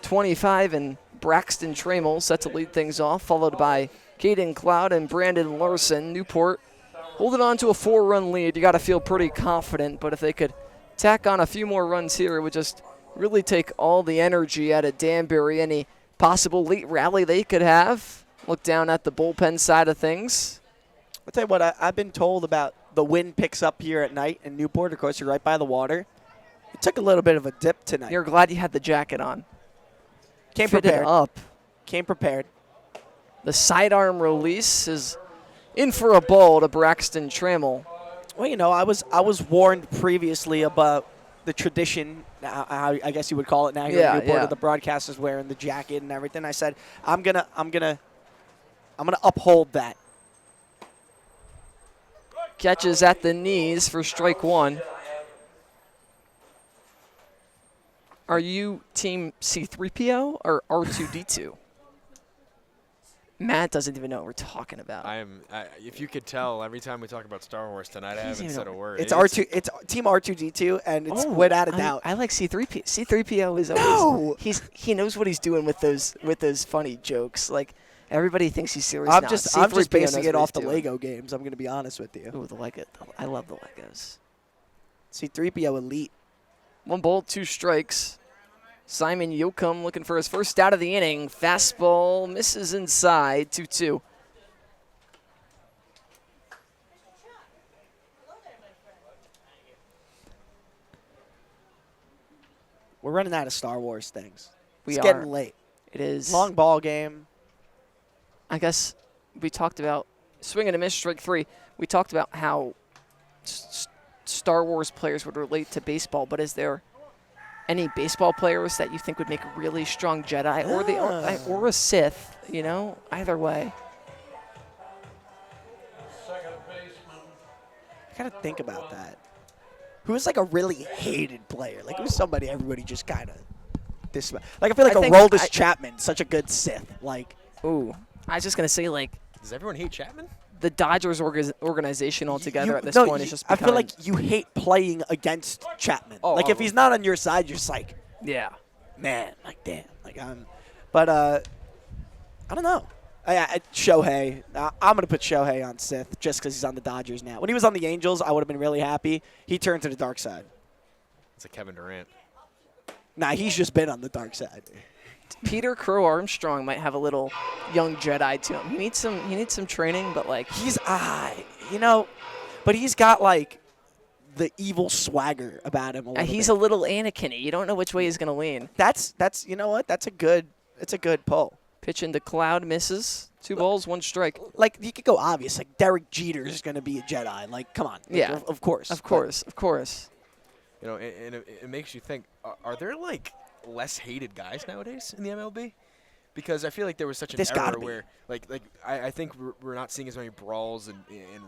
25 and Braxton Trammell set to lead things off, followed by Caden Cloud and Brandon Larson. Newport holding on to a 4-run lead. You got to feel pretty confident, but if they could tack on a few more runs here, it would just really take all the energy out of Danbury. Any possible late rally they could have. Look down at the bullpen side of things. I'll tell you what, I've been told about the wind picks up here at night in Newport. Of course, you're right by the water. It took a little bit of a dip tonight. You're glad you had the jacket on. Came Fitted prepared. up. Came prepared. The sidearm release is in for a ball to Braxton Trammell. Well, you know, I was warned previously about the tradition, I guess you would call it now here in Newport, of the broadcasters wearing the jacket and everything. I said, I'm gonna uphold that. Catches at the knees for strike 1. Are you team C-3PO or R2-D2? Matt doesn't even know what we're talking about. If you could tell, every time we talk about Star Wars tonight, I haven't said a word. It's Team R2-D2, and it's without a doubt. I like C-3PO. C-3PO is always he knows what he's doing with those funny jokes. Like, everybody thinks he's serious. I'm just basing it off the Lego games. I'm going to be honest with you. Ooh, the Lego. I love the Legos. C-3PO elite. 1 ball, 2 strikes. Simon Yoakum looking for his first out of the inning. Fastball misses inside, 2-2. We're running out of Star Wars things. It's getting late. It is. Long ball game. I guess we talked about swing and a miss, strike 3. We talked about how Star Wars players would relate to baseball, but is there any baseball players that you think would make a really strong Jedi or a Sith? You know, either way. I gotta think about that. Who's like a really hated player? Like who's somebody everybody just kind of this. Like I feel like Aroldis Chapman, such a good Sith. Like, ooh, I was just gonna say like. Does everyone hate Chapman? The Dodgers organization altogether at this point is just. I feel like you hate playing against Chapman. If he's not on your side, you're just like, yeah, man, like damn, like But I don't know. Shohei, I'm gonna put Shohei on Sith just because he's on the Dodgers now. When he was on the Angels, I would have been really happy. He turned to the dark side. It's like Kevin Durant. Nah, he's just been on the dark side. Peter Crow Armstrong might have a little young Jedi to him. He needs some training, but like he's but he's got like the evil swagger about him. He's a little Anakin-y. You don't know which way he's gonna lean. That's you know what? It's a good pull. Pitch into Cloud, misses. 2 balls, 1 strike. Like you could go obvious. Like Derek Jeter is gonna be a Jedi. Like come on. Yeah, of course. Of course. You know, and it makes you think: are there like less hated guys nowadays in the MLB? Because I feel like there was such an era where, like I think we're not seeing as many brawls and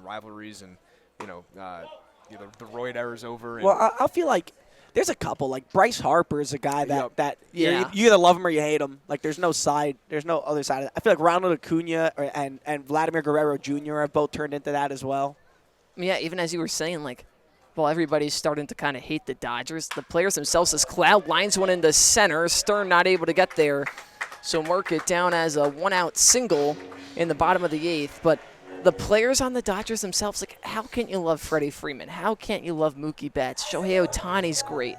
rivalries, and the Royd era's over. And well, I feel like there's a couple. Like Bryce Harper is a guy that you either love him or you hate him. Like there's no other side. I feel like Ronald Acuna and Vladimir Guerrero Jr. have both turned into that as well. Yeah, even as you were saying, like. Well, everybody's starting to kind of hate the Dodgers. The players themselves, as Cloud lines one into center. Stern not able to get there. So mark it down as a 1-out single in the bottom of the 8th. But the players on the Dodgers themselves, like, how can't you love Freddie Freeman? How can't you love Mookie Betts? Shohei Ohtani's great.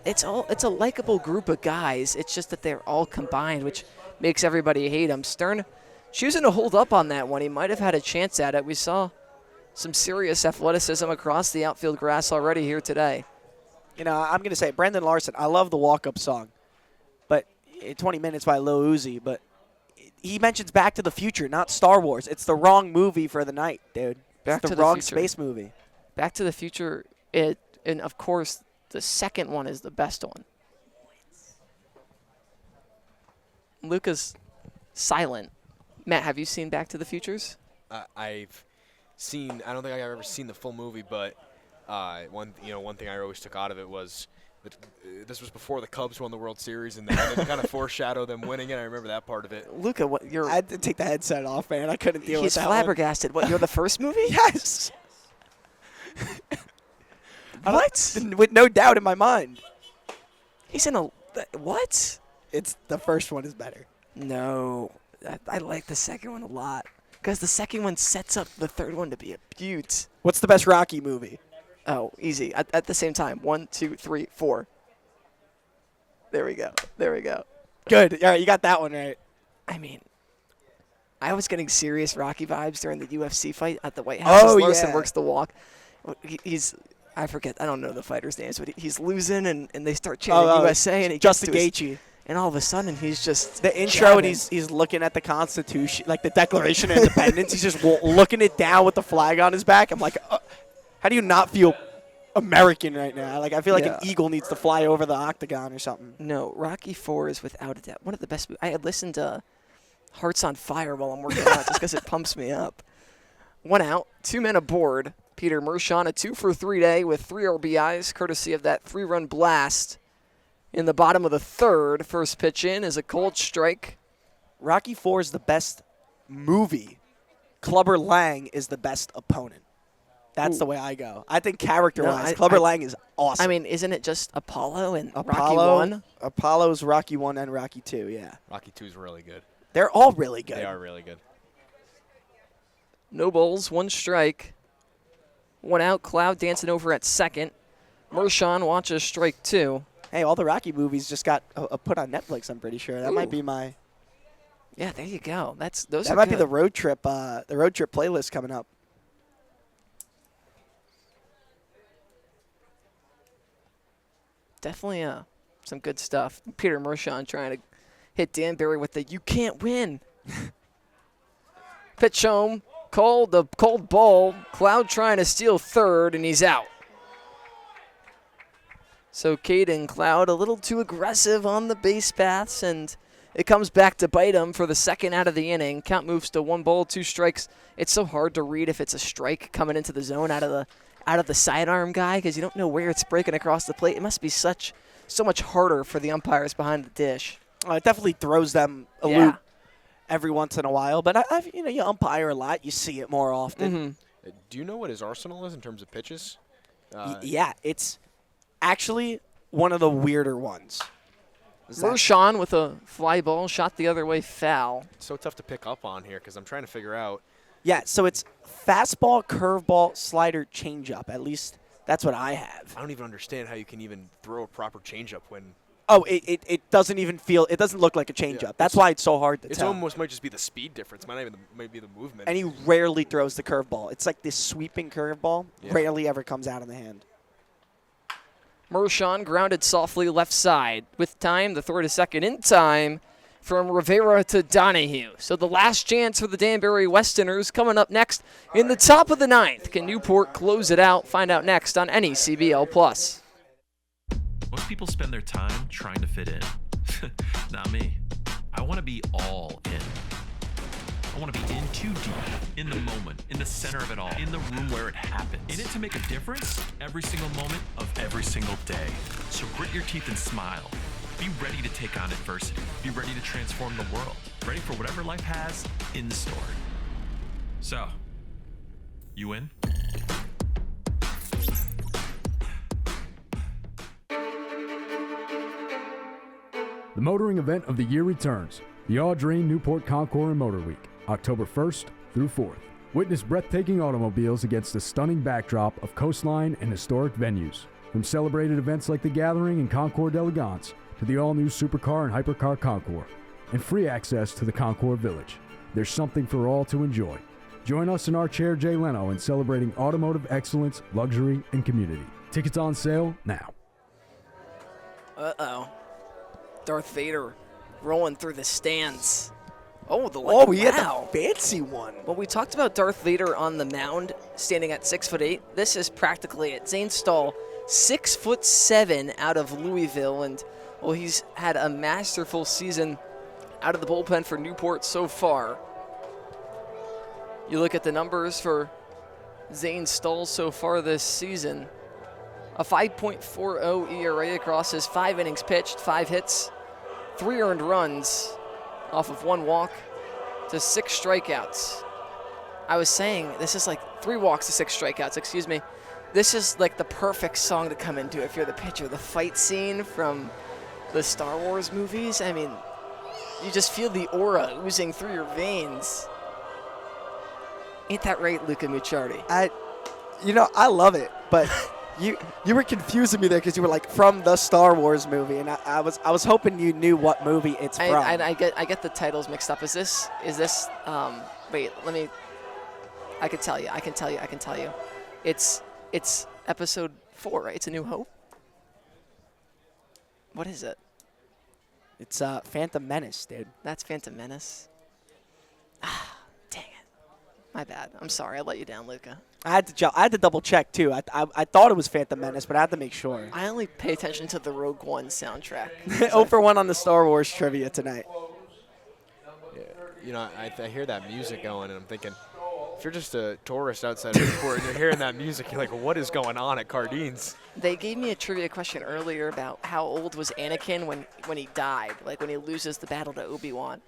It's a likable group of guys. It's just that they're all combined, which makes everybody hate them. Stern choosing to hold up on that one. He might have had a chance at it. We saw some serious athleticism across the outfield grass already here today. You know, I'm going to say, Brendan Larson, I love the walk-up song, but 20 Minutes by Lil Uzi, but he mentions Back to the Future, not Star Wars. It's the wrong movie for the night, dude. It's the wrong space movie. Back to the Future, and of course, the second one is the best one. Luca's silent. Matt, have you seen Back to the Futures? I've seen. I don't think I've ever seen the full movie, but one thing I always took out of it was that this was before the Cubs won the World Series, and they kind of foreshadowed them winning it. I remember that part of it. Luca, I had to take the headset off, man. I couldn't deal with that. He's flabbergasted. What? You're the first movie? Yes. What? With no doubt in my mind. He's in a what? It's the first one is better. No, I like the second one a lot. Because the second one sets up the third one to be a beaut. What's the best Rocky movie? Oh, easy. At the same time. 1, 2, 3, 4. There we go. Good. All right, you got that one right. I mean, I was getting serious Rocky vibes during the UFC fight at the White House. Oh, Larson yeah. works the walk. I forget. I don't know the fighters' names, but he's losing, and they start chanting USA, and he Justin gets to Gaethje. And all of a sudden, he's just the intro, and he's looking at the Constitution, like the Declaration of Independence. He's just looking it down with the flag on his back. I'm like, how do you not feel American right now? Like I feel like an eagle needs to fly over the octagon or something. No, Rocky IV is without a doubt one of the best. I had listened to Hearts on Fire while I'm working out just because it pumps me up. 1 out, 2 men aboard. Peter Mershon, a 2-for-3 day with 3 RBIs, courtesy of that 3-run blast. In the bottom of the 3rd, first pitch in is a cold strike. Rocky IV is the best movie. Clubber Lang is the best opponent. That's the way I go. I think character-wise, Clubber Lang is awesome. I mean, isn't it just Apollo and Rocky 1? Apollo's Rocky 1 and Rocky 2, yeah. Rocky 2 is really good. They're all really good. They are really good. No balls, 1 strike. 1 out, Cloud dancing over at second. Mershon watches strike 2. Hey, all the Rocky movies just got put on Netflix, I'm pretty sure. That might be my... Yeah, there you go. That might be the road trip playlist coming up. Definitely some good stuff. Peter Mershon trying to hit Danbury with the "you can't win." Pitch home, the cold ball. Cloud trying to steal 3rd, and he's out. So Caden Cloud a little too aggressive on the base paths, and it comes back to bite him for the 2nd out of the inning. Count moves to 1 ball, 2 strikes. It's so hard to read if it's a strike coming into the zone out of the sidearm guy because you don't know where it's breaking across the plate. It must be such so much harder for the umpires behind the dish. It definitely throws them a Yeah. loop every once in a while. But you umpire a lot, you see it more often. Do you know what his arsenal is in terms of pitches? Yeah, it's actually one of the weirder ones. Mershon with a fly ball shot the other way, foul. It's so tough to pick up on here because I'm trying to figure out. Yeah, so it's fastball, curveball, slider, changeup. At least that's what I have. I don't even understand how you can even throw a proper changeup when. Oh, it doesn't even feel. It doesn't look like a changeup. Yeah, That's why it's so hard to It tell. almost might just be the speed difference. Might not even might be the movement. And he rarely throws the curveball. It's like this sweeping curveball. Yeah. Rarely ever comes out of the hand. Mershon grounded softly left side. With time, the throw to second in time from Rivera to Donahue. So the last chance for the Danbury Westerners coming up next in the top of the ninth. Can Newport close it out? Find out next on NECBL Plus. Most people spend their time trying to fit in. Not me. I want to be all in. I want to be in too deep, in the moment, in the center of it all, in the room where it happens. In it to make a difference every single moment of every single day. So grit your teeth and smile. Be ready to take on adversity. Be ready to transform the world. Ready for whatever life has in store. So, you in? The motoring event of the year returns. The All Dream Newport Concours and Motor Week, October 1st through 4th. Witness breathtaking automobiles against a stunning backdrop of coastline and historic venues. From celebrated events like the Gathering and Concours d'Elegance to the all-new supercar and hypercar Concours, and free access to the Concours Village. There's something for all to enjoy. Join us in our chair Jay Leno in celebrating automotive excellence, luxury, and community. Tickets on sale now. Uh-oh. Darth Vader rolling through the stands. Oh, we had the fancy one. Well, we talked about Darth Vader on the mound, standing at 6'8". This is practically it. Zane Stahl, 6'7" out of Louisville, and well, he's had a masterful season out of the bullpen for Newport so far. You look at the numbers for Zane Stahl so far this season. A 5.40 ERA across his 5 innings pitched, 5 hits, 3 earned runs off of 1 walk to 6 strikeouts. I was saying this is like 3 walks to 6 strikeouts, excuse me. This is like the perfect song to come into if you're the pitcher. The fight scene from the Star Wars movies. I mean, you just feel the aura oozing through your veins. Ain't that right, Luca Mucciardi? I love it, but you were confusing me there because you were like from the Star Wars movie, and I was hoping you knew what movie it's from. I get the titles mixed up. Is this wait, let me. I can tell you. It's episode 4, right? It's A New Hope. What is it? It's Phantom Menace, dude. That's Phantom Menace. Ah, dang it. My bad. I'm sorry. I let you down, Luca. I had to double check too. I thought it was Phantom Menace, but I had to make sure. I only pay attention to the Rogue One soundtrack. 0 for 1 on the Star Wars trivia tonight. Yeah, I hear that music going, and I'm thinking, if you're just a tourist outside of Newport and you're hearing that music, you're like, what is going on at Cardines? They gave me a trivia question earlier about how old was Anakin when he died, like when he loses the battle to Obi-Wan.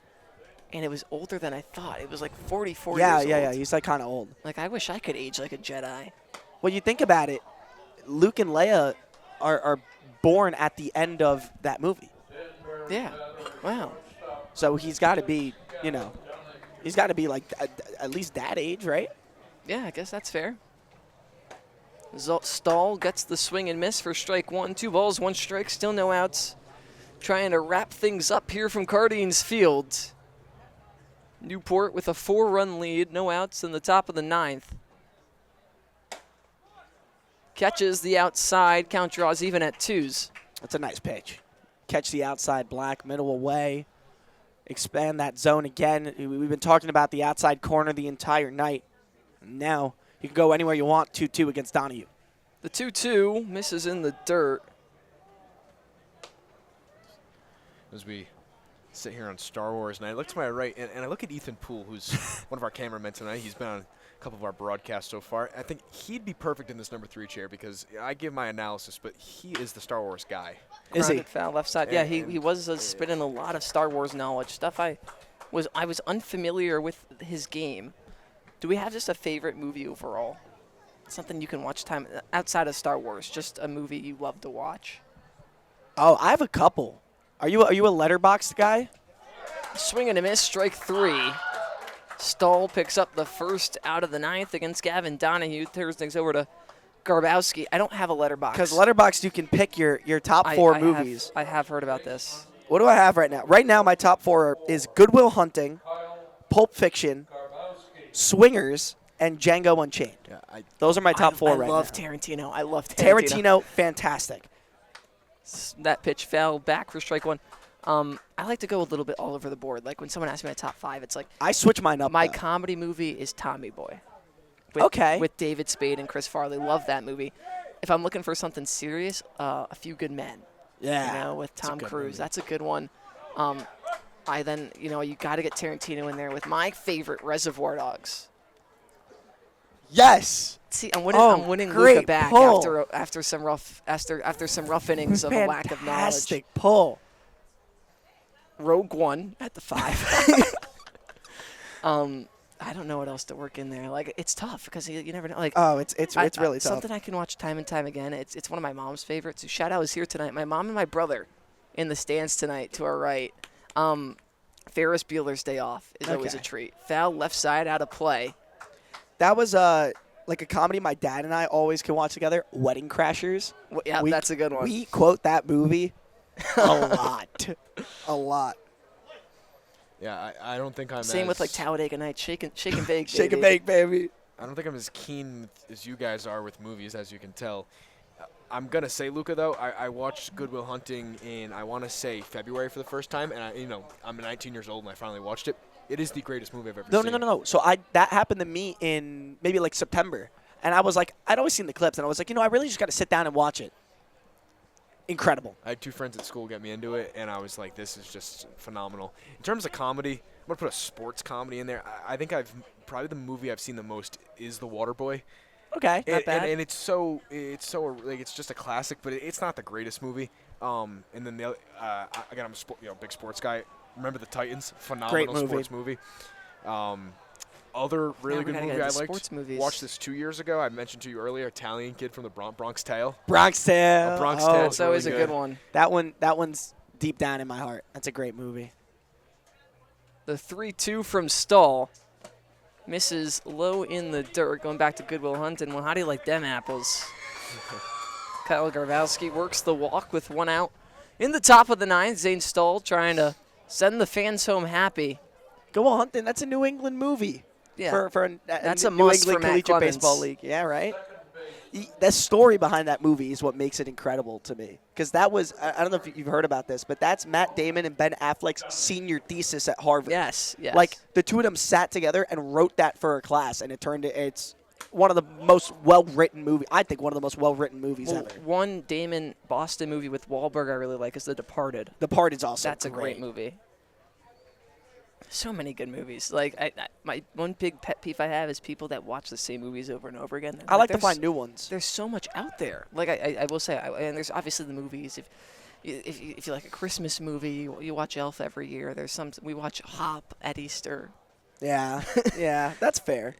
And it was older than I thought. It was like 44 years old. Yeah. He's like kind of old. Like, I wish I could age like a Jedi. Well, you think about it, Luke and Leia are born at the end of that movie. Yeah. Wow. So he's got to be, he's got to be like at least that age, right? Yeah, I guess that's fair. Stahl gets the swing and miss for strike 1. 2 balls, 1 strike, still no outs. Trying to wrap things up here from Cardines Field. Newport with a 4-run lead, no outs in the top of the 9th. Catches the outside, count draws even at 2s. That's a nice pitch. Catch the outside black, middle away. Expand that zone again. We've been talking about the outside corner the entire night. Now you can go anywhere you want, 2-2 against Donahue. The 2-2 misses in the dirt. As we sit here on Star Wars, and I look to my right, and I look at Ethan Poole, who's one of our cameramen tonight. He's been on a couple of our broadcasts so far. I think he'd be perfect in this number 3 chair because I give my analysis, but he is the Star Wars guy. Is he? Foul left side. Yeah, he was spitting a lot of Star Wars knowledge stuff. I was unfamiliar with his game. Do we have just a favorite movie overall? Something you can watch time outside of Star Wars, just a movie you love to watch. Oh, I have a couple. Are you a Letterboxd guy? Swing and a miss, strike 3. Stahl picks up the first out of the 9th against Gavin Donahue. Turns things over to Garbowski. I don't have a Letterboxd. Because Letterboxd, you can pick your top 4 movies. I have heard about this. What do I have right now? Right now, my top 4 is Good Will Hunting, Pulp Fiction, Swingers, and Django Unchained. Yeah, those are my top 4 right now. I love Tarantino. I love Tarantino. Tarantino, fantastic. That pitch fell back for strike 1. I like to go a little bit all over the board. Like when someone asks me my top 5, it's like I switch mine up. My comedy movie is Tommy Boy. With David Spade and Chris Farley. Love that movie. If I'm looking for something serious, A Few Good Men. Yeah. With Tom Cruise. That's a good one. I then, you got to get Tarantino in there with my favorite, Reservoir Dogs. Yes. See, I'm winning Luca back after some rough innings of a lack of knowledge. Fantastic pull. Rogue One at the 5. I don't know what else to work in there. Like it's tough because you never know. Like it's really tough. Something I can watch time and time again. It's one of my mom's favorites. So shout out is here tonight. My mom and my brother in the stands tonight to our right. Ferris Bueller's Day Off is always a treat. Foul left side out of play. That was like a comedy my dad and I always can watch together. Wedding Crashers. Yeah, that's a good one. We quote that movie a lot. A lot. Yeah, I don't think I'm Same with like Talladega Nights, shake and bake, baby. Shake and bake, baby. I don't think I'm as keen as you guys are with movies, as you can tell. I'm going to say, Luca, though, I watched Good Will Hunting in, I want to say, February for the first time. And, I'm 19 years old, and I finally watched it. It is the greatest movie I've ever seen. No. So that happened to me in maybe like September. And I was like, I'd always seen the clips, and I was like, I really just got to sit down and watch it. Incredible. I had 2 friends at school get me into it, and I was like, this is just phenomenal. In terms of comedy, I'm going to put a sports comedy in there. I think probably the movie I've seen the most is The Waterboy. Okay, not bad. And it's like it's just a classic, but it's not the greatest movie. And then again, I'm a big sports guy. Remember the Titans? Phenomenal sports movie. Other really good movie I liked. Watched this 2 years ago. I mentioned to you earlier, Italian Kid from the Bronx Tale. Bronx Tale. Bronx Tale. That's always a good one. That one's deep down in my heart. That's a great movie. The 3-2 from Stahl. Misses low in the dirt. Going back to Good Will Hunting. Well, how do you like them apples? Kyle Garbowski works the walk with 1 out. In the top of the 9th, Zane Stahl trying to send the fans home happy. Good Will Hunting, that's a New England movie. Yeah. That's a New must England for Matt Collegiate Clemens. Baseball League. Yeah, right? The story behind that movie is what makes it incredible to me. Because that was, I don't know if you've heard about this, but that's Matt Damon and Ben Affleck's senior thesis at Harvard. Yes. Like, the two of them sat together and wrote that for a class, and it's one of the most well-written movies. I think one of the most well-written movies ever. One Damon Boston movie with Wahlberg I really like is The Departed. Departed's also That's a great movie. So many good movies. Like my one big pet peeve I have is people that watch the same movies over and over again. I like to find new ones. There's so much out there. Like I will say, and there's obviously the movies. If you like a Christmas movie, you watch Elf every year. We watch Hop at Easter. Yeah, yeah, that's fair.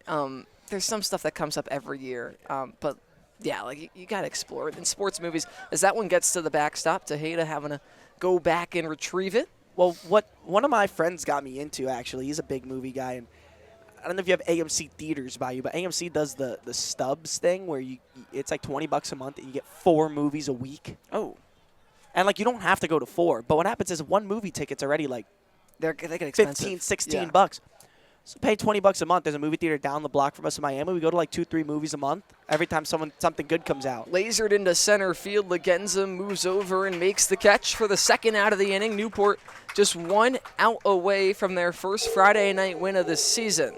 There's some stuff that comes up every year, but yeah, like you got to explore it. In sports movies, as that one gets to the backstop, Tejeda having to go back and retrieve it. Well, what one of my friends got me into, actually, he's a big movie guy, and I don't know if you have AMC theaters by you, but AMC does the stubs thing where it's like $20 a month and you get 4 movies a week. Oh. And, like, you don't have to go to 4, but what happens is one movie ticket's already, like, they get expensive. $15, $16. So pay $20 a month. There's a movie theater down the block from us in Miami. We go to like 2-3 movies a month every time something good comes out. Lasered into center field. Legenza moves over and makes the catch for the second out of the inning. Newport just 1 out away from their first Friday night win of the season.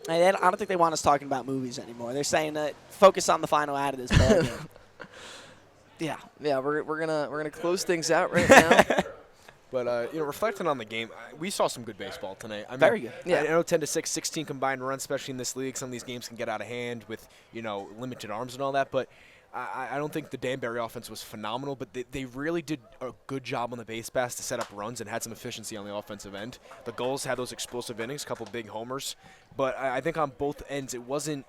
And I don't think they want us talking about movies anymore. They're saying that focus on the final out of this ball game. Yeah, we're gonna close things out right now. But reflecting on the game, we saw some good baseball tonight. I mean, Very good. Yeah. I know 10-6, 16 combined runs, especially in this league. Some of these games can get out of hand with limited arms and all that. But I don't think the Danbury offense was phenomenal, but they really did a good job on the base pass to set up runs and had some efficiency on the offensive end. The Gulls had those explosive innings, a couple big homers. But I think on both ends it wasn't,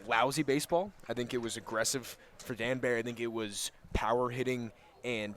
lousy baseball. I think it was aggressive for Danbury. I think it was power hitting and,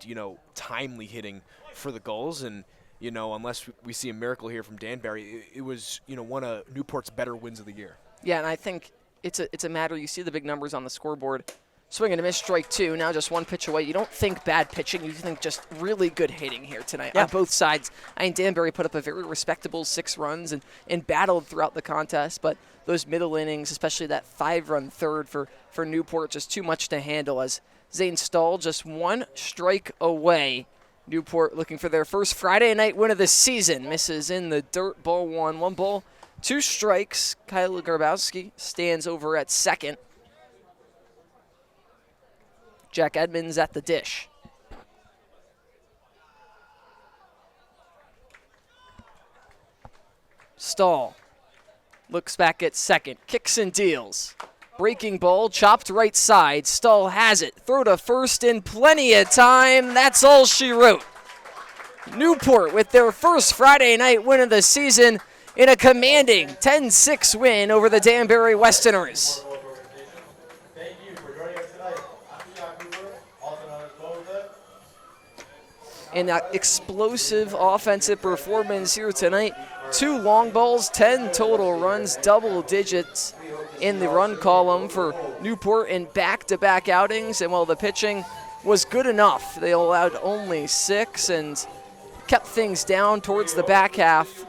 timely hitting for the Gulls. And, unless we see a miracle here from Danbury, it was, one of Newport's better wins of the year. Yeah, and I think it's a matter. You see the big numbers on the scoreboard. Swing and a miss, strike 2. Now just one pitch away. You don't think bad pitching. You think just really good hitting here tonight on both sides. I mean, Danbury put up a very respectable 6 runs and battled throughout the contest. But those middle innings, especially that 5-run third for Newport, just too much to handle as Zane Stahl just 1 strike away. Newport looking for their first Friday night win of the season. Misses in the dirt, ball 1. 1 ball, 2 strikes. Kyle Garbowski stands over at second. Jack Edmonds at the dish. Stahl looks back at second, kicks and deals. Breaking ball, chopped right side. Stahl has it. Throw to first in plenty of time. That's all she wrote. Newport with their first Friday night win of the season in a commanding 10-6 win over the Danbury Westerners. And that explosive offensive performance here tonight. 2 long balls, 10 total runs, double digits in the run column for Newport in back-to-back outings. And while the pitching was good enough, they allowed only 6 and kept things down towards the back half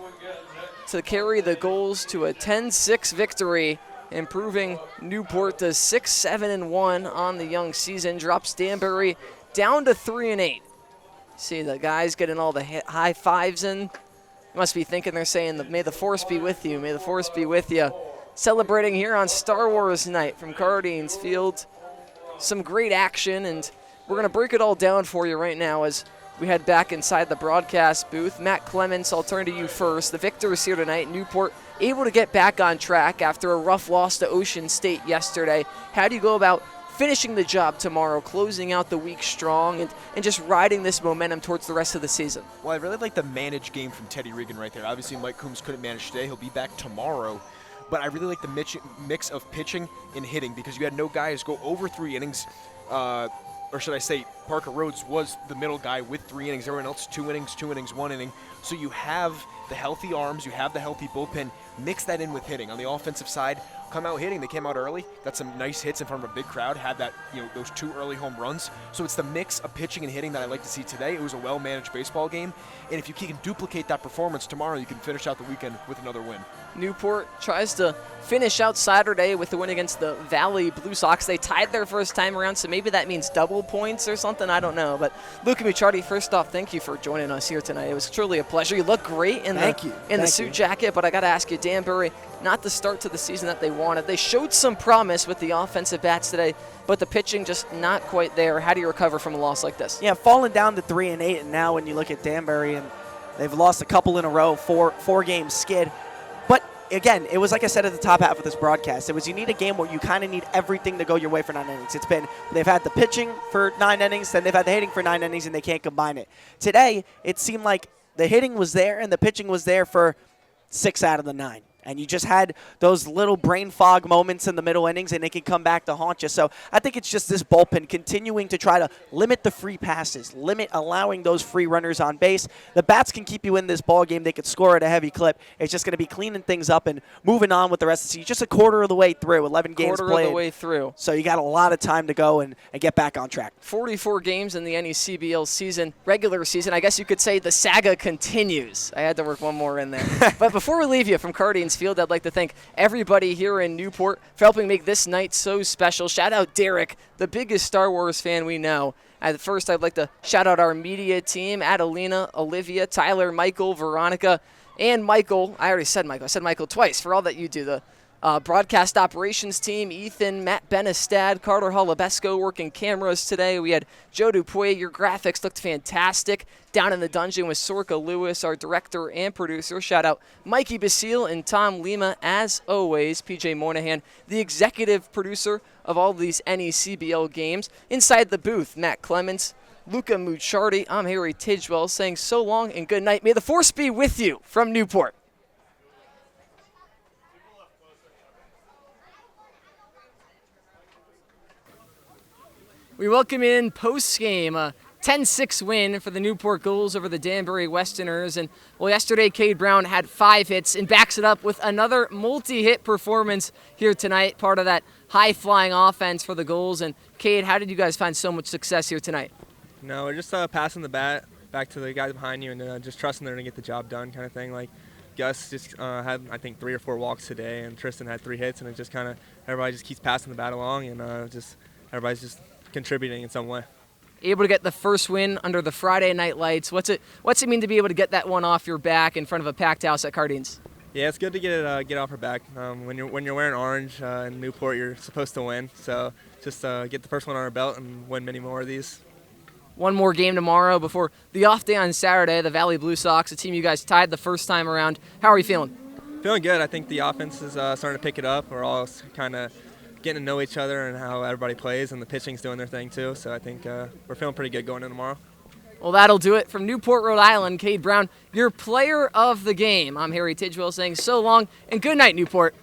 to carry the Gulls to a 10-6 victory, improving Newport to 6-7-1 on the young season. Drops Danbury down to 3-8. See the guys getting all the high fives in. You must be thinking they're saying, may the force be with you, may the force be with you. Celebrating here on Star Wars night from Cardines Field. Some great action, and we're going to break it all down for you right now as we head back inside the broadcast booth. Matt Clements, I'll turn to you first. The victors here tonight. Newport able to get back on track after a rough loss to Ocean State yesterday. How do you go about finishing the job tomorrow, closing out the week strong, and just riding this momentum towards the rest of the season? Well, I really like the managed game from Teddy Regan right there. Obviously, Mike Coombs couldn't manage today. He'll be back tomorrow. But I really like the mix of pitching and hitting because you had no guys go over 3 innings. Or should I say, Parker Rhodes was the middle guy with 3 innings. Everyone else 2 innings, 1 inning. So you have the healthy arms, you have the healthy bullpen. Mix that in with hitting. On the offensive side, come out hitting. They came out early, got some nice hits in front of a big crowd, had that, those 2 early home runs. So it's the mix of pitching and hitting that I like to see today. It was a well-managed baseball game, and if you can duplicate that performance tomorrow, you can finish out the weekend with another win. Newport tries to finish out Saturday with the win against the Valley Blue Sox. They tied their first time around, so maybe that means double points or something. I don't know. But Luca Mucciardi, first off, thank you for joining us here tonight. It was truly a pleasure. You look great in the suit jacket, but I got to ask you, Danbury, not the start to the season that they wanted. They showed some promise with the offensive bats today, but the pitching just not quite there. How do you recover from a loss like this? Yeah, falling down to 3-8, and now when you look at Danbury, and they've lost a couple in a row, four-game skid. But again, it was like I said at the top half of this broadcast. It was you need a game where you kind of need everything to go your way for 9 innings. They've had the pitching for 9 innings, then they've had the hitting for 9 innings, and they can't combine it. Today, it seemed like the hitting was there and the pitching was there for 6 out of the 9. And you just had those little brain fog moments in the middle innings, and it can come back to haunt you. So I think it's just this bullpen continuing to try to limit the free passes, limit allowing those free runners on base. The bats can keep you in this ball game. They could score at a heavy clip. It's just going to be cleaning things up and moving on with the rest of the season. Just a quarter of the way through, 11 games played. Quarter of the way through. So you got a lot of time to go and get back on track. 44 games in the NECBL season, regular season. I guess you could say the saga continues. I had to work one more in there. But before we leave you from Cardines Field, I'd like to thank everybody here in Newport for helping make this night so special. Shout out Derek, the biggest Star Wars fan we know. At first, I'd like to shout out our media team, Adelina, Olivia, Tyler, Michael, Veronica, and Michael. I already said Michael. I said Michael twice for all that you do. broadcast operations team, Ethan, Matt Benestad, Carter Holubesco working cameras today. We had Joe Dupuy. Your graphics looked fantastic. Down in the dungeon with Sorka Lewis, our director and producer. Shout out Mikey Basile and Tom Lima, as always. PJ Moynihan, the executive producer of all these NECBL games. Inside the booth, Matt Clements, Luca Mucciardi. I'm Harry Tidgewell saying so long and good night. May the force be with you from Newport. We welcome in post-game, a 10-6 win for the Newport Gulls over the Danbury Westerners. And, well, yesterday Cade Brown had 5 hits and backs it up with another multi-hit performance here tonight, part of that high-flying offense for the Gulls. And, Cade, how did you guys find so much success here tonight? No, we're just passing the bat back to the guys behind you and just trusting them to get the job done kind of thing. Like, Gus just had, I think, 3 or 4 walks today, and Tristan had 3 hits, and it just kind of everybody just keeps passing the bat along, and just everybody's just contributing in some way. Able to get the first win under the Friday night lights. What's it mean to be able to get that one off your back in front of a packed house at Cardines? Yeah, it's good to get it get off her back. When you're wearing orange in Newport, you're supposed to win. So just get the first one on our belt and win many more of these. One more game tomorrow before the off day on Saturday. The Valley Blue Sox, a team you guys tied the first time around. How are you feeling? Feeling good. I think the offense is starting to pick it up. We're all kind of getting to know each other and how everybody plays, and the pitching's doing their thing too. So I think we're feeling pretty good going in tomorrow. Well, that'll do it from Newport, Rhode Island. Cade Brown, your player of the game. I'm Harry Tidgewell saying so long and good night, Newport.